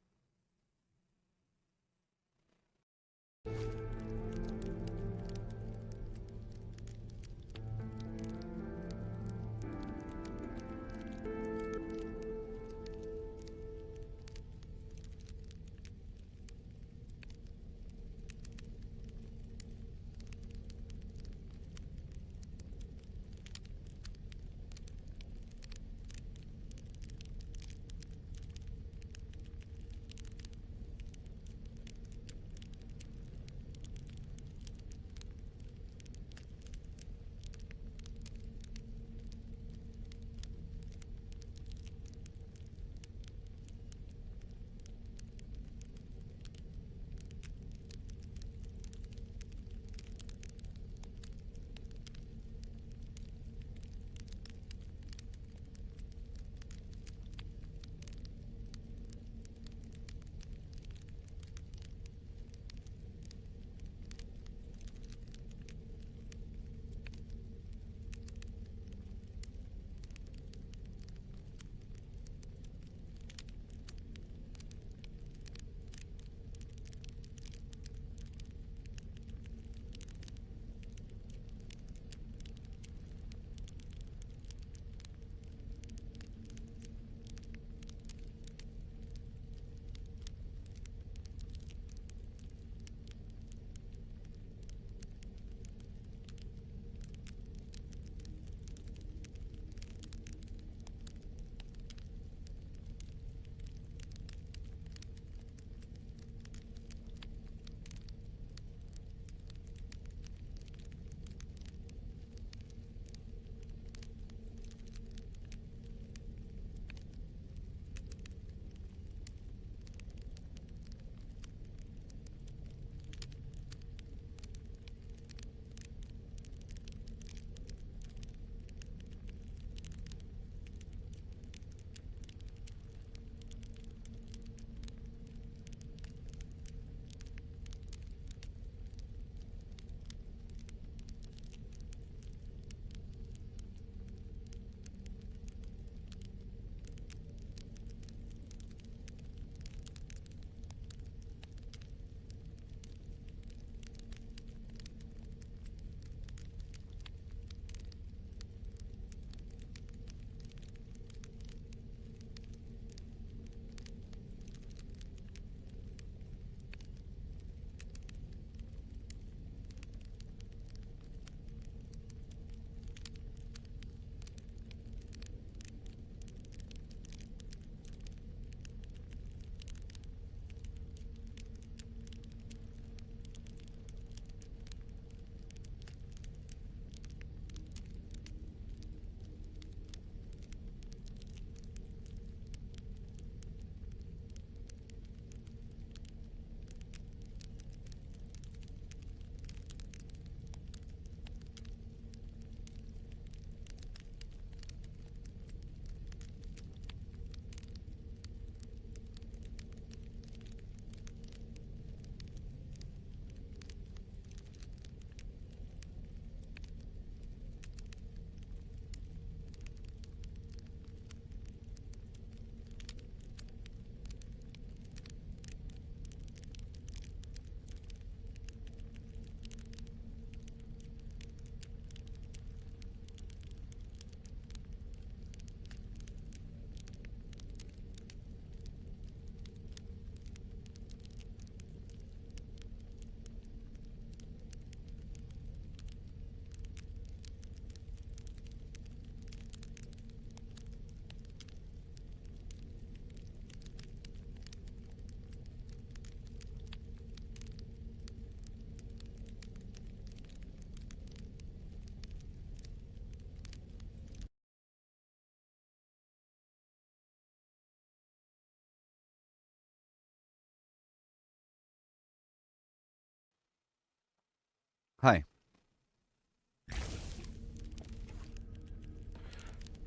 Hi.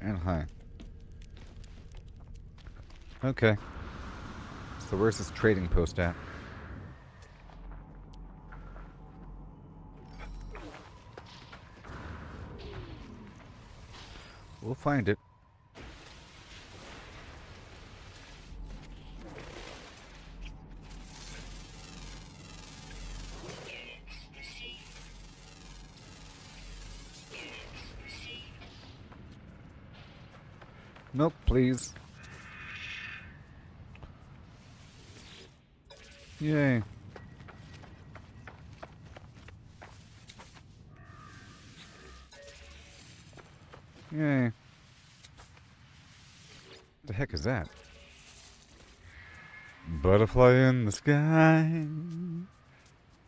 And hi. Okay. So where's this trading post at? We'll find it. Milk, please. Yay. Yay. The heck is that? Butterfly in the sky.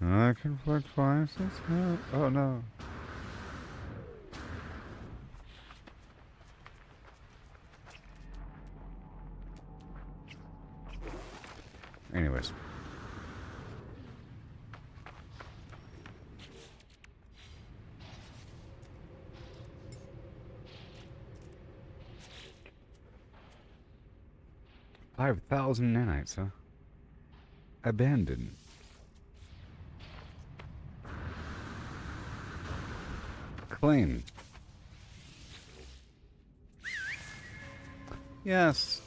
I can fly twice as high. Oh no. Anyways. $5,000 nanites, huh? Abandoned. Claim. Yes.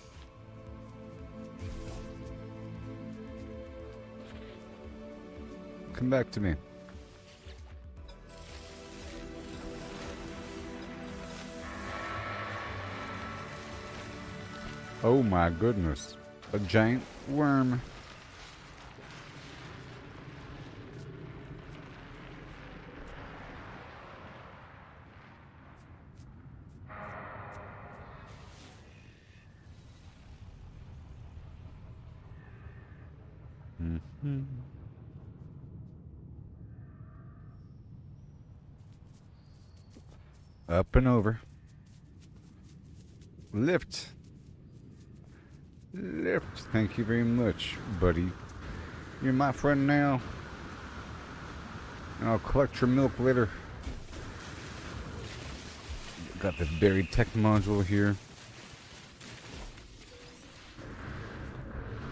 Come back to me. Oh my goodness. A giant worm. Mm-hmm. Up and over. Lift. Lift. Thank you very much, buddy. You're my friend now. And I'll collect your milk later. Got this buried tech module here.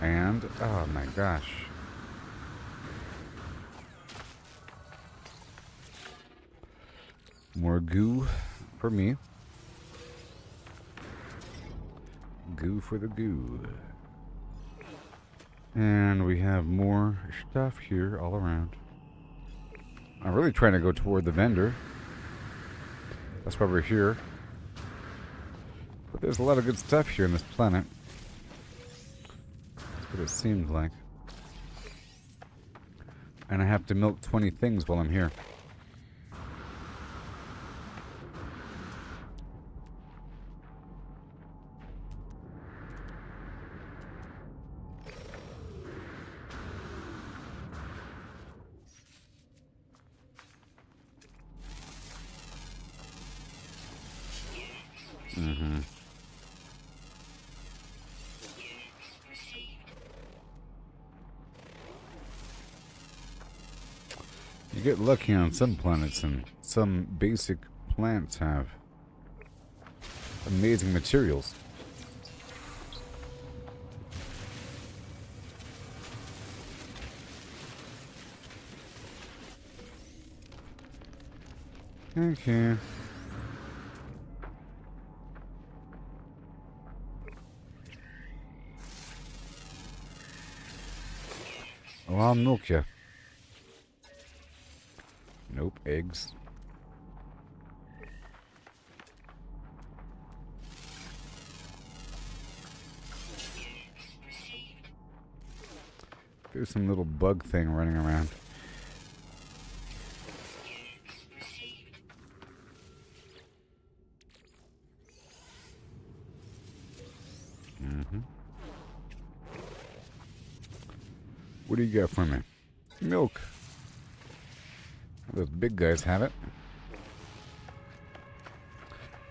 And, oh my gosh. More goo for me. Goo for the goo. And we have more stuff here all around. I'm really trying to go toward the vendor. That's why we're here. But there's a lot of good stuff here on this planet. That's what it seems like. And I have to milk 20 things while I'm here. Mm-hmm. You get lucky on some planets, and some basic plants have amazing materials. Okay. Well, I'll milk you. Nope, eggs. There's some little bug thing running around. Mm-hmm. What do you got for me? Milk. Those big guys have it.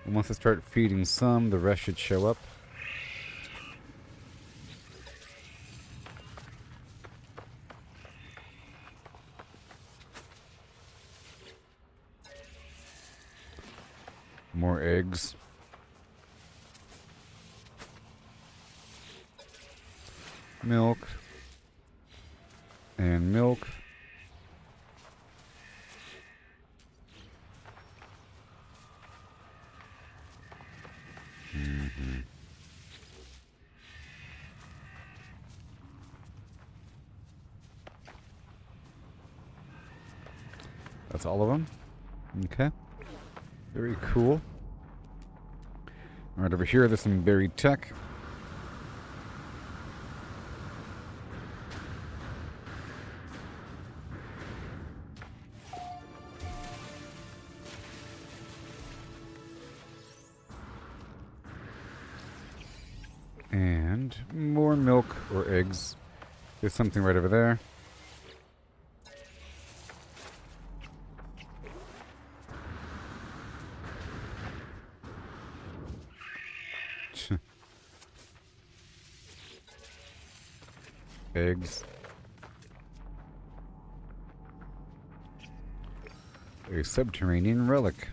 And once I start feeding some, the rest should show up. More eggs. Milk. And milk. That's all of them. Okay. Very cool. Right over here, there's some buried tech. And more milk or eggs. There's something right over there. Eggs. A subterranean relic.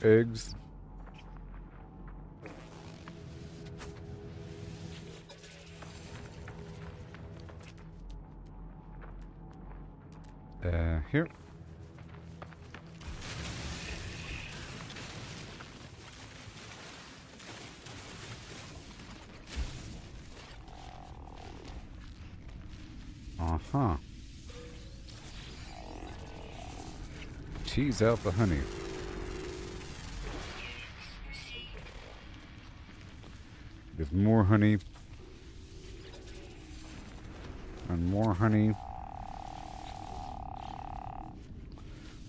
Eggs. Here. Uh-huh. Tease out the honey. There's more honey. And more honey.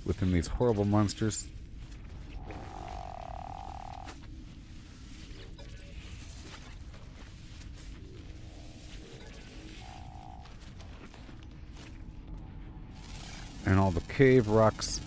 Within these horrible monsters. And all the cave rocks.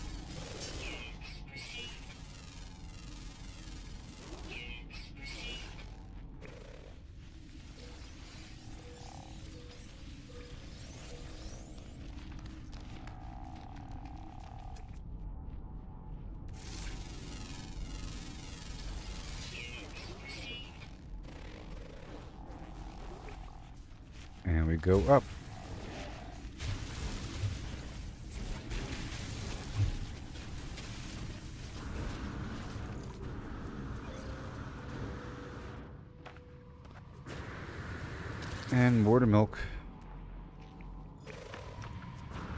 And we go up. And more to milk.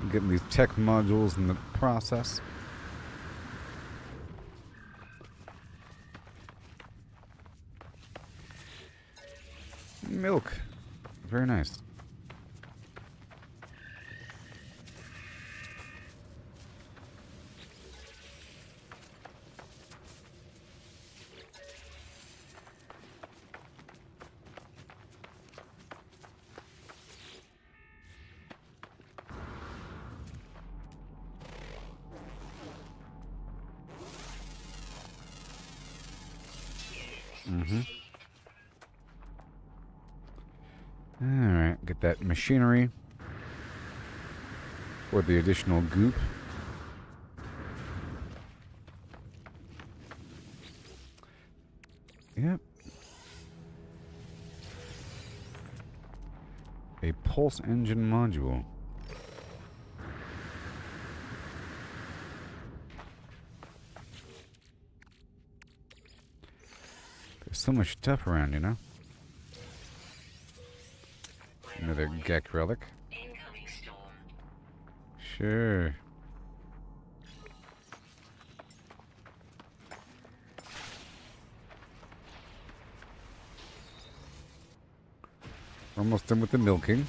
I'm getting these tech modules in the process. Milk. Very nice. Alright, get that machinery for the additional goop. Yep. A pulse engine module. There's so much stuff around, you know? Another Gek relic. Incoming storm. Sure. We're almost done with the milking.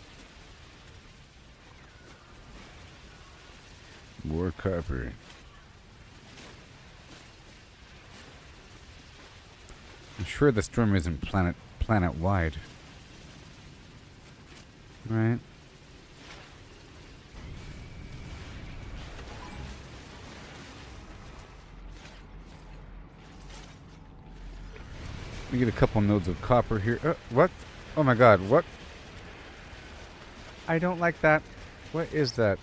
More copper. I'm sure the storm isn't planet-wide. Right. We get a couple nodes of copper here. What? Oh my god, what? I don't like that. What is that?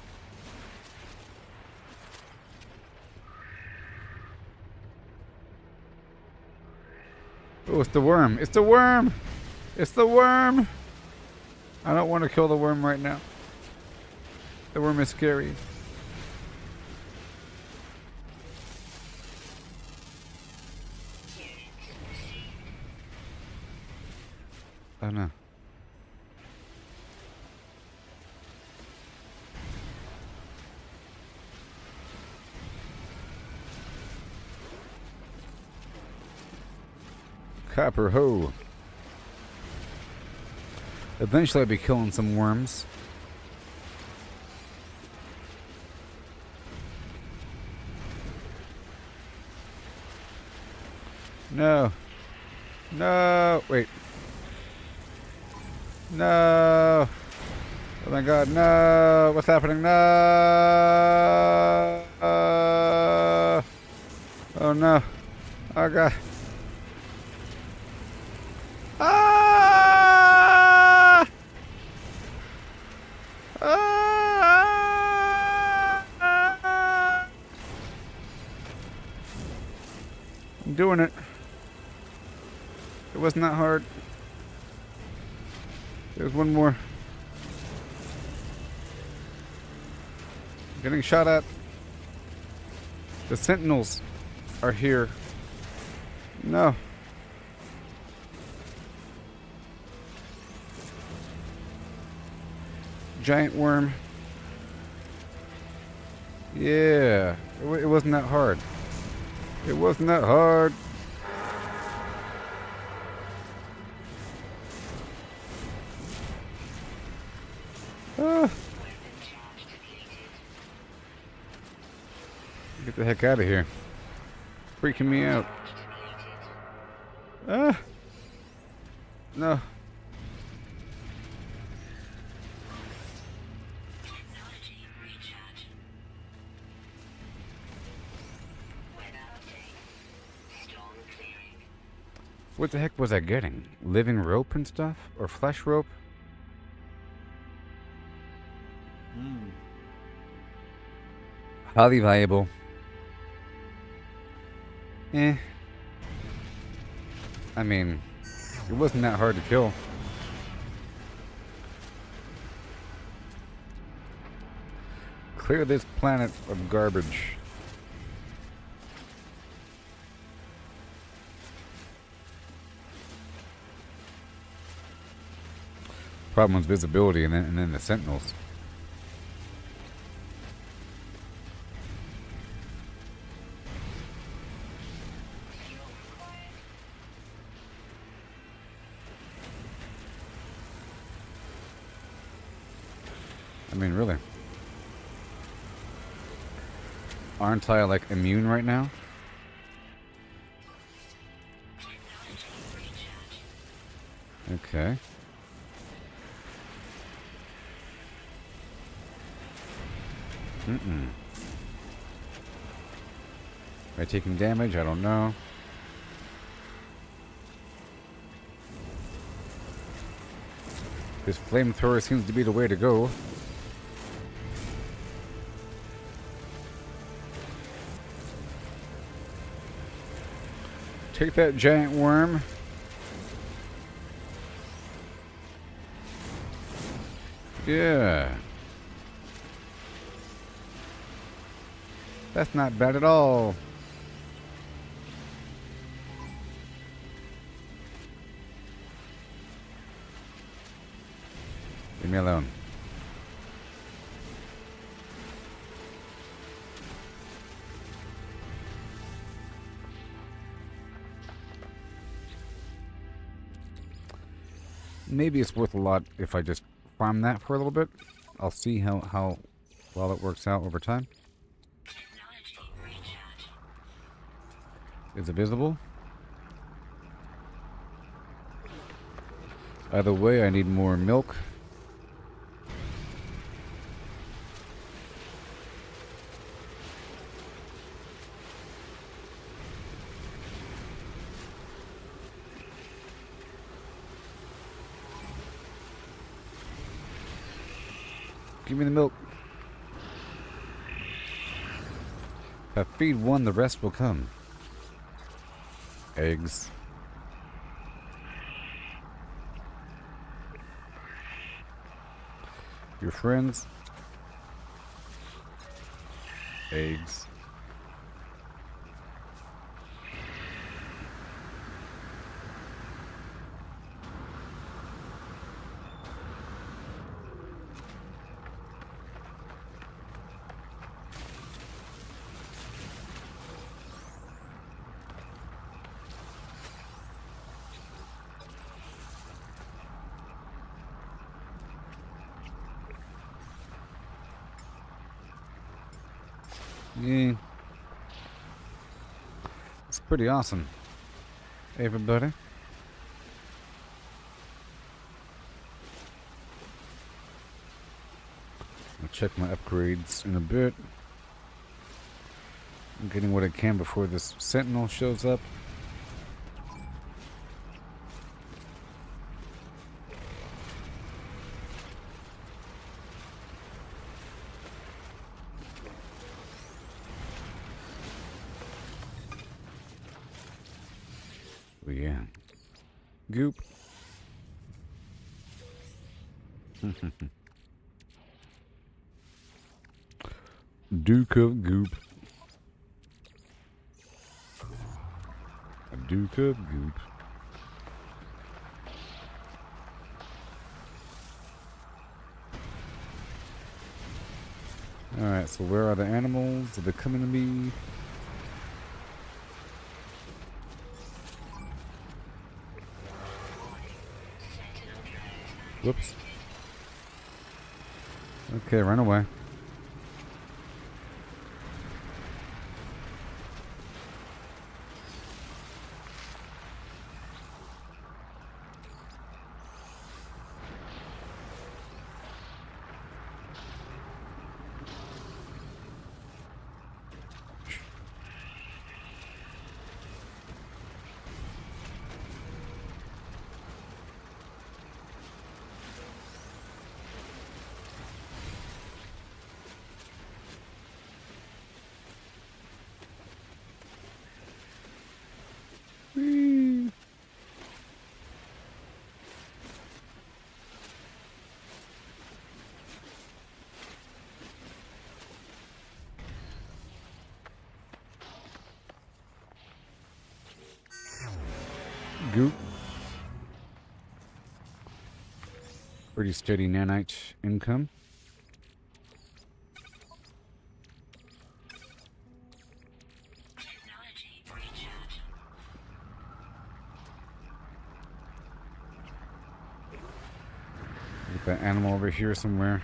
Oh, it's the worm. It's the worm. It's the worm. I don't want to kill the worm right now. The worm is scary. Oh no. Copper hoe. Eventually I'll be killing some worms. No. No. Wait. No. Oh my god, no. What's happening? No. Oh no. Oh god. Ah! Ah! I'm doing it. It wasn't that hard. There's one more. Getting shot at. The sentinels are here. No. Giant worm. Yeah. It wasn't that hard. It wasn't that hard. Ah. Get the heck out of here. Freaking me out. Ah. No. Technology recharge. Weather update. Storm clearing. What the heck was I getting? Living rope and stuff? Or flesh rope? Highly valuable. I mean, it wasn't that hard to kill. Clear this planet of garbage. Problem was visibility and then the sentinels. I mean, really. Aren't I, like, immune right now? Okay. Am I taking damage? I don't know. This flamethrower seems to be the way to go. Take that giant worm. Yeah. That's not bad at all. Leave me alone. Maybe it's worth a lot if I just farm that for a little bit. I'll see how well it works out over time. Technology recharge. Is it visible? Either way, I need more milk. Give me the milk. If I feed one, the rest will come. Eggs. Your friends. Eggs. Yeah. It's pretty awesome. Hey, everybody. I'll check my upgrades in a bit. I'm getting what I can before this sentinel shows up. Oh, yeah. Goop. Duke of Goop. A Duke of Goop. Alright, so where are the animals? Are they coming to me? Whoops. Okay, run away. Whee! Goop. Pretty steady nanite income. Technology recharge. Get that animal over here somewhere.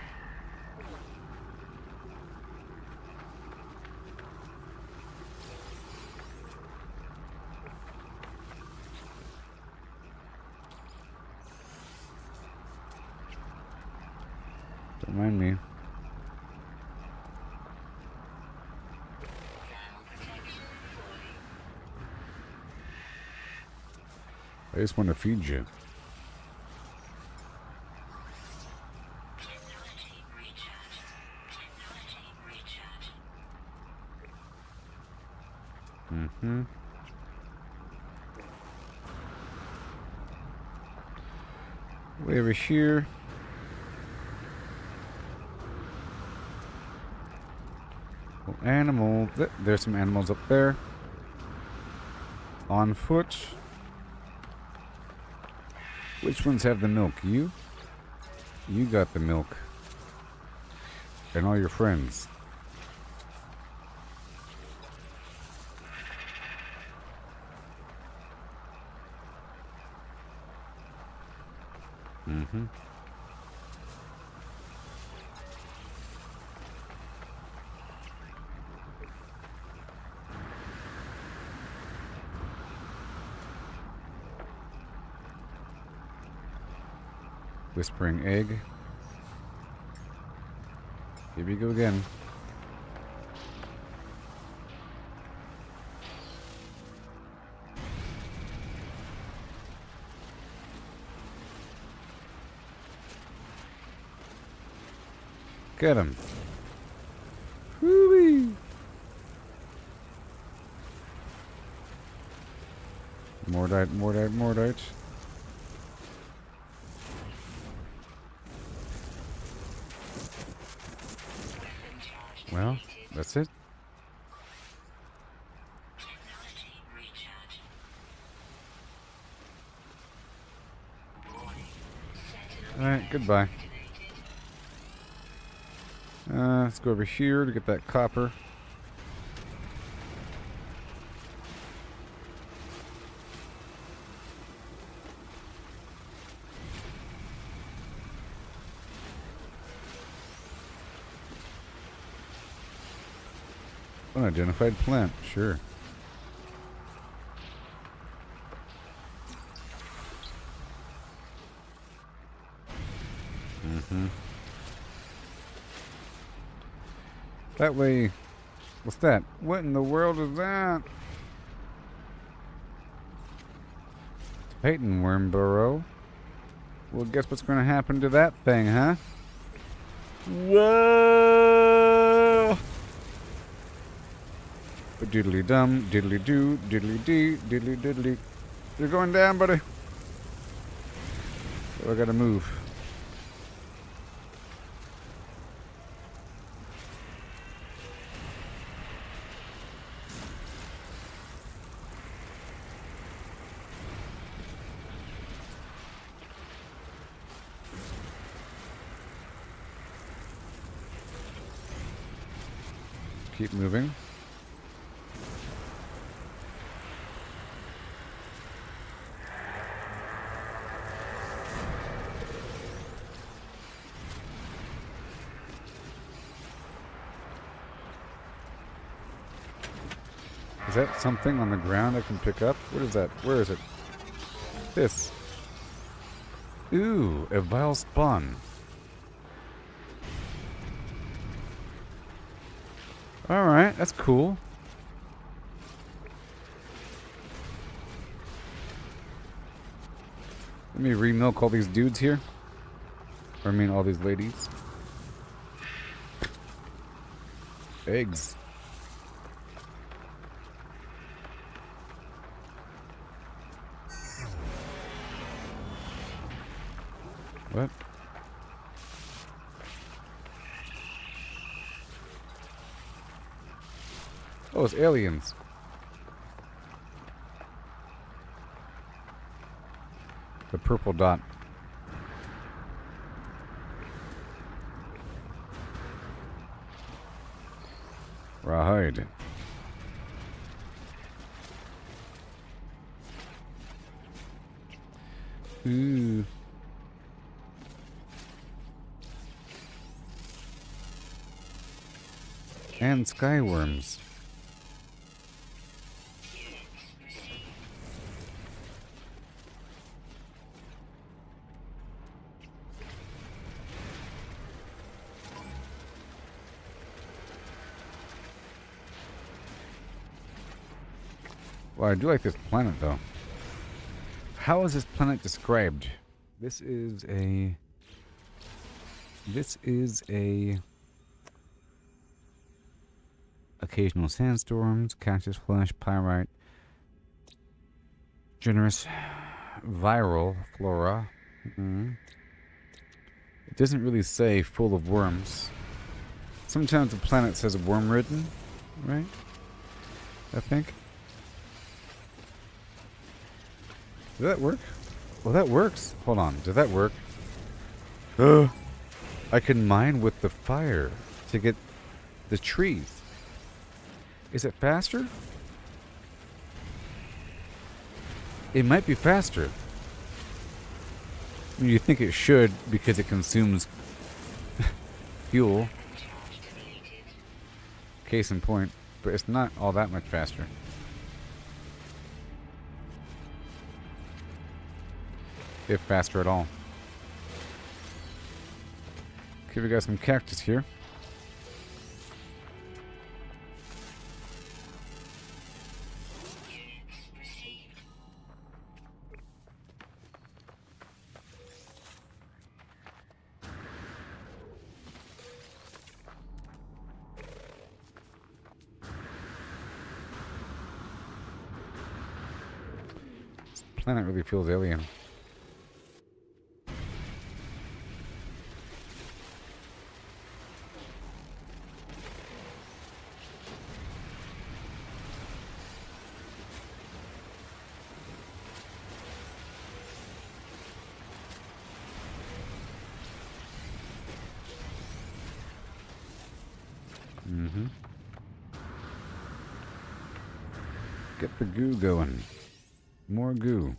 Don't mind me. Thermal protection falling. I just want to feed you. Technology recharge. Technology recharge. Mm-hmm. Way over here. Oh, animal. There's some animals up there. On foot. Which ones have the milk? You? You got the milk. And all your friends. Mm-hmm. Whispering egg. Here we go again. Get him. Woo-wee. Mordite, Mordite, Mordite. Well, that's it. Technology recharge. Warning. Sentinel Alright, goodbye. activated. Let's go over here to get that copper. Unidentified plant, sure. That way, what's that? What in the world is that? Titan worm burrow. Well, guess what's going to happen to that thing, huh? Whoa! Diddly dum, diddly do, diddly dee, diddly diddly. You're going down, buddy. So I gotta move. Keep moving. Is that something on the ground I can pick up? What is that? Where is it? This. Ooh, a vile spawn. Alright, that's cool. Let me remilk all these dudes here. Or I mean all these ladies. Eggs. What? Oh, it's aliens. The purple dot. Right. Ooh. And skyworms. Well, I do like this planet, though. How is this planet described? This is a occasional sandstorms, cactus flesh, pyrite, generous viral flora. It doesn't really say full of worms. Sometimes the planet says worm-ridden, right? I think. Does that work? Well, that works. Hold on. Does that work? I can mine with the fire to get the trees. Is it faster? It might be faster. I mean, you think it should because it consumes fuel. Case in point. But it's not all that much faster. If faster at all. Okay, we got some cactus here. This planet really feels alien. Mm-hmm. Get the goo going. More goo.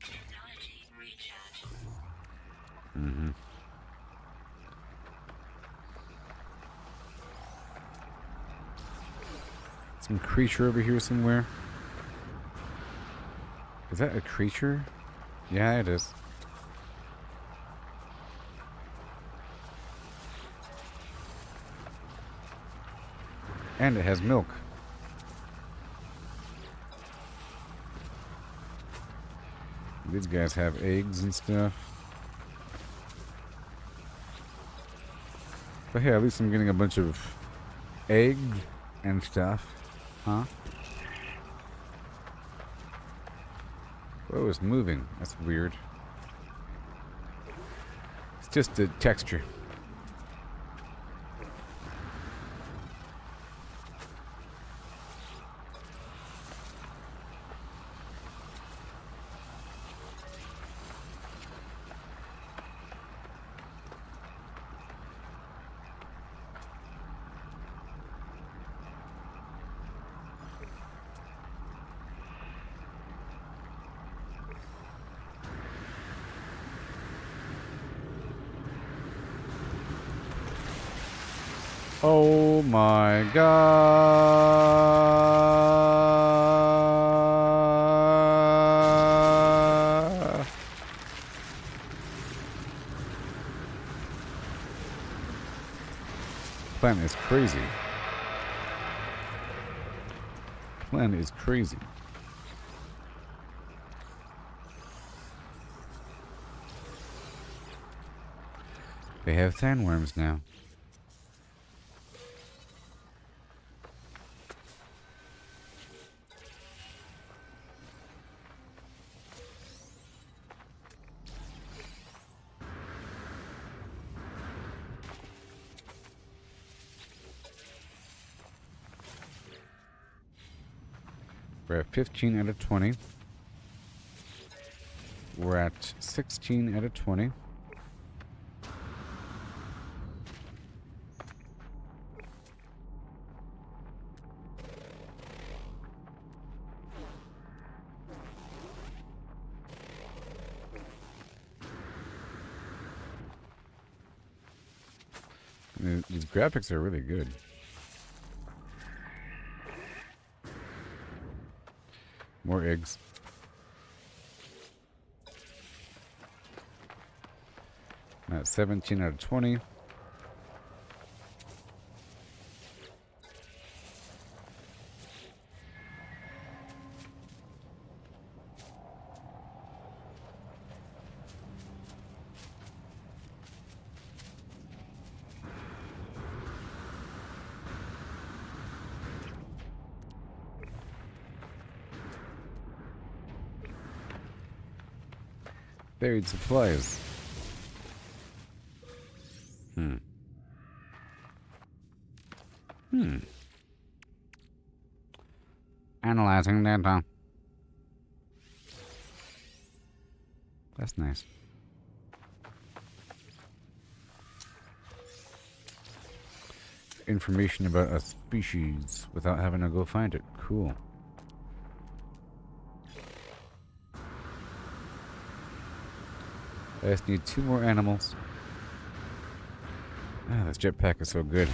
Technology recharge. Mm-hmm. Some creature over here somewhere. Is that a creature? Yeah, it is. And it has milk. These guys have eggs and stuff. But hey, at least I'm getting a bunch of eggs and stuff. Huh? Whoa, it's moving. That's weird. It's just the texture. Oh my god. Plan is crazy. Plan is crazy. They have sandworms now. We're at 15 out of 20. We're at 16 out of 20. These graphics are really good. More eggs. At 17 out of 20. Buried supplies. Analyzing data. That's nice. Information about a species without having to go find it. Cool. I just need 2 more animals. Ah, this jetpack is so good.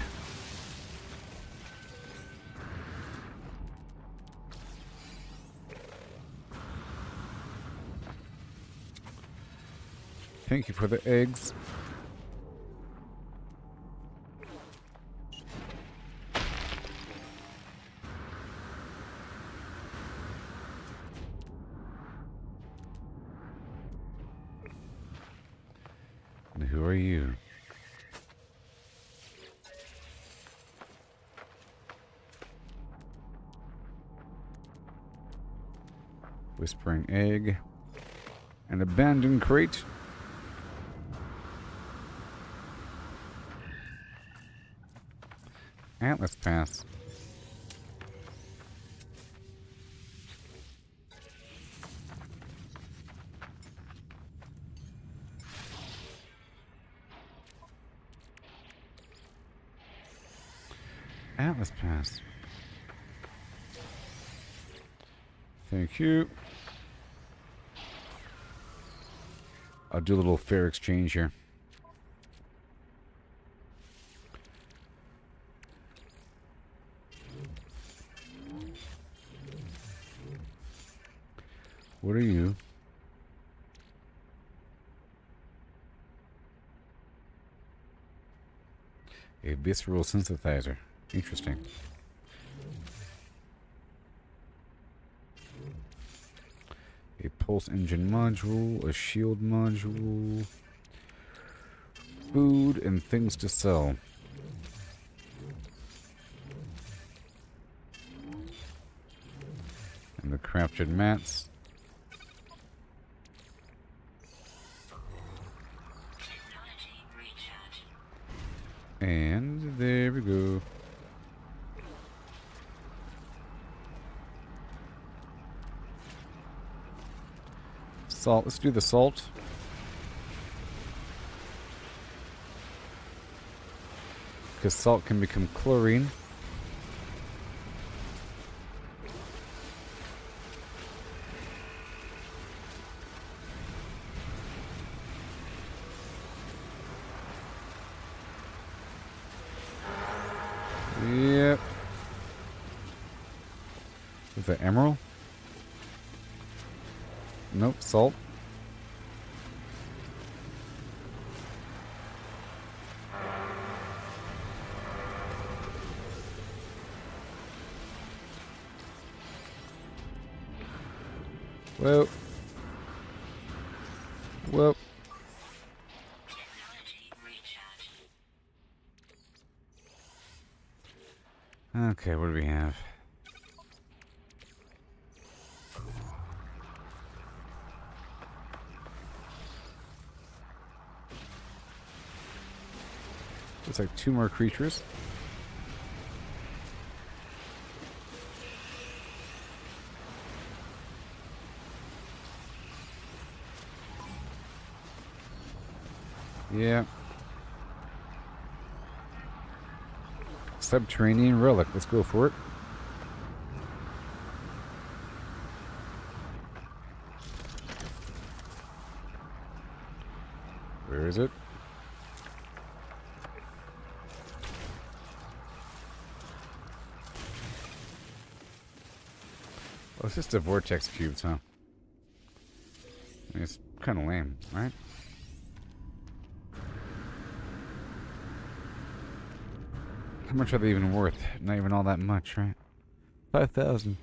Thank you for the eggs. And who are you? Whispering egg. An abandoned crate. And let's pass. Atlas Pass. Thank you. I'll do a little fair exchange here. What are you? A visceral synthesizer. Interesting. A pulse engine module, a shield module, food and things to sell. And the crafted mats. Technology recharge. And there we go. Salt. Let's do the salt. Because salt can become chlorine. Yep. Is that emerald? Nope, salt. Whoa. Whoa. Technology recharge. Okay, what do we have? Looks like 2 more creatures. Yeah. Subterranean relic. Let's go for it. Where is it? Oh, it's just a vortex cubes, huh? I mean, it's kind of lame, right? How much are they even worth? Not even all that much, right? 5,000.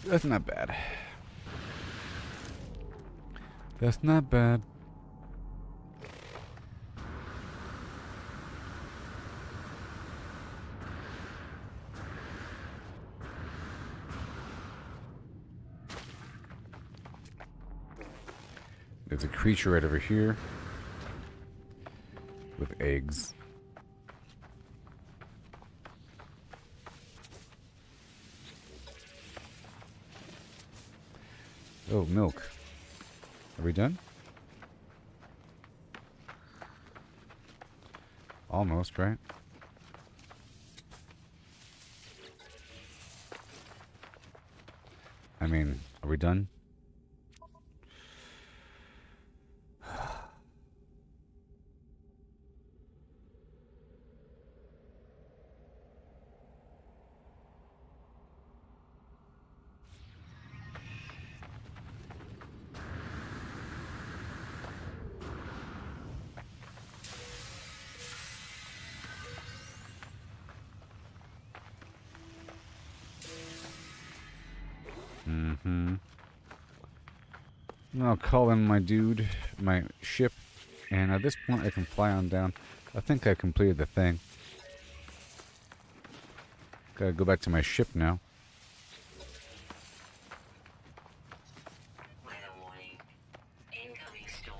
That's not bad. That's not bad. There's a creature right over here with eggs. Oh, milk. Are we done? Almost, right? I mean, are we done? I'll call in my dude, my ship, and at this point I can fly on down. I think I completed the thing. Gotta go back to my ship now. Weather warning. Incoming storm.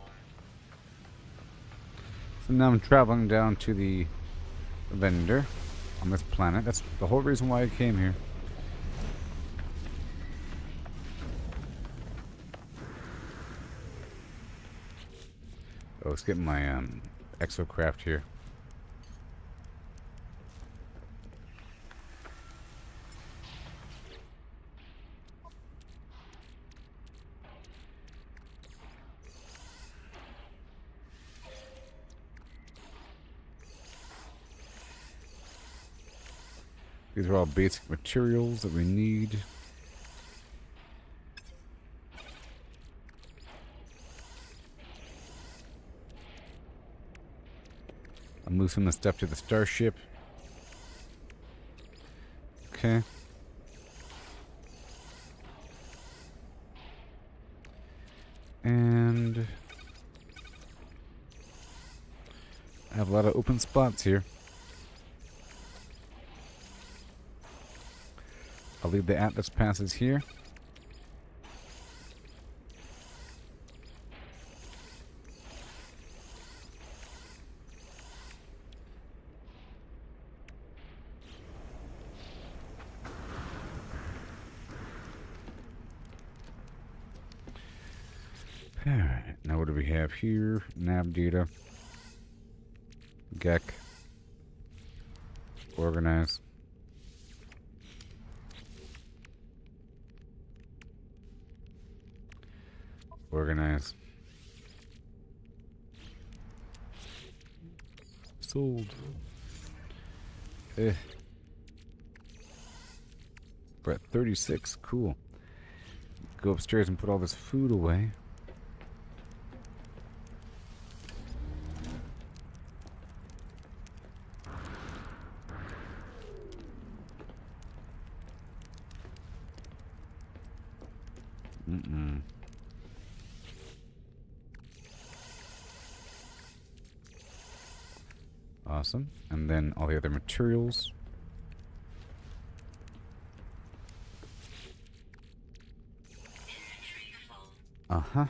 So now I'm traveling down to the vendor on this planet. That's the whole reason why I came here. Oh, let's get my exocraft here. These are all basic materials that we need. I'm moving the stuff to the starship. Okay. And I have a lot of open spots here. I'll leave the Atlas passes here. Alright, now what do we have here? Nav data. Gek. Organize. Organize. Sold. We're at 36. Cool. Go upstairs and put all this food away. Awesome. And then all the other materials. Uh-huh.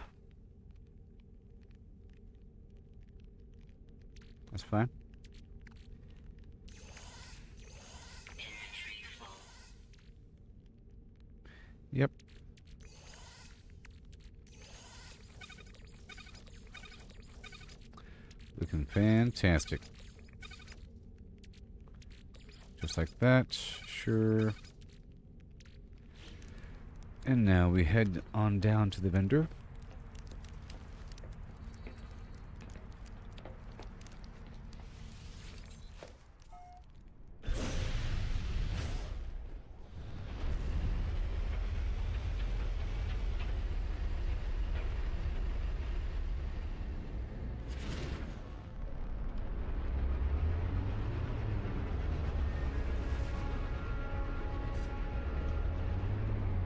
That's fine. Yep. Looking fantastic. Just like that. Sure. And now we head on down to the vendor.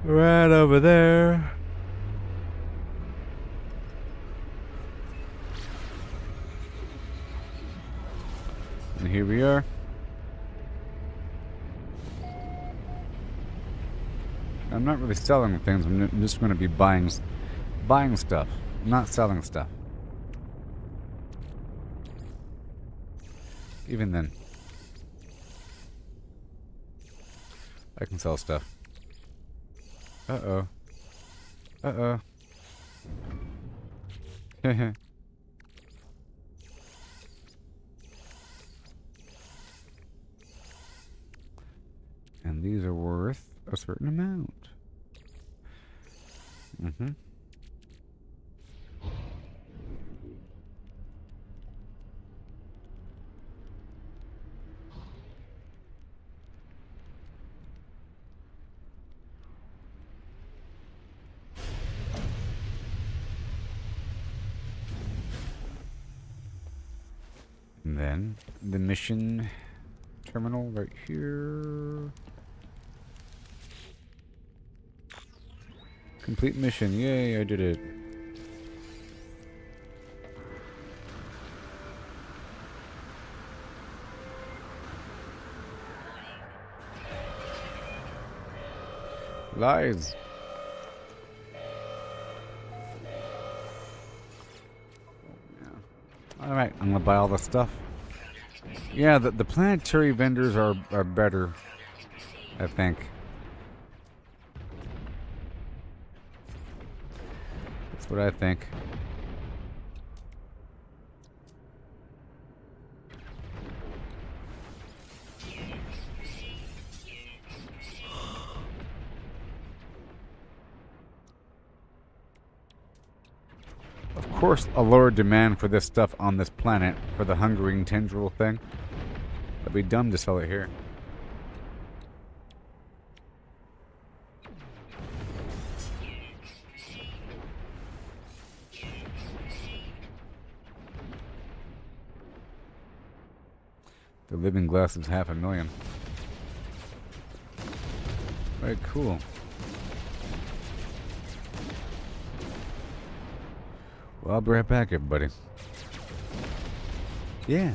Right over there. And here we are. I'm not really selling things. I'm just going to be buying stuff, not selling stuff. Even then, I can sell stuff. Uh-oh. Uh-oh. Heh. And these are worth a certain amount. Mm-hmm. And then the mission terminal right here. Complete mission. Yay, I did it. Lies. Alright, I'm gonna buy all the stuff. Yeah, the planetary vendors are better, I think. That's what I think. Of course, a lower demand for this stuff on this planet for the hungering tendril thing. That'd be dumb to sell it here. The living glass is 500,000. Very cool. Well, I'll be right back, everybody. Yeah.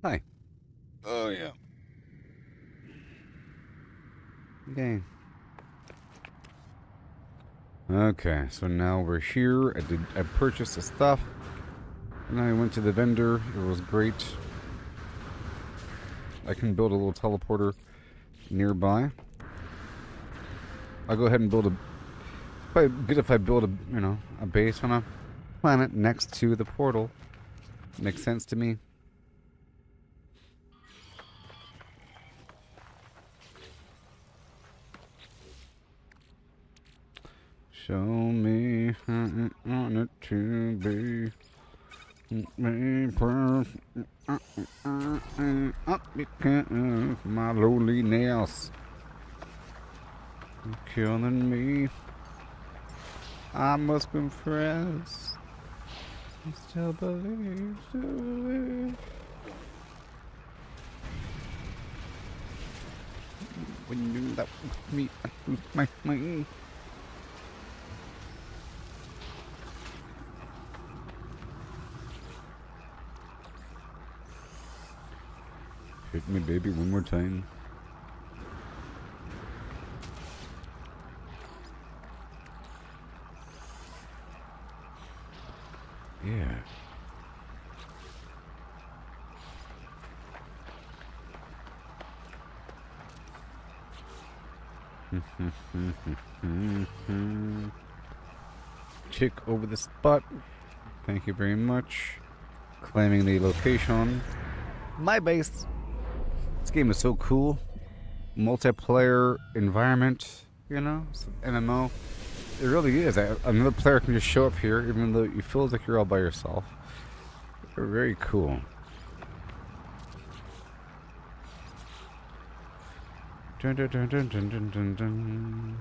Hi. Oh, yeah. Okay. Okay, so now we're here. I purchased the stuff. And then I went to the vendor. It was great. I can build a little teleporter nearby. I'll go ahead and build a... Probably good if I build a base on a planet next to the portal. Makes sense to me. Show me how you want it to be. Me up because my loneliness killing me. I must confess, I still believe, still believe. When you left me, I lose my mind. Hit me, baby, one more time. Yeah. Chick over the spot. Thank you very much. Claiming the location. My base. This game is so cool. Multiplayer environment, you know? It's an MMO. It really is. Another player can just show up here, even though you feel like you're all by yourself. They're very cool. Dun, dun, dun, dun, dun, dun, dun, dun.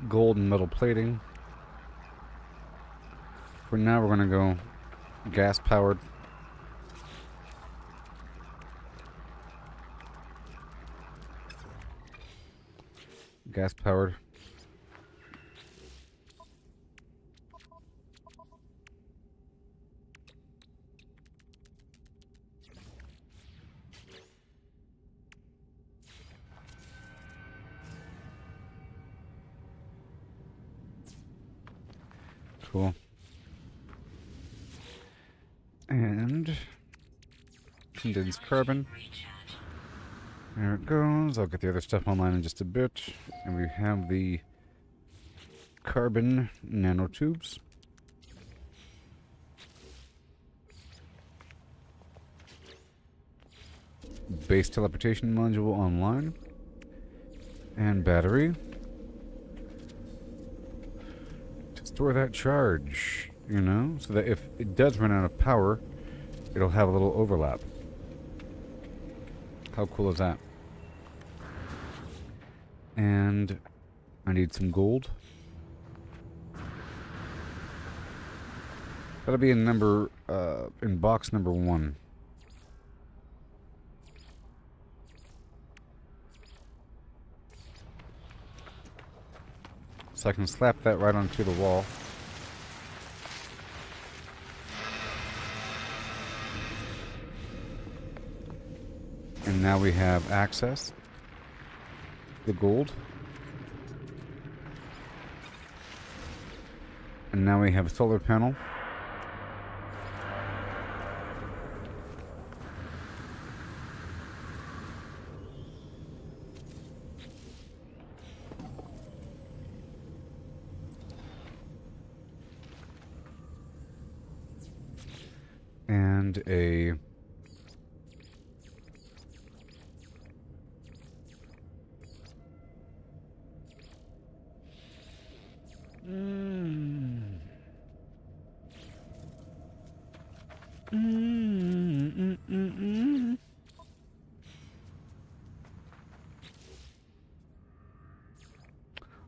Gold and metal plating. For now, we're gonna go gas powered. Gas powered. Cool. And condensed carbon. There it goes. I'll get the other stuff online in just a bit. And we have the carbon nanotubes. Base teleportation module online. And battery. To store that charge, you know? So that if it does run out of power, it'll have a little overlap. How cool is that? And I need some gold. That'll be in in box number 1. So I can slap that right onto the wall. And now we have access. The gold. And now we have a solar panel. And a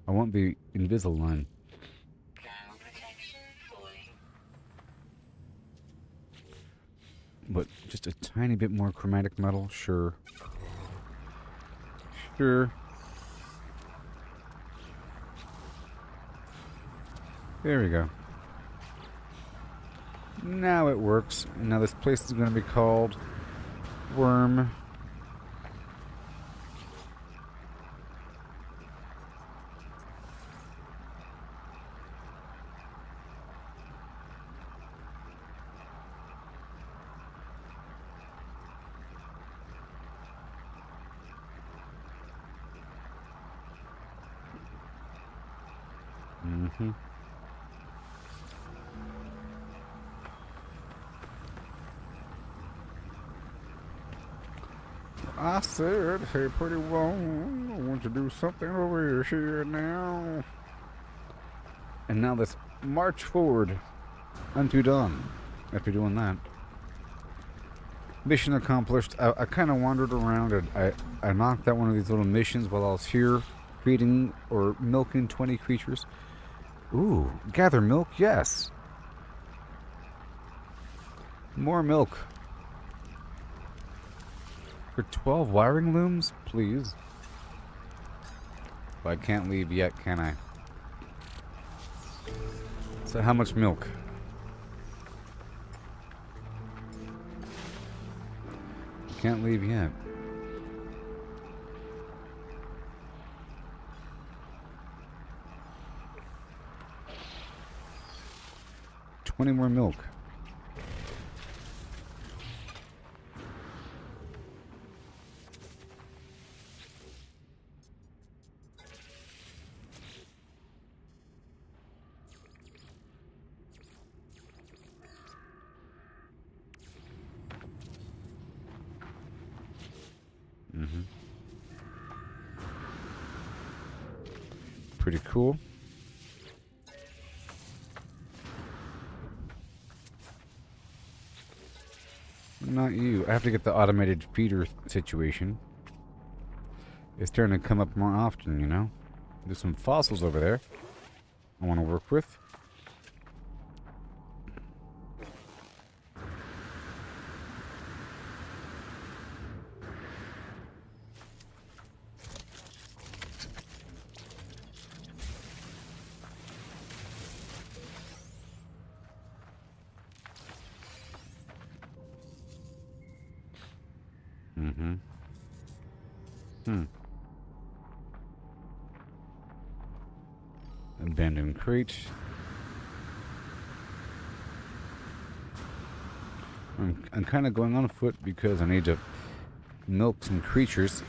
I want the Invisalign. Cloud protection fully. But just a tiny bit more chromatic metal, sure. Sure. There we go. Now it works. Now this place is going to be called Worm. Mm-hmm. I said, hey, pretty woman, I want to do something over here now. And now let's march forward unto dawn after doing that. Mission accomplished. I kind of wandered around and I knocked out one of these little missions while I was here feeding or milking 20 creatures. Ooh, gather milk, yes. More milk. For 12 wiring looms, please. Well, I can't leave yet, can I? So how much milk? Can't leave yet. $20 more milk. Pretty cool. Not you. I have to get the automated feeder situation. It's starting to come up more often, you know? There's some fossils over there I want to work with. Abandoned crate. I'm kind of going on foot because I need to milk some creatures.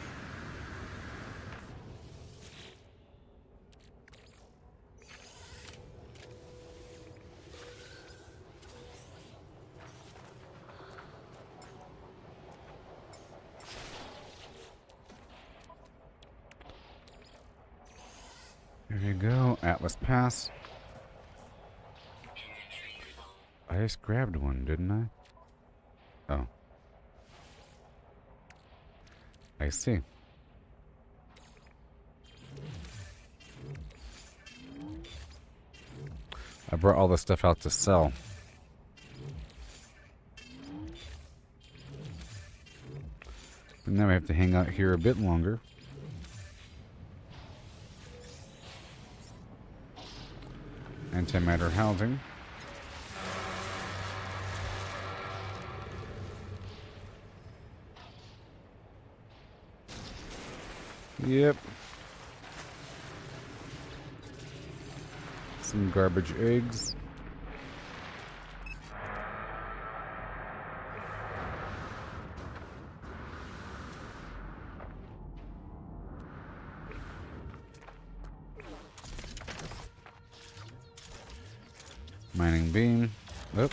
There you go, Atlas Pass. I just grabbed one, didn't I? Oh. I see. I brought all this stuff out to sell. And now we have to hang out here a bit longer. Antimatter housing. Yep. Some garbage eggs. Mining beam. Oh,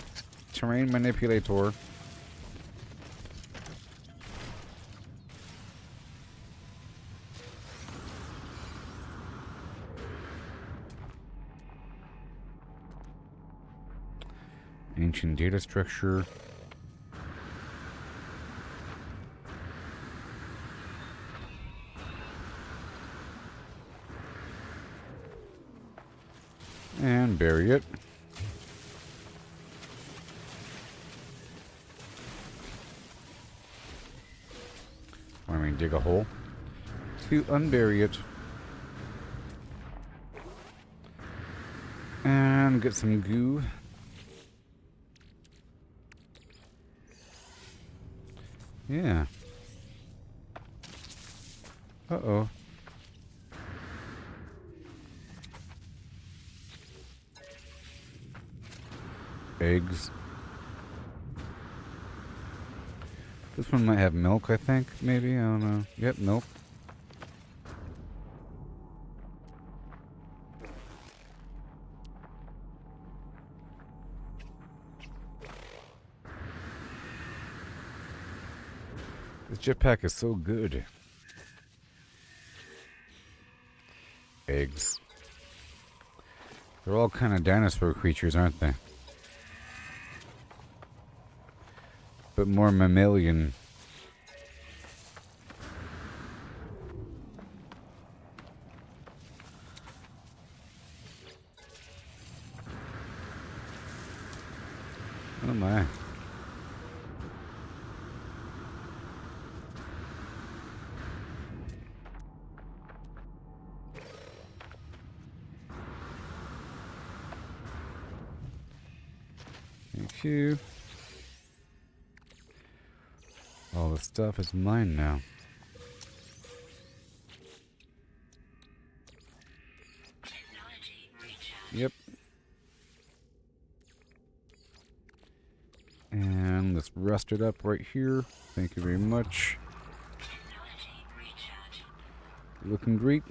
terrain manipulator. Ancient data structure. And bury it. I mean, dig a hole to unbury it. And around, get some goo. Yeah. Uh-oh. Eggs. This one might have milk, I think, maybe. I don't know. Yep, milk. This jetpack is so good. Eggs. They're all kind of dinosaur creatures, aren't they? But more mammalian. Oh my. Thank you. All the stuff is mine now. Technology recharge. Yep. And let's rust it up right here. Thank you very much. Technology recharge. Looking great.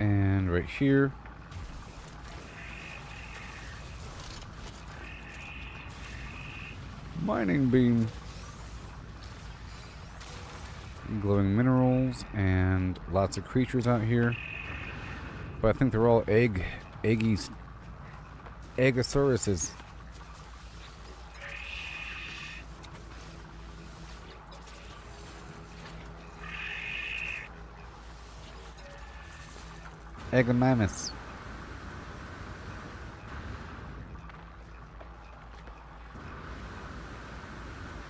And right here. Mining beam. Glowing minerals and lots of creatures out here. But I think they're all eggies. Eggosauruses. Eggomamus.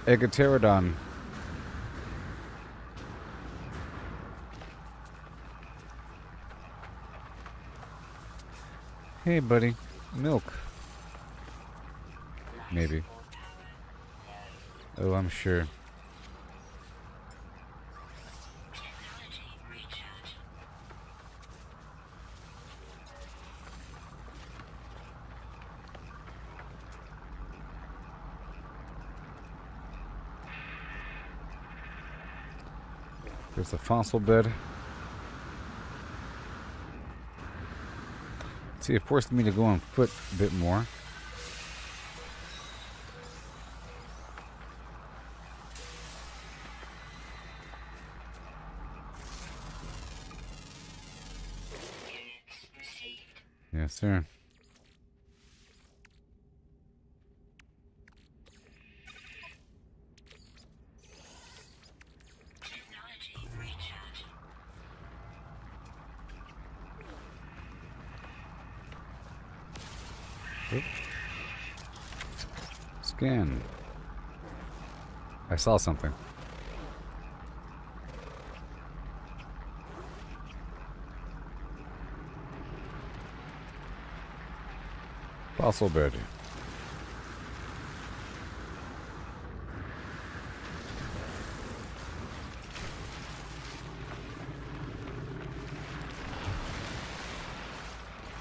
Eggoterodon. Hey, buddy. Milk. Maybe. Oh, I'm sure. Technology recharge. There's a fossil bed. See, it forced me to go on foot a bit more. Units received. Yes, sir. Technology recharge. Oop. Scan. I saw something. Fossil bed.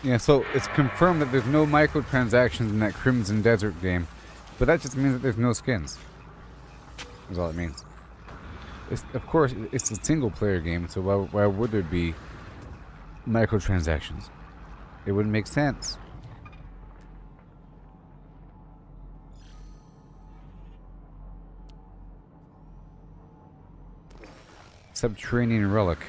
Yeah, so it's confirmed that there's no microtransactions in that Crimson Desert game, but that just means that there's no skins. That's all it means. Of course, it's a single-player game, so why would there be microtransactions? It wouldn't make sense. Subterranean relic.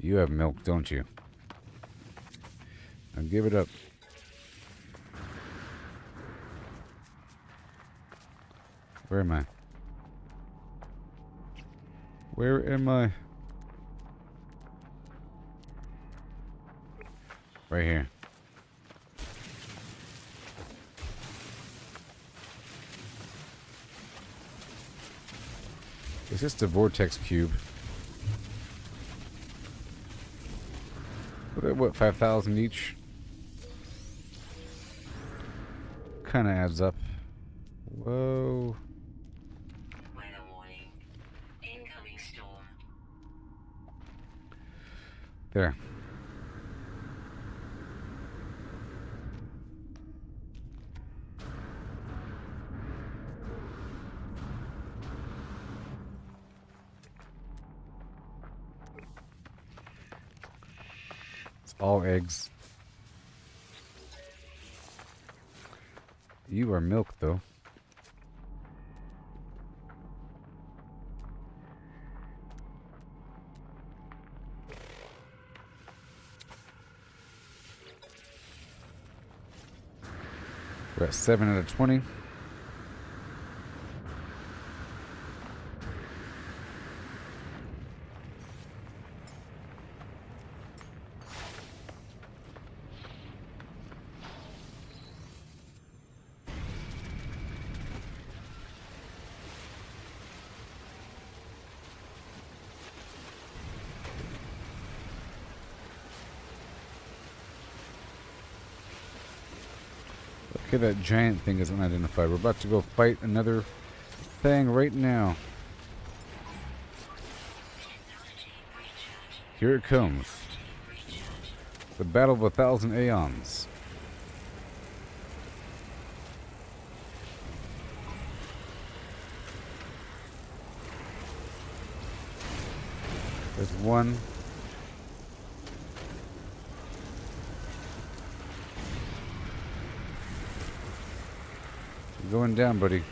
You have milk, don't you? Now give it up. Where am I? Where am I? Right here. It's just a vortex cube. What, 5,000 each? Kind of adds up. Whoa. Weather warning. Incoming storm. There. It's all eggs. You are milk, though. We're at 7 out of 20. Okay, that giant thing is unidentified. We're about to go fight another thing right now. Here it comes. The Battle of 1,000 Aeons. There's one. You're going down, buddy.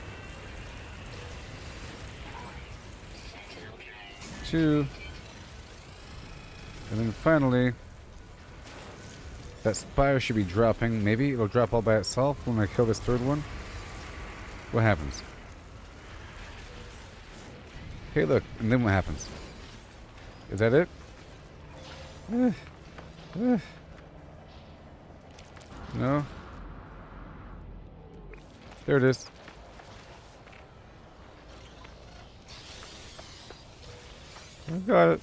2. And then finally, that spire should be dropping. Maybe it'll drop all by itself when I kill this third one. What happens? Hey, look. And then what happens? Is that it? No? There it is. I got it.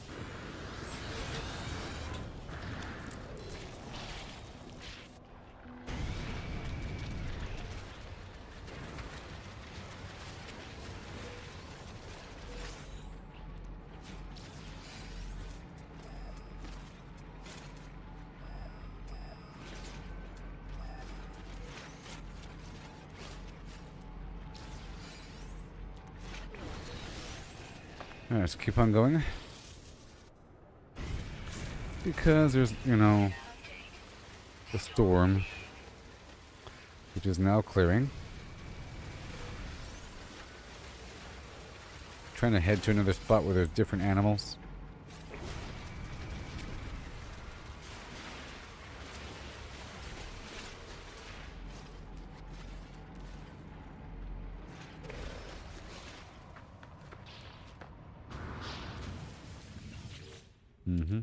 Alright, let's keep on going. Because there's, you know, the storm, which is now clearing. Trying to head to another spot where there's different animals. Mm-hmm.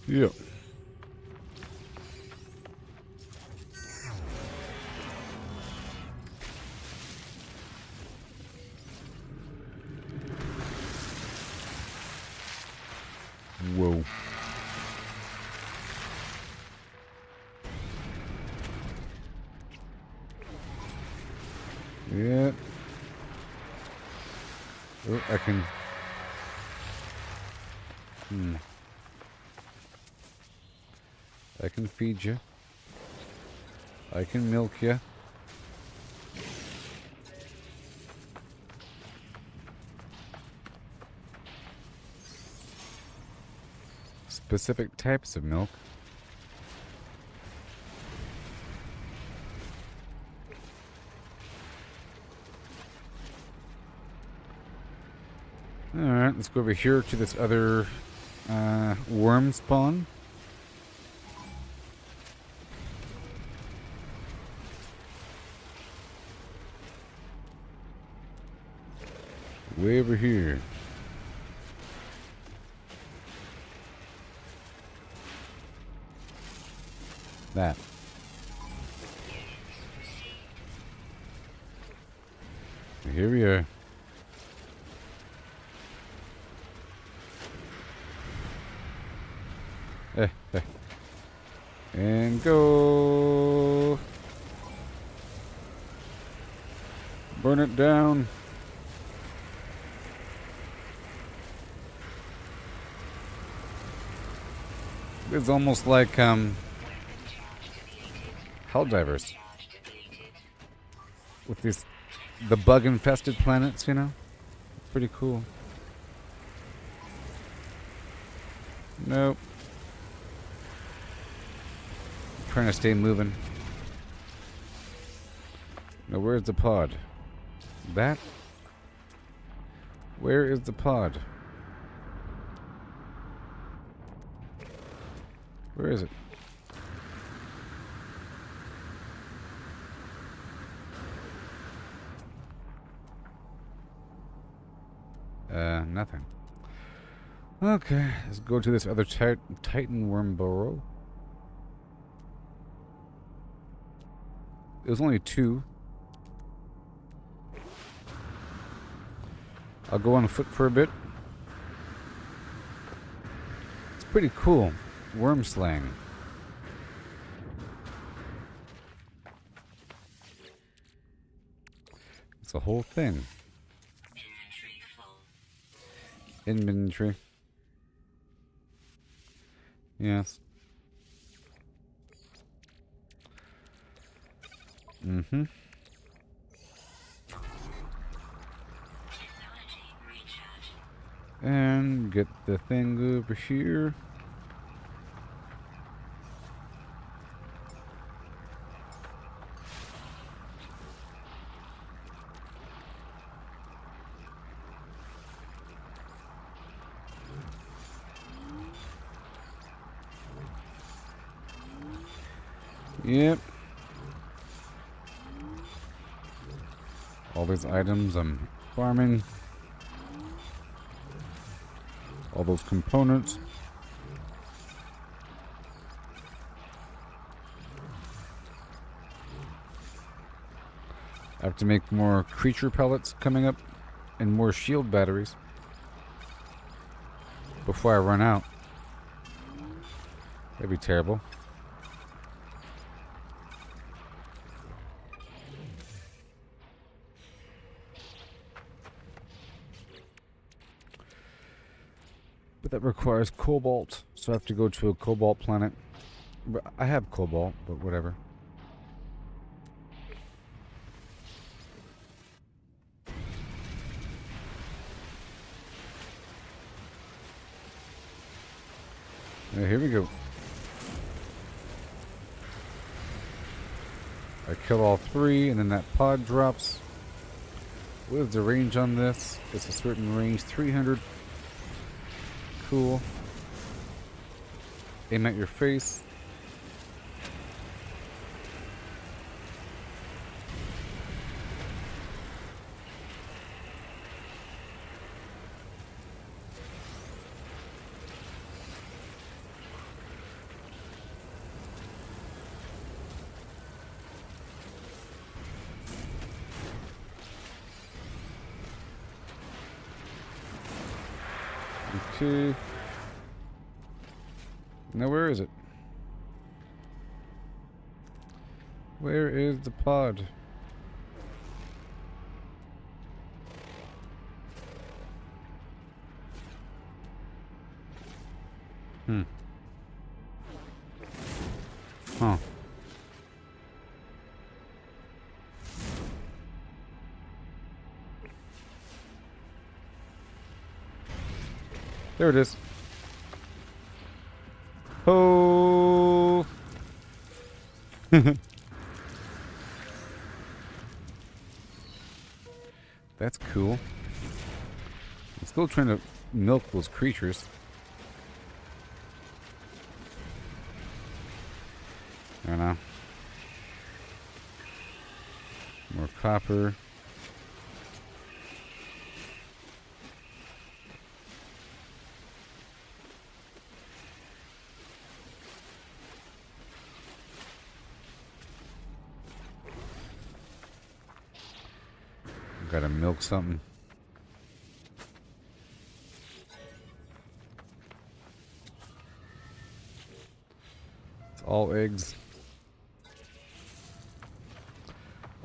Yep. Whoa. Yeah. Oh, I can... I can feed you. I can milk you. Specific types of milk. Alright, let's go over here to this other worm spawn. Way over here. That. Here we are. And go. Burn it down. It's almost like Helldivers with the bug-infested planets, you know? Pretty cool. Nope. Trying to stay moving. Now, where's the pod? That? Where is the pod? Where is it? Nothing. Okay, let's go to this other Titan worm burrow. It was only 2. I'll go on foot for a bit. It's pretty cool. Worm slaying. It's a whole thing. Inventory. Yes. Mm-hmm. And get the thing over here. Yep. All these items I'm farming. All those components. I have to make more creature pellets coming up and more shield batteries before I run out. That'd be terrible. But that requires cobalt, so I have to go to a cobalt planet. I have cobalt, but whatever. Here we go. I kill all 3, and then that pod drops. What is the range on this? It's a certain range, 300. Cool. Aim at your face. Okay. Now where is it? Where is the pod? Huh. There it is. Oh. That's cool. I'm still trying to milk those creatures. I don't know. More copper. Gotta milk something. all eggs.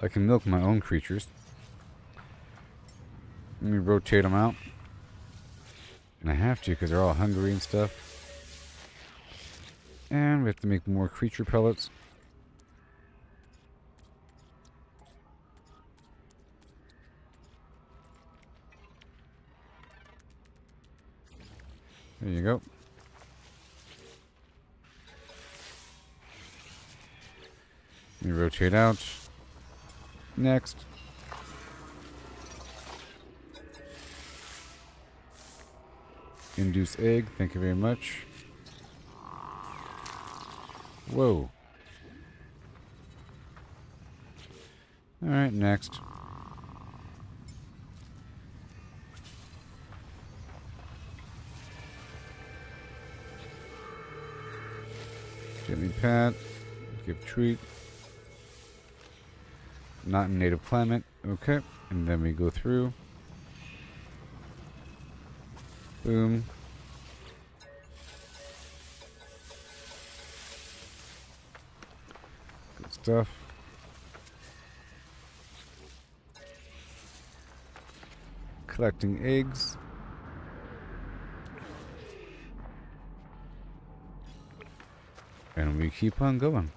I can milk my own creatures. Let me rotate them out. And I have to because they're all hungry and stuff. And we have to make more creature pellets. There you go. Let me rotate out. Next. Induce egg. Thank you very much. Whoa. Alright, next. Gently pat. Give treat. Not in native climate. Okay. And then we go through. Boom. Good stuff. Collecting eggs. And we keep on going.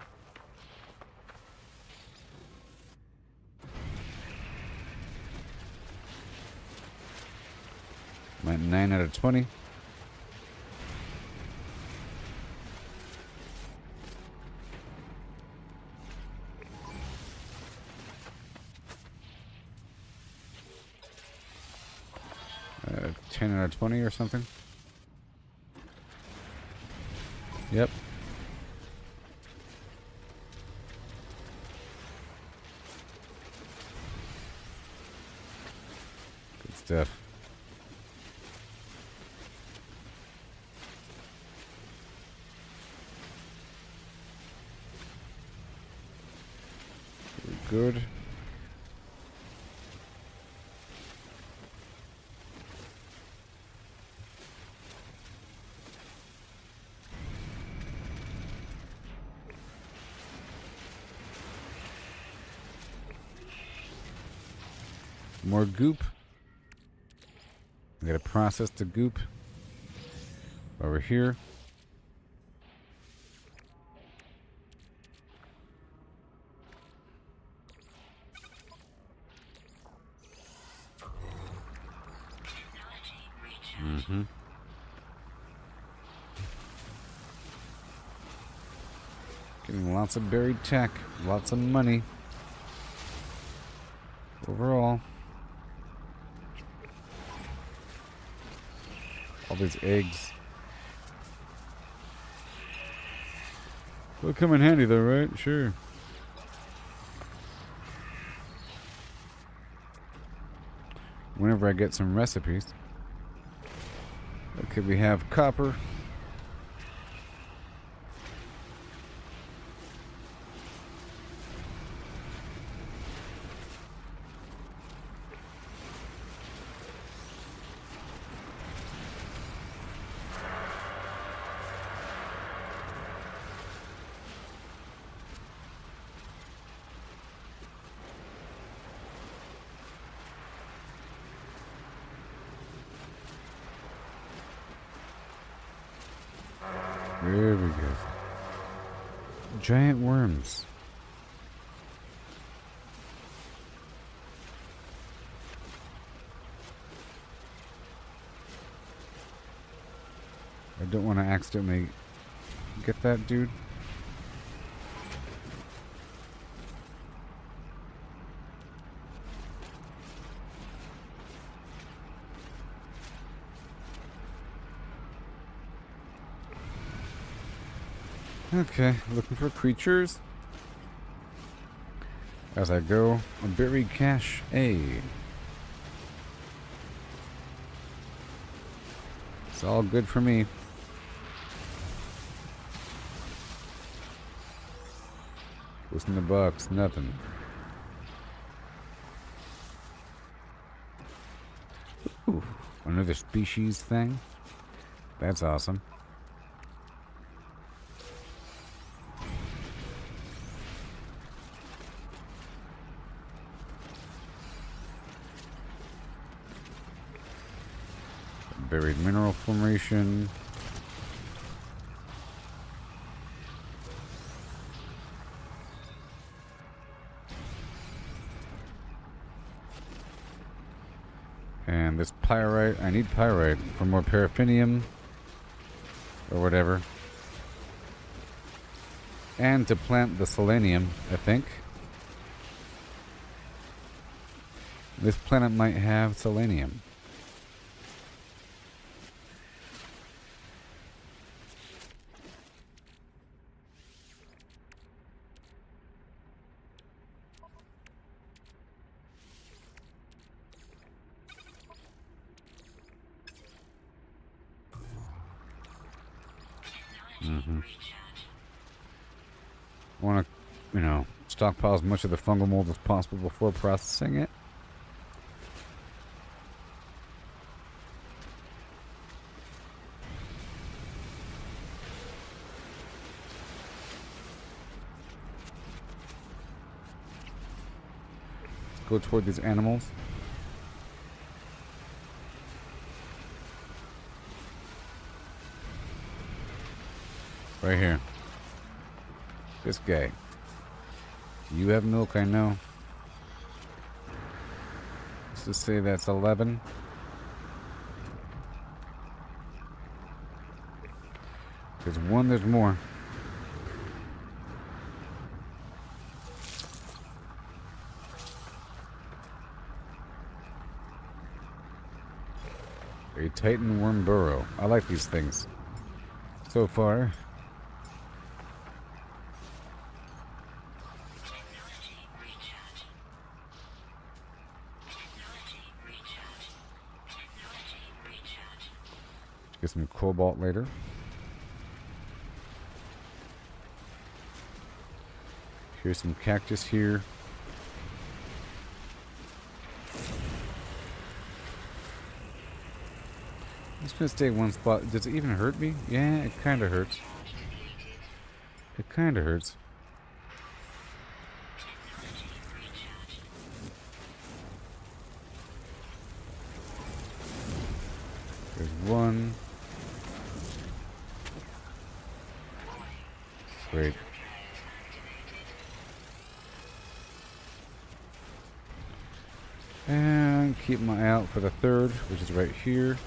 I'm at 9 out of 20. Uh, 10 out of 20 or something. Yep. Good stuff. Good. More goop. I gotta process the goop over here. Getting lots of buried tech, lots of money. Overall. All these eggs. They'll come in handy though, right? Sure. Whenever I get some recipes. Okay, we have copper. There we go. Giant worms. I don't want to accidentally get that dude. Okay, looking for creatures. As I go, a buried cache A. It's all good for me. What's in the box? Nothing. Ooh, another species thing. That's awesome. buried mineral formation. And this pyrite, I need pyrite for more paraffinium or whatever. And to plant the selenium, I think. This planet might have selenium. I want to, stockpile as much of the fungal mold as possible before processing it. Let's go toward these animals. Right here. This guy. You have milk, I know. Let's just say that's 11. There's one, there's more. A Titan worm burrow. I like these things. So far. Get some cobalt later. Here's some cactus here. I'm just gonna stay in one spot. Does it even hurt me? Yeah, it kinda hurts. It kinda hurts. There's one. Great. And keep my eye out for the third, which is right here.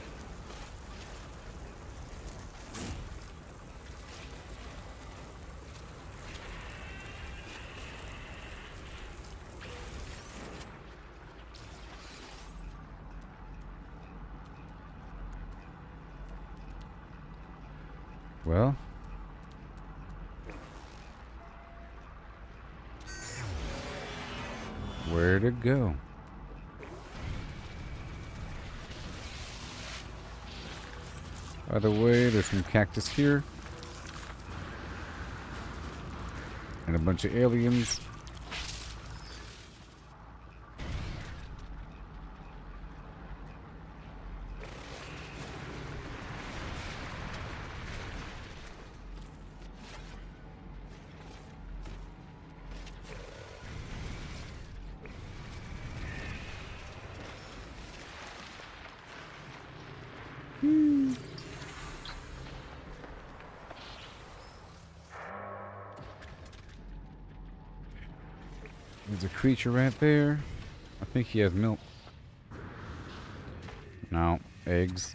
Well, where to go? By the way, there's some cactus here. And a bunch of aliens. There's a creature right there. I think he has milk. No, eggs.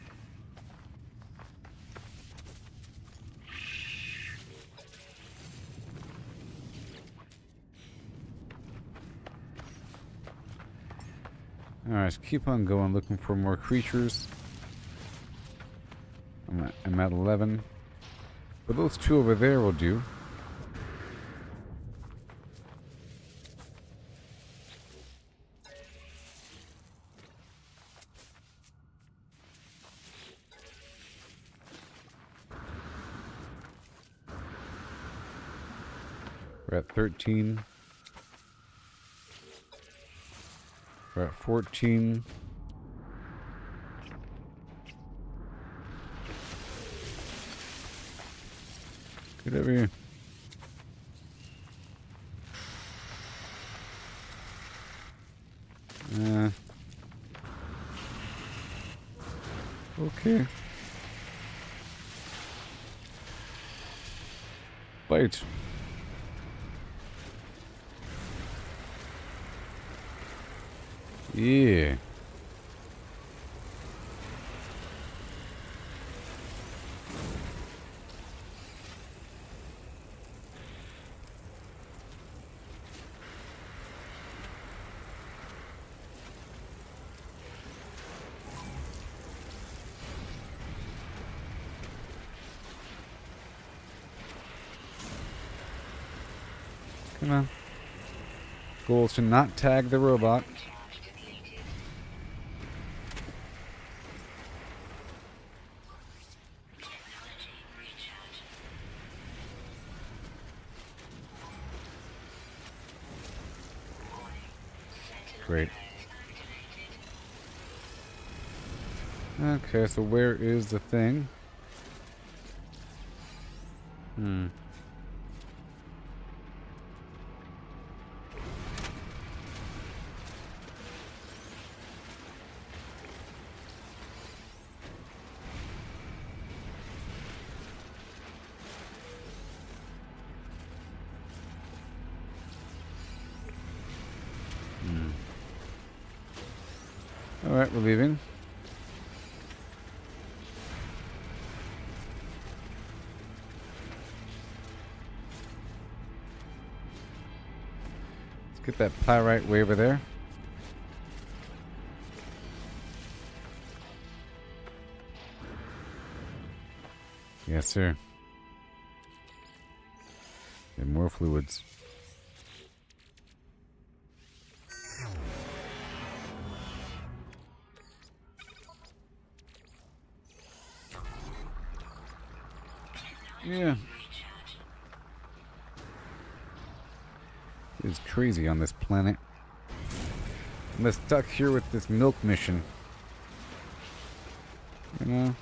Alright, let's keep on going, looking for more creatures. I'm at 11. But those two over there will do. We're at 13. We're at 14. Get over here. Okay. Bite. Yeah. Come on. Goal is to not tag the robot. Charge depleted. Technology recharge. Warning. Sentinel Great. drones activated. Okay, so where is the thing? Hmm. Alright, we're leaving. Let's get that pyrite way over there. Yes, sir. And more fluids. Yeah. It's crazy on this planet. I'm stuck here with this milk mission. You know?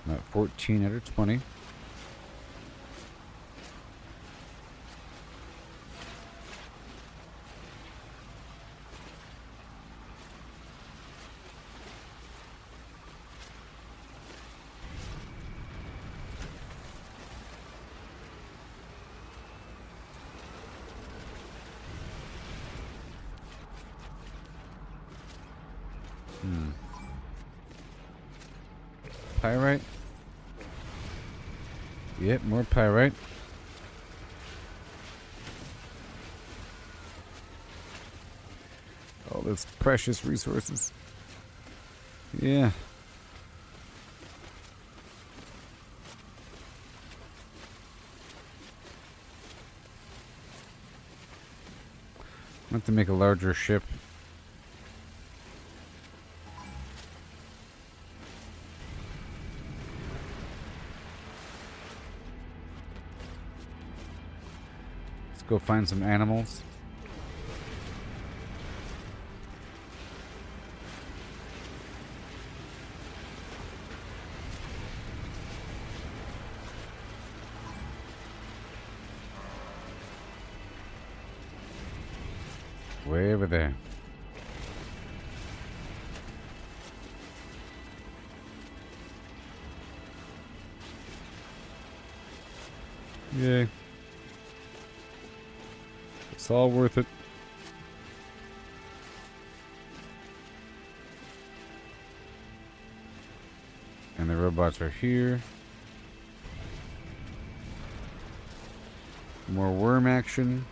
I'm at 14 out of 20. Pyrite. Yep, more pyrite. All those precious resources. Yeah. I have to make a larger ship. Let's go find some animals. Way over there. Yay. It's all worth it. And the robots are here. More worm action.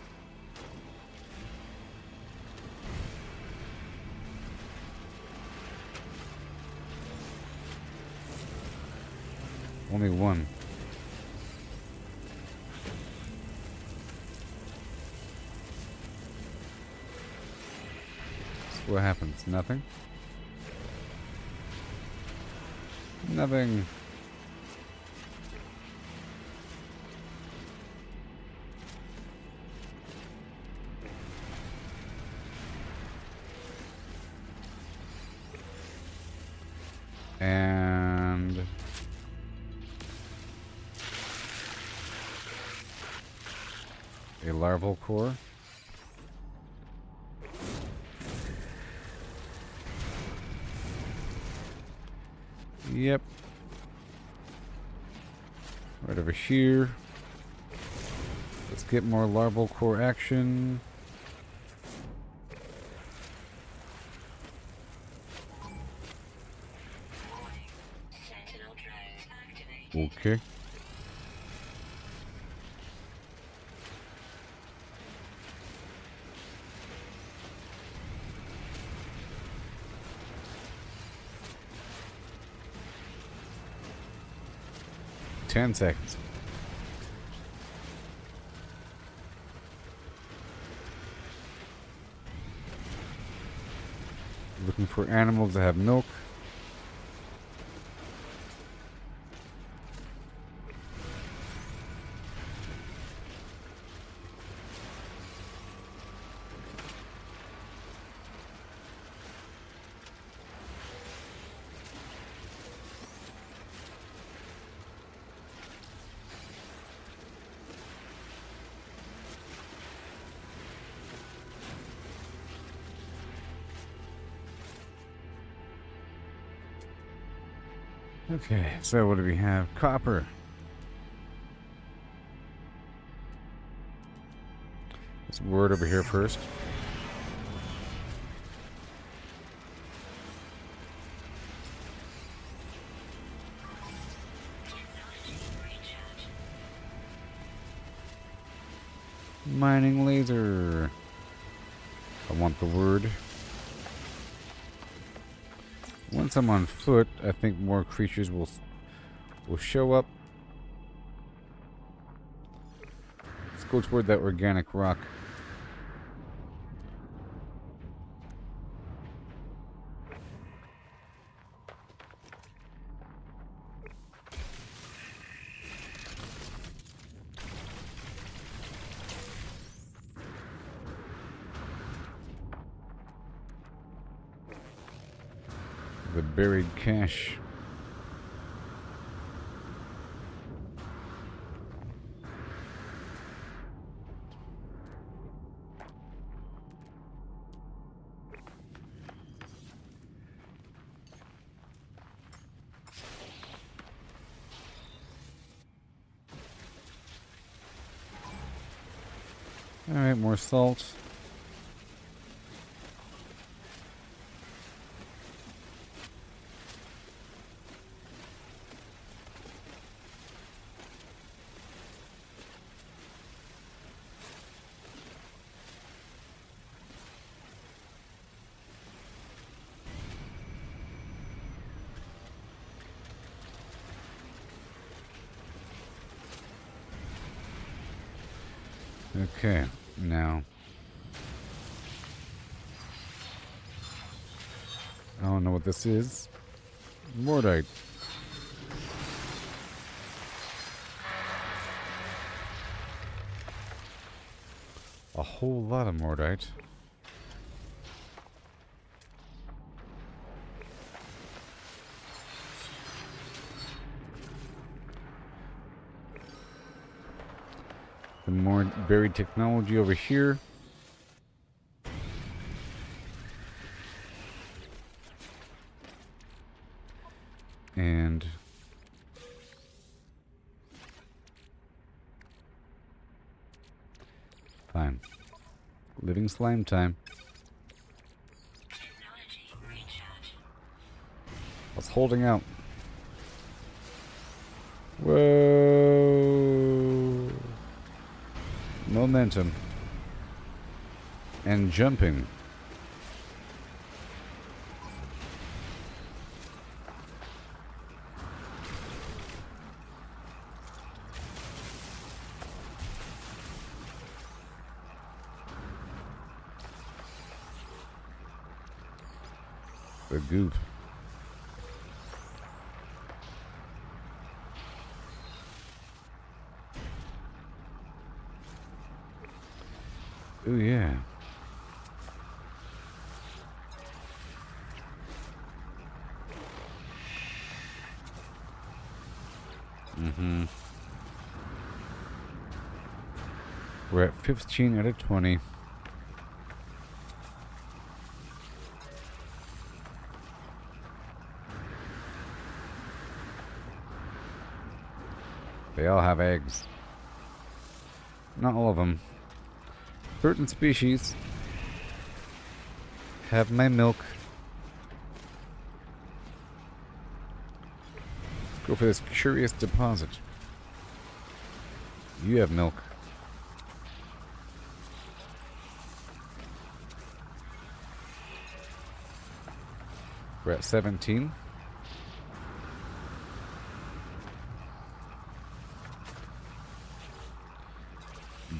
Only one. So what happens? Nothing? Nothing. And a larval core. Yep. Right over here. Let's get more larval core action. Warning. Sentinel drones activated. Okay. Ten seconds. Looking for animals that have milk. Okay, so what do we have? Copper. Let's word over here first. Mining laser. I want the word. Once I'm on foot, I think more creatures will show up. Let's go toward that organic rock. The buried cache. Alright, more salt. Okay, now I don't know what this is. Mordite. A whole lot of mordite. Some more buried technology over here. And fine. Living slime time. Technology recharge. I was holding out. Whoa. Momentum. And jumping. The goop. Oh yeah. We're at 15 out of 20. They all have eggs. Not all of them. Certain species have my milk. Let's go for this curious deposit. You have milk. We're at 17.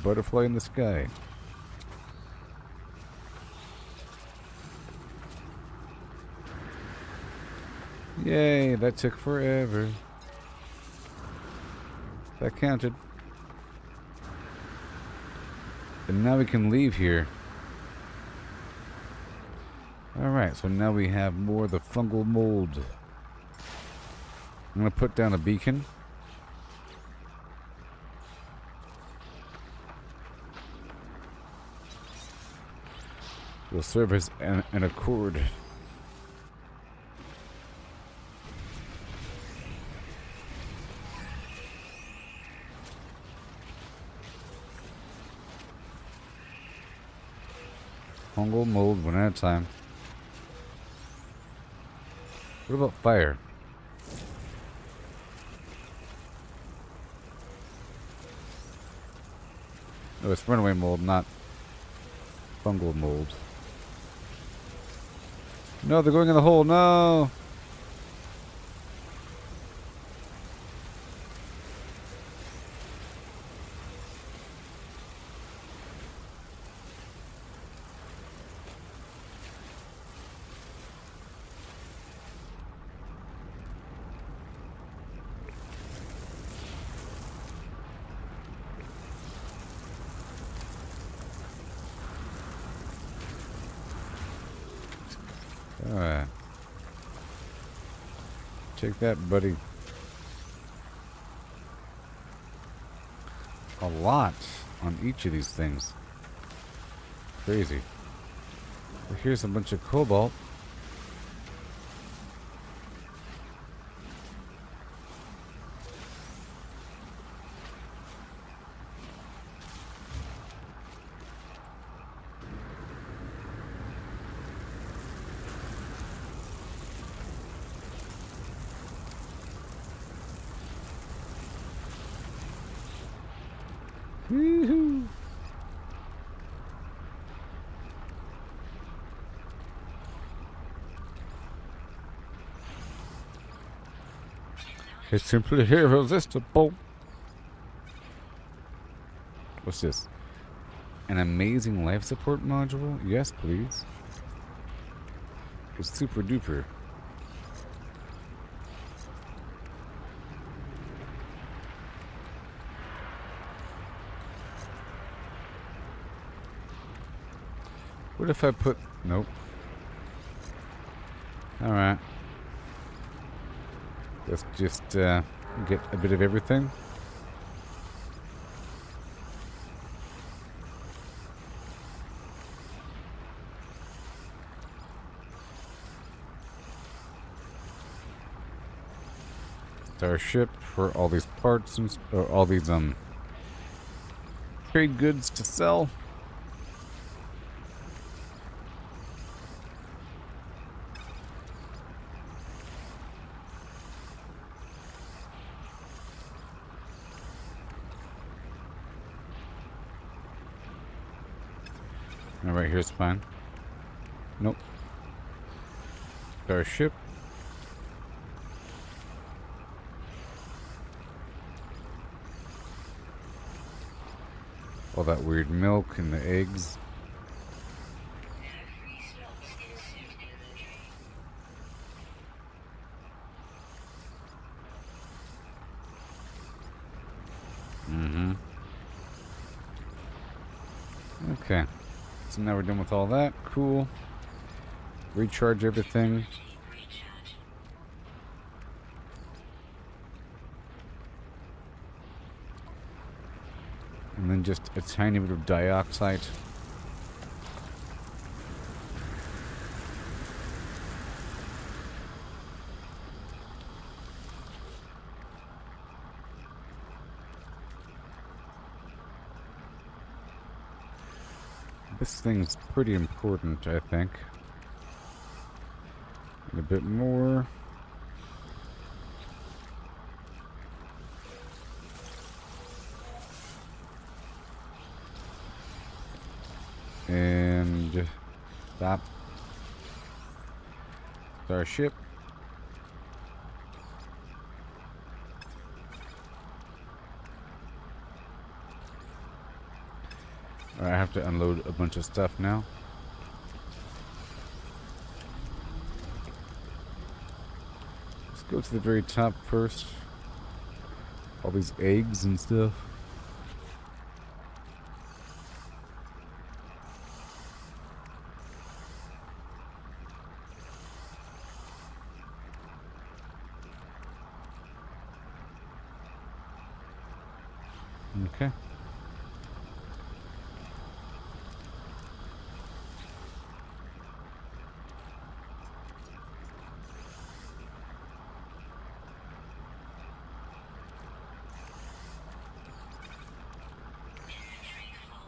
Butterfly in the sky. Yay, that took forever. That counted. And now we can leave here. Alright, so now we have more of the fungal mold. I'm going to put down a beacon. Will serve as an accord. Fungal mold one at a time. What about fire? Oh, it's runaway mold, not fungal mold. No, they're going in the hole. No. Alright. Take that, buddy. A lot on each of these things. Crazy. Well, here's a bunch of cobalt. Woohoo! It's simply irresistible. What's this? An amazing life support module? Yes, please. It's super duper. What if I put... Nope. Alright. Let's just get a bit of everything. Starship for all these parts and all these trade goods to sell. Right here's fine. Nope. Starship. All that weird milk and the eggs. There are 3 slots in suit inventory. Okay. So now we're done with all that. Cool. Recharge everything. Recharge. And then just a tiny bit of dioxide. This thing's pretty important, I think. And a bit more. And stop. Starship. I have to unload a bunch of stuff now. Let's go to the very top first. All these eggs and stuff. Okay. Inventory full.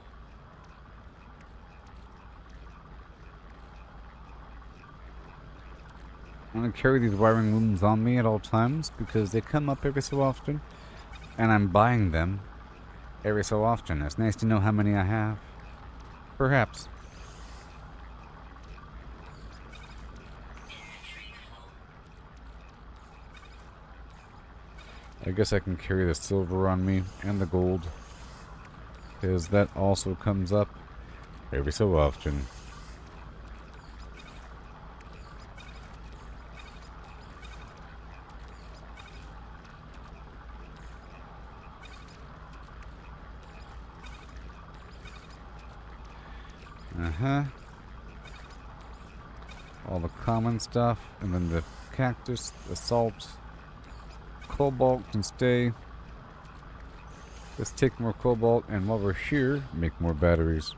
I'm gonna carry these wiring looms on me at all times because they come up every so often, and I'm buying them every so often. It's nice to know how many I have. Perhaps. Inventory full. I guess I can carry the silver on me and the gold, because that also comes up every so often. All the common stuff, and then the cactus, the salt, cobalt can stay. Let's take more cobalt, and while we're here, make more batteries.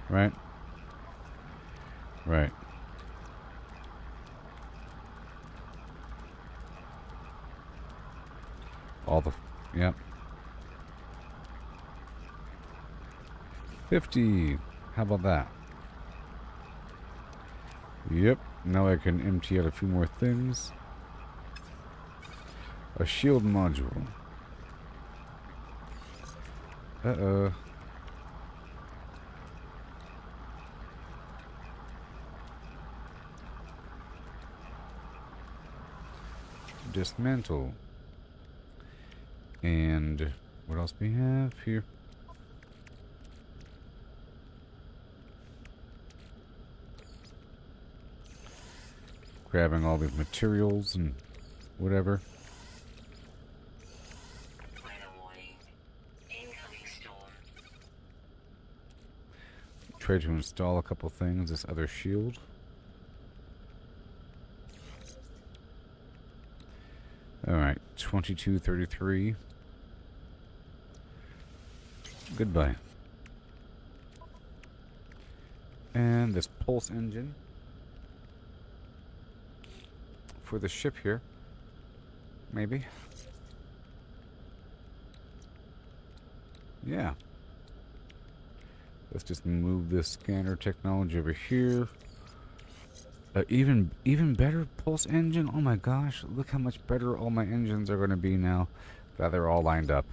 Right? Right. All the... Yep. 50. How about that? Yep. Now I can empty out a few more things. A shield module. Uh-oh. Dismantle. And what else we have here? Grabbing all these materials and whatever. Weather warning. Incoming storm. Try to install a couple things. This other shield. Alright, 2233. Goodbye. And this pulse engine for the ship here. Maybe. Yeah. Let's just move this scanner technology over here. Even better pulse engine. Oh my gosh, look how much better all my engines are going to be now that they're all lined up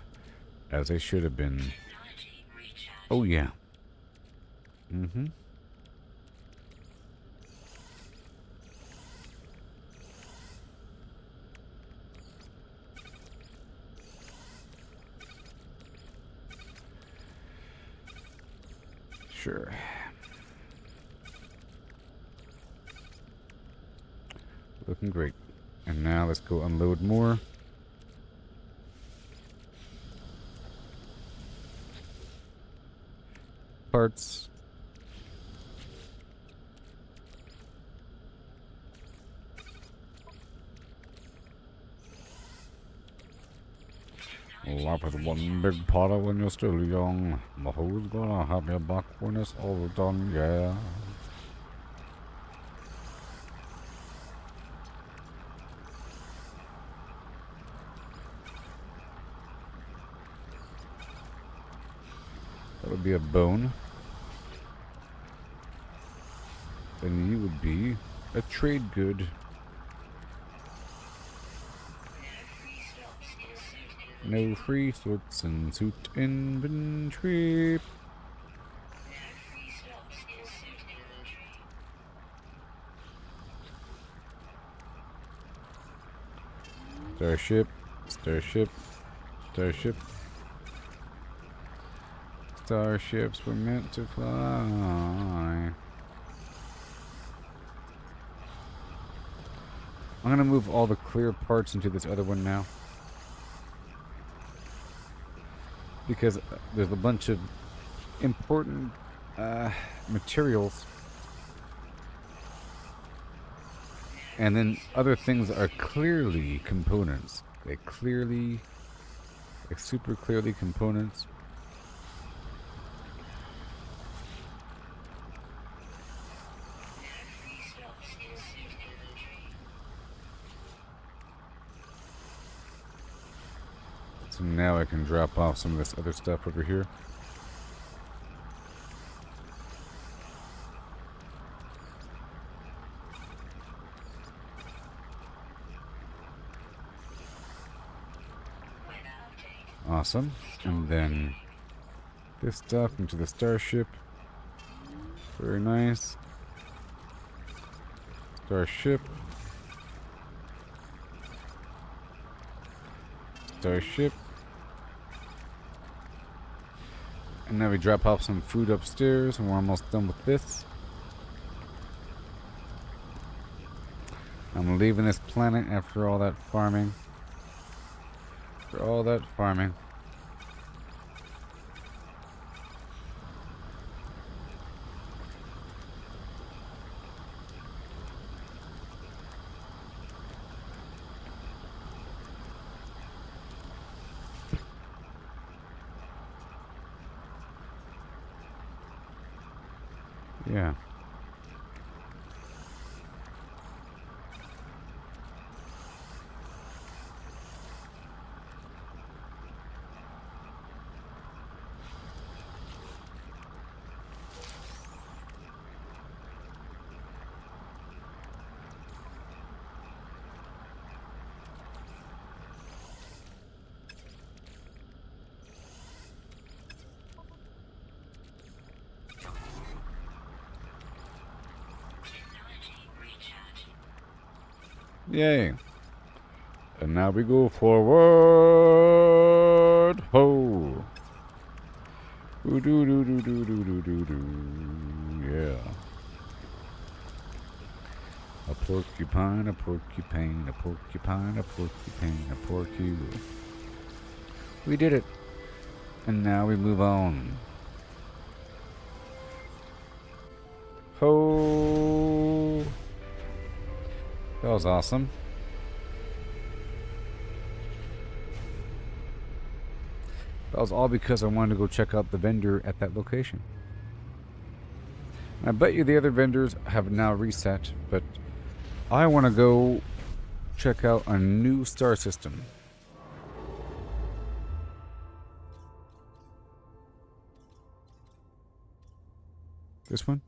as they should have been. Technology recharge. Oh yeah. Mm-hmm. Sure. Looking great. And now let's go unload more. Parts. Life is one big party when you're still young. But who's gonna have your back when it's all done, yeah? That would be a bone. Then you would be a trade good. No free slots in suit inventory. Starship, starship, starship. Starships were meant to fly. I'm gonna move all the clear parts into this other one now. Because there's a bunch of important materials. And then other things are clearly components. Like super clearly components. So now I can drop off some of this other stuff over here. Awesome. And then this stuff into the starship. Very nice. Starship. Starship. And now we drop off some food upstairs, and we're almost done with this. I'm leaving this planet after all that farming. For all that farming. Yeah. Yay. And now we go forward. Ho. Ooh, doo doo doo doo doo doo doo doo. Yeah. A porcupine, a porcupine, a porcupine, a porcupine, a porcupine. We did it. And now we move on. Ho. That was awesome. That was all because I wanted to go check out the vendor at that location. I bet you the other vendors have now reset, but I want to go check out a new star system. This one?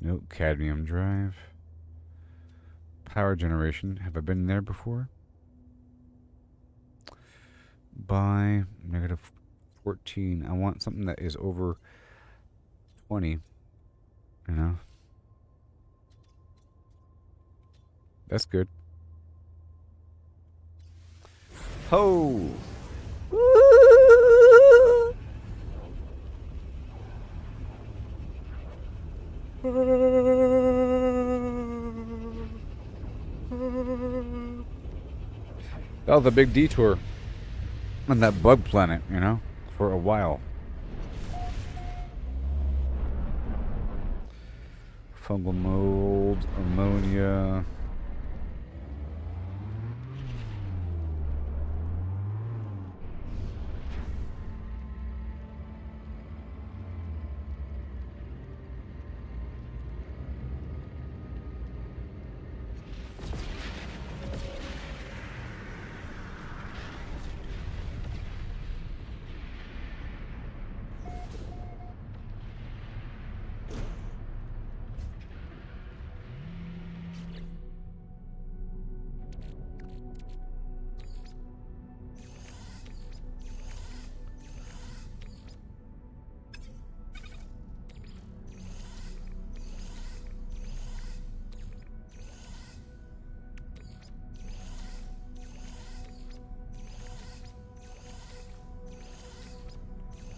Nope, cadmium drive. Power generation. Have I been there before? By -14. I want something that is over 20. You know? That's good. Ho! That was a big detour on that bug planet, you know, for a while. Fungal mold, ammonia.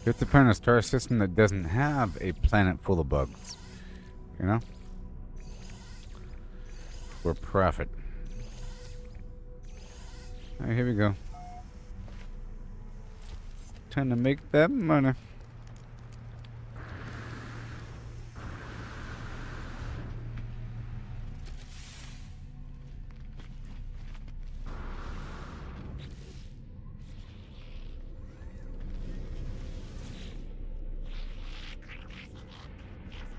It's a planet star system that doesn't have a planet full of bugs. You know? For profit. Alright, here we go. Time to make that money.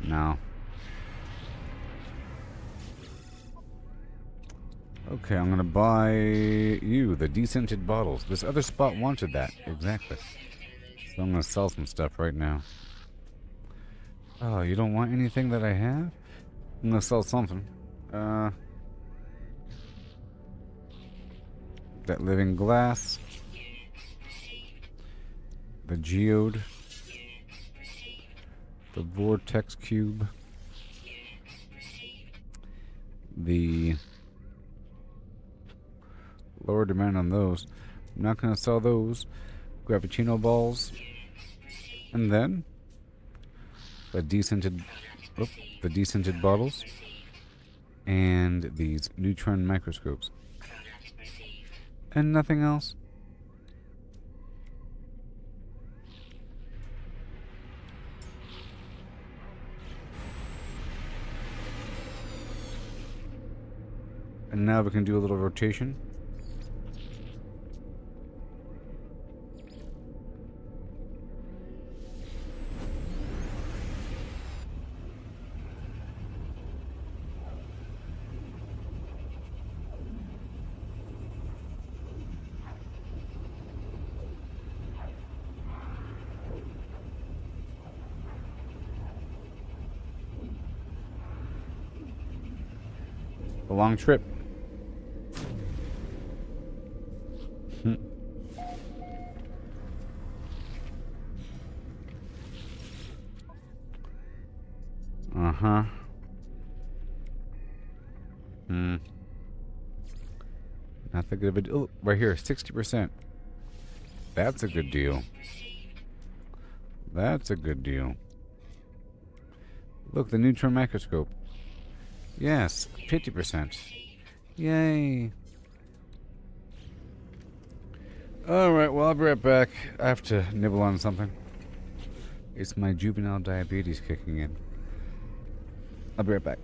No. Okay, I'm gonna buy you the descented bottles. This other spot wanted that. Exactly. So I'm gonna sell some stuff right now. Oh, you don't want anything that I have? I'm gonna sell something. That living glass. The geode. The vortex cube. The lower demand on those. I'm not gonna sell those. Gravitino balls. And then the descented bottles. And these neutron microscopes. And nothing else. And now we can do a little rotation. A long trip. Uh-huh. Not that good of a deal. Oh, right here, 60%. That's a good deal. That's a good deal. Look, the neutron microscope. Yes, 50%. Yay. Alright, well, I'll be right back. I have to nibble on something. It's my juvenile diabetes kicking in. I'll be right back.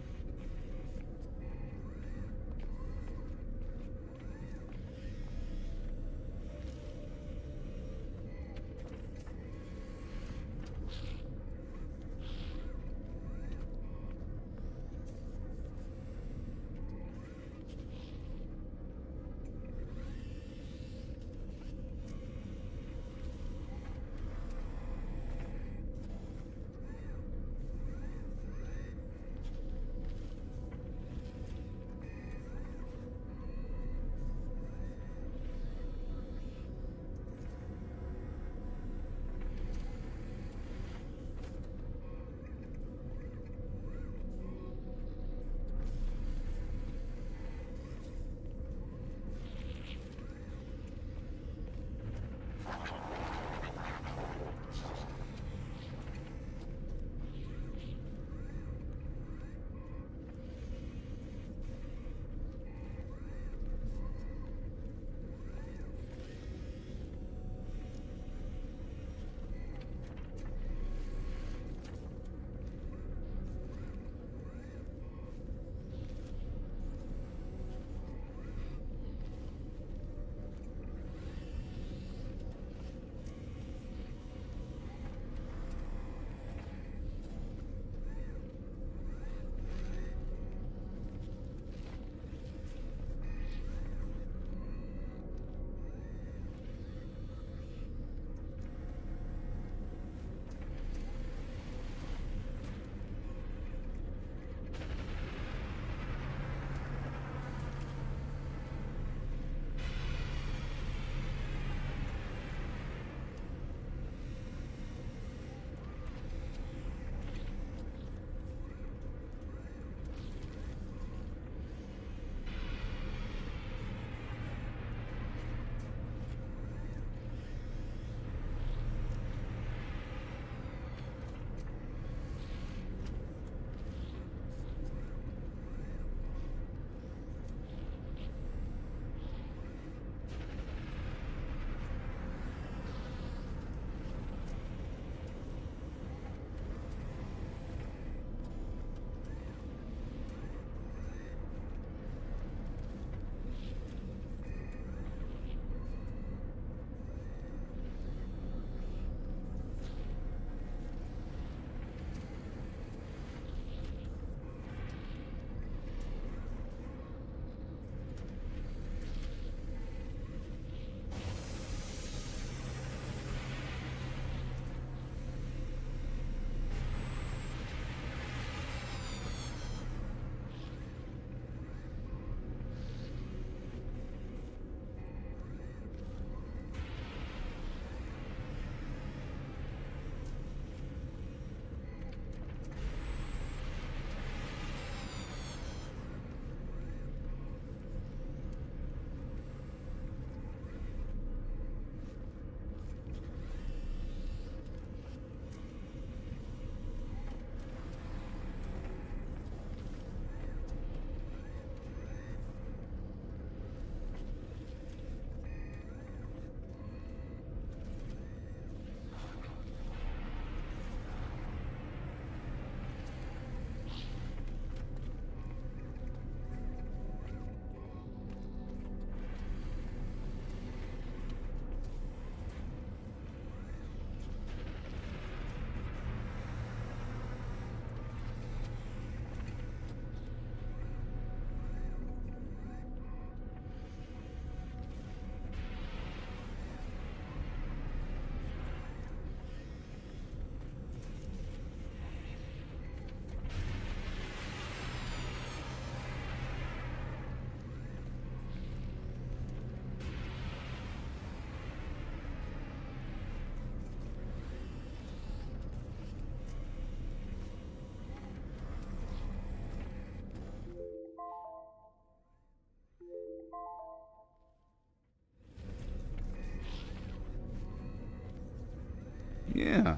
Yeah.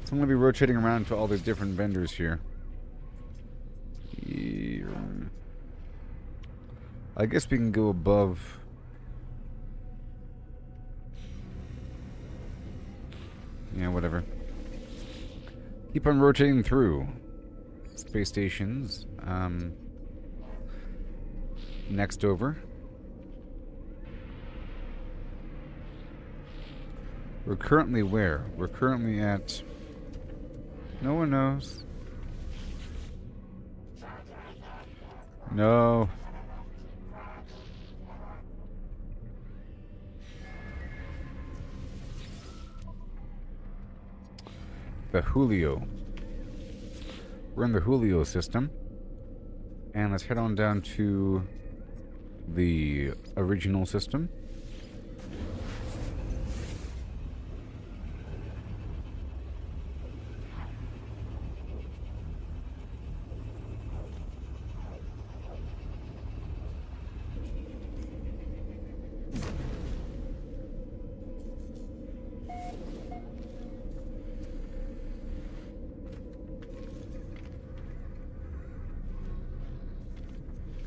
So I'm going to be rotating around to all the different vendors here. I guess we can go above. Yeah, whatever. Keep on rotating through. Space stations. Next over. We're currently where? We're currently at... No one knows. No. The Julio. We're in the Julio system. And let's head on down to the original system.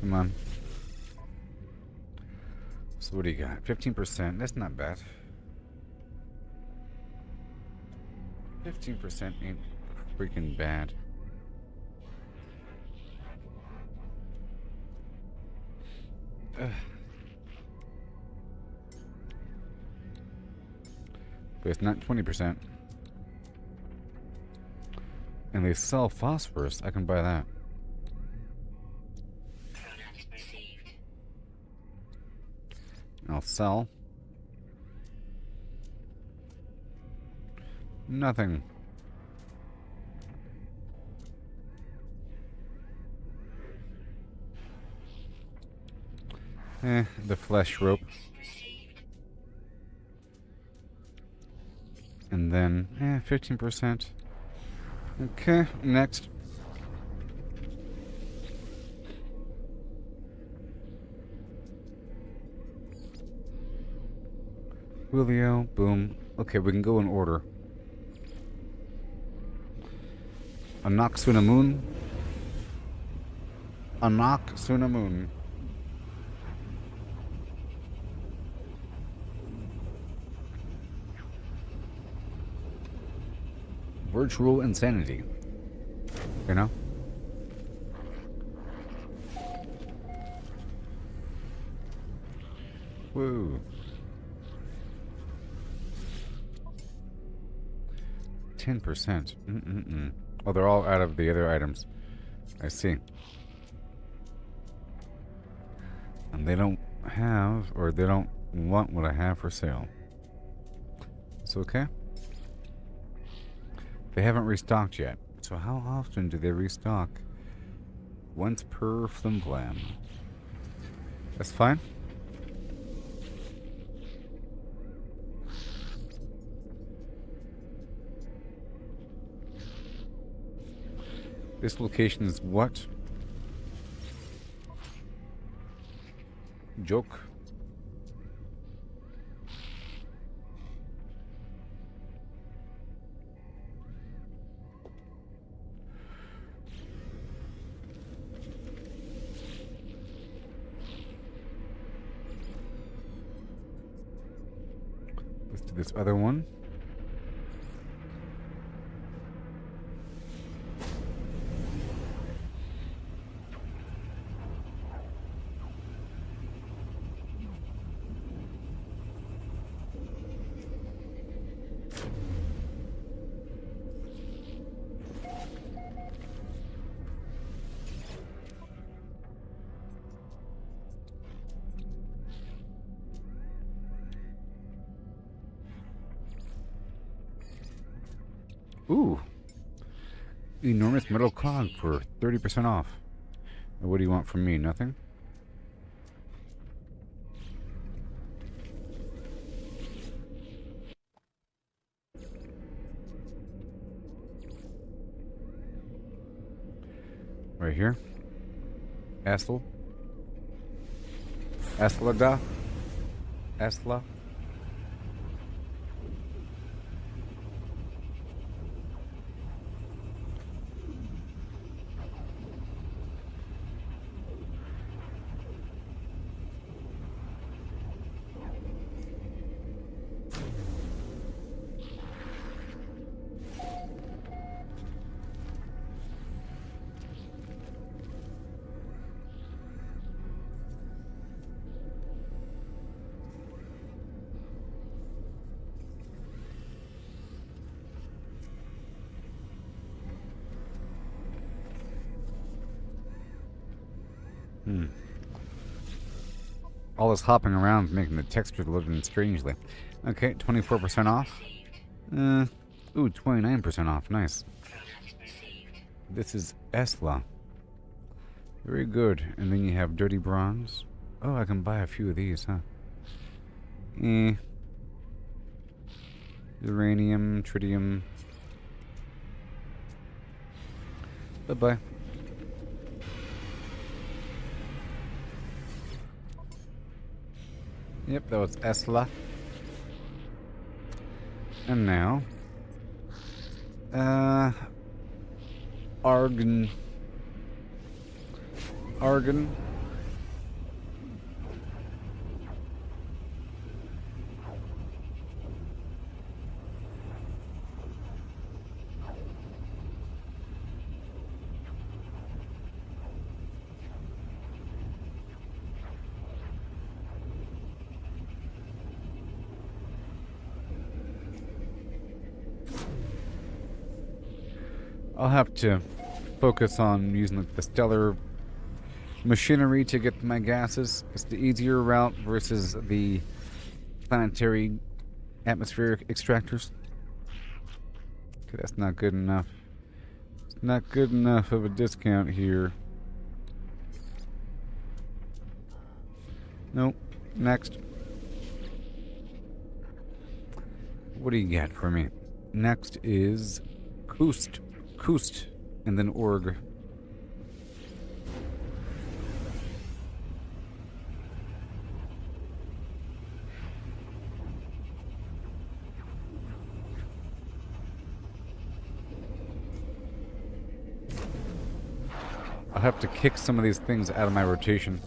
Come on. So what do you got? 15%. That's not bad. 15% ain't freaking bad. Ugh. But it's not 20%. And they sell phosphorus. I can buy that. Product received. I'll sell. Nothing. The flesh rope. Received. And then, 15%. Okay, next. Julio, boom. Okay, we can go in order. Anak Sunamun. Anak Sunamun. Virtual insanity. You know? Woo. 10%. Oh, they're all out of the other items. I see. And they don't have, or they don't want what I have for sale. It's okay. They haven't restocked yet. So how often do they restock? Once per film plan. That's fine. This location is what? Joke. Let's do this other one. Ooh. Enormous metal cog for 30% off. What do you want from me? Nothing? Right here. Astel. Astelada. Esla. All this hopping around is making the textures look in strangely. Okay, 24% off. Ooh, 29% off. Nice. This is Esla. Very good. And then you have Dirty Bronze. Oh, I can buy a few of these, huh? Uranium, tritium. Bye-bye. Yep, that was Esla. And now, Argon. I'll have to focus on using the stellar machinery to get my gases. It's the easier route versus the planetary atmospheric extractors. Okay, that's not good enough. It's not good enough of a discount here. Nope. Next. What do you got for me? Next is Kust, and then Org. I'll have to kick some of these things out of my rotation.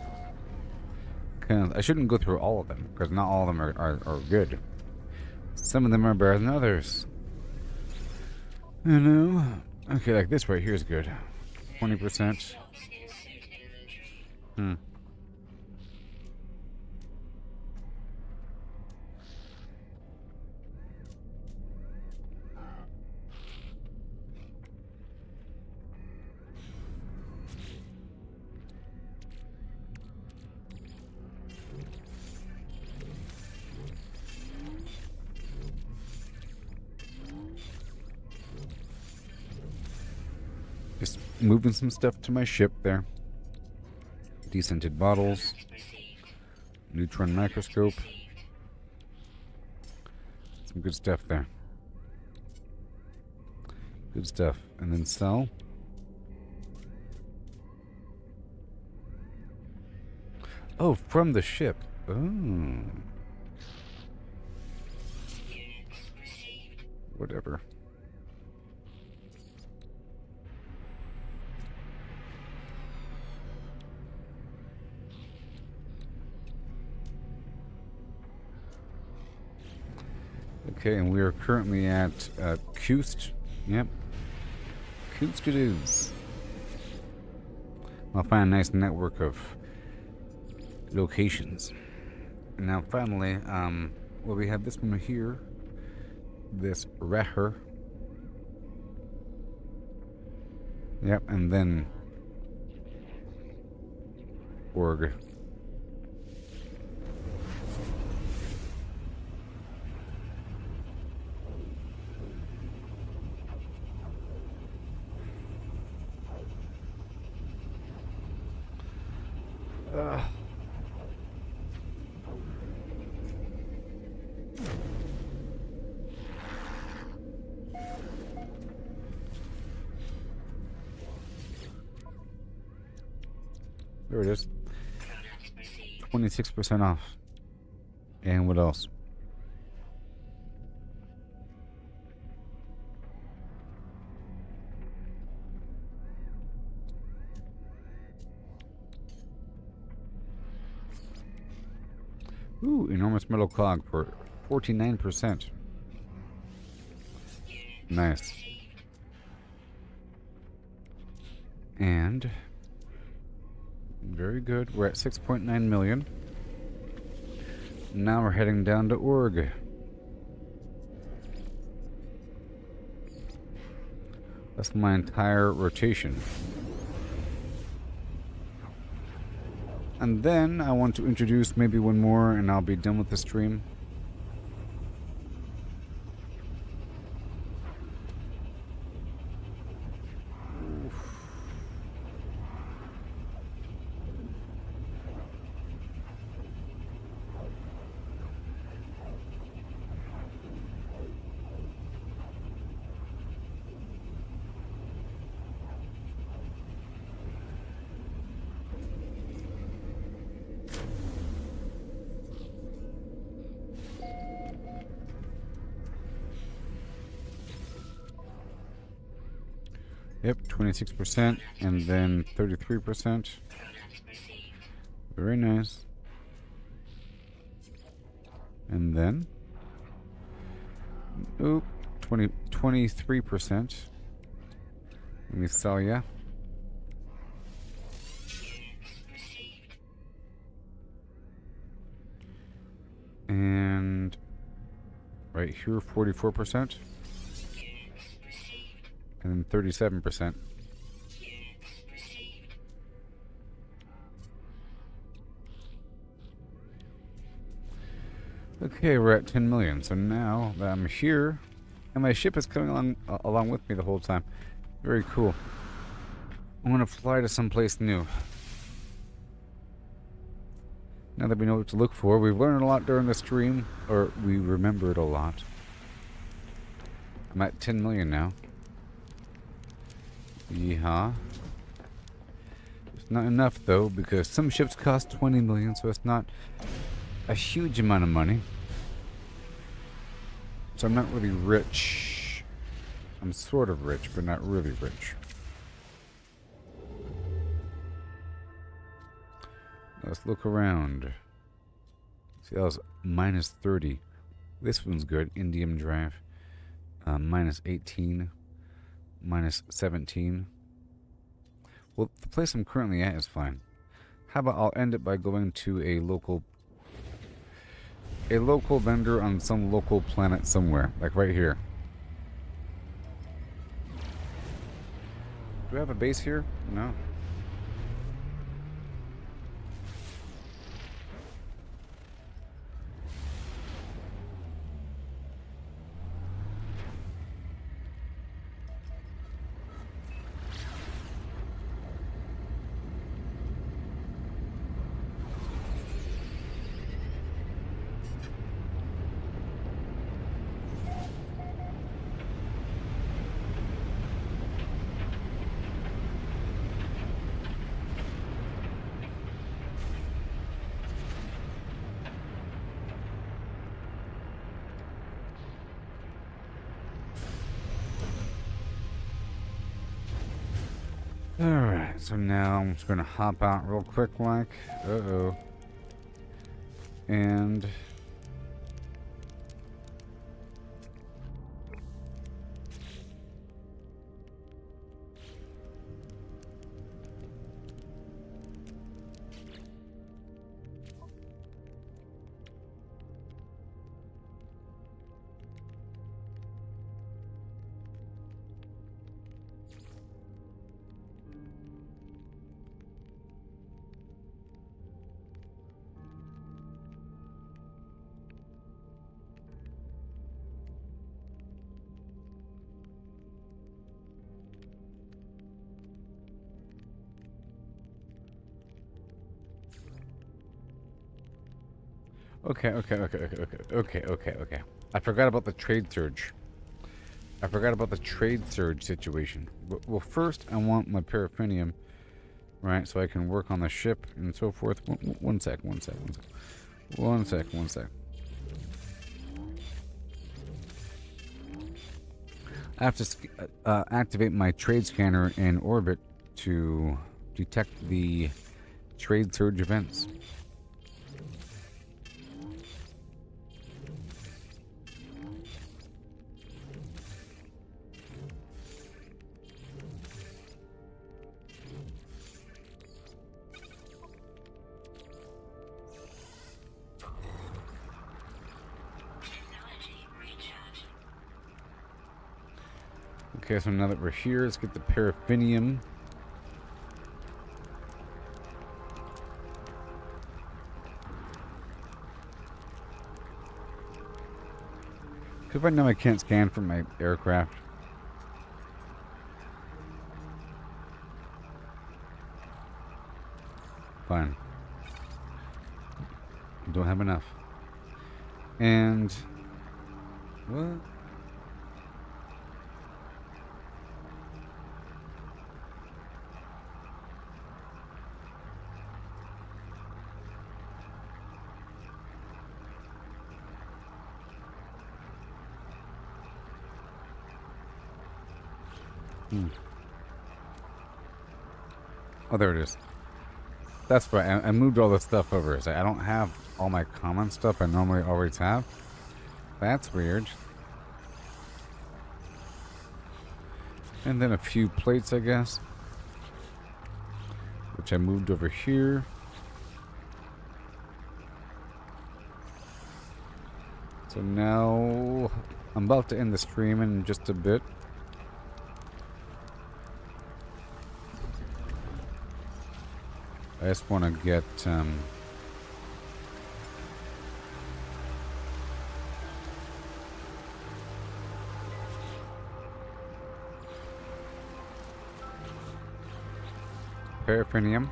Cause I shouldn't go through all of them, because not all of them are good. Some of them are better than others. You know? Okay, like this right here is good. 20%. Just moving some stuff to my ship there. Descented bottles. Neutron microscope. Some good stuff there. Good stuff. And then sell. Oh, from the ship. Oh. Whatever. Okay, and we are currently at Kust. Yep. Kust it is. I'll find a nice network of locations. And now finally, well, we have this one here. This Reher. Yep, and then Org. There it is. 26% off. And what else? Ooh, enormous metal cog for 49%. Nice. And very good. We're at 6.9 million. Now we're heading down to Org. That's my entire rotation. And then I want to introduce maybe one more and I'll be done with the stream. Yep, 26% and then 33%. Very nice. And then, oop, 23%. Let me sell ya. And right here, 44%. And then 37%. Okay, we're at 10 million. So now that I'm here, and my ship is coming along with me the whole time. Very cool. I want to fly to someplace new. Now that we know what to look for, we've learned a lot during the stream, or we remembered a lot. I'm at 10 million now. Yeehaw. It's not enough though, because some ships cost 20 million, so it's not a huge amount of money. So I'm not really rich. I'm sort of rich, but not really rich. Let's look around. See, that was minus 30. This one's good. Indium drive. Minus 18. Minus 17. Well, the place I'm currently at is fine. How about I'll end it by going to a local vendor on some local planet somewhere, like right here. Do we have a base here? No. Alright, so now I'm just gonna hop out real quick like. Uh-oh. And okay. I forgot about the trade surge. I forgot about the trade surge situation. Well, first I want my paraffinium, right, so I can work on the ship and so forth. One sec. I have to activate my trade scanner in orbit to detect the trade surge events. Technology recharge. Okay, so now that we're here, let's get the paraffinium. Because right now I can't scan from my aircraft. Fine. Don't have enough. And... what? Oh, there it is. That's right. I moved all this stuff over. So I don't have all my common stuff I normally always have. That's weird. And then a few plates, I guess. Which I moved over here. So now I'm about to end the stream in just a bit. I just want to get paraffinium.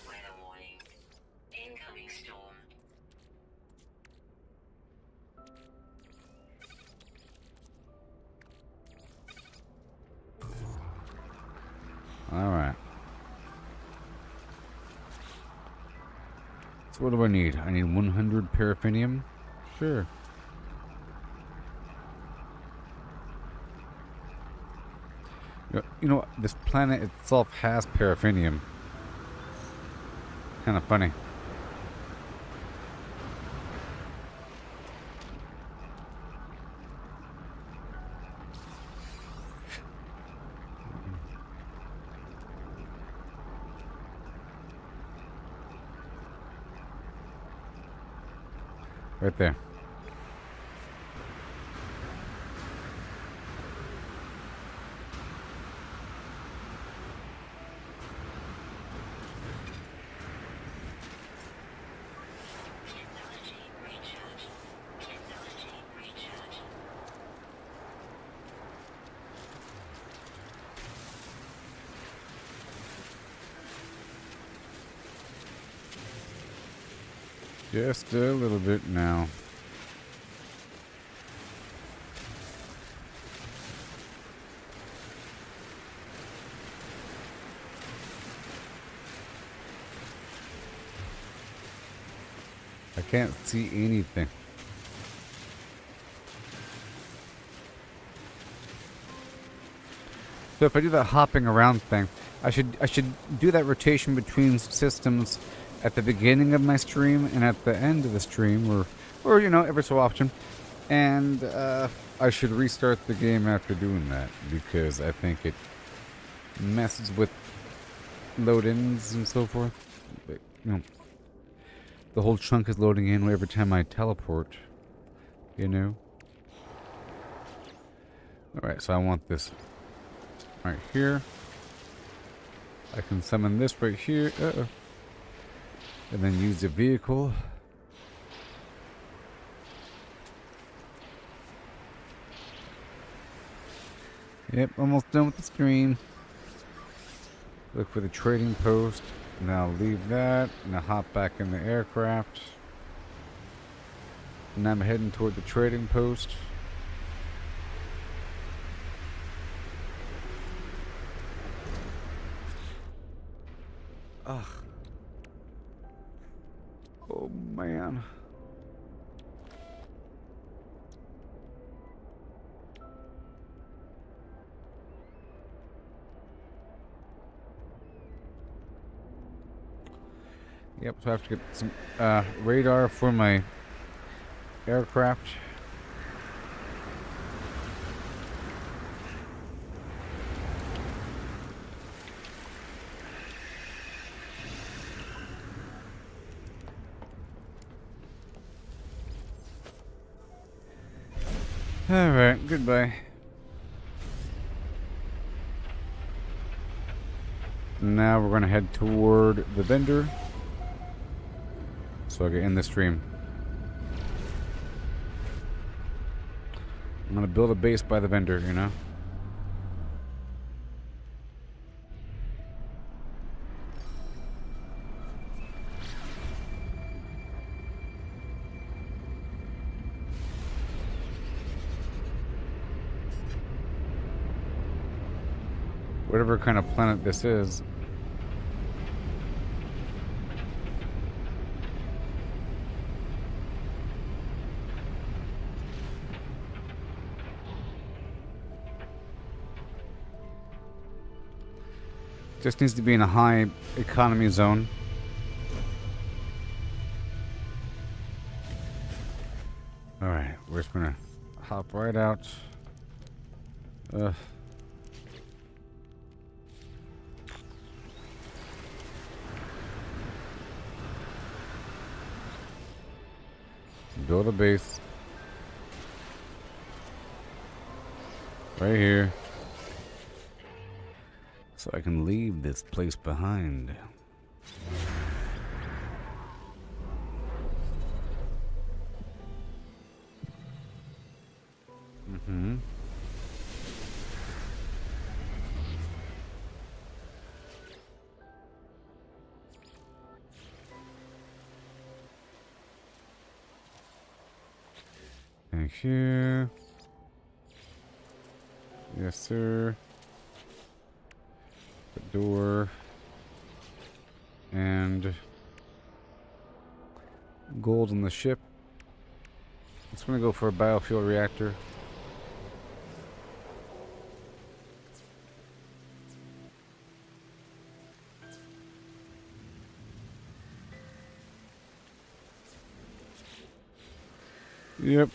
Weather warning. Incoming storm. All right. So what do I need? I need 100 paraffinium. Sure. You know, this planet itself has paraffinium. Kind of funny. Right there. Technology recharge. Technology recharge. Just a little bit now. I can't see anything. So if I do that hopping around thing, I should do that rotation between systems at the beginning of my stream and at the end of the stream, or you know, every so often. And I should restart the game after doing that because I think it messes with load-ins and so forth. But, you know, the whole chunk is loading in every time I teleport. You know. All right, so I want this right here. I can summon this right here. Uh-oh. And then use the vehicle. Yep, almost done with the stream. Look for the trading post. Now leave that. Now hop back in the aircraft. And I'm heading toward the trading post. man. Yep, so I have to get some radar for my aircraft. Alright, goodbye. Now we're gonna head toward the vendor so I can end the stream. I'm gonna build a base by the vendor, you know? Whatever kind of planet this is. Just needs to be in a high economy zone. Alright, we're just gonna hop right out. Build a base. Right here. So I can leave this place behind. Mm-hmm. Thank you. Yes, sir. The door. And gold on the ship. It's gonna go for a biofuel reactor. Yep.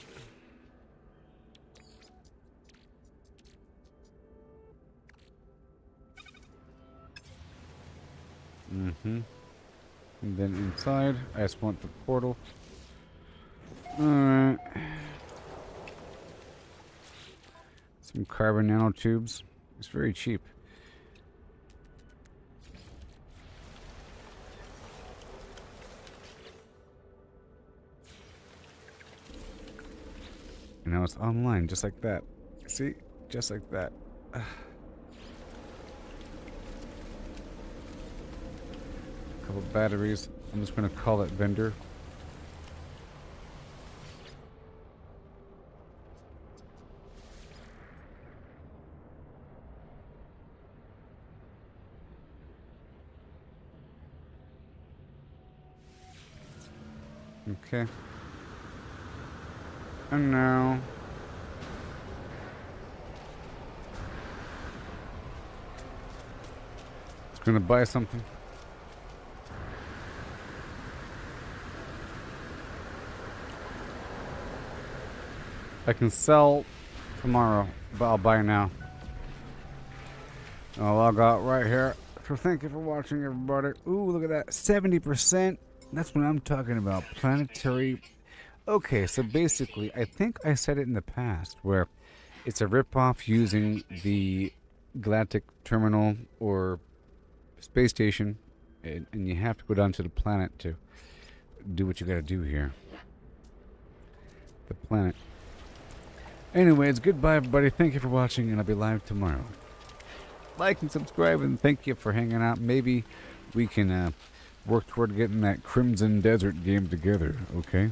Mm-hmm. And then inside, I just want the portal. Alright. Some carbon nanotubes. It's very cheap. And now it's online, just like that. See? Just like that. Couple batteries. I'm just gonna call it vendor. Okay. And now it's gonna buy something. I can sell tomorrow, but I'll buy now. I'll log out right here. So thank you for watching, everybody. Ooh, look at that. 70%. That's what I'm talking about. Planetary. Okay, so basically, I think I said it in the past, where it's a ripoff using the galactic terminal or space station, and you have to go down to the planet to do what you gotta do here. The planet. Anyways, goodbye everybody. Thank you for watching, and I'll be live tomorrow. Like and subscribe, and thank you for hanging out. Maybe we can work toward getting that Crimson Desert game together, okay?